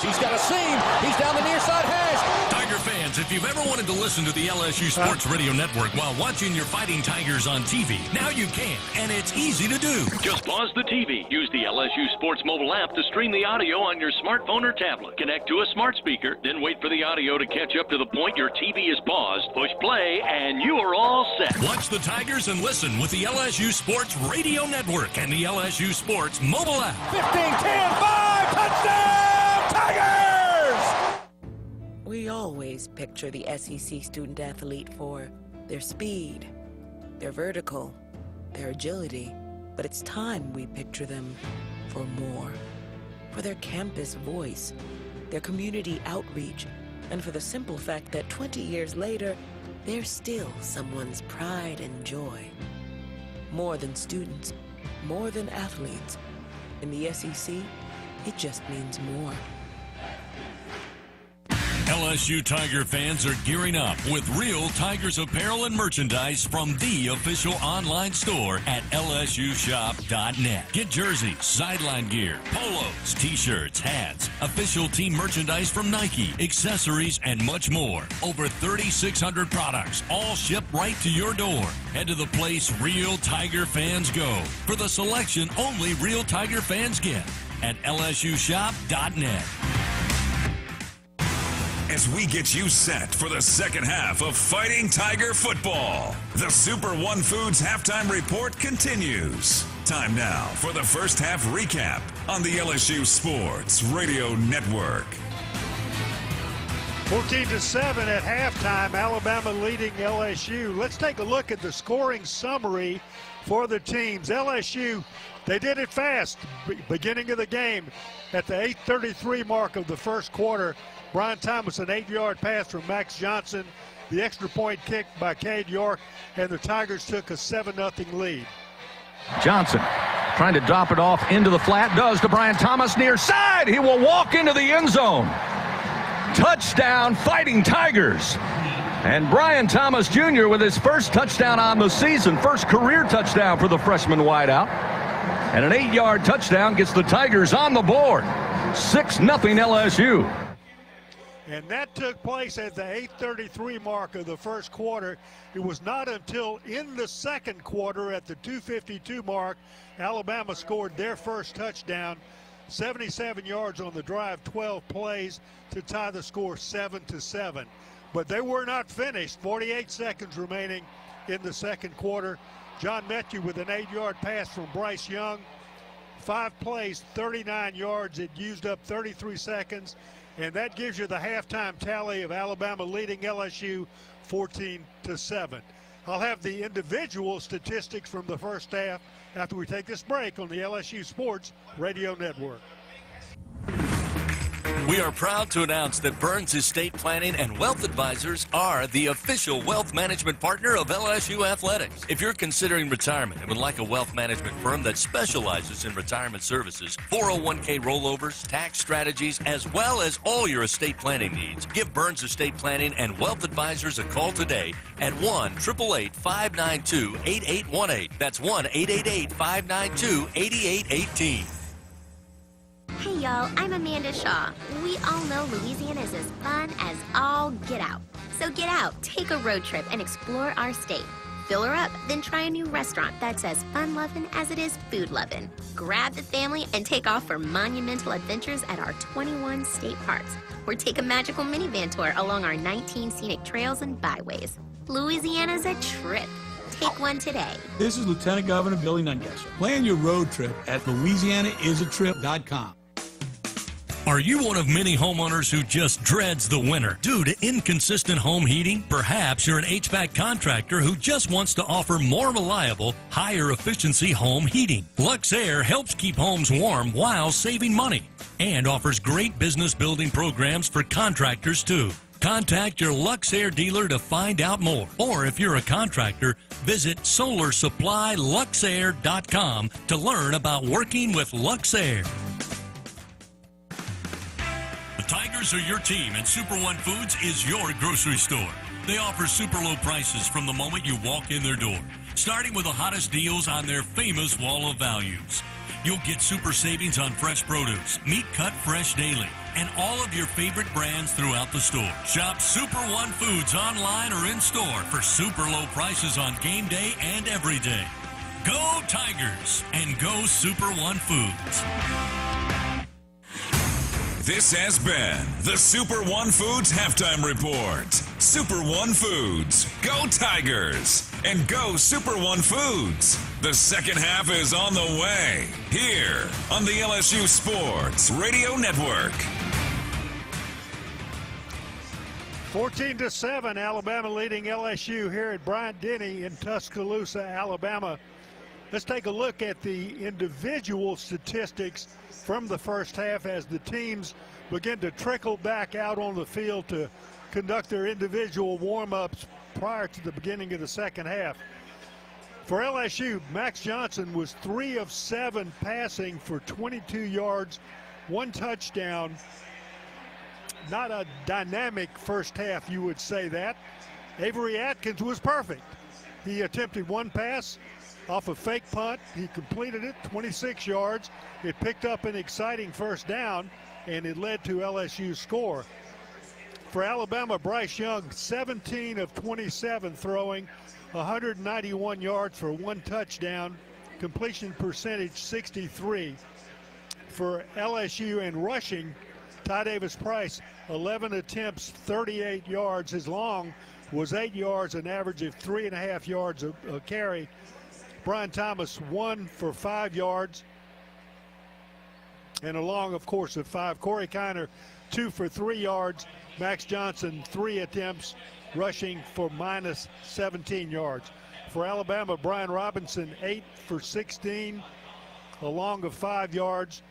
He's got a seam. He's down the near side hash. Tiger fans, if you've ever wanted to listen to the LSU Sports Radio Network while watching your Fighting Tigers on TV, now you can, and it's easy to do. Just pause the TV. Use the LSU Sports mobile app to stream the audio on your smartphone or tablet. Connect to a smart speaker, then wait for the audio to catch up to the point your TV is paused. Push play, and you are all set. Watch the Tigers and listen with the LSU Sports Radio Network and the LSU Sports mobile app. 15-10-5, touchdown! Tigers! We always picture the SEC student athlete for their speed, their vertical, their agility, but it's time we picture them for more. For their campus voice, their community outreach, and for the simple fact that 20 years later, they're still someone's pride and joy. More than students, more than athletes. In the SEC, it just means more. LSU Tiger fans are gearing up with real Tigers apparel and merchandise from the official online store at lsushop.net. Get jerseys, sideline gear, polos, t-shirts, hats, official team merchandise from Nike, accessories, and much more. Over 3,600 products, all shipped right to your door. Head to the place real Tiger fans go for the selection only real Tiger fans get at lsushop.net. As we get you set for the second half of Fighting Tiger football, the Super One Foods halftime report continues. Time now for the first half recap on the LSU Sports Radio Network. 14-7 at halftime, Alabama leading LSU. Let's take a look at the scoring summary for the teams. LSU, they did it fast. Beginning of the game, at the 8:33 mark of the first quarter, Brian Thomas, an 8-yard pass from Max Johnson, the extra point kick by Cade York, and the Tigers took a 7-0 lead. Johnson trying to drop it off into the flat, does to Brian Thomas near side. He will walk into the end zone. Touchdown, Fighting Tigers. And Brian Thomas Jr. with his first touchdown on the season, first career touchdown for the freshman wideout. And an 8-yard touchdown gets the Tigers on the board. 6-0 LSU. And that took place at the 8:33 mark of the first quarter. It was not until in the second quarter at the 2:52 mark, Alabama scored their first touchdown, 77 yards on the drive, 12 plays to tie the score 7-7. But they were not finished. 48 seconds remaining in the second quarter. John Metchie with an 8-yard pass from Bryce Young. 5 plays, 39 yards. It used up 33 seconds. And that gives you the halftime tally of Alabama leading LSU 14-7. I'll have the individual statistics from the first half after we take this break on the LSU Sports Radio Network. We are proud to announce that Burns Estate Planning and Wealth Advisors are the official wealth management partner of LSU Athletics. If you're considering retirement and would like a wealth management firm that specializes in retirement services, 401k rollovers, tax strategies, as well as all your estate planning needs, give Burns Estate Planning and Wealth Advisors a call today at 1-888-592-8818. That's 1-888-592-8818. Hey y'all, I'm Amanda Shaw. We all know Louisiana is as fun as all get out. So get out, take a road trip, and explore our state. Fill her up, then try a new restaurant that's as fun-loving as it is food-loving. Grab the family and take off for monumental adventures at our 21 state parks. Or take a magical minivan tour along our 19 scenic trails and byways. Louisiana's a trip. Take one today. This is Lieutenant Governor Billy Nungesser. Plan your road trip at LouisianaIsATrip.com. Are you one of many homeowners who just dreads the winter due to inconsistent home heating? Perhaps you're an HVAC contractor who just wants to offer more reliable, higher efficiency home heating. Luxair helps keep homes warm while saving money and offers great business building programs for contractors too. Contact your Luxair dealer to find out more. Or if you're a contractor, visit SolarSupplyLuxair.com to learn about working with Luxair. Tigers are your team, and Super One Foods is your grocery store. They offer super low prices from the moment you walk in their door, starting with the hottest deals on their famous wall of values. You'll get super savings on fresh produce, meat cut fresh daily, and all of your favorite brands throughout the store. Shop Super One Foods online or in store for super low prices on game day and every day. Go Tigers and go Super One Foods. This has been the Super One Foods Halftime Report. Super One Foods, go Tigers, and go Super One Foods. The second half is on the way, here on the LSU Sports Radio Network. 14-7, Alabama leading LSU here at Bryant-Denny in Tuscaloosa, Alabama. Let's take a look at the individual statistics from the first half as the teams begin to trickle back out on the field to conduct their individual warm-ups prior to the beginning of the second half. For LSU, Max Johnson was 3 of 7 passing for 22 yards, 1 touchdown. Not a dynamic first half, you would say that. Avery Atkins was perfect. He attempted 1 pass off a fake punt. He completed it, 26 yards. It picked up an exciting first down, and it led to LSU's score. For Alabama, Bryce Young, 17 of 27 throwing, 191 yards for 1 touchdown, completion percentage 63. For LSU and rushing, Ty Davis-Price, 11 attempts, 38 yards. His long was 8 yards, an average of 3.5 yards a carry. Brian Thomas, 1 for 5 yards, and a long, of course, of 5. Corey Kiner, 2 for 3 yards. Max Johnson, 3 attempts, rushing for minus 17 yards. For Alabama, Brian Robinson, 8 for 16, a long of 5 yards.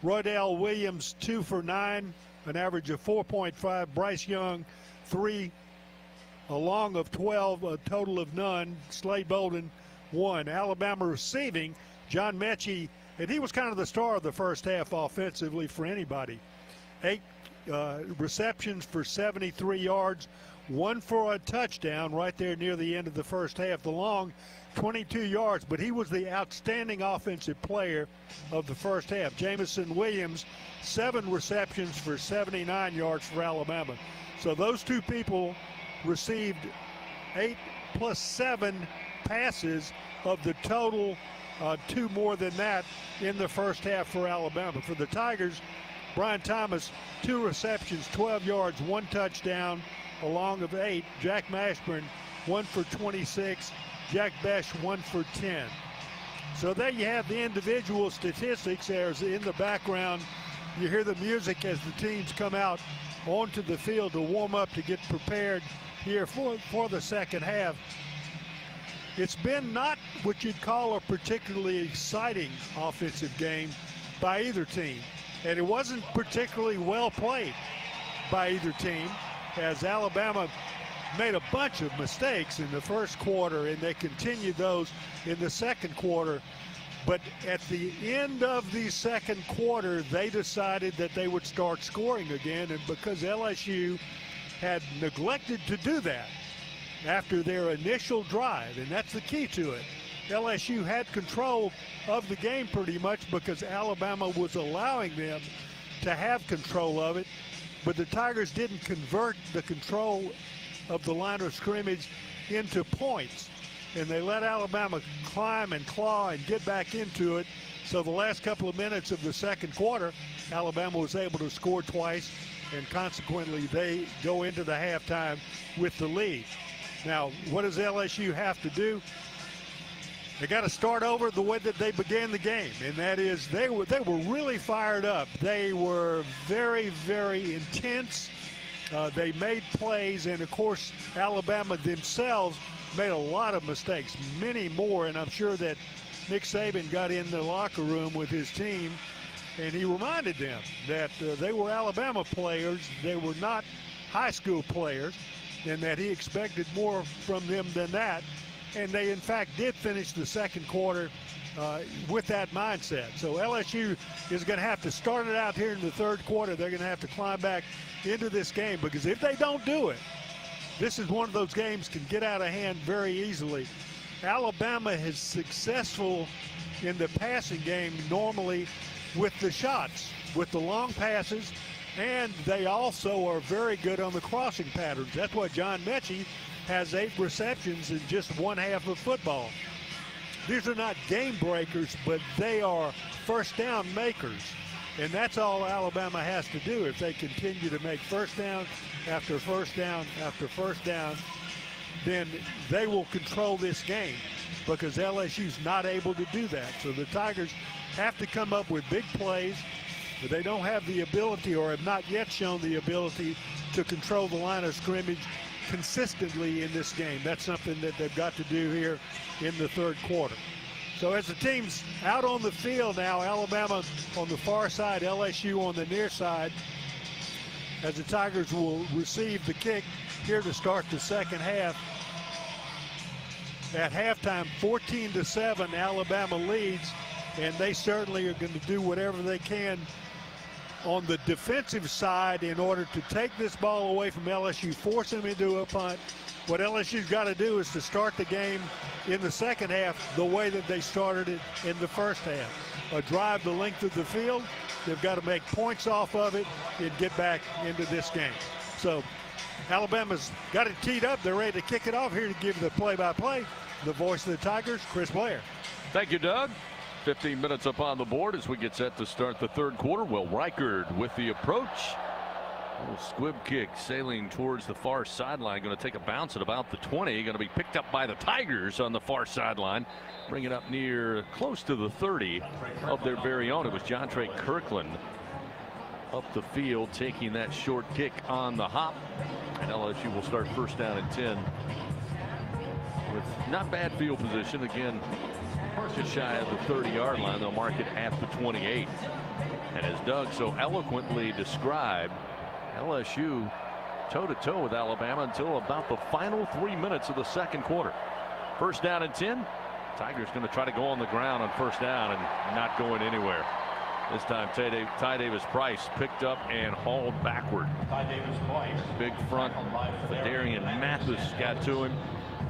Roydell Williams, 2 for 9, an average of 4.5. Bryce Young, 3, a long of 12, a total of none. Slade Bolden, 1. Alabama receiving, John Metchie, and he was kind of the star of the first half offensively for anybody. 8 receptions for 73 yards, 1 for a touchdown right there near the end of the first half. The long 22 yards, but he was the outstanding offensive player of the first half. Jamison Williams, 7 receptions for 79 yards for Alabama. So those two people received 8 plus 7 passes of the total, 2 more than that in the first half for Alabama. For the Tigers, Brian Thomas, 2 receptions, 12 yards, 1 touchdown, along of 8. Jack Mashburn, 1 for 26. Jack Besh, 1 for 10. So there you have the individual statistics. There's in the background, you hear the music as the teams come out onto the field to warm up, to get prepared here for the second half. It's been not what you'd call a particularly exciting offensive game by either team. And it wasn't particularly well played by either team, as Alabama made a bunch of mistakes in the first quarter, and they continued those in the second quarter. But at the end of the second quarter, they decided that they would start scoring again, and because LSU had neglected to do that after their initial drive, and that's the key to it. LSU had control of the game pretty much because Alabama was allowing them to have control of it, but the Tigers didn't convert the control of the line of scrimmage into points, and they let Alabama climb and claw and get back into it. So the last couple of minutes of the second quarter, Alabama was able to score twice, and consequently they go into the halftime with the lead. Now, what does LSU have to do? They got to start over the way that they began the game, and that is they were really fired up. They were very, very intense. They made plays, and of course, Alabama themselves made a lot of mistakes, many more, and I'm sure that Nick Sabin got in the locker room with his team, and he reminded them that they were Alabama players. They were not high school players, and that he expected more from them than that. And they, in fact, did finish the second quarter with that mindset. So LSU is going to have to start it out here in the third quarter. They're going to have to climb back into this game, because if they don't do it, this is one of those games can get out of hand very easily. Alabama is successful in the passing game normally with the shots, with the long passes, and they also are very good on the crossing patterns. That's why John Mechie has 8 receptions in just one half of football. These are not game breakers, but they are first down makers. And that's all Alabama has to do. If they continue to make first down after first down after first down, then they will control this game, because LSU's not able to do that. So the Tigers have to come up with big plays, but they don't have the ability, or have not yet shown the ability, to control the line of scrimmage consistently in this game. That's something that they've got to do here in the third quarter. So as the team's out on the field now, Alabama on the far side, LSU on the near side, as the Tigers will receive the kick here to start the second half. At halftime, 14-7, Alabama leads, and they certainly are going to do whatever they can on the defensive side in order to take this ball away from LSU, force them into a punt. What LSU's got to do is to start the game in the second half the way that they started it in the first half. A drive the length of the field. They've got to make points off of it and get back into this game. So Alabama's got it teed up. They're ready to kick it off. Here to give the play-by-play, the voice of the Tigers, Chris Blair. Thank you, Doug. 15 minutes up on the board as we get set to start the third quarter. Will Reichard with the approach. A little squib kick sailing towards the far sideline. Going to take a bounce at about the 20. Going to be picked up by the Tigers on the far sideline. Bring it up near close to the 30 of their very own. It was Jontre Kirkland up the field taking that short kick on the hop. And LSU will start first down and 10 with not bad field position. Again, just shy of the 30-yard line. They'll mark it at the 28. And as Doug so eloquently described, LSU toe-to-toe with Alabama until about the final 3 minutes of the second quarter. First down and 10. Tigers going to try to go on the ground on first down and not going anywhere. This time Ty Davis-Price picked up and hauled backward. Big front. Darian Mathis got to him.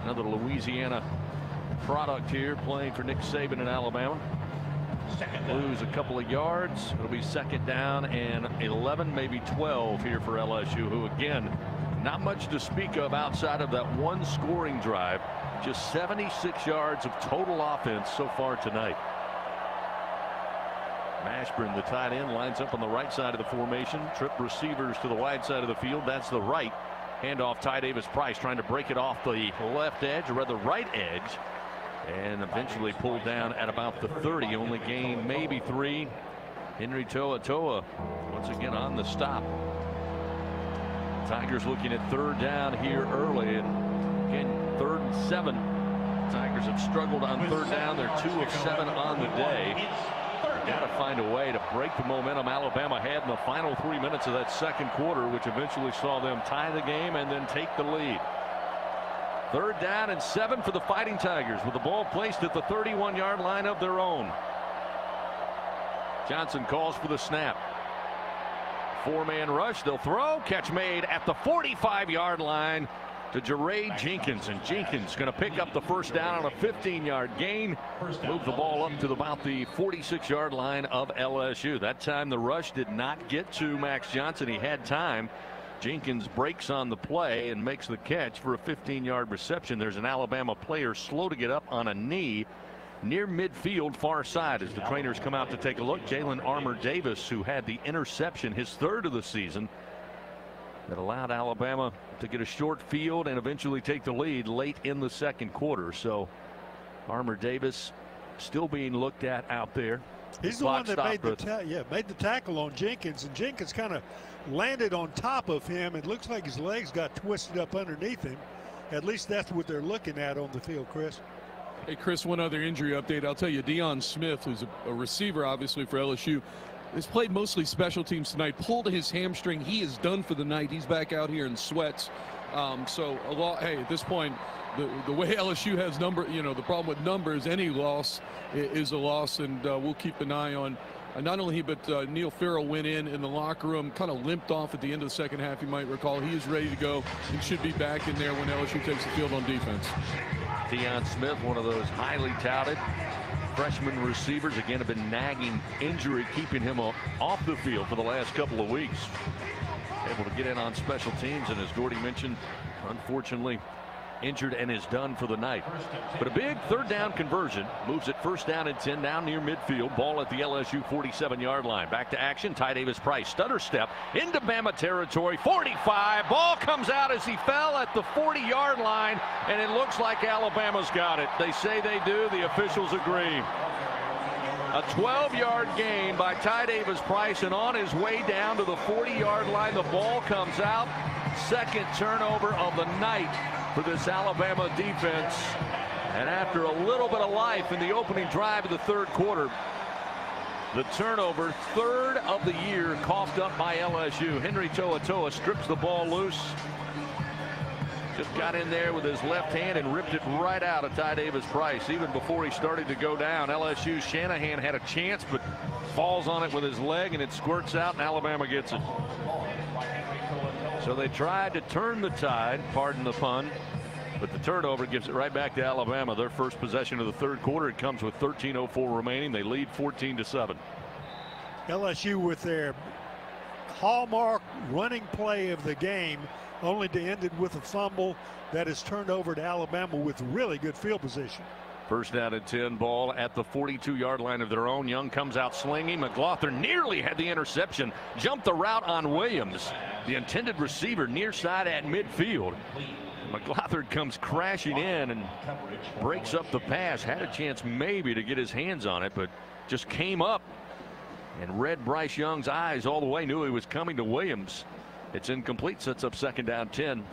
Another Louisiana product here playing for Nick Sabin in Alabama. Lose a couple of yards. It'll be second down and 11, maybe 12 here for LSU, who again, not much to speak of outside of that one scoring drive. Just 76 yards of total offense so far tonight. Mashburn, the tight end, lines up on the right side of the formation. Trip receivers to the wide side of the field. That's the right. Handoff, Ty Davis-Price trying to break it off the left edge, or rather right edge, and eventually pulled down at about the 30. Only gain maybe 3. Henry Toa once again on the stop. Tigers looking at third down here early, and again 3rd and 7. Tigers have struggled on third down. They're 2 of 7 on the day. Got to find a way to break the momentum Alabama had in the final 3 minutes of that second quarter, which eventually saw them tie the game and then take the lead. 3rd down and 7 for the Fighting Tigers, with the ball placed at the 31-yard line of their own. Johnson calls for the snap. 4-man rush. They'll throw. Catch made at the 45-yard line to Jaray Jenkins, and Jenkins going to pick up the first down on a 15-yard gain. Move the ball up to about the 46-yard line of LSU. That time the rush did not get to Max Johnson. He had time. Jenkins breaks on the play and makes the catch for a 15-yard reception. There's an Alabama player slow to get up on a knee near midfield far side as the trainers come out to take a look. Jalen Armour-Davis, who had the interception, his 3rd of the season, that allowed Alabama to get a short field and eventually take the lead late in the second quarter. So Armour-Davis still being looked at out there. He's the one that made the tackle on Jenkins, and Jenkins kind of landed on top of him. It looks like his legs got twisted up underneath him. At least that's what they're looking at on the field, Chris. Hey, Chris, one other injury update. I'll tell you, Deion Smith, who's a receiver, obviously, for LSU, has played mostly special teams tonight. Pulled his hamstring. He is done for the night. He's back out here in sweats. So, hey, at this point, the way LSU has the problem with numbers, any loss is a loss, and we'll keep an eye on not only he, but Neil Farrell went in the locker room, kind of limped off at the end of the second half, you might recall. He is ready to go and should be back in there when LSU takes the field on defense. Deion Smith, one of those highly touted freshman receivers, again have been nagging injury, keeping him off the field for the last couple of weeks. Able to get in on special teams, and as Gordy mentioned, unfortunately injured and is done for the night. But a big 3rd down conversion moves it 1st down and 10 down near midfield. Ball at the LSU 47-yard line. Back to action. Ty Davis-Price stutter step into Bama territory. 45. Ball comes out as he fell at the 40-yard line, and it looks like Alabama's got it. They say they do. The officials agree. A 12-yard gain by Ty Davis-Price, and on his way down to the 40-yard line, the ball comes out. Second turnover of the night for this Alabama defense. And after a little bit of life in the opening drive of the 3rd quarter, the turnover, 3rd of the year, coughed up by LSU. Henry Toa strips the ball loose. Just got in there with his left hand and ripped it right out of Ty Davis-Price. Even before he started to go down, LSU's Shanahan had a chance, but falls on it with his leg, and it squirts out, and Alabama gets it. So they tried to turn the tide, pardon the pun, but the turnover gives it right back to Alabama. Their first possession of the 3rd quarter. It comes with 13:04 remaining. They lead 14-7. LSU with their hallmark running play of the game, only to end it with a fumble that is turned over to Alabama with really good field position. 1st down and 10, ball at the 42-yard line of their own. Young comes out slinging. McLaughlin nearly had the interception. Jumped the route on Williams, the intended receiver, near side at midfield. McLaughlin comes crashing in and breaks up the pass. Had a chance maybe to get his hands on it, but just came up and read Bryce Young's eyes all the way. Knew he was coming to Williams. It's incomplete. Sets up 2nd down 10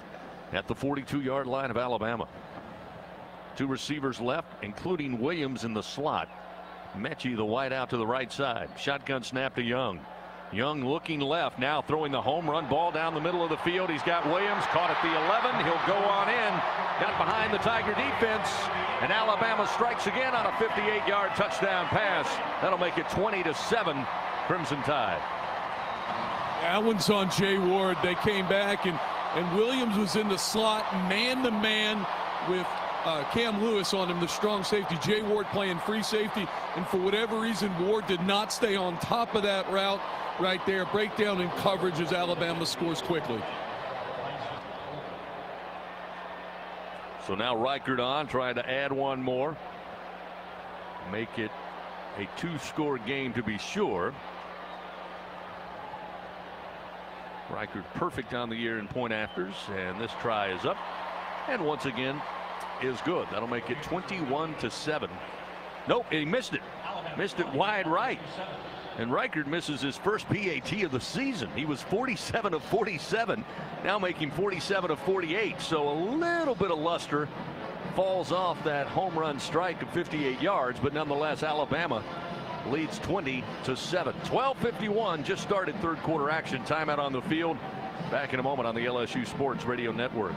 at the 42-yard line of Alabama. 2 receivers left, including Williams in the slot. Mechie, the wide out to the right side. Shotgun snap to Young. Young looking left, now throwing the home run ball down the middle of the field. He's got Williams caught at the 11. He'll go on in. Got behind the Tiger defense. And Alabama strikes again on a 58-yard touchdown pass. That'll make it 20-7 Crimson Tide. That one's on Jay Ward. They came back, and Williams was in the slot man-to-man with Cam Lewis on him, the strong safety. Jay Ward playing free safety, and for whatever reason, Ward did not stay on top of that route right there. Breakdown in coverage as Alabama scores quickly. So now Reichert on, trying to add one more. Make it a 2-score game to be sure. Reichert perfect on the year in point afters, and this try is up, and once again is good. That'll make it 21-7. Nope, he missed it. Missed it wide right. And Reichert misses his first PAT of the season. He was 47 of 47, now making 47 of 48. So a little bit of luster falls off that home run strike of 58 yards, but nonetheless, Alabama leads 20-7. 12:51, just started third quarter action. Timeout on the field. Back in a moment on the LSU Sports Radio Network.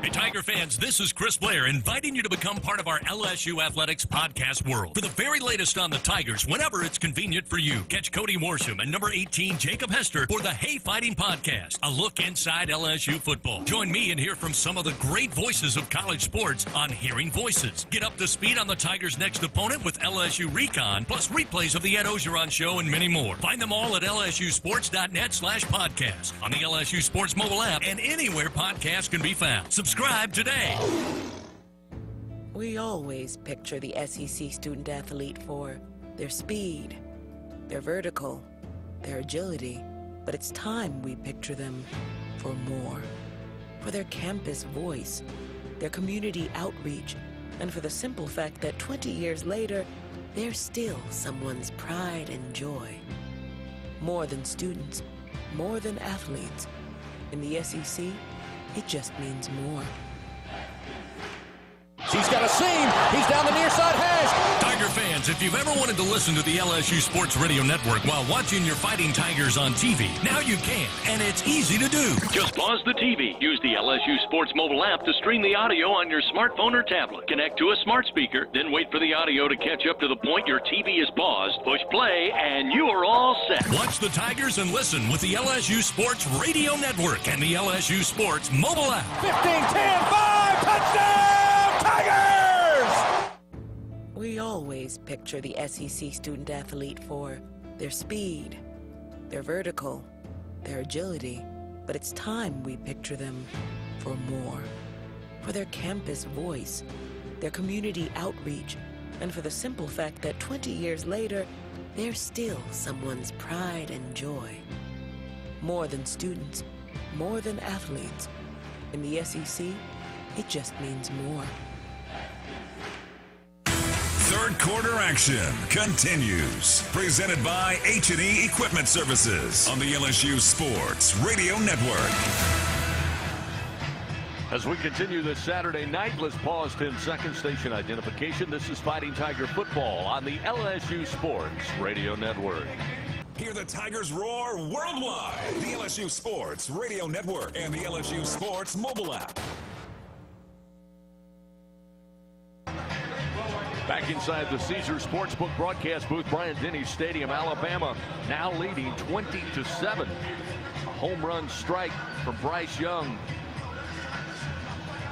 Hey, Tiger fans, this is Chris Blair inviting you to become part of our LSU Athletics podcast world. For the very latest on the Tigers, whenever it's convenient for you, catch Cody Worsham and number 18, Jacob Hester, for the Hey Fighting podcast, a look inside LSU football. Join me and hear from some of the great voices of college sports on Hearing Voices. Get up to speed on the Tigers' next opponent with LSU Recon, plus replays of the Ed Ogeron Show and many more. Find them all at lsusports.net/podcast, on the LSU Sports mobile app, and anywhere podcasts can be found. Subscribe today. We always picture the SEC student athlete for their speed, their vertical, their agility, but it's time we picture them for more. For their campus voice, their community outreach, and for the simple fact that 20 years later, they're still someone's pride and joy. More than students, more than athletes. In the SEC, it just means more. He's got a seam. He's down the near side hash. Tiger fans, if you've ever wanted to listen to the LSU Sports Radio Network while watching your Fighting Tigers on TV, now you can, and it's easy to do. Just pause the TV. Use the LSU Sports mobile app to stream the audio on your smartphone or tablet. Connect to a smart speaker, then wait for the audio to catch up to the point your TV is paused. Push play, and you are all set. Watch the Tigers and listen with the LSU Sports Radio Network and the LSU Sports mobile app. 15-10-5, touchdown! Tigers! We always picture the SEC student athlete for their speed, their vertical, their agility, but it's time we picture them for more. For their campus voice, their community outreach, and for the simple fact that 20 years later, they're still someone's pride and joy. More than students, more than athletes. In the SEC, it just means more. Third quarter action continues. Presented by H&E Equipment Services on the LSU Sports Radio Network. As we continue this Saturday night, let's pause 10 seconds. Station identification. This is Fighting Tiger football on the LSU Sports Radio Network. Hear the Tigers roar worldwide. The LSU Sports Radio Network and the LSU Sports mobile app. Back inside the Caesars Sportsbook broadcast booth, Bryant-Denny Stadium, Alabama now leading 20-7. A home run strike from Bryce Young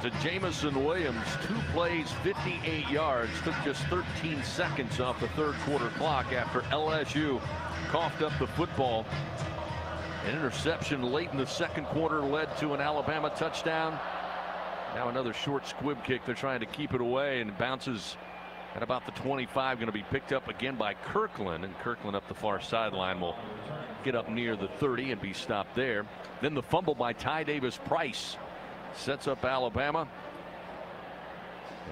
to Jamison Williams. 2 plays, 58 yards. Took just 13 seconds off the third quarter clock after LSU coughed up the football. An interception late in the second quarter led to an Alabama touchdown. Now another short squib kick. They're trying to keep it away, and it bounces at about the 25, going to be picked up again by Kirkland, and Kirkland up the far sideline will get up near the 30 and be stopped there. Then the fumble by Ty Davis Price sets up Alabama,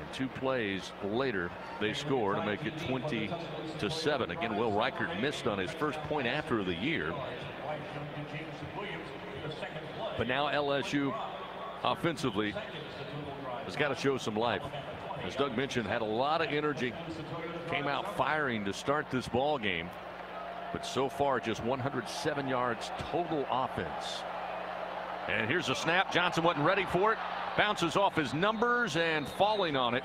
and 2 plays later they score to make it 20-7. Again, Will Reichert missed on his first point after the year, but now LSU offensively has got to show some life. As Doug mentioned, had a lot of energy, came out firing to start this ball game, but so far just 107 yards total offense. And here's a snap. Johnson wasn't ready for it. Bounces off his numbers, and falling on it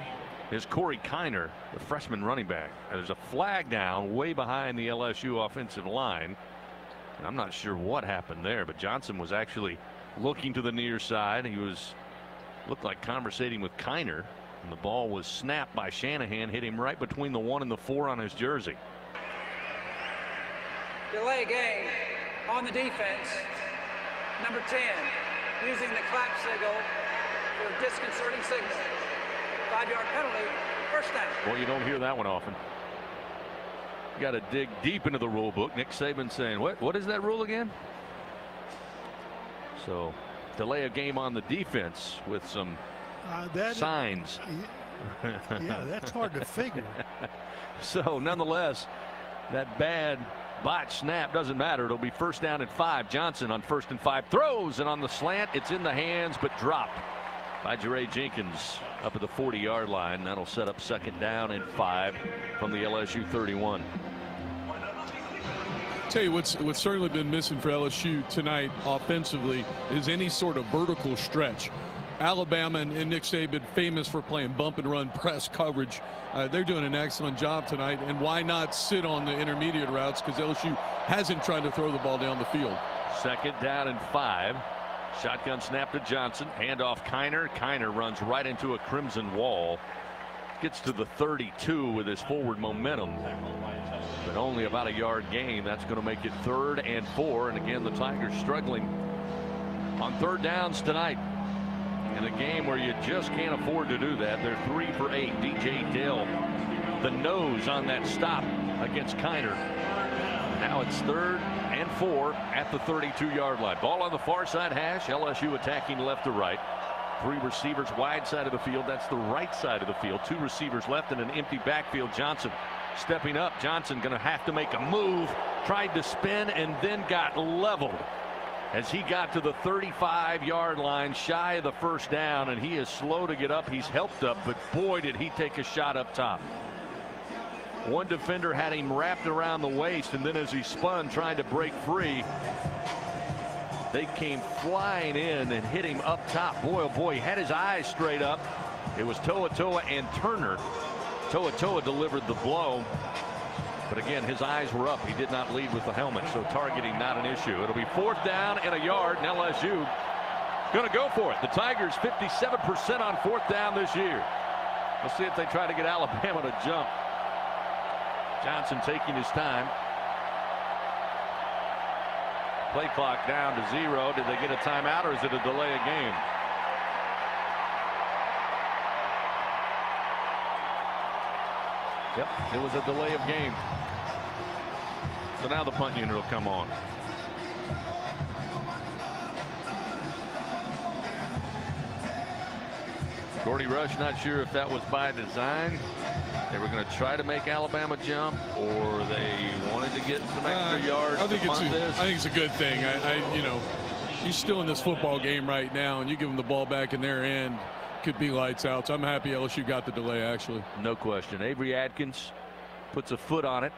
is Corey Kiner, the freshman running back. There's a flag down way behind the LSU offensive line, and I'm not sure what happened there, but Johnson was actually looking to the near side. He looked like conversating with Kiner. And the ball was snapped by Shanahan, hit him right between the 1 and the 4 on his jersey. Delay game on the defense. Number 10, using the clap signal for a disconcerting signal. 5-yard penalty, first down. Well, you don't hear that one often. You got to dig deep into the rule book. Nick Sabin saying, what is that rule again? So, delay a game on the defense with some signs. Yeah, that's hard to figure. So, nonetheless, that bad botch snap doesn't matter. It'll be first down and 5. Johnson on 1st and 5 throws, and on the slant, it's in the hands but dropped by Jeray Jenkins up at the 40-yard line. That'll set up 2nd down and 5 from the LSU 31. Tell you what's certainly been missing for LSU tonight offensively is any sort of vertical stretch. Alabama and Nick Saban famous for playing bump and run press coverage. They're doing an excellent job tonight, and why not sit on the intermediate routes, because LSU hasn't tried to throw the ball down the field. 2nd down and 5. Shotgun snap to Johnson, handoff Kiner. Kiner runs right into a crimson wall, gets to the 32 with his forward momentum, but only about a yard gain. That's going to make it 3rd and 4, and again the Tigers struggling on 3rd downs tonight in a game where you just can't afford to do that. They're 3 for 8. DJ Dale, the nose on that stop against Kiner. Now it's 3rd and 4 at the 32-yard line. Ball on the far side hash. LSU attacking left to right. 3 receivers wide side of the field. That's the right side of the field. 2 receivers left in an empty backfield. Johnson stepping up. Johnson going to have to make a move. Tried to spin and then got leveled as he got to the 35-yard line, shy of the first down, and he is slow to get up. He's helped up, but boy did he take a shot up top. One defender had him wrapped around the waist, and then as he spun trying to break free, they came flying in and hit him up top. Boy, oh boy, he had his eyes straight up. It was Toa and Turner. Toa delivered the blow, but again, his eyes were up. He did not lead with the helmet, so targeting not an issue. It'll be 4th down and a yard, and LSU going to go for it. The Tigers 57% on 4th down this year. Let's see if they try to get Alabama to jump. Johnson taking his time. Play clock down to 0. Did they get a timeout, or is it a delay of game? Yep, it was a delay of game. So now the punt unit will come on. Gordy Rush not sure if that was by design. They were going to try to make Alabama jump, or they wanted to get some extra yards. I think it's a good thing. You know, he's still in this football game right now, and you give them the ball back in their end, could be lights out. So I'm happy LSU got the delay, actually. No question. Avery Atkins puts a foot on it.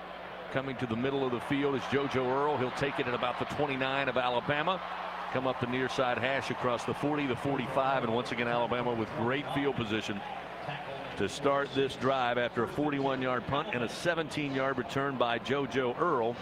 Coming to the middle of the field is JoJo Earl. He'll take it at about the 29 of Alabama. Come up the near side hash across the 40, the 45, and once again Alabama with great field position to start this drive after a 41-yard punt and a 17-yard return by JoJo Earl.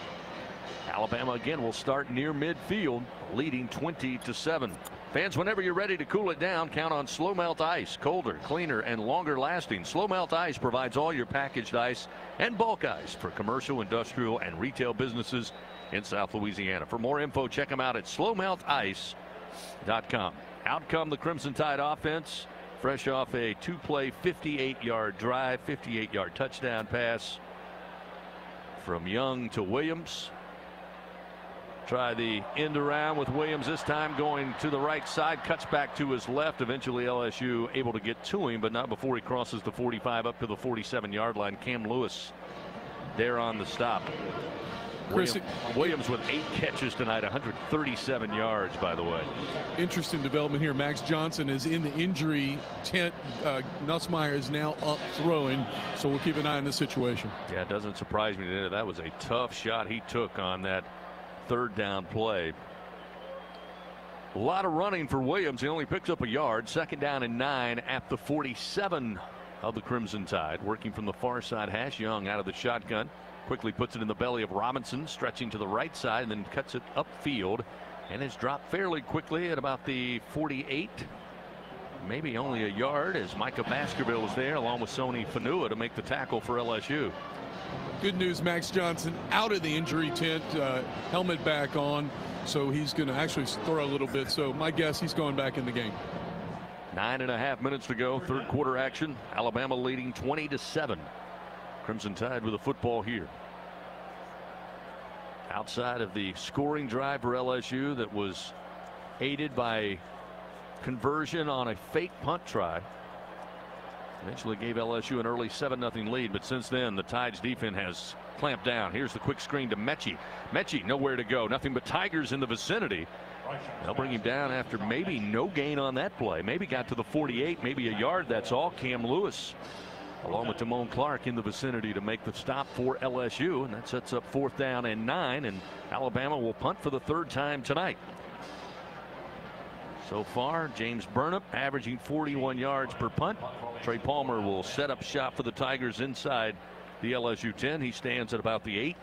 Alabama again will start near midfield, leading 20-7. Fans, whenever you're ready to cool it down, count on Slow Melt Ice. Colder, cleaner, and longer lasting. Slow Melt Ice provides all your packaged ice and bulk ice for commercial, industrial, and retail businesses in South Louisiana. For more info, check them out at slowmeltice.com. Out come the Crimson Tide offense, fresh off a 2-play 58-yard drive, 58-yard touchdown pass from Young to Williams. Try the end around with Williams, this time going to the right side, cuts back to his left. Eventually LSU able to get to him, but not before he crosses the 45 up to the 47-yard line. Cam Lewis there on the stop. Williams with 8 catches tonight, 137 yards, by the way. Interesting development here. Max Johnson is in the injury tent. Nussmeier is now up throwing, so we'll keep an eye on this situation. Yeah, it doesn't surprise me. That was a tough shot he took on that 3rd down play. A lot of running for Williams. He only picks up a yard. 2nd down and 9 at the 47 of the Crimson Tide. Working from the far side hash. Young out of the shotgun. Quickly puts it in the belly of Robinson, stretching to the right side, and then cuts it upfield. And it's dropped fairly quickly at about the 48. maybe only a yard, as Micah Baskerville is there along with Sony Fanua to make the tackle for LSU. Good news, Max Johnson out of the injury tent, helmet back on, so he's going to actually throw a little bit. So my guess, he's going back in the game. 9.5 minutes to go, third quarter action. Alabama leading 20-7. Crimson Tide with the football here. Outside of the scoring drive for LSU that was aided by conversion on a fake punt try. Eventually gave LSU an early 7-0 lead, but since then the Tide's defense has clamped down. Here's the quick screen to Mechie. Mechie nowhere to go. Nothing but Tigers in the vicinity. They'll bring him down after maybe no gain on that play. Maybe got to the 48, maybe a yard. That's all. Cam Lewis along with Damone Clark in the vicinity to make the stop for LSU, and that sets up 4th down and 9, and Alabama will punt for the 3rd time tonight. So far, James Burnip averaging 41 yards per punt. Trey Palmer will set up shop for the Tigers inside the LSU 10. He stands at about the 8.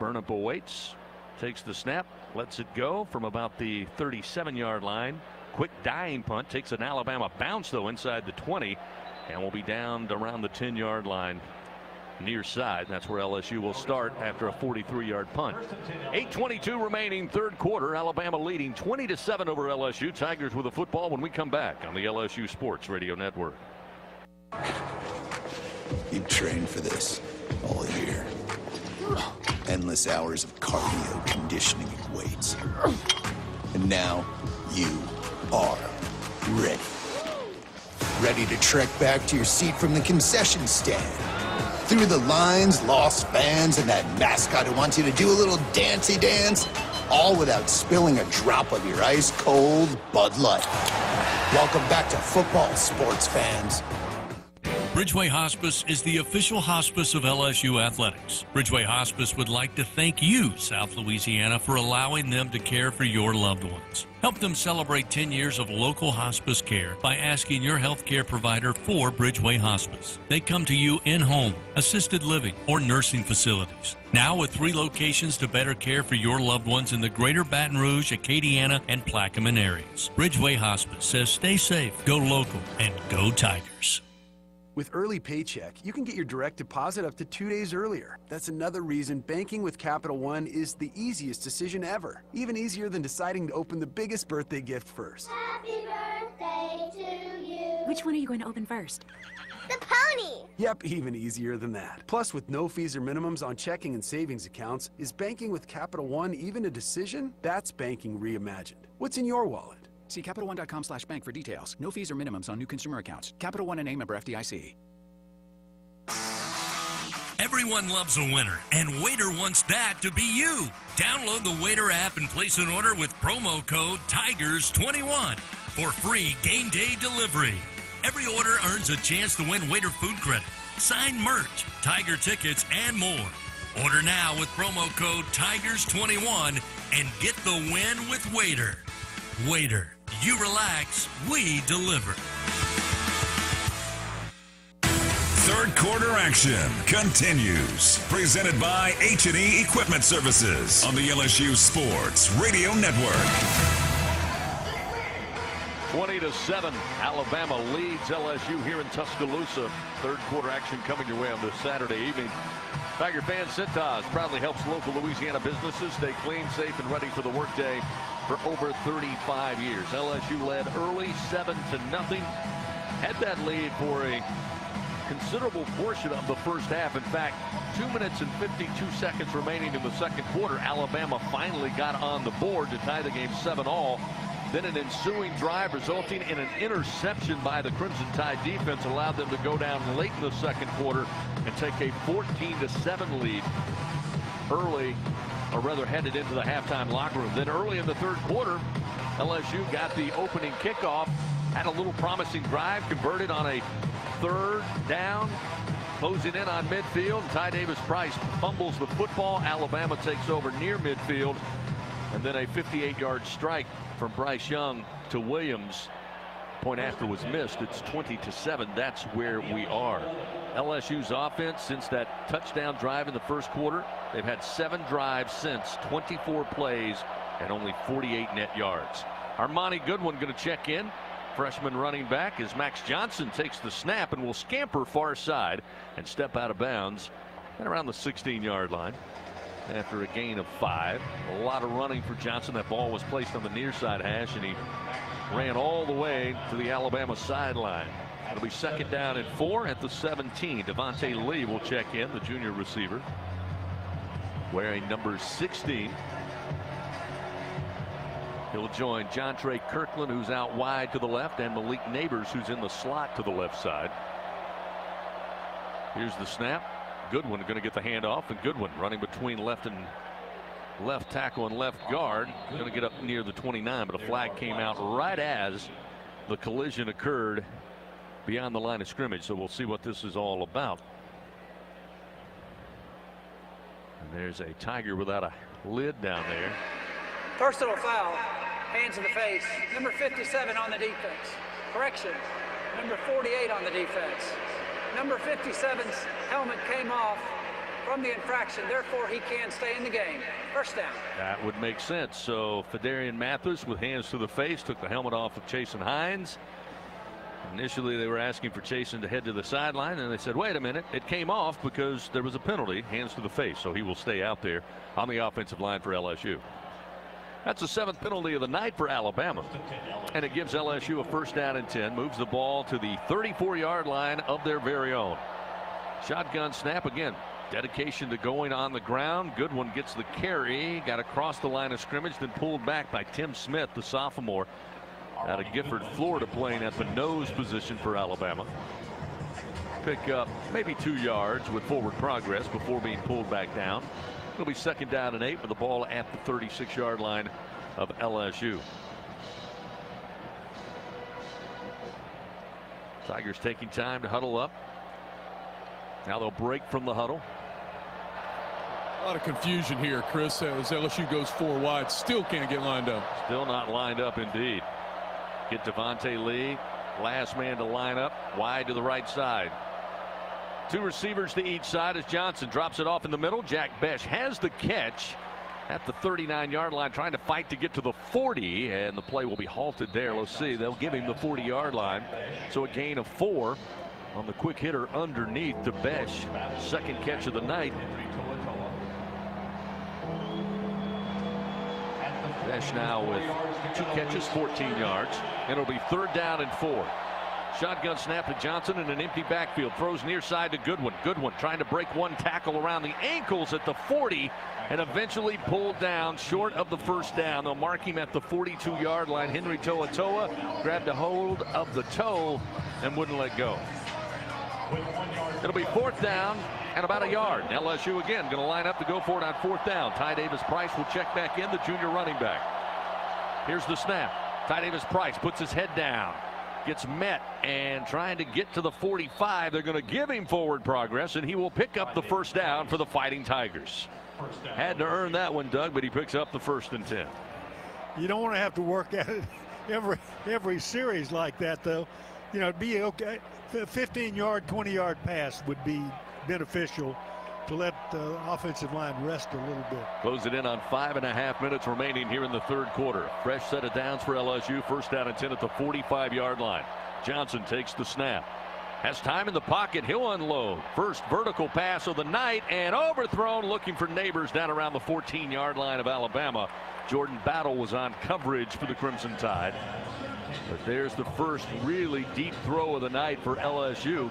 Burnip awaits, takes the snap, lets it go from about the 37-yard line. Quick dying punt, takes an Alabama bounce though inside the 20, and will be down to around the 10-yard line near side. That's where LSU will start after a 43-yard punt. 8:22 remaining, third quarter. Alabama leading 20-7 over LSU. Tigers with the football when we come back on the LSU Sports Radio Network. You trained for this all year. Endless hours of cardio, conditioning, and weights. And now you are ready. Ready to trek back to your seat from the concession stand. Through the lines, lost fans, and that mascot who wants you to do a little dancey dance, all without spilling a drop of your ice-cold Bud Light. Welcome back to football, sports fans. Bridgeway Hospice is the official hospice of LSU Athletics. Bridgeway Hospice would like to thank you, South Louisiana, for allowing them to care for your loved ones. Help them celebrate 10 years of local hospice care by asking your healthcare provider for Bridgeway Hospice. They come to you in-home, assisted living, or nursing facilities. Now with 3 locations to better care for your loved ones in the greater Baton Rouge, Acadiana, and Plaquemine areas. Bridgeway Hospice says stay safe, go local, and go Tigers. With Early Paycheck, you can get your direct deposit up to 2 days earlier. That's another reason banking with Capital One is the easiest decision ever. Even easier than deciding to open the biggest birthday gift first. Happy birthday to you. Which one are you going to open first? The pony. Yep, even easier than that. Plus, with no fees or minimums on checking and savings accounts, is banking with Capital One even a decision? That's banking reimagined. What's in your wallet? See CapitalOne.com/bank for details. No fees or minimums on new consumer accounts. Capital One and a member FDIC. Everyone loves a winner, and Waiter wants that to be you. Download the Waiter app and place an order with promo code TIGERS21 for free game day delivery. Every order earns a chance to win Waiter food credit, signed merch, Tiger tickets, and more. Order now with promo code TIGERS21 and get the win with Waiter. Waiter, you relax, we deliver. Third quarter action continues. Presented by H&E Equipment Services on the LSU Sports Radio Network. 20-7, Alabama leads LSU here in Tuscaloosa. Third quarter action coming your way on this Saturday evening. Tiger fans, Cintas proudly helps local Louisiana businesses stay clean, safe, and ready for the workday for over 35 years. LSU led early 7-0. Had that lead for a considerable portion of the first half. In fact, 2 minutes and 52 seconds remaining in the second quarter. Alabama finally got on the board to tie the game 7-all. Then an ensuing drive resulting in an interception by the Crimson Tide defense allowed them to go down late in the second quarter and take a 14-7 lead early, or rather headed into the halftime locker room. Then early in the third quarter, LSU got the opening kickoff, had a little promising drive, converted on a third down, closing in on midfield. Ty Davis-Price fumbles the football. Alabama takes over near midfield, and then a 58-yard strike from Bryce Young to Williams. Point after was missed. It's 20-7. That's where we are. LSU's offense, since that touchdown drive in the first quarter, they've had 7 drives since, 24 plays, and only 48 net yards. Armani Goodwin going to check in. Freshman running back as Max Johnson takes the snap and will scamper far side and step out of bounds at around the 16-yard line after a gain of 5. A lot of running for Johnson. That ball was placed on the near side hash and he ran all the way to the Alabama sideline. It'll be 2nd down and 4 at the 17. Devontae Lee will check in, the junior receiver, wearing number 16. He'll join Jontre Kirkland, who's out wide to the left, and Malik Neighbors, who's in the slot to the left side. Here's the snap. Goodwin going to get the handoff, and Goodwin running between left tackle and left guard. Going to get up near the 29, but a flag came out right as the collision occurred beyond the line of scrimmage. So we'll see what this is all about. And there's a Tiger without a lid down there. Personal foul, hands in the face. Number 57 on the defense. Correction, number 48 on the defense. Number 57's helmet came off from the infraction, therefore he can stay in the game. First down. That would make sense. So Fedarian Mathis with hands to the face took the helmet off of Chasen Hines. Initially they were asking for Chasen to head to the sideline, and they said, wait a minute, it came off because there was a penalty, hands to the face. So he will stay out there on the offensive line for LSU. That's the 7th penalty of the night for Alabama, and it gives LSU a 1st down and 10. Moves the ball to the 34-yard line of their very own. Shotgun snap again. Dedication to going on the ground. Goodwin gets the carry, got across the line of scrimmage, then pulled back by Tim Smith, the sophomore out of Gifford, Florida, playing at the nose position for Alabama. Pick up maybe 2 yards with forward progress before being pulled back down. It'll be 2nd down and 8 with the ball at the 36-yard line of LSU. Tigers taking time to huddle up. Now they'll break from the huddle. A lot of confusion here, Chris, as LSU goes 4 wide. Still can't get lined up. Still not lined up indeed. Get Devontae Lee, last man to line up, wide to the right side. 2 receivers to each side as Johnson drops it off in the middle. Jack Besh has the catch at the 39-yard line, trying to fight to get to the 40, and the play will be halted there. Let's see, they'll give him the 40-yard line. So a gain of 4 on the quick hitter underneath to Besh. 2nd catch of the night. Besh now with 2 catches, 14 yards, and it'll be 3rd down and 4. Shotgun snap to Johnson in an empty backfield. Throws near side to Goodwin. Goodwin trying to break 1 tackle around the ankles at the 40 and eventually pulled down short of the 1st down. They'll mark him at the 42-yard line. Henry To'oTo'o grabbed a hold of the toe and wouldn't let go. It'll be 4th down and about a yard. LSU again going to line up to go for it on 4th down. Ty Davis Price will check back in, the junior running back. Here's the snap. Ty Davis Price puts his head down. Gets met and trying to get to the 45. They're going to give him forward progress, and he will pick up the 1st down for the Fighting Tigers. Had to earn that one, Doug, but he picks up the 1st and 10. You don't want to have to work at it every series like that, though. You know, it'd be okay. 15-yard, 20-yard pass would be beneficial to let the offensive line rest a little bit. Close it in on 5.5 minutes remaining here in the 3rd quarter. Fresh set of downs for LSU. 1st down and 10 at the 45-yard line. Johnson takes the snap. Has time in the pocket. He'll unload. First vertical pass of the night and overthrown, looking for Neighbors down around the 14-yard line of Alabama. Jordan Battle was on coverage for the Crimson Tide. But there's the first really deep throw of the night for LSU.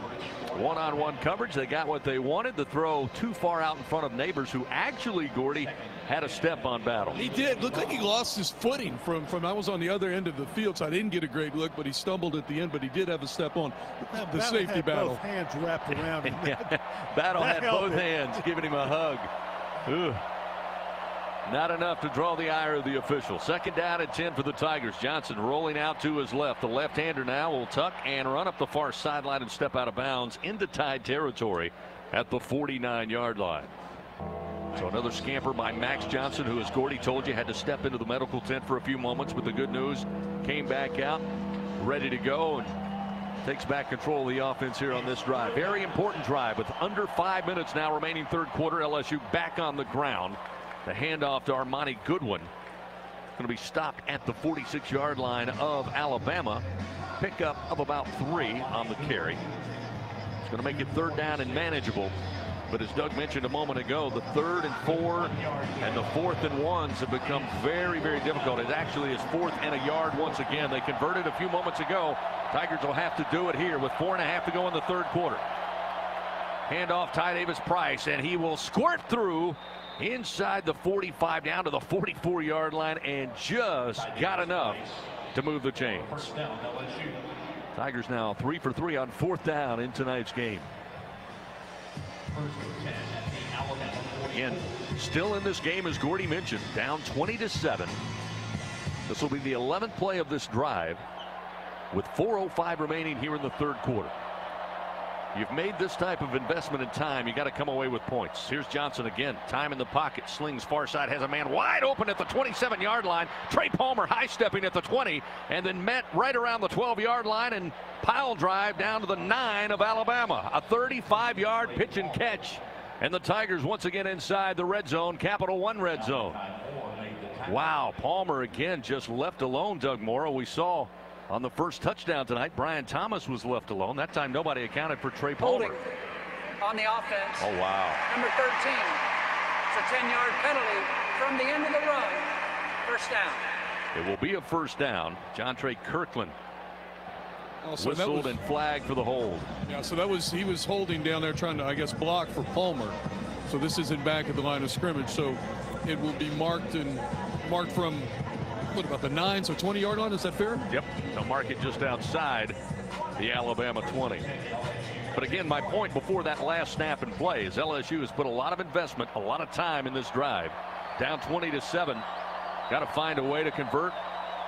One-on-one coverage. They got what they wanted. The throw too far out in front of Neighbors, who actually, Gordy, had a step on Battle. He did. Looked like he lost his footing from I was on the other end of the field, so I didn't get a great look, but he stumbled at the end, but he did have a step on the safety Battle. Both hands wrapped around him. Battle had both hands giving him a hug. Ugh. Not enough to draw the ire of the official. 2nd down and 10 for the Tigers. Johnson rolling out to his left. The left-hander now will tuck and run up the far sideline and step out of bounds into Tide territory at the 49-yard line. So another scamper by Max Johnson, who, as Gordy told you, had to step into the medical tent for a few moments, but the good news, came back out ready to go and takes back control of the offense here on this drive. Very important drive with under 5 minutes now remaining 3rd quarter. LSU back on the ground. The handoff to Armani Goodwin. Going to be stopped at the 46-yard line of Alabama. Pickup of about 3 on the carry. It's going to make it 3rd down and manageable. But as Doug mentioned a moment ago, the 3rd and 4 and the 4th and 1s have become very, very difficult. It actually is 4th and a yard once again. They converted a few moments ago. Tigers will have to do it here with 4.5 to go in the 3rd quarter. Handoff, Ty Davis-Price, and he will squirt through inside the 45 down to the 44-yard line and just got enough to move the chains. Tigers now 3 for 3 on 4th down in tonight's game. Again, still in this game, as Gordy mentioned, down 20-7. This will be the 11th play of this drive with 4:05 remaining here in the 3rd quarter. You've made this type of investment in time. You got to come away with points. Here's Johnson again. Time in the pocket. Slings far side. Has a man wide open at the 27-yard line. Trey Palmer high stepping at the 20 and then met right around the 12-yard line and pile drive down to the 9 of Alabama. A 35-yard pitch and catch. And the Tigers once again inside the red zone. Capital One red zone. Wow. Palmer again just left alone, Doug Morrow. We saw on the first touchdown tonight, Brian Thomas was left alone. That time nobody accounted for Trey Palmer. Holding on the offense. Oh, wow. Number 13. It's a 10-yard penalty from the end of the run. 1st down. It will be a 1st down. John Trey Kirkland whistled and flagged for the hold. Yeah, so he was holding down there trying to, I guess, block for Palmer. So this isn't back at the line of scrimmage. So it will be marked from, what about the 9, so 20-yard line? Is that fair? Yep. They'll mark it just outside the Alabama 20. But again, my point before that last snap and play is LSU has put a lot of investment, a lot of time in this drive. Down 20-7. Got to find a way to convert,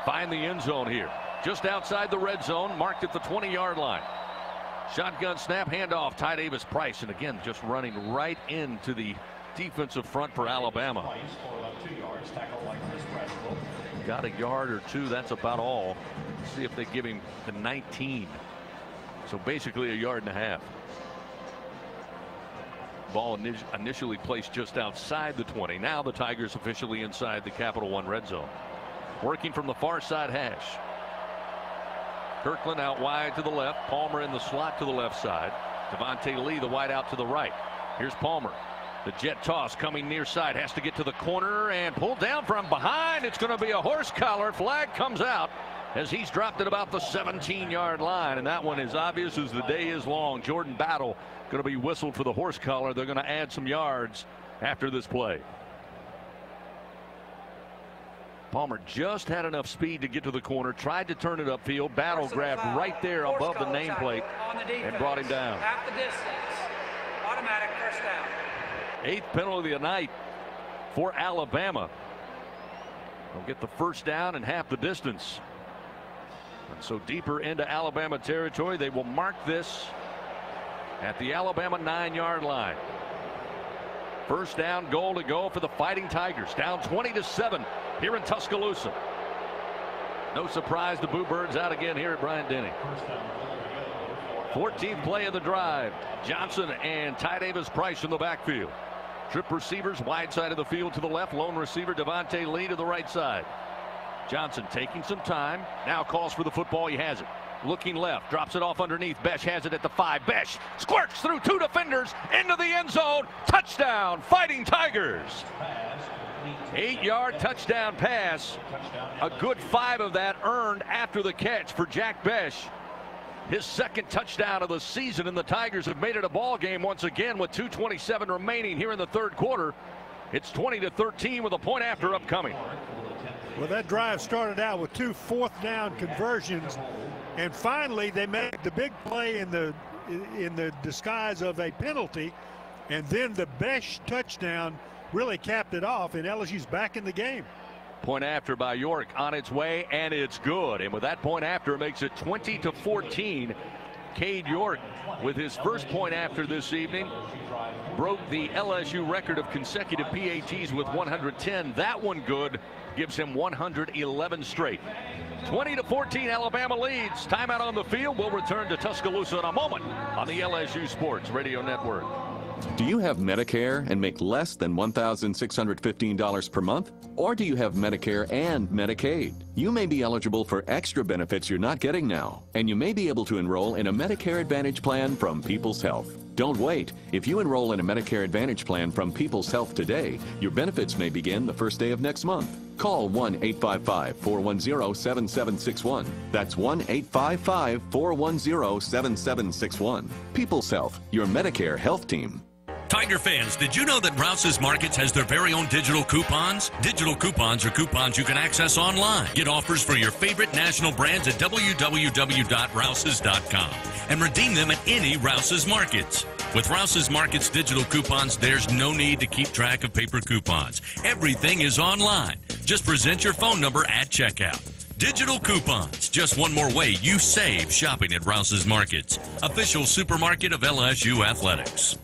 find the end zone here. Just outside the red zone, marked at the 20-yard line. Shotgun snap, handoff, Ty Davis-Price, and again, just running right into the defensive front for Alabama. Got a yard or 2, that's about all. Let's see if they give him the 19. So basically a yard and a half. Ball initially placed just outside the 20. Now the Tigers officially inside the Capital One red zone. Working from the far side hash. Kirkland out wide to the left. Palmer in the slot to the left side. Devontae Lee the wide out to the right. Here's Palmer. The jet toss coming near side, has to get to the corner and pulled down from behind. It's going to be a horse collar. Flag comes out as he's dropped at about the 17-yard line, and that one is obvious as the day is long. Jordan Battle going to be whistled for the horse collar. They're going to add some yards after this play. Palmer just had enough speed to get to the corner, tried to turn it upfield. Battle grabbed right there above the nameplate and brought him down. Half the distance. Automatic 1st down. 8th penalty of the night for Alabama. They'll get the 1st down and half the distance. And so deeper into Alabama territory, they will mark this at the Alabama 9-yard line. 1st down, goal to go for the Fighting Tigers. Down 20-7 here in Tuscaloosa. No surprise the Boo Birds out again here at Bryant-Denny. 14th play of the drive. Johnson and Ty Davis-Price in the backfield. Trip receivers wide side of the field to the left. Lone receiver Devontae Lee to the right side. Johnson taking some time. Now calls for the football. He has it. Looking left. Drops it off underneath. Besh has it at the 5. Besh squirts through 2 defenders into the end zone. Touchdown, Fighting Tigers. 8-yard touchdown pass. A good 5 of that earned after the catch for Jack Besh. His 2nd touchdown of the season, and the Tigers have made it a ball game once again with 2:27 remaining here in the 3rd quarter. It's 20-13 with a point after upcoming. Well, that drive started out with 2 4th down conversions, and finally they made the big play in the disguise of a penalty, and then the Besh touchdown really capped it off, and LSU's back in the game. Point after by York on its way, and it's good. And with that point after, it makes it 20-14. Cade York with his first point after this evening broke the LSU record of consecutive PATs with 110. That one good, gives him 111 straight. 20-14, Alabama leads. Timeout on the field. We'll return to Tuscaloosa in a moment on the LSU Sports Radio Network. Do you have Medicare and make less than $1,615 per month? Or do you have Medicare and Medicaid? You may be eligible for extra benefits you're not getting now, and you may be able to enroll in a Medicare Advantage plan from People's Health. Don't wait. If you enroll in a Medicare Advantage plan from People's Health today, your benefits may begin the first day of next month. Call 1-855-410-7761. That's 1-855-410-7761. People's Health, your Medicare health team. Tiger fans, did you know that Rouse's Markets has their very own digital coupons? Digital coupons are coupons you can access online. Get offers for your favorite national brands at www.rouses.com and redeem them at any Rouse's Markets. With Rouse's Markets digital coupons, there's no need to keep track of paper coupons. Everything is online. Just present your phone number at checkout. Digital coupons, just one more way you save shopping at Rouse's Markets, official supermarket of LSU Athletics.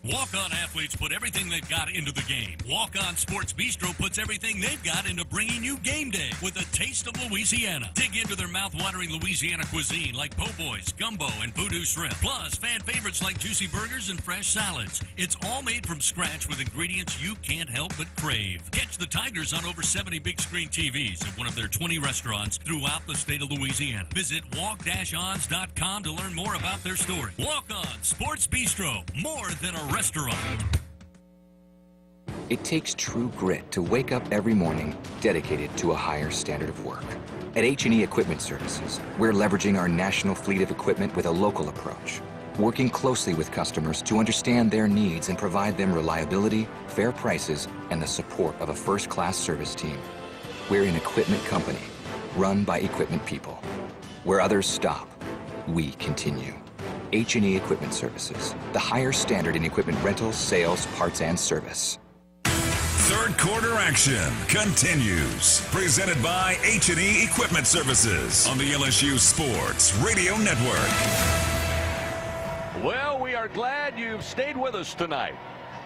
Walk-On athletes put everything they've got into the game. Walk-On Sports Bistro puts everything they've got into bringing you game day with a taste of Louisiana. Dig into their mouth-watering Louisiana cuisine like po' boys, gumbo, and voodoo shrimp. Plus, fan favorites like juicy burgers and fresh salads. It's all made from scratch with ingredients you can't help but crave. Catch the Tigers on over 70 big-screen TVs at one of their 20 restaurants throughout the state of Louisiana. Visit walk-ons.com to learn more about their story. Walk-On Sports Bistro, more than a restaurant. It takes true grit to wake up every morning dedicated to a higher standard of work. At H&E Equipment Services, we're leveraging our national fleet of equipment with a local approach, working closely with customers to understand their needs and provide them reliability, fair prices, and the support of a first-class service team. We're an equipment company, run by equipment people. Where others stop, we continue. H&E Equipment Services, the higher standard in equipment rentals, sales, parts, and service. Third quarter action continues. Presented by H&E Equipment Services on the LSU Sports Radio Network. Well, we are glad you've stayed with us tonight.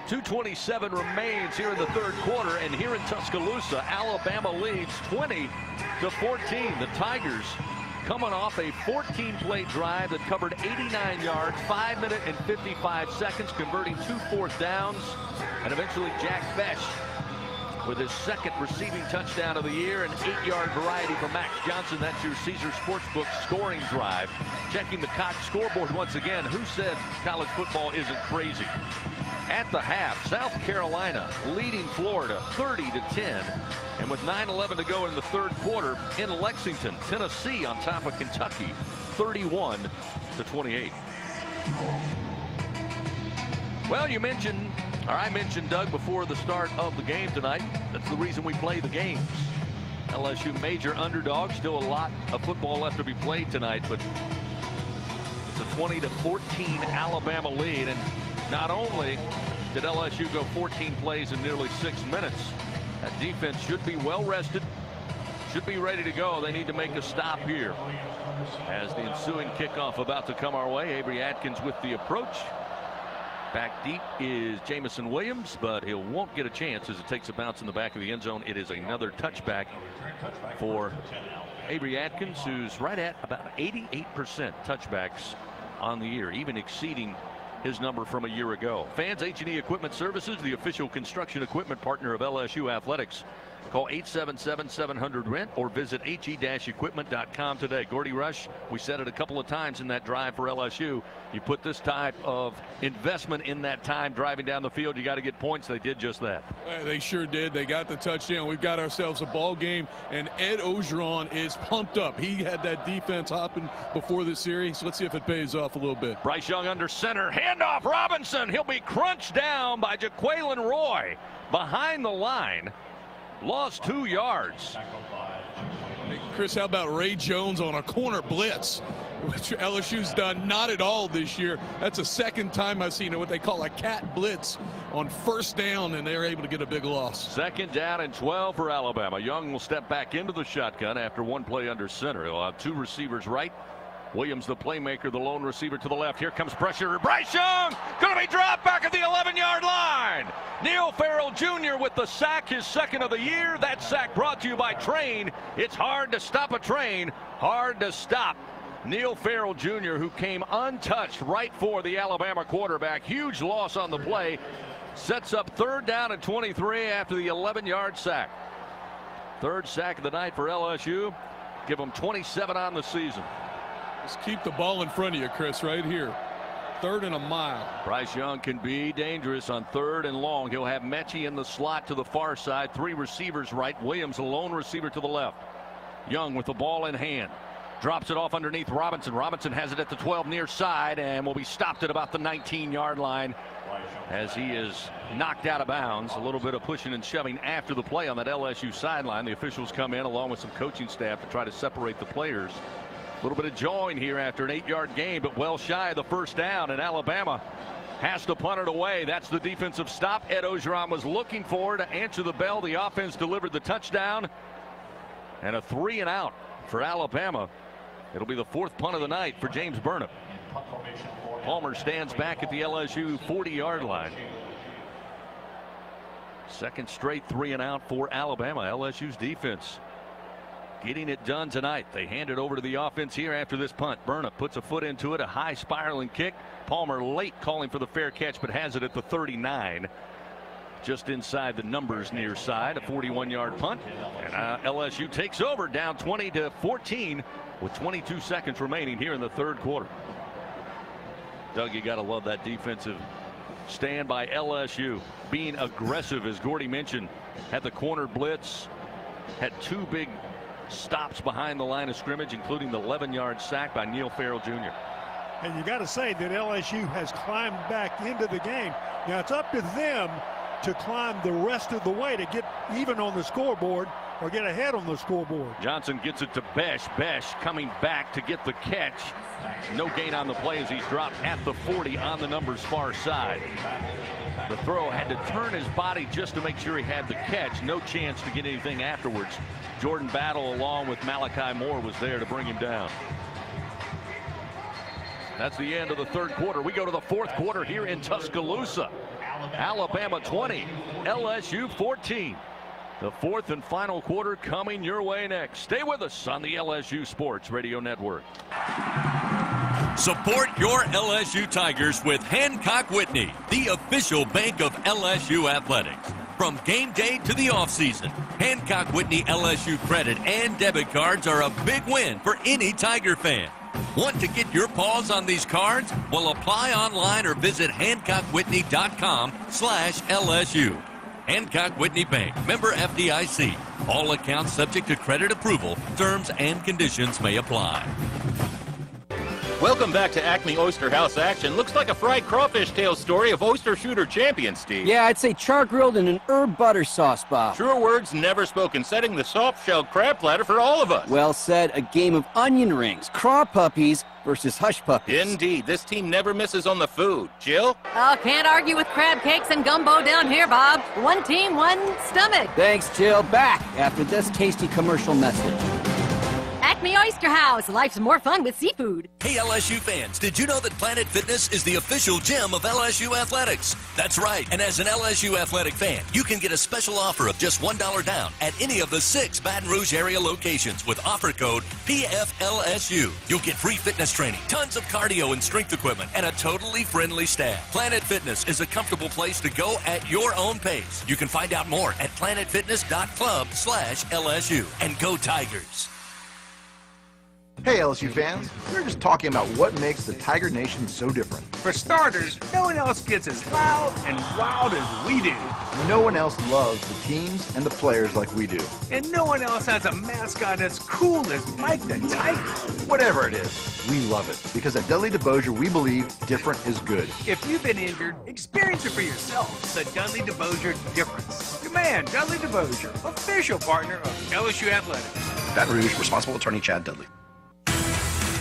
2:27 remains here in the third quarter, and here in Tuscaloosa, Alabama leads 20-14. The Tigers coming off a 14-play drive that covered 89 yards, 5 minutes and 55 seconds, converting 2 fourth downs, and eventually Jack Fesh with his second receiving touchdown of the year, an 8-yard variety for Max Johnson. That's your Caesar Sportsbook scoring drive. Checking the Cox scoreboard once again. Who said college football isn't crazy? At the half, South Carolina leading Florida 30-10. And with 9:11 to go in the third quarter, in Lexington, Tennessee on top of Kentucky, 31-28. Well, I mentioned, Doug, before the start of the game tonight. That's the reason we play the games. LSU major underdog, still a lot of football left to be played tonight, but it's a 20-14 Alabama lead. And not only did LSU go 14 plays in nearly 6 minutes, that defense should be well rested, should be ready to go. They need to make a stop here. As the ensuing kickoff about to come our way, Avery Atkins with the approach. Back deep is Jamison Williams, but he won't get a chance as it takes a bounce in the back of the end zone. It is another touchback for Avery Atkins, who's right at about 88% touchbacks on the year, even exceeding his number from a year ago. Fans, H&E Equipment Services, the official construction equipment partner of LSU Athletics. Call 877-700-RENT or visit he-equipment.com today. Gordy Rush, we said it a couple of times in that drive for LSU. You put this type of investment in that time driving down the field, you got to get points. They did just that. They sure did. They got the touchdown. We've got ourselves a ball game, and Ed Ogeron is pumped up. He had that defense hopping before the series. Let's see if it pays off a little bit. Bryce Young under center. Handoff Robinson. He'll be crunched down by Jaquelin Roy behind the line. Lost 2 yards. Hey, Chris, how about Ray Jones on a corner blitz, which LSU's done not at all this year. That's the second time I've seen what they call a cat blitz on first down, and they're able to get a big loss. 2nd down and 12 for Alabama. Young will step back into the shotgun after one play under center. He'll have 2 receivers right. Williams, the playmaker, the lone receiver to the left. Here comes pressure. Bryce Young going to be dropped back at the 11-yard line. Neil Farrell Jr. with the sack, his second of the year. That sack brought to you by Train. It's hard to stop a train, hard to stop Neil Farrell Jr., who came untouched right for the Alabama quarterback. Huge loss on the play. Sets up 3rd down and 23 after the 11-yard sack. 3rd sack of the night for LSU. Give them 27 on the season. Just keep the ball in front of you, Chris, right here. 3rd and a mile. Bryce Young can be dangerous on 3rd and long. He'll have Mechie in the slot to the far side. 3 receivers right. Williams, a lone receiver to the left. Young with the ball in hand. Drops it off underneath Robinson. Robinson has it at the 12 near side and will be stopped at about the 19-yard line as he is knocked out of bounds. A little bit of pushing and shoving after the play on that LSU sideline. The officials come in along with some coaching staff to try to separate the players. A little bit of jawing here after an 8-yard gain, but well shy of the 1st down, and Alabama has to punt it away. That's the defensive stop Ed Ogeron was looking for to answer the bell. The offense delivered the touchdown, and a 3 and out for Alabama. It'll be the 4th punt of the night for James Burnham. Palmer stands back at the LSU 40-yard line. 2nd straight 3 and out for Alabama. LSU's defense getting it done tonight. They hand it over to the offense here after this punt. Burnham puts a foot into it, a high spiraling kick. Palmer late calling for the fair catch, but has it at the 39. Just inside the numbers near side. A 41-yard punt. And LSU takes over down 20-14 with 22 seconds remaining here in the 3rd quarter. Doug, you got to love that defensive stand by LSU. Being aggressive, as Gordy mentioned. Had the corner blitz. Had 2 big stops behind the line of scrimmage, including the 11-yard sack by Neil Farrell Jr. And you got to say that LSU has climbed back into the game. Now it's up to them to climb the rest of the way to get even on the scoreboard or get ahead on the scoreboard. Johnson gets it to Besh. Besh coming back to get the catch. No gain on the play as he's dropped at the 40 on the numbers far side. The throw had to turn his body just to make sure he had the catch. No chance to get anything afterwards. Jordan Battle along with Malachi Moore was there to bring him down. That's the end of the 3rd quarter. We go to the 4th quarter here in Tuscaloosa. Alabama 20, LSU 14. The 4th and final quarter coming your way next. Stay with us on the LSU Sports Radio Network. Support your LSU Tigers with Hancock Whitney, the official bank of LSU Athletics. From game day to the offseason, Hancock Whitney LSU credit and debit cards are a big win for any Tiger fan. Want to get your paws on these cards? Well, apply online or visit HancockWhitney.com/LSU. Hancock Whitney Bank, member FDIC. All accounts subject to credit approval. Terms and conditions may apply. Welcome back to Acme Oyster House action. Looks like a fried crawfish tail story of oyster shooter champion, Steve. Yeah, I'd say char-grilled in an herb butter sauce, Bob. Truer words never spoken, setting the soft-shelled crab platter for all of us. Well said, a game of onion rings, craw puppies versus hush puppies. Indeed, this team never misses on the food. Jill? Oh, can't argue with crab cakes and gumbo down here, Bob. One team, one stomach. Thanks, Jill. Back after this tasty commercial message. Acme Oyster House. Life's more fun with seafood. Hey, LSU fans, did you know that Planet Fitness is the official gym of LSU Athletics? That's right, and as an LSU Athletic fan, you can get a special offer of just $1 down at any of the 6 Baton Rouge area locations with offer code PFLSU. You'll get free fitness training, tons of cardio and strength equipment, and a totally friendly staff. Planet Fitness is a comfortable place to go at your own pace. You can find out more at planetfitness.club/LSU. And go Tigers. Hey LSU fans, we're just talking about what makes the Tiger Nation so different. For starters, no one else gets as loud and wild as we do. No one else loves the teams and the players like we do. And no one else has a mascot as cool as Mike the Tiger. Whatever it is, we love it. Because at Dudley DeBosier, we believe different is good. If you've been injured, experience it for yourself. The Dudley DeBosier difference. Demand Dudley DeBosier, official partner of LSU Athletics. Baton Rouge, responsible attorney Chad Dudley.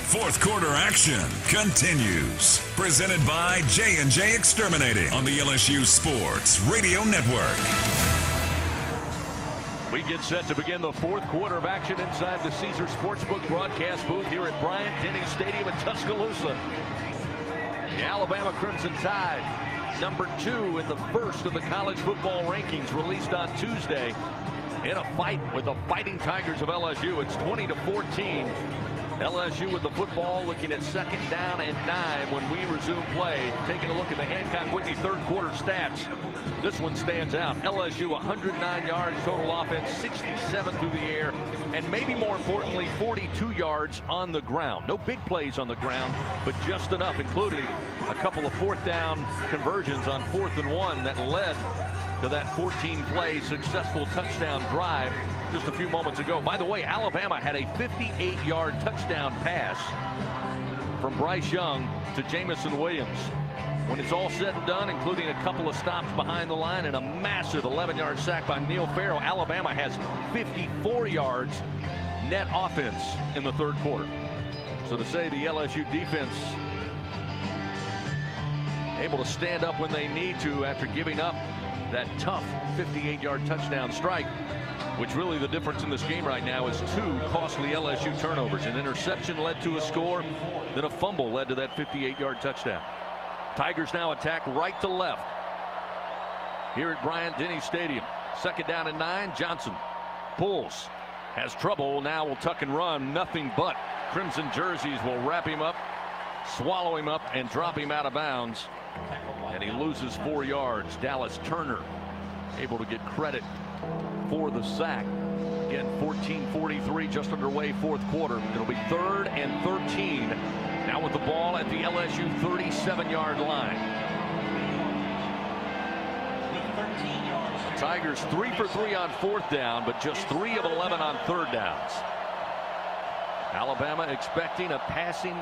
4th quarter action continues. Presented by J&J Exterminating on the LSU Sports Radio Network. We get set to begin the 4th quarter of action inside the Caesars Sportsbook broadcast booth here at Bryant-Denny Stadium in Tuscaloosa. The Alabama Crimson Tide, number 2 in the first of the college football rankings, released on Tuesday in a fight with the Fighting Tigers of LSU. It's 20-14. LSU with the football, looking at 2nd down and 9 when we resume play. Taking a look at the Hancock-Whitney third quarter stats. This one stands out. LSU 109 yards total offense, 67 through the air, and maybe more importantly 42 yards on the ground. No big plays on the ground, but just enough, including a couple of 4th down conversions on 4th and 1 that led to that 14-play successful touchdown drive just a few moments ago. By the way, Alabama had a 58-yard touchdown pass from Bryce Young to Jamison Williams. When it's all said and done, including a couple of stops behind the line and a massive 11-yard sack by Neil Farrell, Alabama has 54 yards net offense in the third quarter. So to say the LSU defense able to stand up when they need to after giving up that tough 58-yard touchdown strike, which really the difference in this game right now is 2 costly LSU turnovers. An interception led to a score, then a fumble led to that 58-yard touchdown. Tigers now attack right to left here at Bryant-Denny Stadium. 2nd down and 9. Johnson pulls, has trouble, now will tuck and run. Nothing but crimson jerseys will wrap him up, swallow him up, and drop him out of bounds. And he loses 4 yards. Dallas Turner able to get credit for the sack. Again, 14:43 just underway, 4th quarter. It'll be 3rd and 13. Now with the ball at the LSU 37-yard line. Tigers 3 for 3 on 4th down, but just 3 of 11 on 3rd downs. Alabama expecting a passing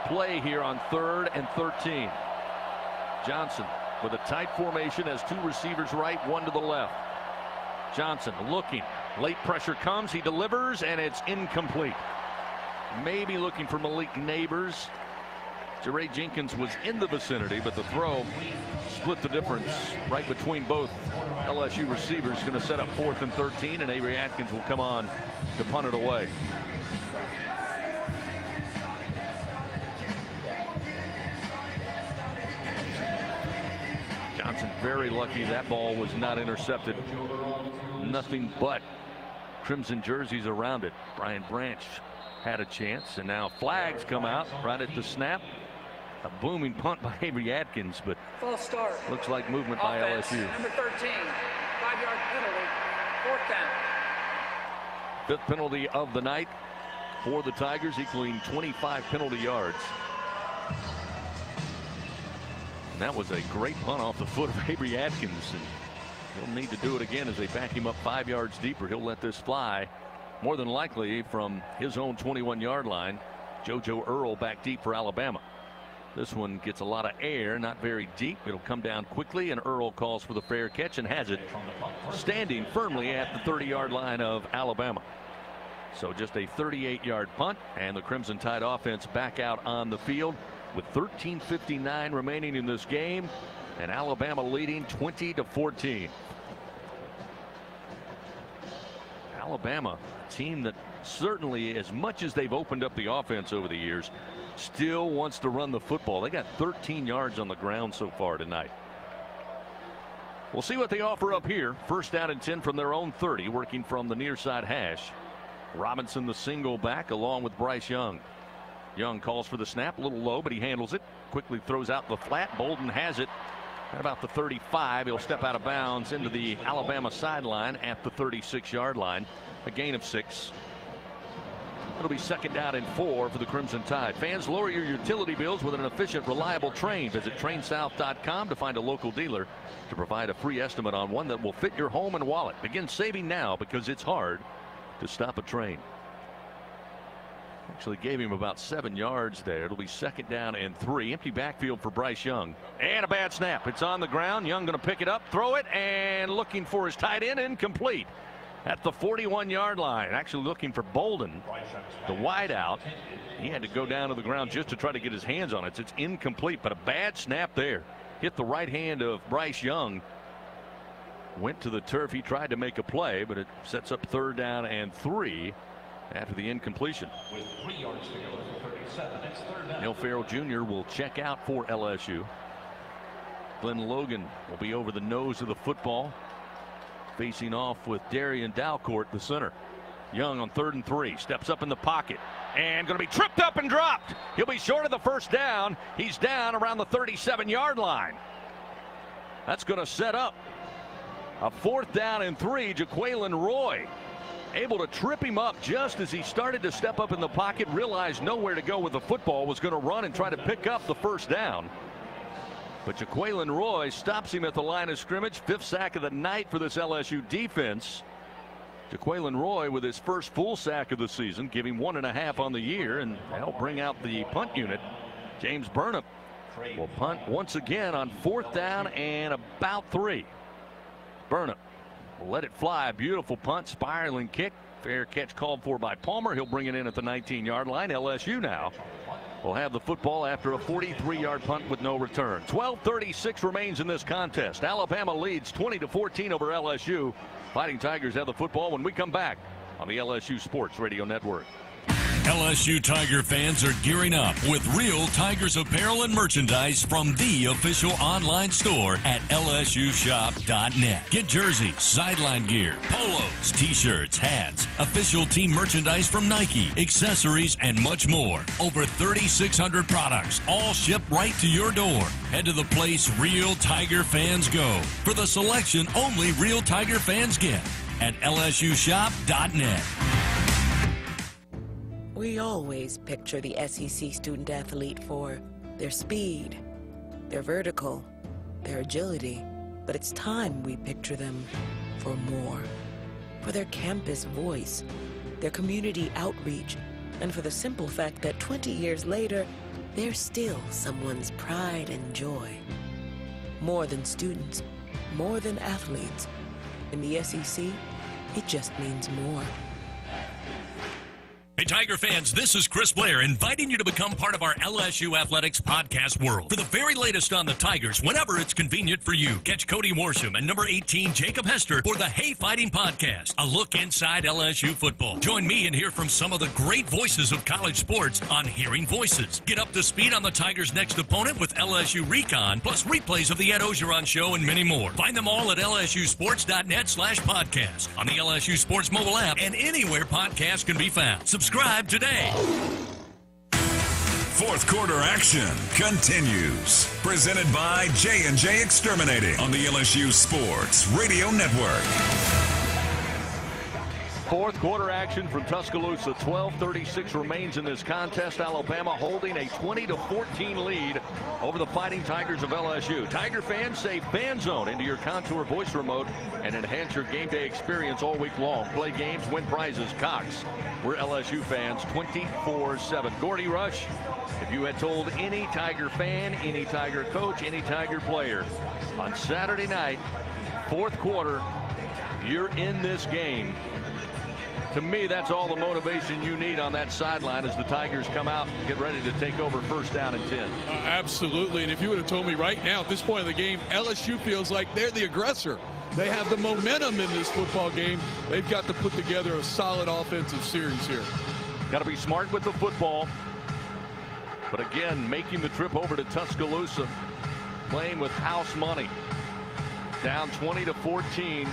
play here on 3rd and 13. Johnson with a tight formation, has 2 receivers right, 1 to the left. Johnson looking, late pressure comes, he delivers, and it's incomplete. Maybe looking for Malik Neighbors. Jeray Jenkins was in the vicinity, but the throw split the difference right between both LSU receivers. Going to set up 4th and 13, and Avery Atkins will come on to punt it away. Johnson very lucky that ball was not intercepted. Nothing but crimson jerseys around it. Brian Branch had a chance, and now flags come out right at the snap. A booming punt by Avery Atkins, but false start. Looks like movement Offense, by LSU. Number 13, 5-yard penalty, 4th down. 5th penalty of the night for the Tigers, equaling 25 penalty yards. And that was a great punt off the foot of Avery Atkins, and he'll need to do it again as they back him up 5 yards deeper. He'll let this fly, more than likely from his own 21-yard line. JoJo Earl back deep for Alabama. This one gets a lot of air, not very deep. It'll come down quickly, and Earl calls for the fair catch and has it standing firmly at the 30-yard line of Alabama. So just a 38-yard punt, and the Crimson Tide offense back out on the field with 13:59 remaining in this game, and Alabama leading 20-14. Alabama, a team that certainly, as much as they've opened up the offense over the years, still wants to run the football. They got 13 yards on the ground so far tonight. We'll see what they offer up here. 1st down and 10 from their own 30, working from the near side hash. Robinson the single back along with Bryce Young. Young calls for the snap, a little low, but he handles it. Quickly throws out the flat. Bolden has it at about the 35. He'll step out of bounds into the Alabama sideline at the 36-yard line. A gain of 6. It'll be 2nd down and 4 for the Crimson Tide. Fans, lower your utility bills with an efficient, reliable Train. Visit trainsouth.com to find a local dealer to provide a free estimate on one that will fit your home and wallet. Begin saving now, because it's hard to stop a train. Actually gave him about 7 yards there. It'll be 2nd down and 3. Empty backfield for Bryce Young. And a bad snap. It's on the ground. Young going to pick it up, throw it, and looking for his tight end. Incomplete at the 41-yard line. Actually looking for Bolden, the wide out. He had to go down to the ground just to try to get his hands on it. It's incomplete, but a bad snap there. Hit the right hand of Bryce Young. Went to the turf. He tried to make a play, but it sets up 3rd down and 3 after the incompletion. With 3 yards to go for 37, it's 3rd down. Neil Farrell Jr. will check out for LSU. Glenn Logan will be over the nose of the football, facing off with Darian Dalcourt, the center. Young on 3rd and 3, steps up in the pocket, And going to be tripped up and dropped. He'll be short of the first down. He's down around the 37-yard line. That's going to set up a 4th down and 3. Jaquelin Roy able to trip him up just as he started to step up in the pocket, realized nowhere to go with the football, was going to run and try to pick up the first down. But Jaquelin Roy stops him at the line of scrimmage. 5th sack of the night for this LSU defense. Jaquelin Roy with his first full sack of the season, giving 1.5 on the year, and help bring out the punt unit. James Burnham will punt once again on 4th down and about 3. Burnham will let it fly. Beautiful punt, spiraling kick. Fair catch called for by Palmer. He'll bring it in at the 19-yard line. LSU now will have the football after a 43-yard punt with no return. 12:36 remains in this contest. Alabama leads 20-14 over LSU. Fighting Tigers have the football when we come back on the LSU Sports Radio Network. LSU Tiger fans are gearing up with real Tigers apparel and merchandise from the official online store at lsushop.net. Get jerseys, sideline gear, polos, t-shirts, hats, official team merchandise from Nike, accessories, and much more. Over 3,600 products, all shipped right to your door. Head to the place real Tiger fans go for the selection only real Tiger fans get at lsushop.net. We always picture the SEC student athlete for their speed, their vertical, their agility, but it's time we picture them for more. For their campus voice, their community outreach, and for the simple fact that 20 years later, they're still someone's pride and joy. More than students, more than athletes. In the SEC, it just means more. Hey, Tiger fans, this is Chris Blair inviting you to become part of our LSU Athletics podcast world. For the very latest on the Tigers, whenever it's convenient for you, catch Cody Worsham and number 18, Jacob Hester, for the Hey Fighting podcast, a look inside LSU football. Join me and hear from some of the great voices of college sports on Hearing Voices. Get up to speed on the Tigers' next opponent with LSU Recon, plus replays of the Ed Ogeron Show and many more. Find them all at lsusports.net/podcast, on the LSU Sports mobile app, and anywhere podcasts can be found. Subscribe today. Fourth quarter action continues. Presented by J&J Exterminating on the LSU Sports Radio Network. Fourth quarter action from Tuscaloosa. 12:36 remains in this contest. Alabama holding a 20-14 lead over the Fighting Tigers of LSU. Tiger fans, say Fan Zone into your Contour voice remote and enhance your game day experience all week long. Play games, win prizes. Cox, we're LSU fans 24/7. Gordy Rush, if you had told any Tiger fan, any Tiger coach, any Tiger player on Saturday night, fourth quarter, you're in this game, to me, that's all the motivation you need on that sideline as the Tigers come out and get ready to take over first down and 10. Absolutely. And if you would have told me right now at this point of the game, LSU feels like they're the aggressor. They have the momentum in this football game. They've got to put together a solid offensive series here. Got to be smart with the football. But again, making the trip over to Tuscaloosa, playing with house money. Down 20-14.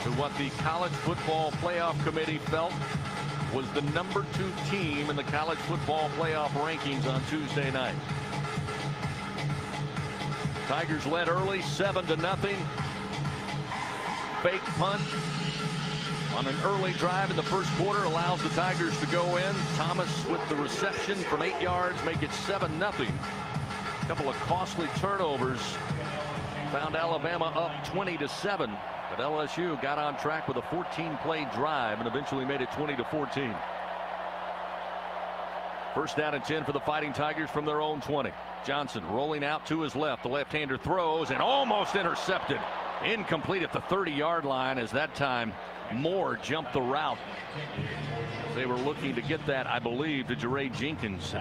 To what the College Football Playoff Committee felt was the number 2 team in the College Football Playoff rankings on Tuesday night. Tigers led early, 7-0. Fake punt on an early drive in the first quarter allows the Tigers to go in. Thomas with the reception from 8 yards, make it 7-0. A couple of costly turnovers found Alabama up 20-7. But LSU got on track with a 14-play drive and eventually made it 20-14. First down and 10 for the Fighting Tigers from their own 20. Johnson rolling out to his left. The left-hander throws and almost intercepted. Incomplete at the 30-yard line, as that time Moore jumped the route. They were looking to get that, I believe, to Jeray Jenkins.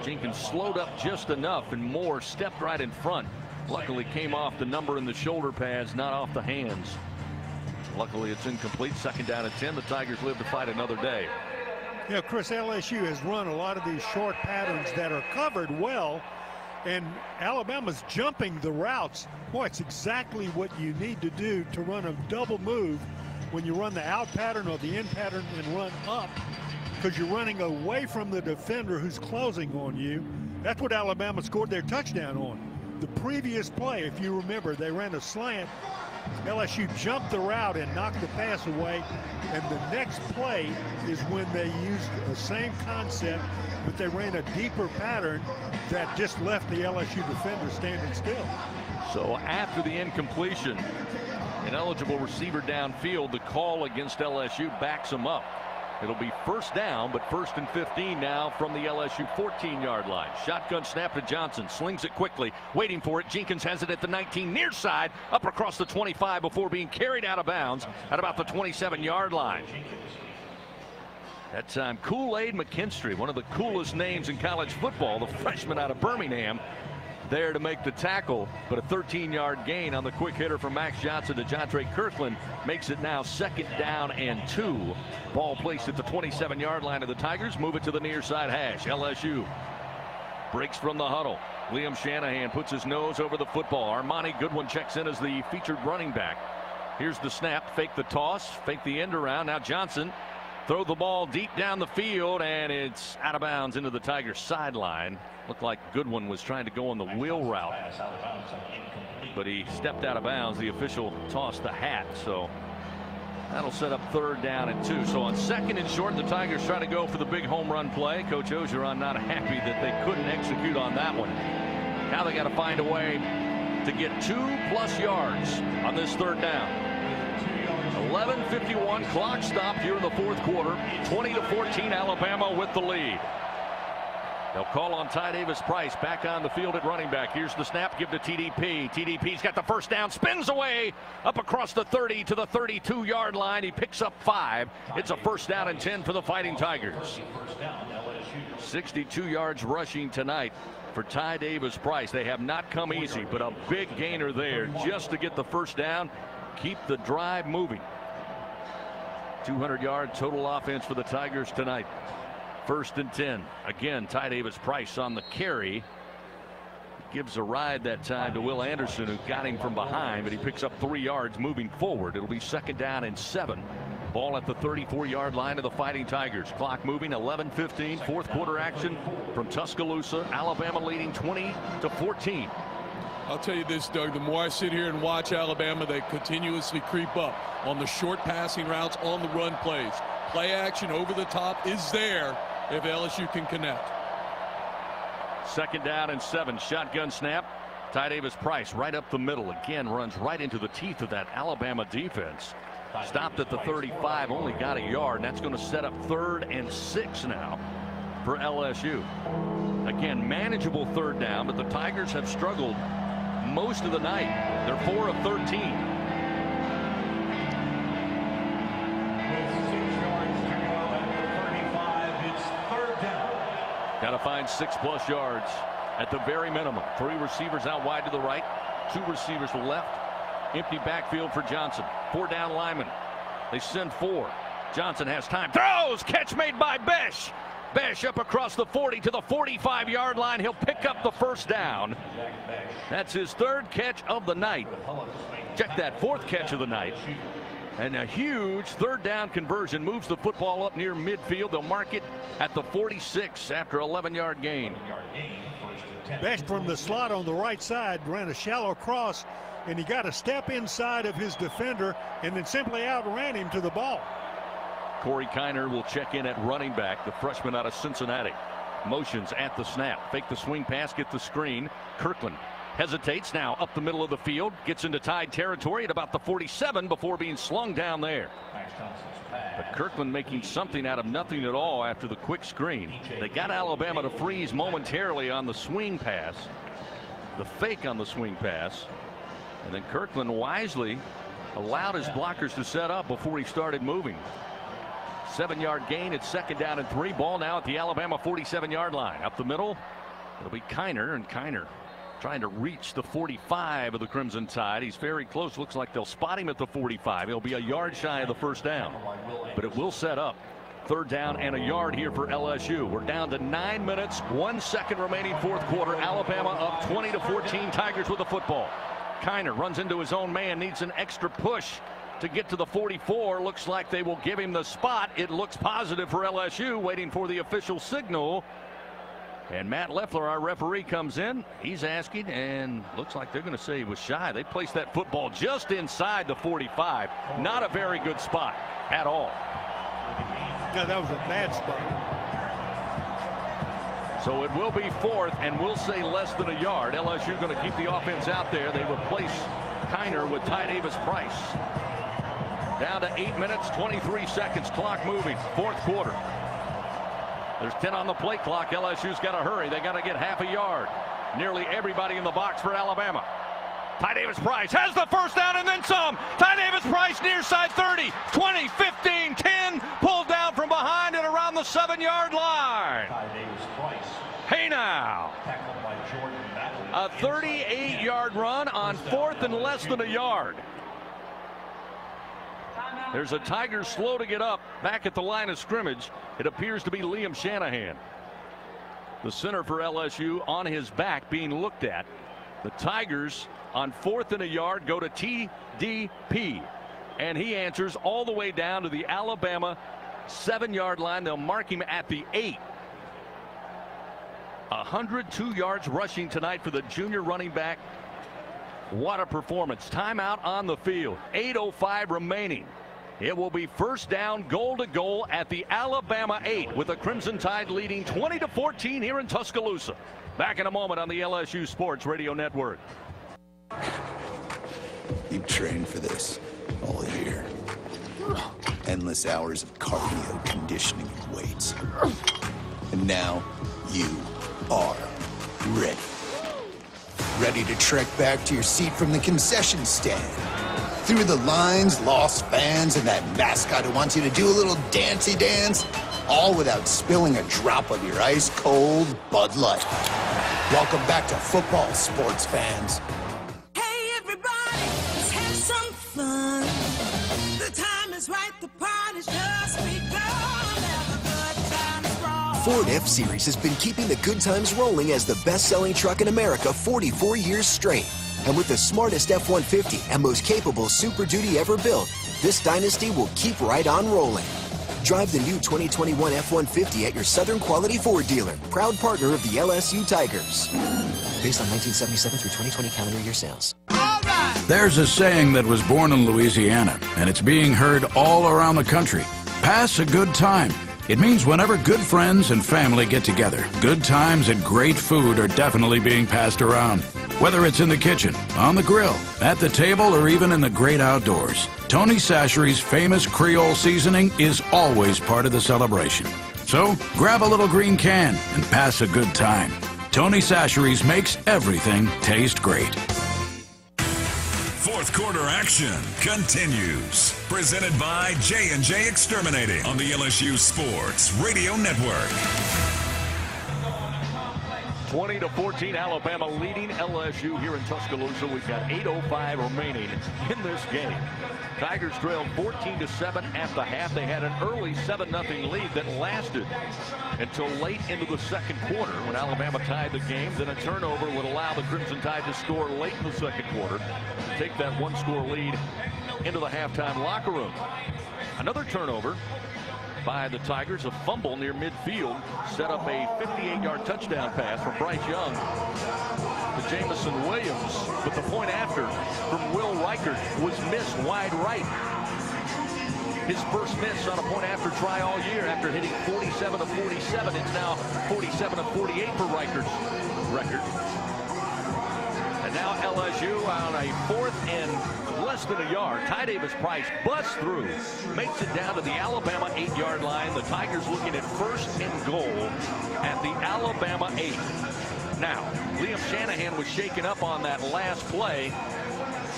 Jenkins slowed up just enough, and Moore stepped right in front. Luckily came off the number in the shoulder pads, not off the hands. Luckily it's incomplete. Second down and 10. The Tigers live to fight another day. You know, Chris, LSU has run a lot of these short patterns that are covered well, and Alabama's jumping the routes. Boy, it's exactly what you need to do to run a double move when you run the out pattern or the in pattern and run up because you're running away from the defender who's closing on you. That's what Alabama scored their touchdown on. The previous play, if you remember, they ran a slant. LSU jumped the route and knocked the pass away. And the next play is when they used the same concept, but they ran a deeper pattern that just left the LSU defender standing still. So after the incompletion, an eligible receiver downfield, the call against LSU backs him up. It'll be first down, but 1st and 15 now from the LSU 14-yard line. Shotgun snap to Johnson, slings it quickly, waiting for it. Jenkins has it at the 19 near side, up across the 25 before being carried out of bounds at about the 27-yard line. That time, Kool-Aid McKinstry, one of the coolest names in college football, the freshman out of Birmingham, there to make the tackle, but a 13-yard gain on the quick hitter from Max Johnson to Jontre Kirkland makes it now 2nd down and 2. Ball placed at the 27-yard line of the Tigers. Move it to the near side hash. LSU breaks from the huddle. Liam Shanahan puts his nose over the football. Armani Goodwin checks in as the featured running back. Here's the snap, fake the toss, fake the end around. Now Johnson throw the ball deep down the field, and it's out of bounds into the Tigers sideline. Looked like Goodwin was trying to go on the wheel route, but he stepped out of bounds. The official tossed the hat, so that'll set up 3rd down and 2. So on 2nd and short, the Tigers try to go for the big home run play. Coach Ogeron not happy that they couldn't execute on that one. Now they got to find a way to get 2+ yards on this 3rd down. 11:51 clock stopped here in the 4th quarter. 20-14 Alabama with the lead. They'll call on Ty Davis Price back on the field at running back. Here's the snap, give to TDP. TDP's got the first down, spins away up across the 30 to the 32-yard line. He picks up 5. It's a 1st down and 10 for the Fighting Tigers. 62 yards rushing tonight for Ty Davis Price. They have not come easy, but a big gainer there just to get the 1st down, keep the drive moving. 200-yard total offense for the Tigers tonight. 1st and 10. Again, Ty Davis Price on the carry. Gives a ride that time to Will Anderson, who got him from behind, but he picks up 3 yards moving forward. It'll be 2nd down and 7. Ball at the 34-yard line of the Fighting Tigers. Clock moving, 11:15. 4th quarter action from Tuscaloosa. Alabama leading 20-14. I'll tell you this, Doug, the more I sit here and watch Alabama, they continuously creep up on the short passing routes, on the run plays. Play action over the top is there if LSU can connect. 2nd down and 7. Shotgun snap. Ty Davis Price right up the middle. Again, runs right into the teeth of that Alabama defense. Stopped at the 35, only got a yard, and that's going to set up 3rd and 6 now for LSU. Again, manageable 3rd down, but the Tigers have struggled most of the night. They're 4 of 13. Got to find 6+ yards at the very minimum. 3 receivers out wide to the right, 2 receivers left. Empty backfield for Johnson. 4 down linemen. They send 4. Johnson has time. Throws! Catch made by Besh. Besh up across the 40 to the 45-yard line. He'll pick up the 1st down. That's his 3rd catch of the night. Check that, 4th catch of the night. And a huge 3rd down conversion moves the football up near midfield. They'll mark it at the 46 after 11-yard gain. Besh from the slot on the right side ran a shallow cross, and he got a step inside of his defender and then simply outran him to the ball. Corey Kiner will check in at running back, the freshman out of Cincinnati. Motions at the snap. Fake the swing pass, get the screen. Kirkland hesitates now up the middle of the field. Gets into Tide territory at about the 47 before being slung down there. But Kirkland making something out of nothing at all after the quick screen. They got Alabama to freeze momentarily on the swing pass. The fake on the swing pass. And then Kirkland wisely allowed his blockers to set up before he started moving. 7-yard gain at 2nd down and 3. Ball now at the Alabama 47-yard line. Up the middle, it'll be Kiner, and Kiner trying to reach the 45 of the Crimson Tide. He's very close. Looks like they'll spot him at the 45. He'll be a yard shy of the 1st down, but it will set up 3rd down and a yard here for LSU. We're down to 9 minutes, 1 second remaining 4th quarter. Alabama up 20-14. Tigers with the football. Kiner runs into his own man, needs an extra push to get to the 44. Looks like they will give him the spot. It looks positive for LSU, waiting for the official signal. And Matt Leffler, our referee, comes in. He's asking, and looks like they're going to say he was shy. They placed that football just inside the 45. Not a very good spot at all. Yeah, that was a bad spot. So it will be 4th, and we'll say less than a yard. LSU going to keep the offense out there. They replace Kiner with Ty Davis Price. Down to 8 minutes, 23 seconds. Clock moving. 4th quarter. There's 10 on the play clock. LSU's got to hurry. They got to get half a yard. Nearly everybody in the box for Alabama. Ty Davis Price has the first down and then some. Ty Davis Price near side 30, 20, 15, 10. Pulled down from behind and around the 7-yard line. Ty Davis Price. Hey now. Tackled by Jordan Battle. A 38-yard run on 4th and less than a yard. There's a Tiger slow to get up back at the line of scrimmage. It appears to be Liam Shanahan. The center for LSU on his back being looked at. The Tigers on 4th and a yard go to TDP. And he answers all the way down to the Alabama 7-yard line. They'll mark him at the 8. 102 yards rushing tonight for the junior running back. What a performance. Timeout on the field. 8:05 remaining. It will be first down, goal to goal at the Alabama 8 with the Crimson Tide leading 20-14 here in Tuscaloosa. Back in a moment on the LSU Sports Radio Network. You've trained for this all year. Endless hours of cardio, conditioning, and weights. And now you are ready. Ready to trek back to your seat from the concession stand. Through the lines, lost fans, and that mascot who wants you to do a little dancey dance, all without spilling a drop of your ice-cold Bud Light. Welcome back to football, sports fans. Hey, everybody, let's have some fun. The time is right, the party's just begun. Have a good time, roll. Ford F-Series has been keeping the good times rolling as the best-selling truck in America 44 years straight. And with the smartest F-150 and most capable Super Duty ever built, this dynasty will keep right on rolling. Drive the new 2021 F-150 at your Southern Quality Ford dealer, proud partner of the LSU Tigers. Based on 1977 through 2020 calendar year sales. There's a saying that was born in Louisiana, and it's being heard all around the country. Pass a good time. It means whenever good friends and family get together, good times and great food are definitely being passed around. Whether it's in the kitchen, on the grill, at the table, or even in the great outdoors, Tony Chachere's famous Creole seasoning is always part of the celebration. So, grab a little green can and pass a good time. Tony Chachere's makes everything taste great. Fourth quarter action continues. Presented by J&J Exterminating on the LSU Sports Radio Network. 20-14, Alabama leading LSU here in Tuscaloosa. We've got 8:05 remaining in this game. Tigers trailed 14-7 at the half. They had an early 7-0 lead that lasted until late into the second quarter when Alabama tied the game. Then a turnover would allow the Crimson Tide to score late in the second quarter, take that one-score lead into the halftime locker room. Another turnover by the Tigers, a fumble near midfield, set up a 58-yard touchdown pass from Bryce Young to Jamison Williams, but the point after from Will Reichert was missed wide right. His first miss on a point after try all year after hitting 47 of 47. It's now 47 of 48 for Reichert's record. And now LSU on a 4th and less than a yard. Ty Davis Price busts through, makes it down to the Alabama 8-yard line. The Tigers looking at first and goal at the Alabama 8. Now, Liam Shanahan was shaken up on that last play.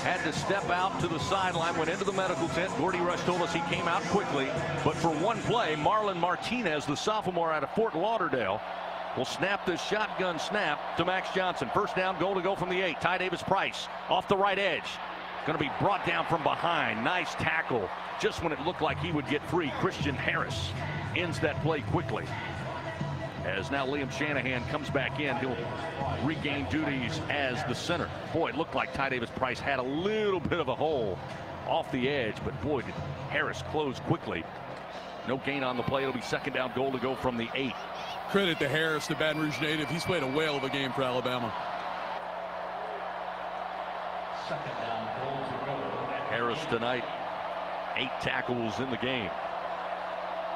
Had to step out to the sideline, went into the medical tent. Gordy Rush told us he came out quickly. But for one play, Marlon Martinez, the sophomore out of Fort Lauderdale, will snap this shotgun snap to Max Johnson. First down, goal to go from the 8. Ty Davis Price off the right edge. Going to be brought down from behind. Nice tackle. Just when it looked like he would get free, Christian Harris ends that play quickly. As now Liam Shanahan comes back in, he'll regain duties as the center. Boy, it looked like Ty Davis Price had a little bit of a hole off the edge, but boy, did Harris close quickly. No gain on the play. It'll be second down goal to go from the 8. Credit to Harris, the Baton Rouge native. He's played a whale of a game for Alabama. Harris tonight, 8 tackles in the game.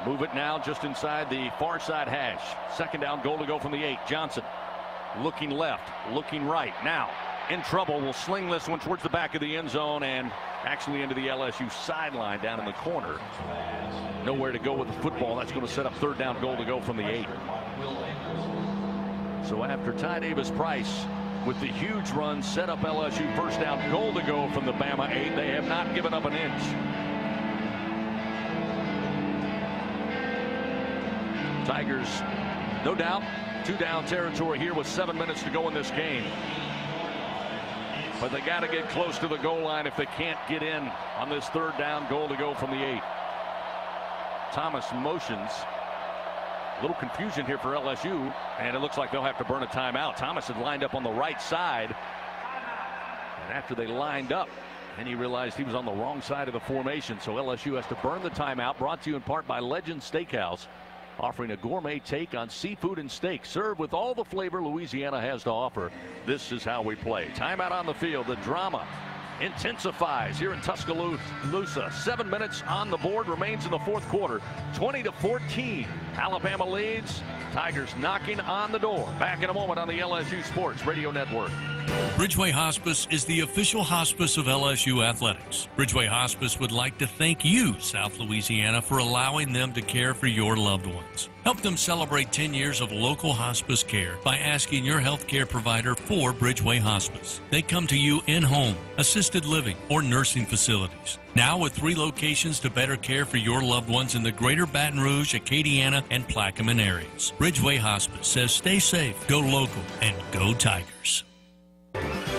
Move it now just inside the far side hash. Second down goal to go from the 8. Johnson looking left, looking right. Now in trouble. Will sling this one towards the back of the end zone and actually into the LSU sideline down in the corner. Nowhere to go with the football. That's going to set up third down goal to go from the 8. So after Ty Davis-Price with the huge run set up LSU first down goal to go from the Bama 8, they have not given up an inch. Tigers, no doubt, 2-down territory here with 7 minutes to go in this game. But they got to get close to the goal line if they can't get in on this third down goal to go from the 8. Thomas motions. A little confusion here for LSU, and it looks like they'll have to burn a timeout. Thomas had lined up on the right side, and after they lined up, and he realized he was on the wrong side of the formation, so LSU has to burn the timeout. Brought to you in part by Legend Steakhouse, offering a gourmet take on seafood and steak, served with all the flavor Louisiana has to offer. This is how we play. Timeout on the field. The drama intensifies here in Tuscaloosa. 7 minutes on the board, remains in the fourth quarter. 20-14. Alabama leads. Tigers knocking on the door. Back in a moment on the LSU Sports Radio Network. Bridgeway Hospice is the official hospice of LSU Athletics. Bridgeway Hospice would like to thank you, South Louisiana, for allowing them to care for your loved ones. Help them celebrate 10 years of local hospice care by asking your healthcare provider for Bridgeway Hospice. They come to you in-home, assisted living, or nursing facilities. Now with 3 locations to better care for your loved ones in the greater Baton Rouge, Acadiana, and Plaquemine areas. Bridgeway Hospice says stay safe, go local, and go Tigers.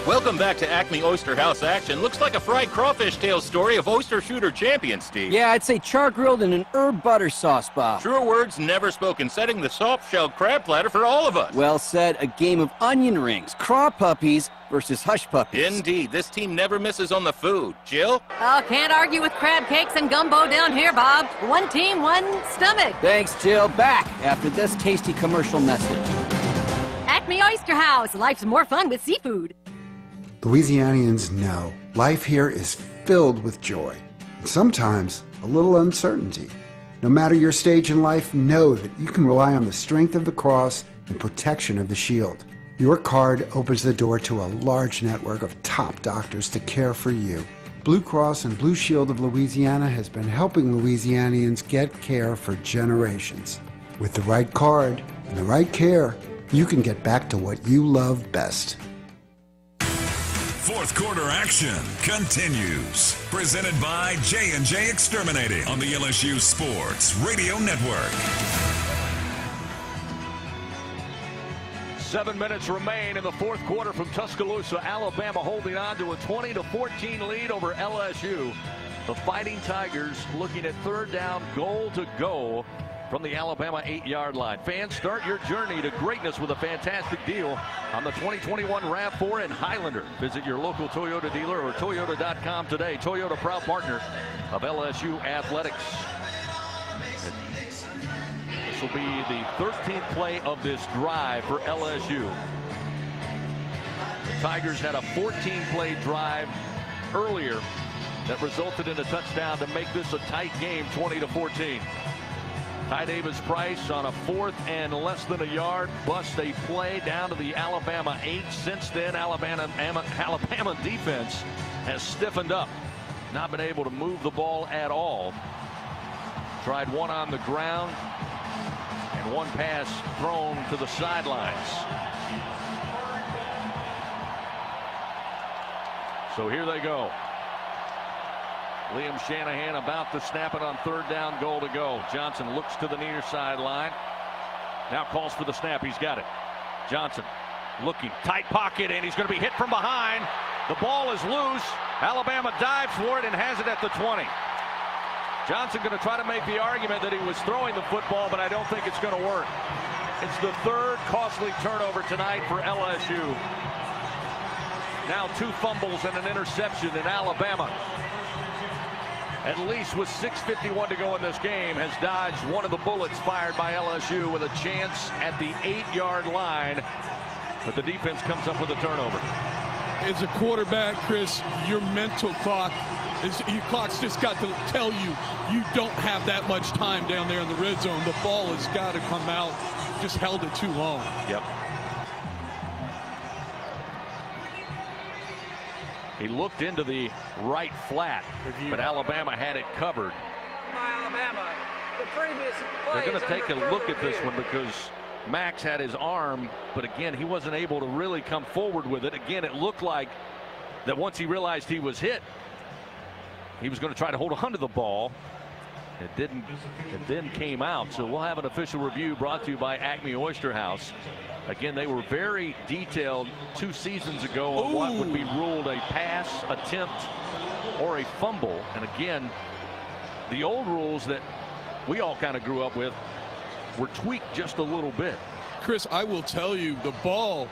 Welcome back to Acme Oyster House action. Looks like a fried crawfish tail story of oyster shooter champion, Steve. Yeah, I'd say char-grilled in an herb butter sauce, Bob. Truer words never spoken, setting the soft-shelled crab platter for all of us. Well said, a game of onion rings, craw puppies versus hush puppies. Indeed, this team never misses on the food. Jill? Oh, can't argue with crab cakes and gumbo down here, Bob. One team, one stomach. Thanks, Jill. Back after this tasty commercial message. Acme Oyster House. Life's more fun with seafood. Louisianians know life here is filled with joy, and sometimes a little uncertainty. No matter your stage in life, know that you can rely on the strength of the cross and protection of the shield. Your card opens the door to a large network of top doctors to care for you. Blue Cross and Blue Shield of Louisiana has been helping Louisianians get care for generations. With the right card and the right care, you can get back to what you love best. Fourth quarter action continues. Presented by J&J Exterminating on the LSU Sports Radio Network. 7 minutes remain in the fourth quarter from Tuscaloosa. Alabama holding on to a 20-14 lead over LSU. The Fighting Tigers looking at third down goal to go from the Alabama 8-yard line. Fans, start your journey to greatness with a fantastic deal on the 2021 RAV4 and Highlander. Visit your local Toyota dealer or Toyota.com today. Toyota, proud partner of LSU Athletics. This will be the 13th play of this drive for LSU. The Tigers had a 14-play drive earlier that resulted in a touchdown to make this a tight game, 20-14. Ty Davis-Price on a 4th and less than a yard bust a play down to the Alabama 8. Since then, Alabama defense has stiffened up, not been able to move the ball at all. Tried one on the ground and one pass thrown to the sidelines. So here they go. Liam Shanahan about to snap it on third down goal to go. Johnson looks to the near sideline. Now calls for the snap. He's got it. Johnson looking, tight pocket, and he's going to be hit from behind. The ball is loose. Alabama dives for it and has it at the 20. Johnson going to try to make the argument that he was throwing the football, but I don't think it's going to work. It's the third costly turnover tonight for LSU. Now 2 fumbles and an interception in Alabama. at least with 6:51 to go in this game, has dodged one of the bullets fired by LSU with a chance at the 8-yard line. But the defense comes up with a turnover. As a quarterback, Chris, your mental clock, your clock's just got to tell you don't have that much time down there in the red zone. The ball has got to come out. Just held it too long. Yep. He looked into the right flat, but Alabama had it covered. Alabama, the previous They're going to take a look at this one because Max had his arm, but again, he wasn't able to really come forward with it. Again, it looked like that once he realized he was hit, he was going to try to hold on to the ball. It didn't. It then came out. So we'll have an official review brought to you by Acme Oyster House. Again, they were very detailed 2 seasons ago on what would be ruled a pass attempt or a fumble. And again, the old rules that we all kind of grew up with were tweaked just a little bit. Chris, I will tell you, the ball,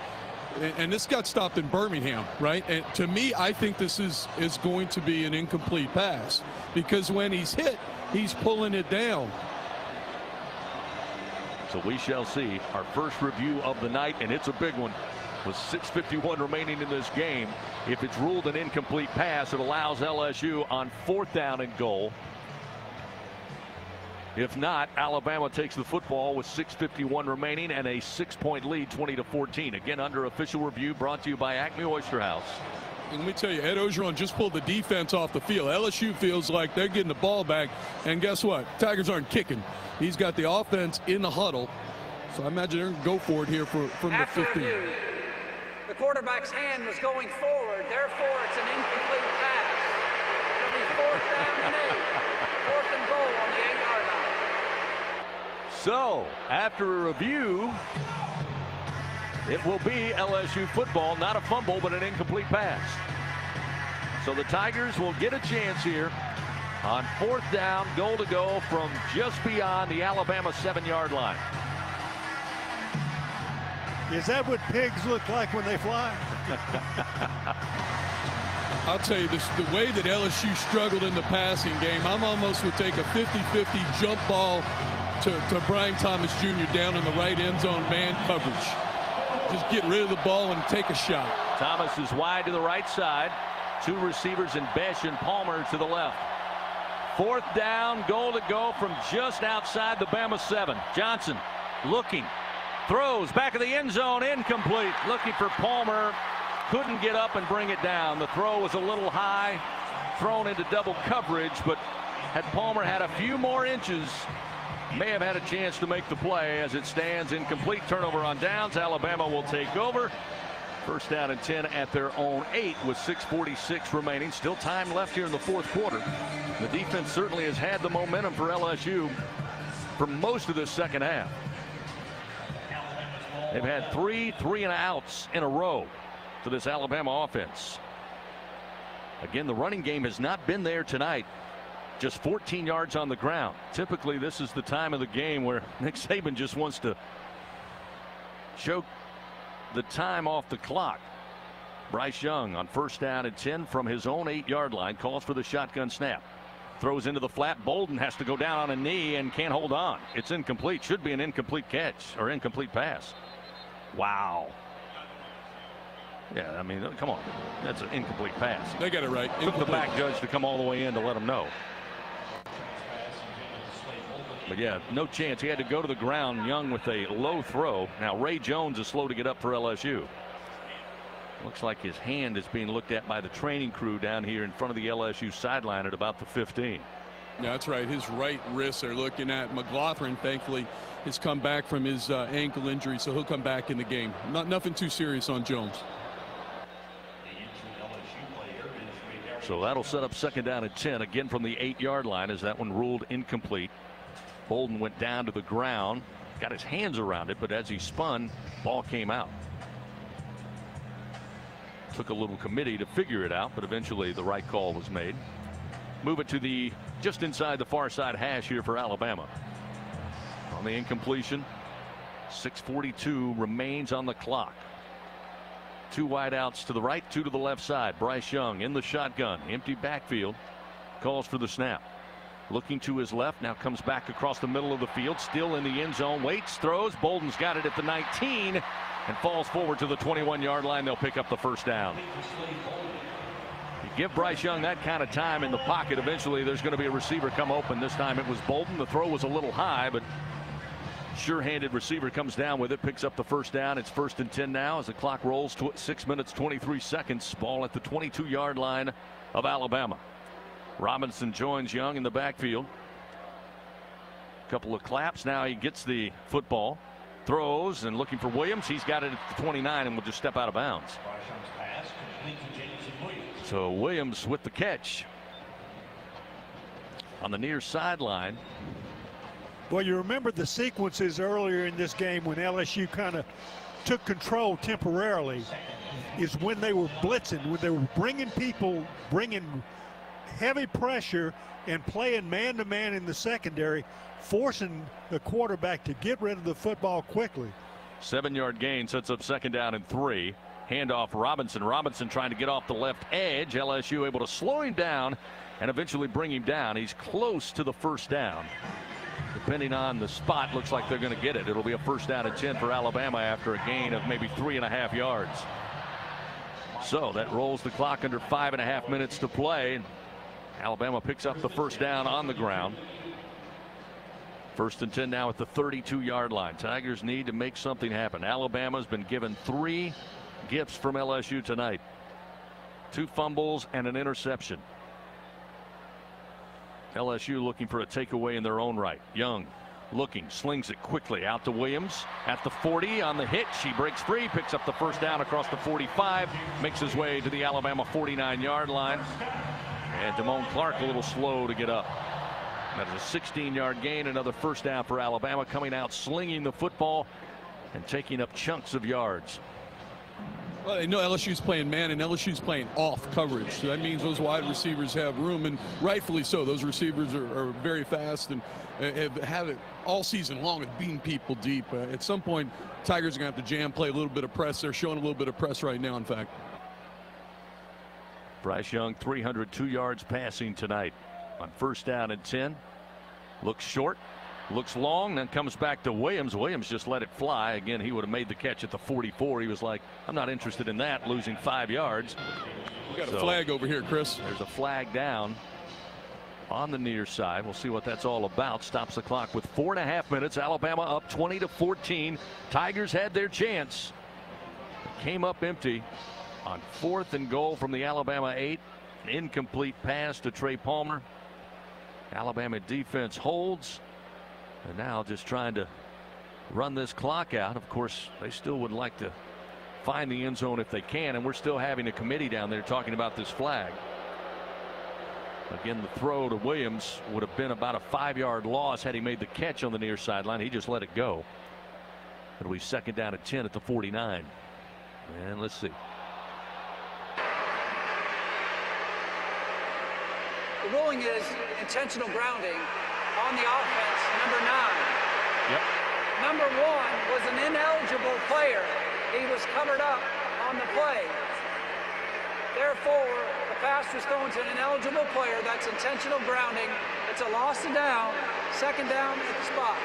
and this got stopped in Birmingham, right? And to me, I think this is going to be an incomplete pass because when he's hit, he's pulling it down. So we shall see our first review of the night, and it's a big one. With 6:51 remaining in this game, if it's ruled an incomplete pass, it allows LSU on 4th down and goal. If not, Alabama takes the football with 6:51 remaining and a 6-point lead, 20-14. Again, under official review brought to you by Acme Oyster House. And let me tell you, Ed Ogeron just pulled the defense off the field. LSU feels like they're getting the ball back. And guess what? Tigers aren't kicking. He's got the offense in the huddle. So I imagine they're going to go for it here from the 15. Review, the quarterback's hand was going forward. Therefore, it's an incomplete pass. It'll be 4th down and 8. 4th and goal on the 8-yard line. So, after a review, it will be LSU football, not a fumble, but an incomplete pass. So the Tigers will get a chance here on 4th down, goal to go from just beyond the Alabama 7-yard line. Is that what pigs look like when they fly? I'll tell you this, the way that LSU struggled in the passing game, I'm almost would take a 50-50 jump ball to Brian Thomas Jr. down in the right end zone man coverage. Just get rid of the ball and take a shot. Thomas is wide to the right side. 2 receivers in Besh and Palmer to the left. 4th down, goal to go from just outside the Bama 7. Johnson looking, throws back of the end zone, incomplete. Looking for Palmer, couldn't get up and bring it down. The throw was a little high, thrown into double coverage, but had Palmer had a few more inches, may have had a chance to make the play. As it stands, incomplete. Turnover on downs. Alabama will take over. 1st down and 10 at their own 8 with 6:46 remaining. Still time left here in the 4th quarter. The defense certainly has had the momentum for LSU for most of this 2nd half. They've had 3 3-and-outs in a row for this Alabama offense. Again, the running game has not been there tonight. Just 14 yards on the ground. Typically, this is the time of the game where Nick Sabin just wants to choke the time off the clock. Bryce Young on 1st down and 10 from his own 8-yard line, calls for the shotgun snap. Throws into the flat. Bolden has to go down on a knee and can't hold on. It's incomplete. Should be an incomplete catch or incomplete pass. Wow. Yeah, I mean, come on. That's an incomplete pass. They got it right. Took the back judge to come all the way in to let him know. But yeah, no chance. He had to go to the ground. Young with a low throw. Now Ray Jones is slow to get up for LSU. Looks like his hand is being looked at by the training crew down here in front of the LSU sideline at about the 15. Yeah, that's right. His right wrist they're looking at. McLaughlin, thankfully, has come back from his ankle injury, so he'll come back in the game. Nothing too serious on Jones. So that'll set up 2nd down and 10 again from the 8-yard line as that one ruled incomplete. Bolden went down to the ground, got his hands around it, but as he spun, ball came out. Took a little committee to figure it out, but eventually the right call was made. Move it to the just inside the far side hash here for Alabama. On the incompletion, 6:42 remains on the clock. 2 wideouts to the right, 2 to the left side. Bryce Young in the shotgun, empty backfield. calls for the snap. Looking to his left, now comes back across the middle of the field, still in the end zone, waits, throws. Bolden's got it at the 19 and falls forward to the 21-yard line. They'll pick up the first down. You give Bryce Young that kind of time in the pocket, eventually there's going to be a receiver come open. This time it was Bolden. The throw was a little high, but sure-handed receiver comes down with it, picks up the first down. It's 1st and 10 now as the clock rolls. 6 minutes, 23 seconds. Ball at the 22-yard line of Alabama. Robinson joins Young in the backfield. Couple of claps. Now he gets the football, throws, and looking for Williams. He's got it at the 29 and will just step out of bounds. So Williams with the catch on the near sideline. Well, you remember the sequences earlier in this game when LSU kind of took control temporarily is when they were blitzing, when they were bringing people, bringing heavy pressure and playing man-to-man in the secondary, forcing the quarterback to get rid of the football quickly. 7-yard gain sets up 2nd down and 3. Handoff Robinson. Robinson trying to get off the left edge. LSU able to slow him down and eventually bring him down. He's close to the first down. Depending on the spot, looks like they're going to get it. It'll be a 1st down and 10 for Alabama after a gain of maybe 3.5 yards. So that rolls the clock under 5.5 minutes to play. Alabama picks up the first down on the ground. 1st and 10 now at the 32-yard line. Tigers need to make something happen. Alabama's been given 3 gifts from LSU tonight. 2 fumbles and an interception. LSU looking for a takeaway in their own right. Young looking, slings it quickly out to Williams at the 40 on the hitch. He breaks free, picks up the first down across the 45, makes his way to the Alabama 49-yard line. And Damone Clark a little slow to get up. That is a 16-yard gain, another first down for Alabama, coming out slinging the football and taking up chunks of yards. Well, they know LSU's playing man and LSU's playing off coverage. So that means those wide receivers have room, and rightfully so. Those receivers are very fast and have had it all season long with beating people deep. At some point, Tigers are going to have to jam play a little bit of press. They're showing a little bit of press right now, in fact. Bryce Young 302 yards passing tonight on 1st down and 10. Looks short, looks long, then comes back to Williams. Williams just let it fly. Again, he would have made the catch at the 44. He was like, I'm not interested in that, losing 5 yards. We got a flag over here, Chris. There's a flag down on the near side. We'll see what that's all about. Stops the clock with 4.5 minutes. Alabama up 20-14. Tigers had their chance. It came up empty on 4th and goal from the Alabama 8. An incomplete pass to Trey Palmer. Alabama defense holds. And now just trying to run this clock out. Of course, they still would like to find the end zone if they can. And we're still having a committee down there talking about this flag. Again, the throw to Williams would have been about a 5-yard loss had he made the catch on the near sideline. He just let it go. It'll be 2nd down at 10 at the 49. And let's see. The ruling is intentional grounding on the offense, number 9. Yep. Number 1 was an ineligible player. He was covered up on the play. Therefore, the pass was thrown to an ineligible player. That's intentional grounding. It's a loss of down. 2nd down at the spot.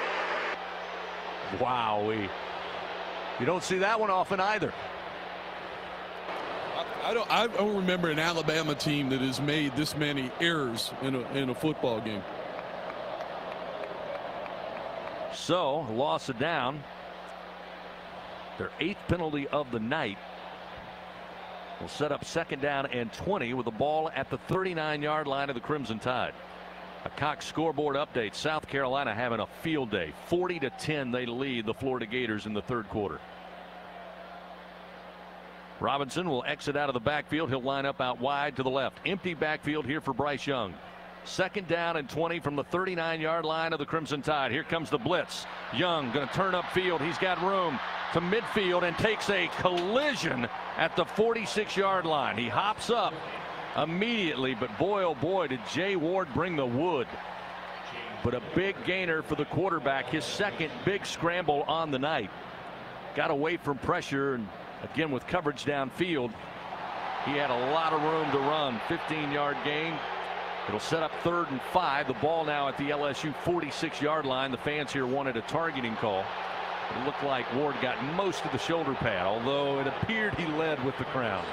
Wow, you don't see that one often either. I don't remember an Alabama team that has made this many errors in a football game. So, loss of down. Their 8th penalty of the night will set up 2nd down and 20 with the ball at the 39-yard line of the Crimson Tide. A Cox scoreboard update. South Carolina having a field day. 40-10 they lead the Florida Gators in the 3rd quarter. Robinson will exit out of the backfield. He'll line up out wide to the left. Empty backfield here for Bryce Young. 2nd down and 20 from the 39-yard line of the Crimson Tide. Here comes the blitz. Young going to turn upfield. He's got room to midfield and takes a collision at the 46-yard line. He hops up immediately, but boy, oh boy, did Jay Ward bring the wood. But a big gainer for the quarterback. His 2nd big scramble on the night. Got away from pressure, and again with coverage downfield, he had a lot of room to run. 15-yard gain. It'll set up 3rd and 5. The ball now at the LSU 46-yard line. The fans here wanted a targeting call. It looked like Ward got most of the shoulder pad, although it appeared he led with the crown.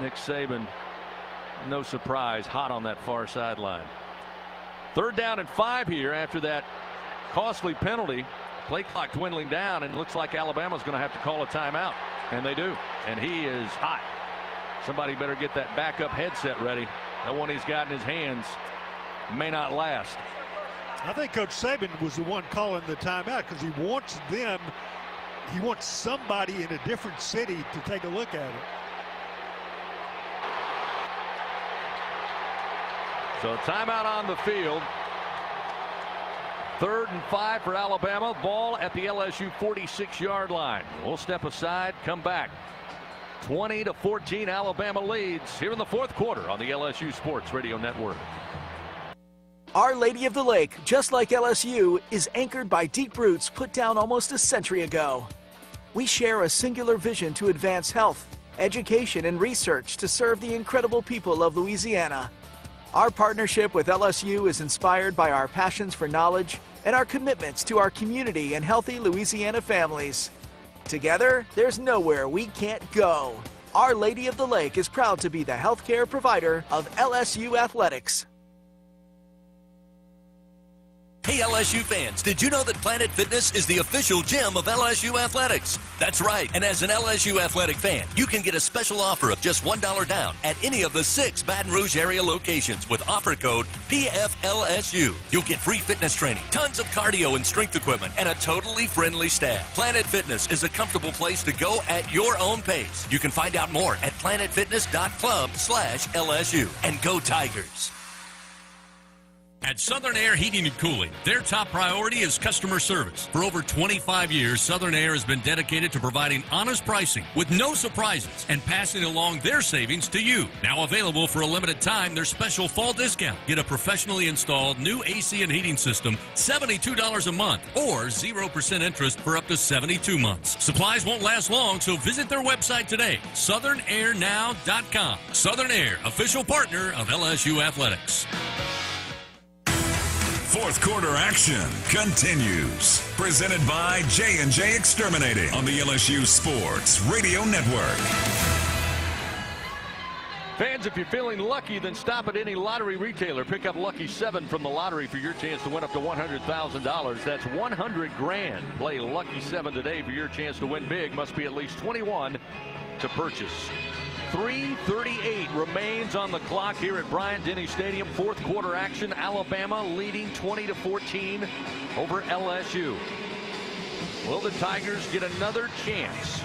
Nick Sabin, no surprise, hot on that far sideline. 3rd down and 5 here after that costly penalty. Play clock dwindling down, and it looks like Alabama's going to have to call a timeout. And they do. And he is hot. Somebody better get that backup headset ready. That one he's got in his hands may not last. I think Coach Sabin was the one calling the timeout because he wants somebody in a different city to take a look at it. So timeout on the field. 3rd and 5 for Alabama. Ball at the LSU 46-yard line. We'll step aside, come back. 20-14 Alabama leads here in the 4th quarter on the LSU Sports Radio Network. Our Lady of the Lake, just like LSU, is anchored by deep roots put down almost a century ago. We share a singular vision to advance health, education, and research to serve the incredible people of Louisiana. Our partnership with LSU is inspired by our passions for knowledge and our commitments to our community and healthy Louisiana families. Together, there's nowhere we can't go. Our Lady of the Lake is proud to be the healthcare provider of LSU athletics. Hey LSU fans, did you know that Planet Fitness is the official gym of LSU Athletics? That's right, and as an LSU Athletic fan, you can get a special offer of just $1 down at any of the 6 Baton Rouge area locations with offer code PFLSU. You'll get free fitness training, tons of cardio and strength equipment, and a totally friendly staff. Planet Fitness is a comfortable place to go at your own pace. You can find out more at planetfitness.club/LSU. And go Tigers! At Southern Air Heating and Cooling, their top priority is customer service. For over 25 years, Southern Air has been dedicated to providing honest pricing with no surprises and passing along their savings to you. Now available for a limited time, their special fall discount. Get a professionally installed new AC and heating system, $72 a month, or 0% interest for up to 72 months. Supplies won't last long, so visit their website today, southernairnow.com. Southern Air, official partner of LSU Athletics. 4th quarter action continues. Presented by J&J Exterminating on the LSU Sports Radio Network. Fans, if you're feeling lucky, then stop at any lottery retailer. Pick up Lucky 7 from the lottery for your chance to win up to $100,000. That's $100 grand. Play Lucky 7 today for your chance to win big. Must be at least 21 to purchase. 3:38 remains on the clock here at Bryant-Denny Stadium. 4th quarter action. Alabama leading 20-14 over LSU. Will the Tigers get another chance?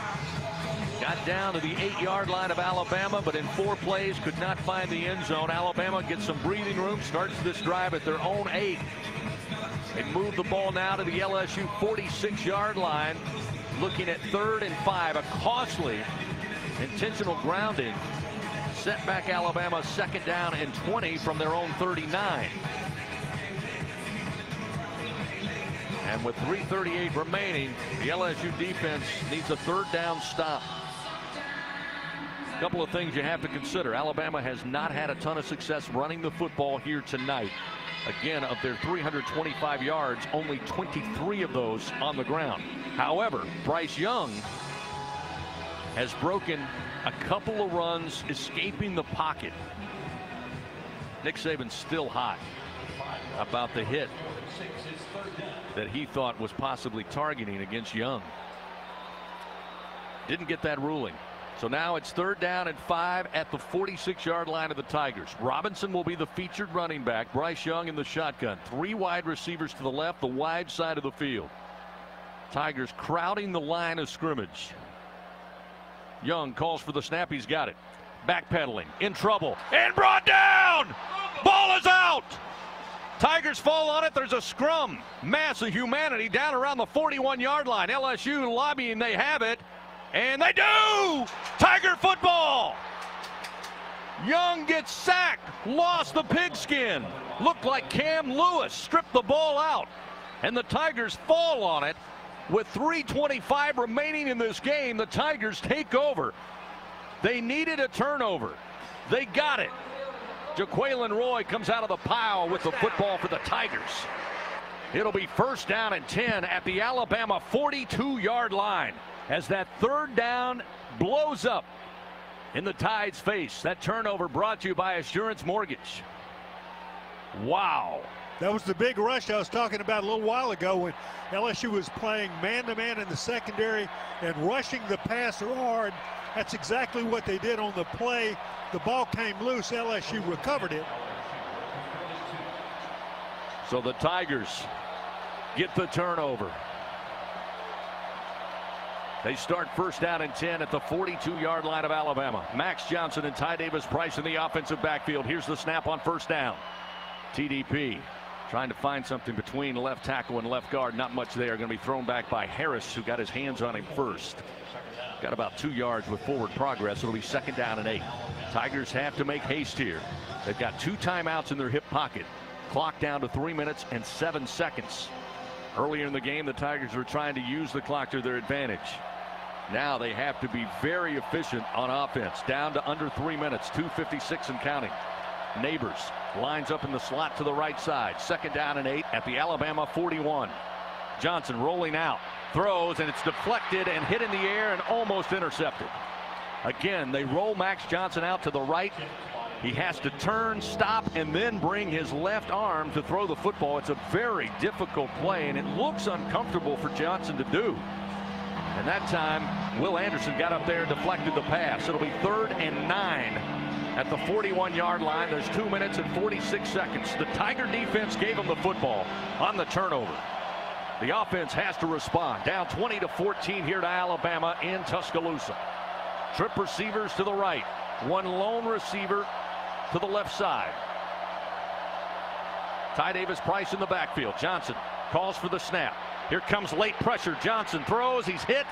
Got down to the 8-yard line of Alabama, but in 4 plays could not find the end zone. Alabama gets some breathing room, starts this drive at their own 8. They move the ball now to the LSU 46-yard line. Looking at 3rd and 5, a costly intentional grounding set back Alabama 2nd down and 20 from their own 39. And with 3:38 remaining, the LSU defense needs a 3rd down stop. A couple of things you have to consider. Alabama has not had a ton of success running the football here tonight. Again, of their 325 yards, only 23 of those on the ground. However, Bryce Young has broken a couple of runs escaping the pocket. Nick Saban's still hot about the hit that he thought was possibly targeting against Young. Didn't get that ruling. So now it's 3rd down and 5 at the 46-yard line of the Tigers. Robinson will be the featured running back. Bryce Young in the shotgun. 3 wide receivers to the left, the wide side of the field. Tigers crowding the line of scrimmage. Young calls for the snap. He's got it. Backpedaling. In trouble. And brought down. Ball is out. Tigers fall on it. There's a scrum. Mass of humanity down around the 41-yard line. LSU lobbying. They have it. And they do. Tiger football. Young gets sacked. Lost the pigskin. Looked like Cam Lewis stripped the ball out. And the Tigers fall on it. With 3:25 remaining in this game, the Tigers take over. They needed a turnover. They got it. Jaquelin Roy comes out of the pile with the football for the Tigers. It'll be 1st down and 10 at the Alabama 42-yard line as that 3rd down blows up in the Tide's face. That turnover brought to you by Assurance Mortgage. Wow. That was the big rush I was talking about a little while ago when LSU was playing man-to-man in the secondary and rushing the passer hard. That's exactly what they did on the play. The ball came loose. LSU recovered it. So the Tigers get the turnover. They start 1st down and 10 at the 42-yard line of Alabama. Max Johnson and Ty Davis Price in the offensive backfield. Here's the snap on 1st down. TDP trying to find something between left tackle and left guard. Not much there. Going to be thrown back by Harris, who got his hands on him first. Got about 2 yards with forward progress. It'll be 2nd down and 8. Tigers have to make haste here. They've got 2 timeouts in their hip pocket. Clock down to 3 minutes and 7 seconds. Earlier in the game, the Tigers were trying to use the clock to their advantage. Now they have to be very efficient on offense. Down to under 3 minutes, 2:56 and counting. Neighbors lines up in the slot to the right side. 2nd down and 8 at the Alabama 41. Johnson rolling out, throws, and it's deflected and hit in the air and almost intercepted. Again, they roll Max Johnson out to the right. He has to turn, stop, and then bring his left arm to throw the football. It's a very difficult play, and it looks uncomfortable for Johnson to do. And that time, Will Anderson got up there and deflected the pass. It'll be 3rd and 9 at the 41-yard line. There's 2 minutes and 46 seconds. The Tiger defense gave them the football on the turnover. The offense has to respond. Down 20-14 here to Alabama in Tuscaloosa. Trip receivers to the right. One lone receiver to the left side. Ty Davis Price in the backfield. Johnson calls for the snap. Here comes late pressure. Johnson throws. He's hit.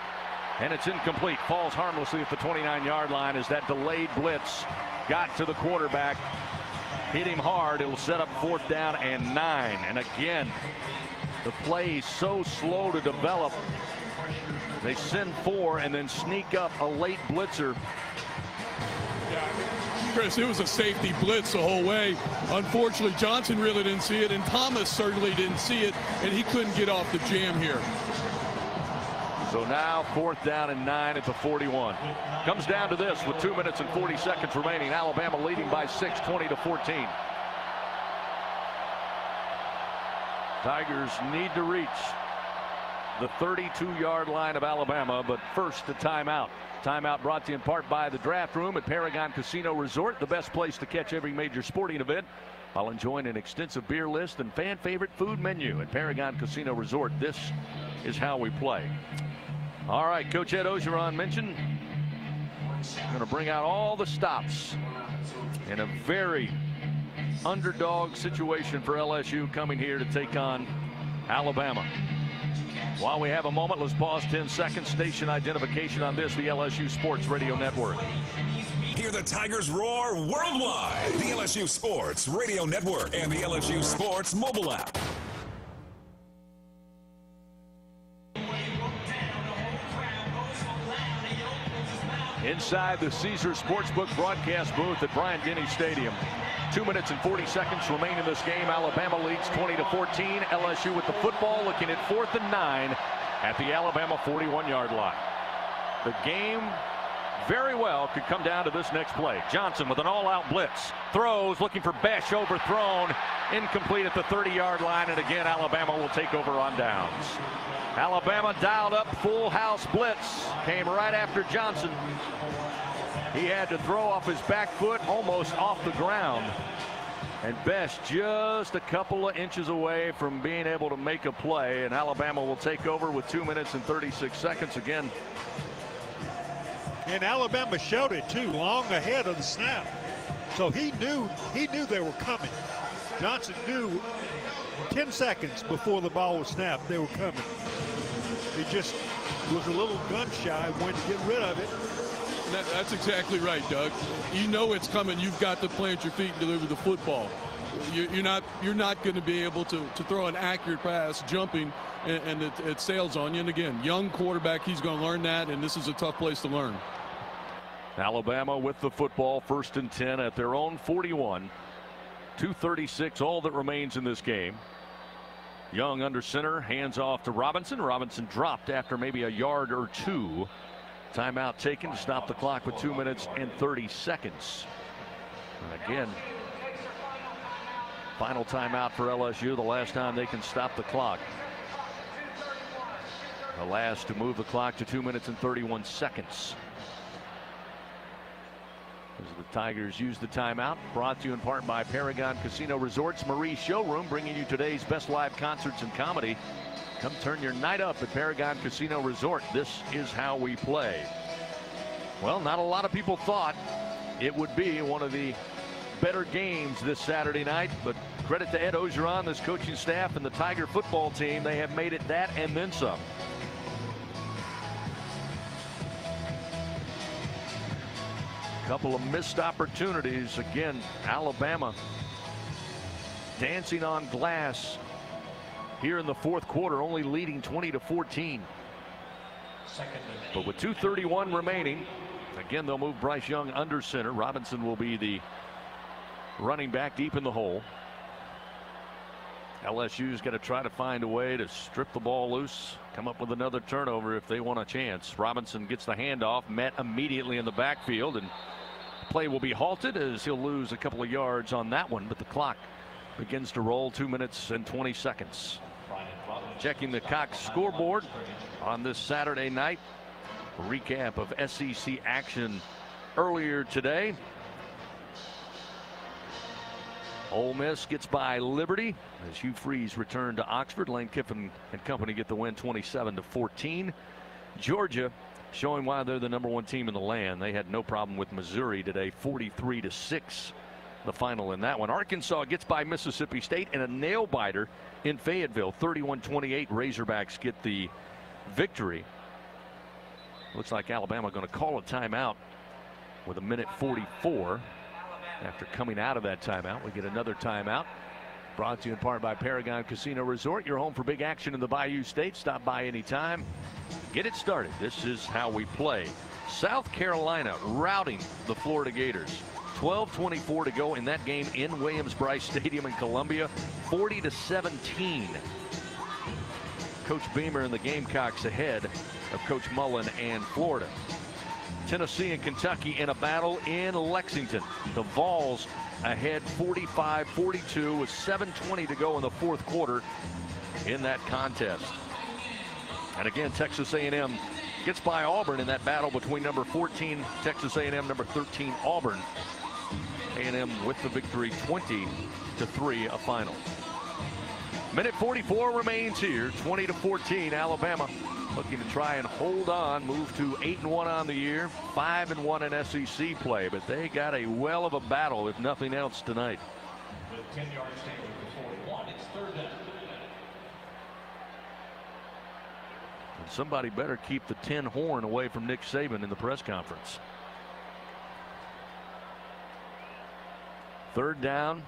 And it's incomplete. Falls harmlessly at the 29-yard line as that delayed blitz got to the quarterback. Hit him hard. It'll set up 4th down and 9. And again, the play is so slow to develop. They send 4 and then sneak up a late blitzer. Chris, it was a safety blitz the whole way. Unfortunately, Johnson really didn't see it, and Thomas certainly didn't see it, and he couldn't get off the jam here. So now 4th down and 9 at the 41. Comes down to this with 2 minutes and 40 seconds remaining. Alabama leading by 6, 20-14. Tigers need to reach the 32-yard line of Alabama, but first a timeout. Timeout brought to you in part by the Draft Room at Paragon Casino Resort, the best place to catch every major sporting event while enjoying an extensive beer list and fan favorite food menu at Paragon Casino Resort. This is how we play. All right, Coach Ed Ogeron mentioned going to bring out all the stops in a very underdog situation for LSU coming here to take on Alabama. While we have a moment, let's pause 10 seconds. Station identification on this, the LSU Sports Radio Network. Hear the Tigers roar worldwide. The LSU Sports Radio Network and the LSU Sports mobile app. Inside the Caesars Sportsbook broadcast booth at Bryant-Denny Stadium. 2 minutes and 40 seconds remain in this game. Alabama leads 20-14. LSU with the football, looking at 4th and 9 at the Alabama 41-yard line. The game very well could come down to this next play. Johnson with an all-out blitz. Throws, looking for Besh, overthrown. Incomplete at the 30-yard line, and again, Alabama will take over on downs. Alabama dialed up full house blitz. Came right after Johnson. He had to throw off his back foot, almost off the ground. And Besh just a couple of inches away from being able to make a play. And Alabama will take over with 2 minutes and 36 seconds again. And Alabama showed it too, long ahead of the snap. So he knew they were coming. Johnson knew 10 seconds before the ball was snapped they were coming. He just was a little gun shy, wanted to get rid of it. That's exactly right, Doug. You know it's coming. You've got to plant your feet and deliver the football. You're not going to be able to throw an accurate pass jumping and it sails on you. And again, young quarterback, he's going to learn that, and this is a tough place to learn. Alabama with the football, 1st and 10 at their own 41. 2:36 all that remains in this game. Young under center, hands off to Robinson. Robinson dropped after maybe a yard or two. Timeout taken to stop the clock with 2 minutes and 30 seconds. And again, final timeout for LSU, the last time they can stop the clock. The last to move the clock to 2 minutes and 31 seconds. As the Tigers use the timeout, brought to you in part by Paragon Casino Resorts Marie Showroom, bringing you today's best live concerts and comedy. Come turn your night up at Paragon Casino Resort. This is how we play. Well, not a lot of people thought it would be one of the better games this Saturday night, but credit to Ed Ogeron, this coaching staff, and the Tiger football team. They have made it that and then some. Couple of missed opportunities. Again, Alabama dancing on glass here in the 4th quarter, only leading 20-14. But with 2:31 remaining, again, they'll move Bryce Young under center. Robinson will be the running back deep in the hole. LSU's got to try to find a way to strip the ball loose, come up with another turnover if they want a chance. Robinson gets the handoff, met immediately in the backfield, and play will be halted as he'll lose a couple of yards on that one, but the clock begins to roll. 2 minutes and 20 seconds. Checking the Cox scoreboard on this Saturday night. A recap of SEC action earlier today. Ole Miss gets by Liberty as Hugh Freeze returned to Oxford. Lane Kiffin and company get the win 27-14. Georgia showing why they're the #1 team in the land. They had no problem with Missouri today, 43-6 the final in that one. Arkansas gets by Mississippi State in a nail biter in Fayetteville, 31-28. Razorbacks get the victory. Looks like Alabama going to call a timeout with 1:44 after coming out of that timeout. We get another timeout. Brought to you in part by Paragon Casino Resort, your home for big action in the Bayou State. Stop by anytime. Get it started. This is how we play. South Carolina routing the Florida Gators. 12:24 to go in that game in Williams-Brice Stadium in Columbia. 40-17. Coach Beamer and the Gamecocks ahead of Coach Mullen and Florida. Tennessee and Kentucky in a battle in Lexington. The Vols ahead 45-42 with 7:20 to go in the 4th quarter in that contest. And again, Texas A&M gets by Auburn in that battle between number 14 Texas A&M, number 13 Auburn. A&M with the victory, 20-3 a final. 1:44 remains here, 20-14 Alabama looking to try and hold on, move to 8-1 on the year, 5-1 in SEC play, but they got a well of a battle if nothing else tonight. With 10 yards taken before 1, it's 3rd down. And somebody better keep the tin horn away from Nick Saban in the press conference. 3rd down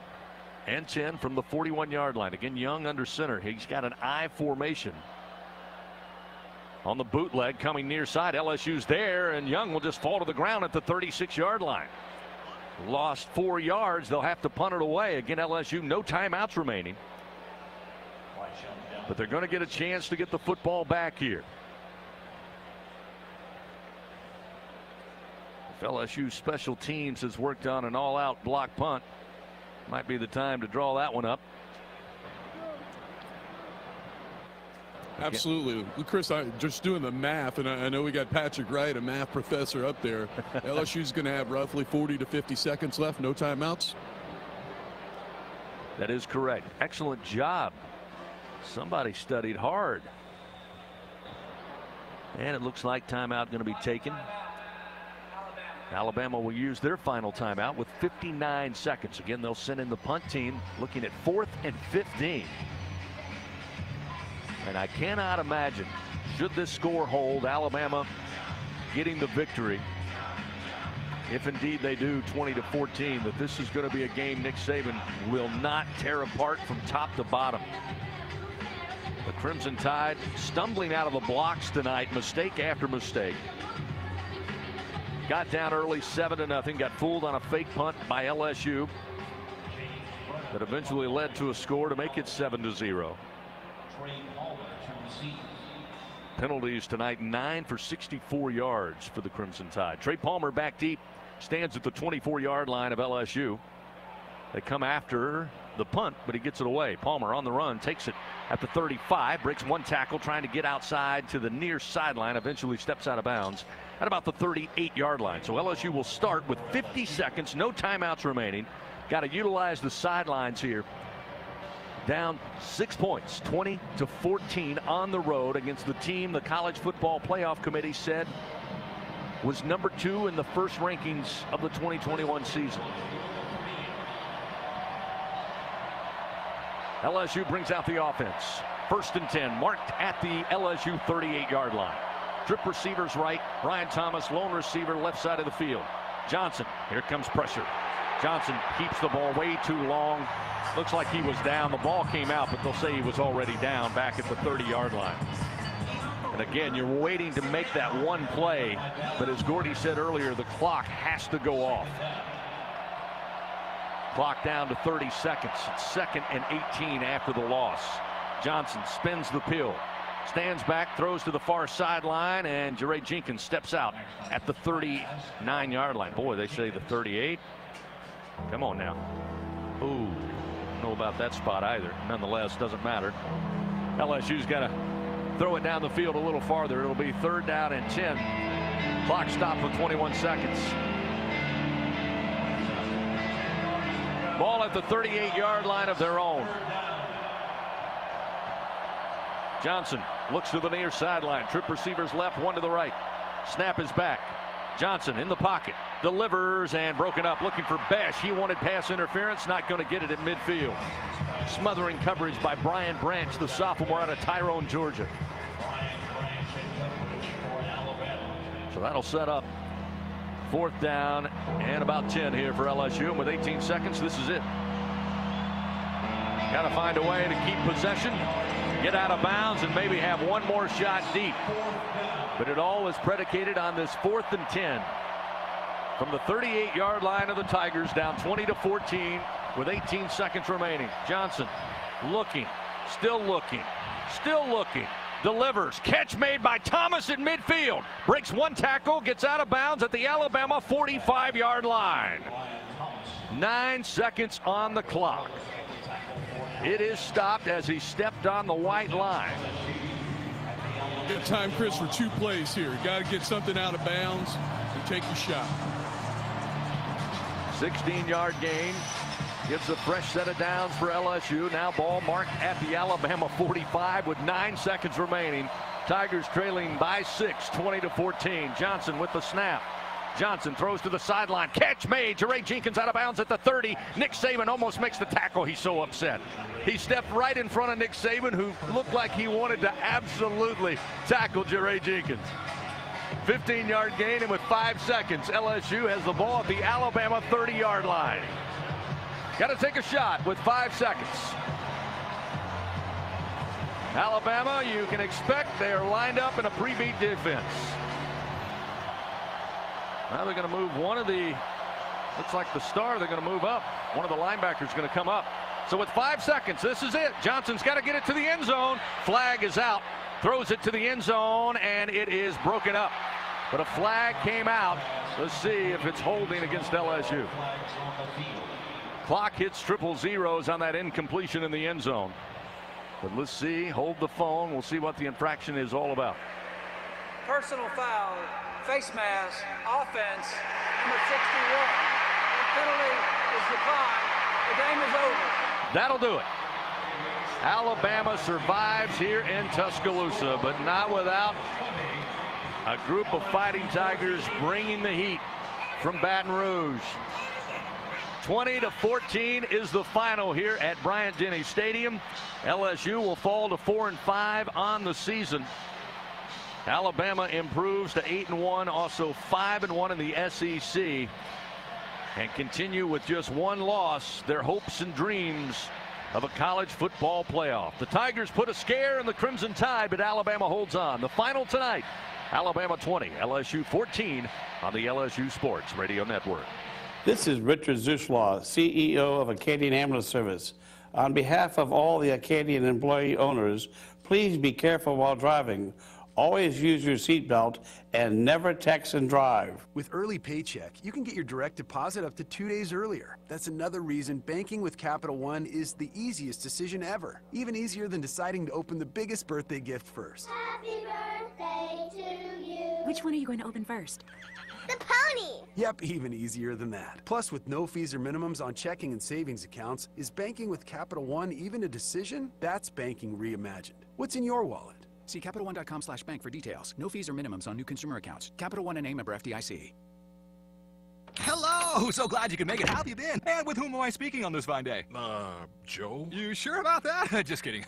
and 10 from the 41-yard line. Again, Young under center. He's got an I formation. On the bootleg coming near side, LSU's there, and Young will just fall to the ground at the 36-yard line. Lost 4 yards. They'll have to punt it away. Again, LSU, no timeouts remaining. But they're going to get a chance to get the football back here. If LSU special teams has worked on an all-out block punt, might be the time to draw that one up. Absolutely. Chris, I'm just doing the math, and I know we got Patrick Wright, a math professor up there. LSU's going to have roughly 40 to 50 seconds left, no timeouts. That is correct. Excellent job. Somebody studied hard. And it looks like timeout going to be taken. Alabama will use their final timeout with 59 seconds. Again, they'll send in the punt team looking at 4th and 15. And I cannot imagine, should this score hold, Alabama getting the victory, if indeed they do 20-14, that this is going to be a game Nick Saban will not tear apart from top to bottom. The Crimson Tide stumbling out of the blocks tonight, mistake after mistake. got down early 7-0, got fooled on a fake punt by LSU that eventually led to a score to make it 7-0. Penalties tonight, 9 for 64 yards for the Crimson Tide. Trey Palmer back deep, stands at the 24-yard line of LSU. They come after the punt, but he gets it away. Palmer on the run, takes it at the 35, breaks one tackle, trying to get outside to the near sideline, eventually steps out of bounds at about the 38-yard line. So LSU will start with 50 seconds, no timeouts remaining. Got to utilize the sidelines here. Down 6 points, 20-14 on the road against the team the College Football Playoff Committee said was number 2 in the first rankings of the 2021 season. LSU brings out the offense. 1st and 10, marked at the LSU 38-yard line. Trip receivers right, Brian Thomas, lone receiver left side of the field. Johnson, here comes pressure. Johnson keeps the ball way too long. Looks like he was down. The ball came out, but they'll say he was already down back at the 30-yard line. And again, you're waiting to make that one play, but as Gordy said earlier, the clock has to go off. Clock down to 30 seconds. It's 2nd and 18 after the loss. Johnson spins the pill, stands back, throws to the far sideline, and Jeray Jenkins steps out at the 39-yard line. Boy, they say the 38. Come on now. Ooh, don't know about that spot either. Nonetheless, doesn't matter. LSU's got to throw it down the field a little farther. It'll be 3rd down and 10. Clock stopped with 21 seconds. Ball at the 38-yard line of their own. Johnson looks to the near sideline. Trip receivers left, one to the right. Snap is back. Johnson in the pocket, delivers and broken up, looking for Besh. He wanted pass interference, not going to get it at midfield. Smothering coverage by Brian Branch, the sophomore out of Tyrone, Georgia. So that'll set up 4th down and about 10 here for LSU. And with 18 seconds, this is it. Got to find a way to keep possession, get out of bounds, and maybe have one more shot deep. But it all is predicated on this 4th and 10 from the 38-yard line of the Tigers, down 20-14 with 18 seconds remaining. Johnson looking, still looking, delivers. Catch made by Thomas in midfield. Breaks one tackle, gets out of bounds at the Alabama 45-yard line. 9 seconds on the clock. It is stopped as he stepped on the white line. Good time, Chris, for 2 plays here. Got to get something out of bounds and take a shot. 16-yard gain. Gives a fresh set of downs for LSU. Now ball marked at the Alabama 45 with 9 seconds remaining. Tigers trailing by 6, 20-14. Johnson with the snap. Johnson throws to the sideline. Catch made. Jeray Jenkins out of bounds at the 30. Nick Sabin almost makes the tackle. He's so upset. He stepped right in front of Nick Sabin, who looked like he wanted to absolutely tackle Jeray Jenkins. 15-yard gain, and with 5 seconds, LSU has the ball at the Alabama 30-yard line. Got to take a shot with 5 seconds. Alabama, you can expect they are lined up in a pre-beat defense. Now they're going to move one of the, looks like the star, they're going to move up. One of the linebackers going to come up. So with 5 seconds, this is it. Johnson's got to get it to the end zone. Flag is out. Throws it to the end zone, and it is broken up. But a flag came out. Let's see if it's holding against LSU. Clock hits 000s on that incompletion in the end zone. But let's see. Hold the phone. We'll see what the infraction is all about. Personal foul, face mask, offense, number 61. The penalty is declined. The game is over. That'll do it. Alabama survives here in Tuscaloosa, but not without a group of Fighting Tigers bringing the heat from Baton Rouge. 20-14 is the final here at Bryant-Denny Stadium. LSU will fall to 4-5 on the season. Alabama improves to 8-1, also 5-1 in the SEC, and continue with just one loss, their hopes and dreams of a college football playoff. The Tigers put a scare in the Crimson Tide, but Alabama holds on. The final tonight Alabama 20, LSU 14 on the LSU Sports Radio Network. This is Richard Zuslaw, CEO of Acadian Ambulance Service. On behalf of all the Acadian employee owners, please be careful while driving. Always use your seatbelt and never text and drive. With Early Paycheck, you can get your direct deposit up to 2 days earlier. That's another reason banking with Capital One is the easiest decision ever. Even easier than deciding to open the biggest birthday gift first. Happy birthday to you. Which one are you going to open first? The pony! Yep, even easier than that. Plus, with no fees or minimums on checking and savings accounts, is banking with Capital One even a decision? That's banking reimagined. What's in your wallet? See CapitalOne.com/bank for details. No fees or minimums on new consumer accounts. Capital One and a member FDIC. Hello! So glad you could make it. How have you been? And with whom am I speaking on this fine day? Joe? You sure about that? Just kidding.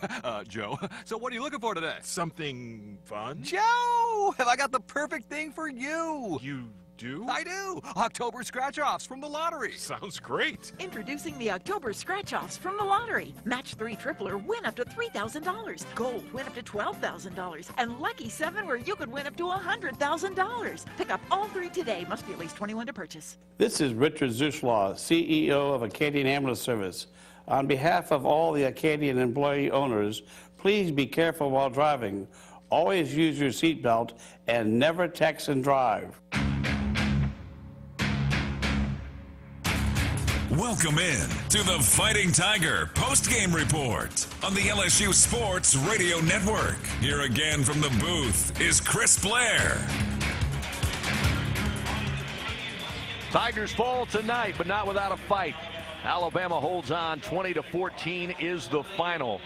Joe. So what are you looking for today? Something fun? Joe! Have I got the perfect thing for you? You do? I do! October scratch-offs from the lottery. Sounds great. Introducing the October scratch-offs from the lottery. Match 3 tripler, win up to $3,000. Gold, win up to $12,000. And Lucky 7, where you could win up to $100,000. Pick up all 3 today. Must be at least 21 to purchase. This is Richard Zuslaw, CEO of Acadian Ambulance Service. On behalf of all the Acadian employee owners, please be careful while driving. Always use your seatbelt and never text and drive. Welcome in to the Fighting Tiger Postgame Report on the LSU Sports Radio Network. Here again from the booth is Chris Blair. Tigers fall tonight, but not without a fight. Alabama holds on. 20-14 is the final.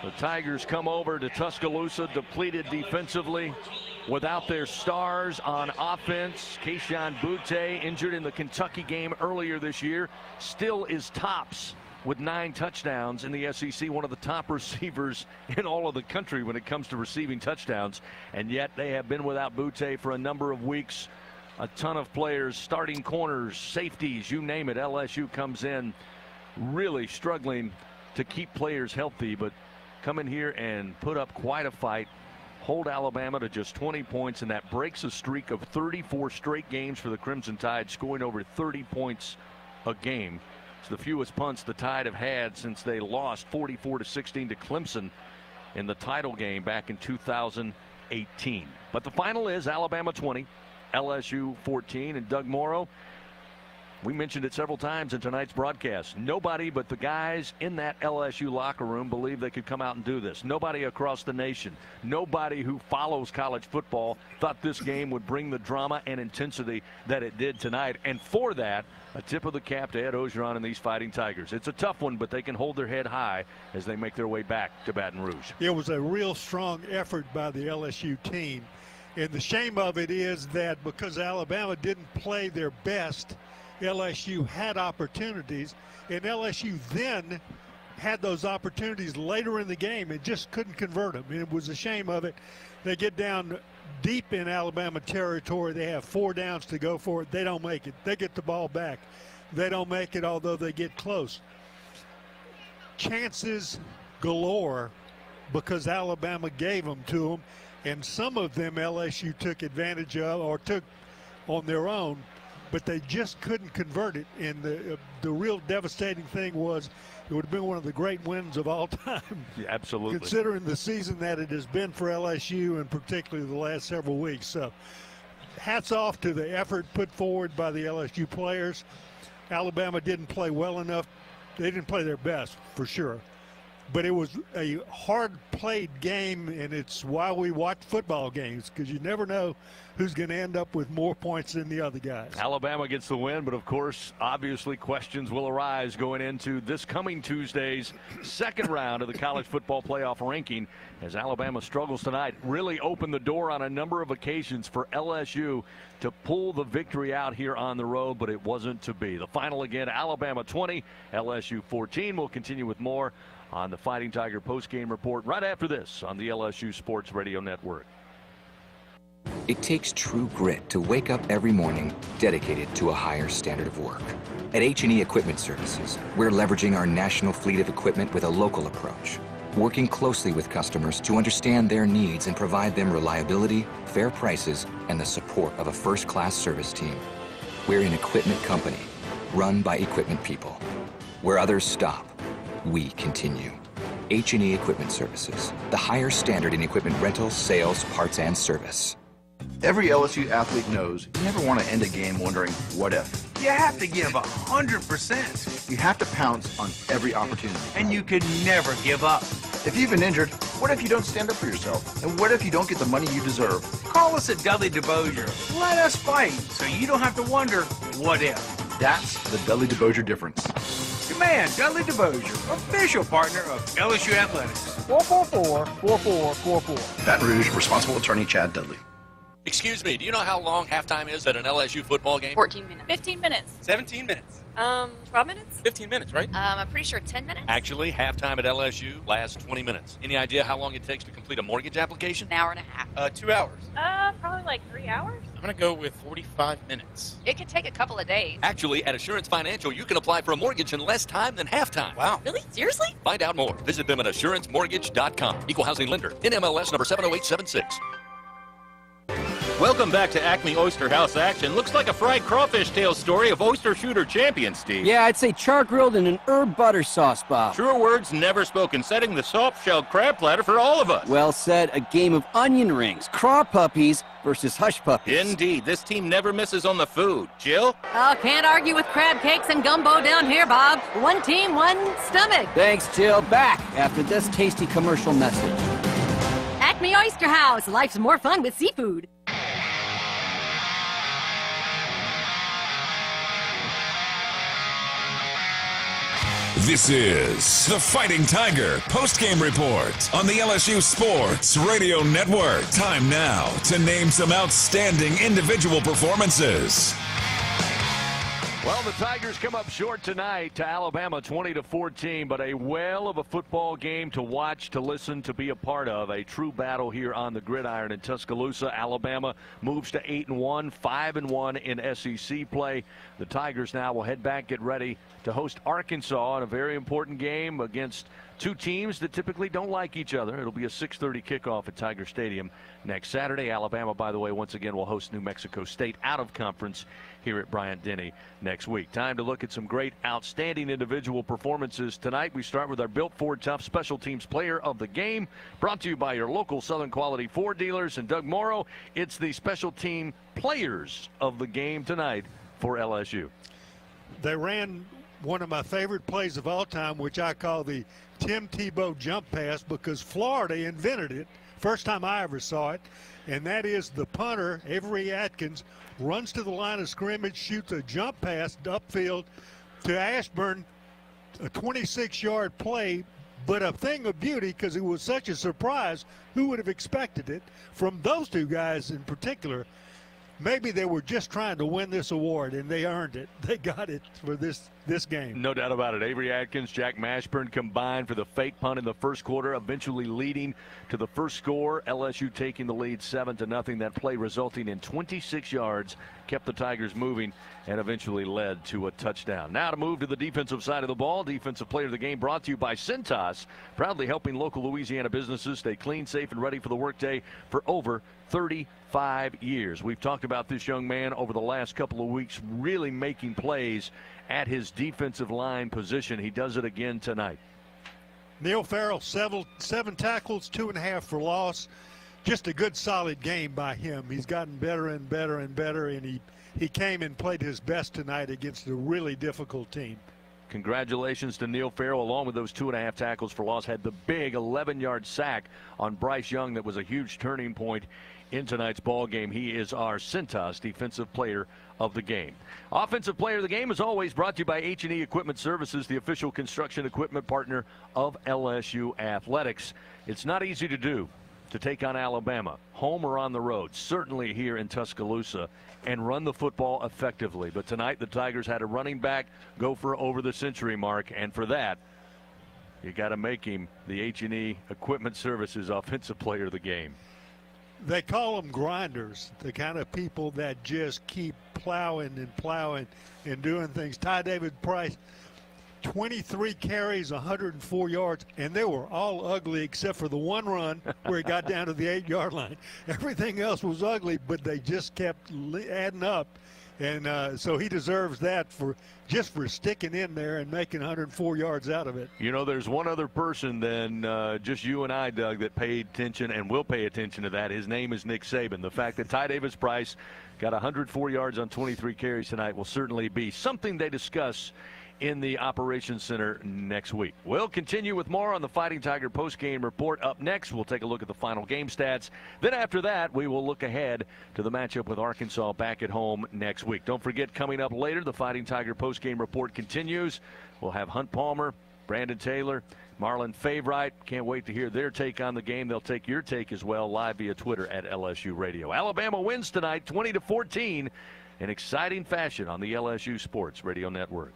The Tigers come over to Tuscaloosa depleted defensively, without their stars on offense. Keyshawn Butte, injured in the Kentucky game earlier this year, still is tops with 9 touchdowns in the SEC, one of the top receivers in all of the country when it comes to receiving touchdowns. And yet they have been without Butte for a number of weeks. A ton of players, starting corners, safeties, you name it. LSU comes in really struggling to keep players healthy, but come in here and put up quite a fight. Hold Alabama to just 20 points, and that breaks a streak of 34 straight games for the Crimson Tide, scoring over 30 points a game. It's the fewest punts the Tide have had since they lost 44-16 to Clemson in the title game back in 2018. But the final is Alabama 20, LSU 14, and Doug Morrow, we mentioned it several times in tonight's broadcast. Nobody but the guys in that LSU locker room believed they could come out and do this. Nobody across the nation, nobody who follows college football thought this game would bring the drama and intensity that it did tonight. And for that, a tip of the cap to Ed Ogeron and these Fighting Tigers. It's a tough one, but they can hold their head high as they make their way back to Baton Rouge. It was a real strong effort by the LSU team. And the shame of it is that because Alabama didn't play their best, LSU had opportunities, and LSU then had those opportunities later in the game and just couldn't convert them. And it was a shame of it. They get down deep in Alabama territory. They have 4 downs to go for it. They don't make it. They get the ball back. They don't make it, although they get close. Chances galore because Alabama gave them to them, and some of them LSU took advantage of or took on their own, but they just couldn't convert it. And the real devastating thing was it would have been one of the great wins of all time. Yeah, absolutely. Considering the season that it has been for LSU, and particularly the last several weeks. So hats off to the effort put forward by the LSU players. Alabama didn't play well enough. They didn't play their best, for sure. But it was a hard-played game, and it's why we watch football games, because you never know who's going to end up with more points than the other guys. Alabama gets the win, but of course, obviously, questions will arise going into this coming Tuesday's second round of the college football playoff ranking, as Alabama struggles tonight. Really opened the door on a number of occasions for LSU to pull the victory out here on the road, but it wasn't to be. The final again, Alabama 20, LSU 14. We'll continue with more on the Fighting Tiger postgame report right after this on the LSU Sports Radio Network. It takes true grit to wake up every morning dedicated to a higher standard of work. At H&E Equipment Services, we're leveraging our national fleet of equipment with a local approach, working closely with customers to understand their needs and provide them reliability, fair prices, and the support of a first-class service team. We're an equipment company, run by equipment people. Where others stop, we continue. H&E Equipment Services, the higher standard in equipment rental, sales, parts, and service. Every LSU athlete knows you never want to end a game wondering, what if? You have to give 100%. You have to pounce on every opportunity. And you can never give up. If you've been injured, what if you don't stand up for yourself? And what if you don't get the money you deserve? Call us at Dudley DeBosier. Let us fight so you don't have to wonder, what if? That's the Dudley DeBosier difference. Command Dudley DeBosier, official partner of LSU Athletics. 444-4444. Baton Rouge, responsible attorney Chad Dudley. Excuse me, do you know how long halftime is at an LSU football game? 14 minutes. 15 minutes. 17 minutes. 12 minutes? 15 minutes, right? I'm pretty sure 10 minutes. Actually, halftime at LSU lasts 20 minutes. Any idea how long it takes to complete a mortgage application? An hour and a half. 2 hours. Probably like 3 hours. I'm going to go with 45 minutes. It could take a couple of days. Actually, at Assurance Financial, you can apply for a mortgage in less time than halftime. Wow. Really? Seriously? Find out more. Visit them at assurancemortgage.com. Equal housing lender. NMLS number 70876. Welcome back to Acme Oyster House action. Looks like a fried crawfish tail story of oyster shooter champion, Steve. Yeah, I'd say char-grilled in an herb butter sauce, Bob. Truer words never spoken, setting the soft-shelled crab platter for all of us. Well said. A game of onion rings, craw puppies versus hush puppies. Indeed. This team never misses on the food. Jill? Oh, can't argue with crab cakes and gumbo down here, Bob. One team, one stomach. Thanks, Jill. Back after this tasty commercial message. Acme Oyster House. Life's more fun with seafood. This is the Fighting Tiger Postgame Report on the LSU Sports Radio Network. Time now to name some outstanding individual performances. Well, the Tigers come up short tonight to Alabama 20-14, but a whale of a football game to watch, to listen, to be a part of. A true battle here on the gridiron in Tuscaloosa. Alabama moves to 8-1, 5-1 in SEC play. The Tigers now will head back, get ready to host Arkansas in a very important game against two teams that typically don't like each other. It'll be a 6:30 kickoff at Tiger Stadium next Saturday. Alabama, by the way, once again will host New Mexico State out of conference here at Bryant-Denny next week. Time to look at some great, outstanding individual performances tonight. We start with our Built Ford Tough Special Teams Player of the Game, brought to you by your local Southern Quality Ford dealers. And Doug Morrow, it's the Special Team Players of the Game tonight for LSU. They ran one of my favorite plays of all time, which I call the Tim Tebow jump pass, because Florida invented it. First time I ever saw it. And that is the punter, Avery Atkins, runs to the line of scrimmage, shoots a jump pass upfield to Ashburn, a 26-yard play, but a thing of beauty because it was such a surprise. Who would have expected it from those two guys in particular? Maybe they were just trying to win this award, and they earned it. They got it for this game. No doubt about it. Avery Atkins, Jack Mashburn combined for the fake punt in the first quarter, eventually leading to the first score. LSU taking the lead 7-0. That play resulting in 26 yards, kept the Tigers moving, and eventually led to a touchdown. Now to move to the defensive side of the ball. Defensive Player of the Game brought to you by Cintas, proudly helping local Louisiana businesses stay clean, safe, and ready for the workday for over 35 years. We've talked about this young man over the last couple of weeks, really making plays at his defensive line position. He does it again tonight. Neil Farrell, 7 tackles, 2.5 for loss. Just a good, solid game by him. He's gotten better and better and better, and he came and played his best tonight against a really difficult team. Congratulations to Neil Farrell, along with those 2.5 tackles for loss. Had the big 11-yard sack on Bryce Young that was a huge turning point in tonight's ball game. He is our Cintas Defensive Player of the Game. Offensive Player of the Game is always brought to you by H&E Equipment Services, the official construction equipment partner of LSU Athletics. It's not easy to do, to take on Alabama, home or on the road, certainly here in Tuscaloosa, and run the football effectively. But tonight the Tigers had a running back go for over the century mark, and for that, you got to make him the H&E Equipment Services Offensive Player of the Game. They call them grinders, the kind of people that just keep plowing and plowing and doing things. Ty David Price 23 carries, 104 yards, and they were all ugly except for the one run where he got down to the 8-yard line. Everything else was ugly, but they just kept adding up. And so he deserves that for sticking in there and making 104 yards out of it. You know, there's one other person than just you and I, Doug, that paid attention and will pay attention to that. His name is Nick Sabin. The fact that Ty Davis-Price got 104 yards on 23 carries tonight will certainly be something they discuss in the Operations Center next week. We'll continue with more on the Fighting Tiger post-game report. Up next, we'll take a look at the final game stats. Then after that, we will look ahead to the matchup with Arkansas back at home next week. Don't forget, coming up later, the Fighting Tiger post-game report continues. We'll have Hunt Palmer, Brandon Taylor, Marlon Favorite. Can't wait to hear their take on the game. They'll take your take as well live via Twitter at LSU Radio. Alabama wins tonight 20-14 in exciting fashion on the LSU Sports Radio Network.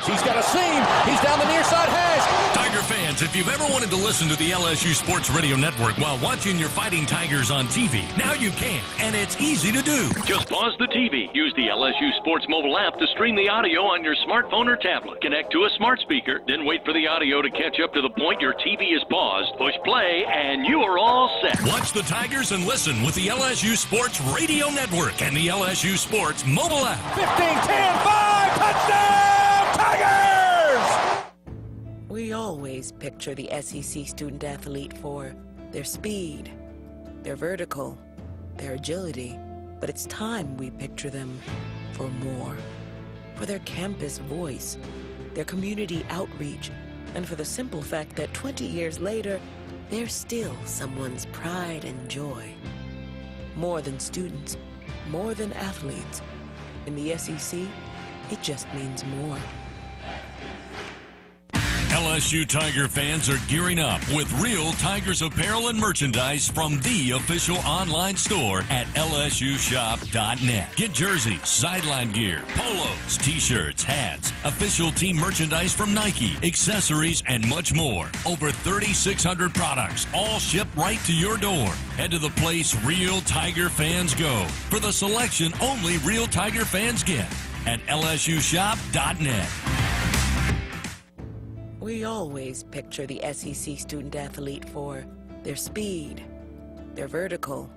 He's got a seam. He's down the near side hash. Tiger fans, if you've ever wanted to listen to the LSU Sports Radio Network while watching your Fighting Tigers on TV, now you can, and it's easy to do. Just pause the TV. Use the LSU Sports mobile app to stream the audio on your smartphone or tablet. Connect to a smart speaker, then wait for the audio to catch up to the point your TV is paused. Push play, and you are all set. Watch the Tigers and listen with the LSU Sports Radio Network and the LSU Sports mobile app. 15-10, 5, touchdown! Tigers! We always picture the SEC student athlete for their speed, their vertical, their agility, but it's time we picture them for more. For their campus voice, their community outreach, and for the simple fact that 20 years later, they're still someone's pride and joy. More than students, more than athletes. In the SEC, it just means more. LSU Tiger fans are gearing up with real Tigers apparel and merchandise from the official online store at lsushop.net. Get jerseys, sideline gear, polos, t-shirts, hats, official team merchandise from Nike, accessories, and much more. Over 3,600 products, all shipped right to your door. Head to the place real Tiger fans go for the selection only real Tiger fans get at lsushop.net. We always picture the SEC student athlete for their speed, their vertical,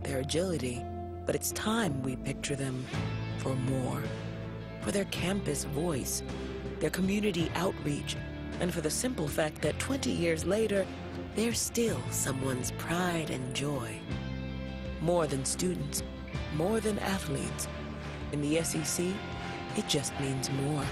their agility, but it's time we picture them for more. For their campus voice, their community outreach, and for the simple fact that 20 years later, they're still someone's pride and joy. More than students, more than athletes. In the SEC, it just means more.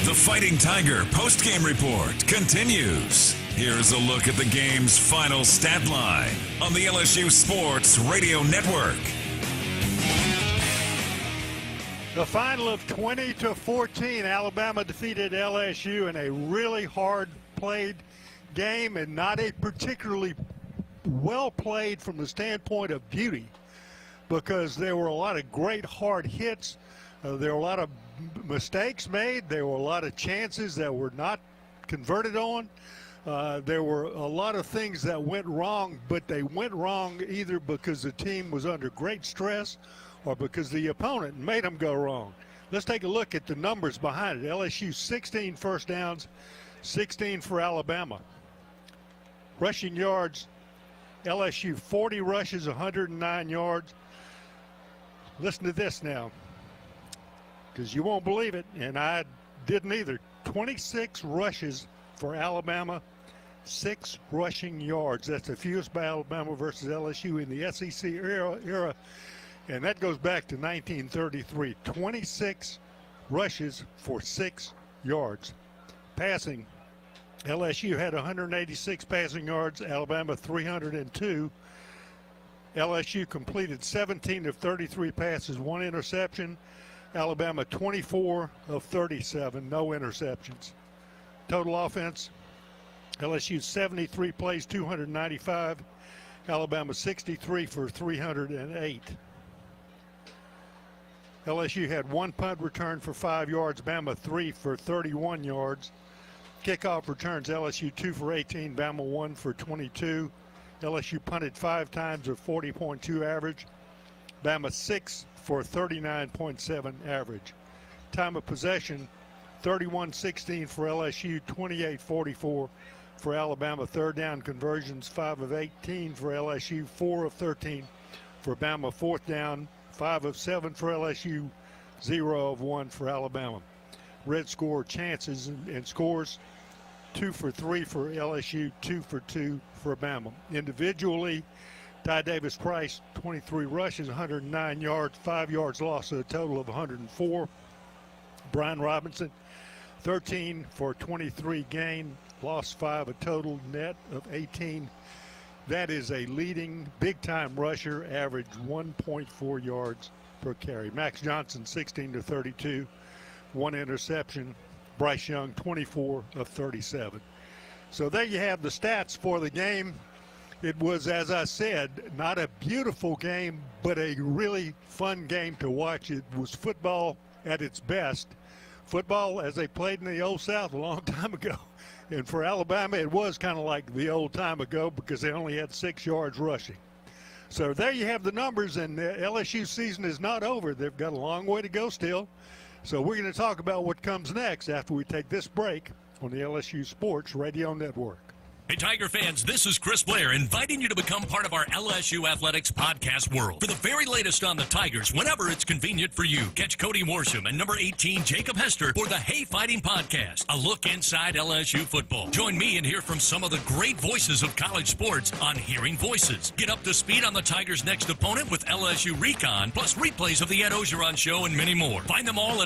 The Fighting Tiger post-game report continues. Here's a look at the game's final stat line on the LSU Sports Radio Network. The final of 20-14, Alabama defeated LSU in a really hard-played game and not a particularly well-played from the standpoint of beauty, because there were a lot of great hard hits. There were a lot of mistakes made. There were a lot of chances that were not converted on. There were a lot of things that went wrong, but they went wrong either because the team was under great stress or because the opponent made them go wrong. Let's take a look at the numbers behind it. LSU 16 first downs, 16 for Alabama. Rushing yards, LSU 40 rushes, 109 yards. Listen to this now, because you won't believe it, and I didn't either. 26 rushes for Alabama, 6 rushing yards. That's the fewest by Alabama versus LSU in the SEC era, and that goes back to 1933. 26 rushes for 6 yards. Passing, LSU had 186 passing yards, Alabama 302. LSU completed 17 of 33 passes, 1 interception. Alabama 24 of 37, no interceptions. Total offense, LSU 73 plays, 295. Alabama 63 for 308. LSU had 1 punt return for 5 yards, Bama 3 for 31 yards. Kickoff returns, LSU 2 for 18, Bama 1 for 22. LSU punted 5 times, a 40.2 average. Bama 6 for a 39.7 average. Time of possession, 31-16 for LSU, 28-44 for Alabama. Third down conversions, 5 of 18 for LSU, 4 of 13 for Bama. Fourth down, 5 of 7 for LSU, 0 of 1 for Alabama. Red score chances and scores, 2 for 3 for LSU, 2 for 2 for Bama. Individually, Ty Davis-Price, 23 rushes, 109 yards, 5 yards lost, a total of 104. Brian Robinson, 13 for 23 gain, lost 5, a total net of 18. That is a leading big-time rusher, average 1.4 yards per carry. Max Johnson, 16 to 32, 1 interception. Bryce Young, 24 of 37. So there you have the stats for the game. It was, as I said, not a beautiful game, but a really fun game to watch. It was football at its best. Football as they played in the Old South a long time ago. And for Alabama, it was kind of like the old time ago because they only had 6 yards rushing. So there you have the numbers, and the LSU season is not over. They've got a long way to go still. So we're going to talk about what comes next after we take this break on the LSU Sports Radio Network. Hey, Tiger fans, this is Chris Blair inviting you to become part of our LSU Athletics podcast world. For the very latest on the Tigers, whenever it's convenient for you, catch Cody Worsham and number 18, Jacob Hester, for the Hay Fighting Podcast, a look inside LSU football. Join me and hear from some of the great voices of college sports on Hearing Voices. Get up to speed on the Tigers' next opponent with LSU Recon, plus replays of the Ed Ogeron Show and many more. Find them all at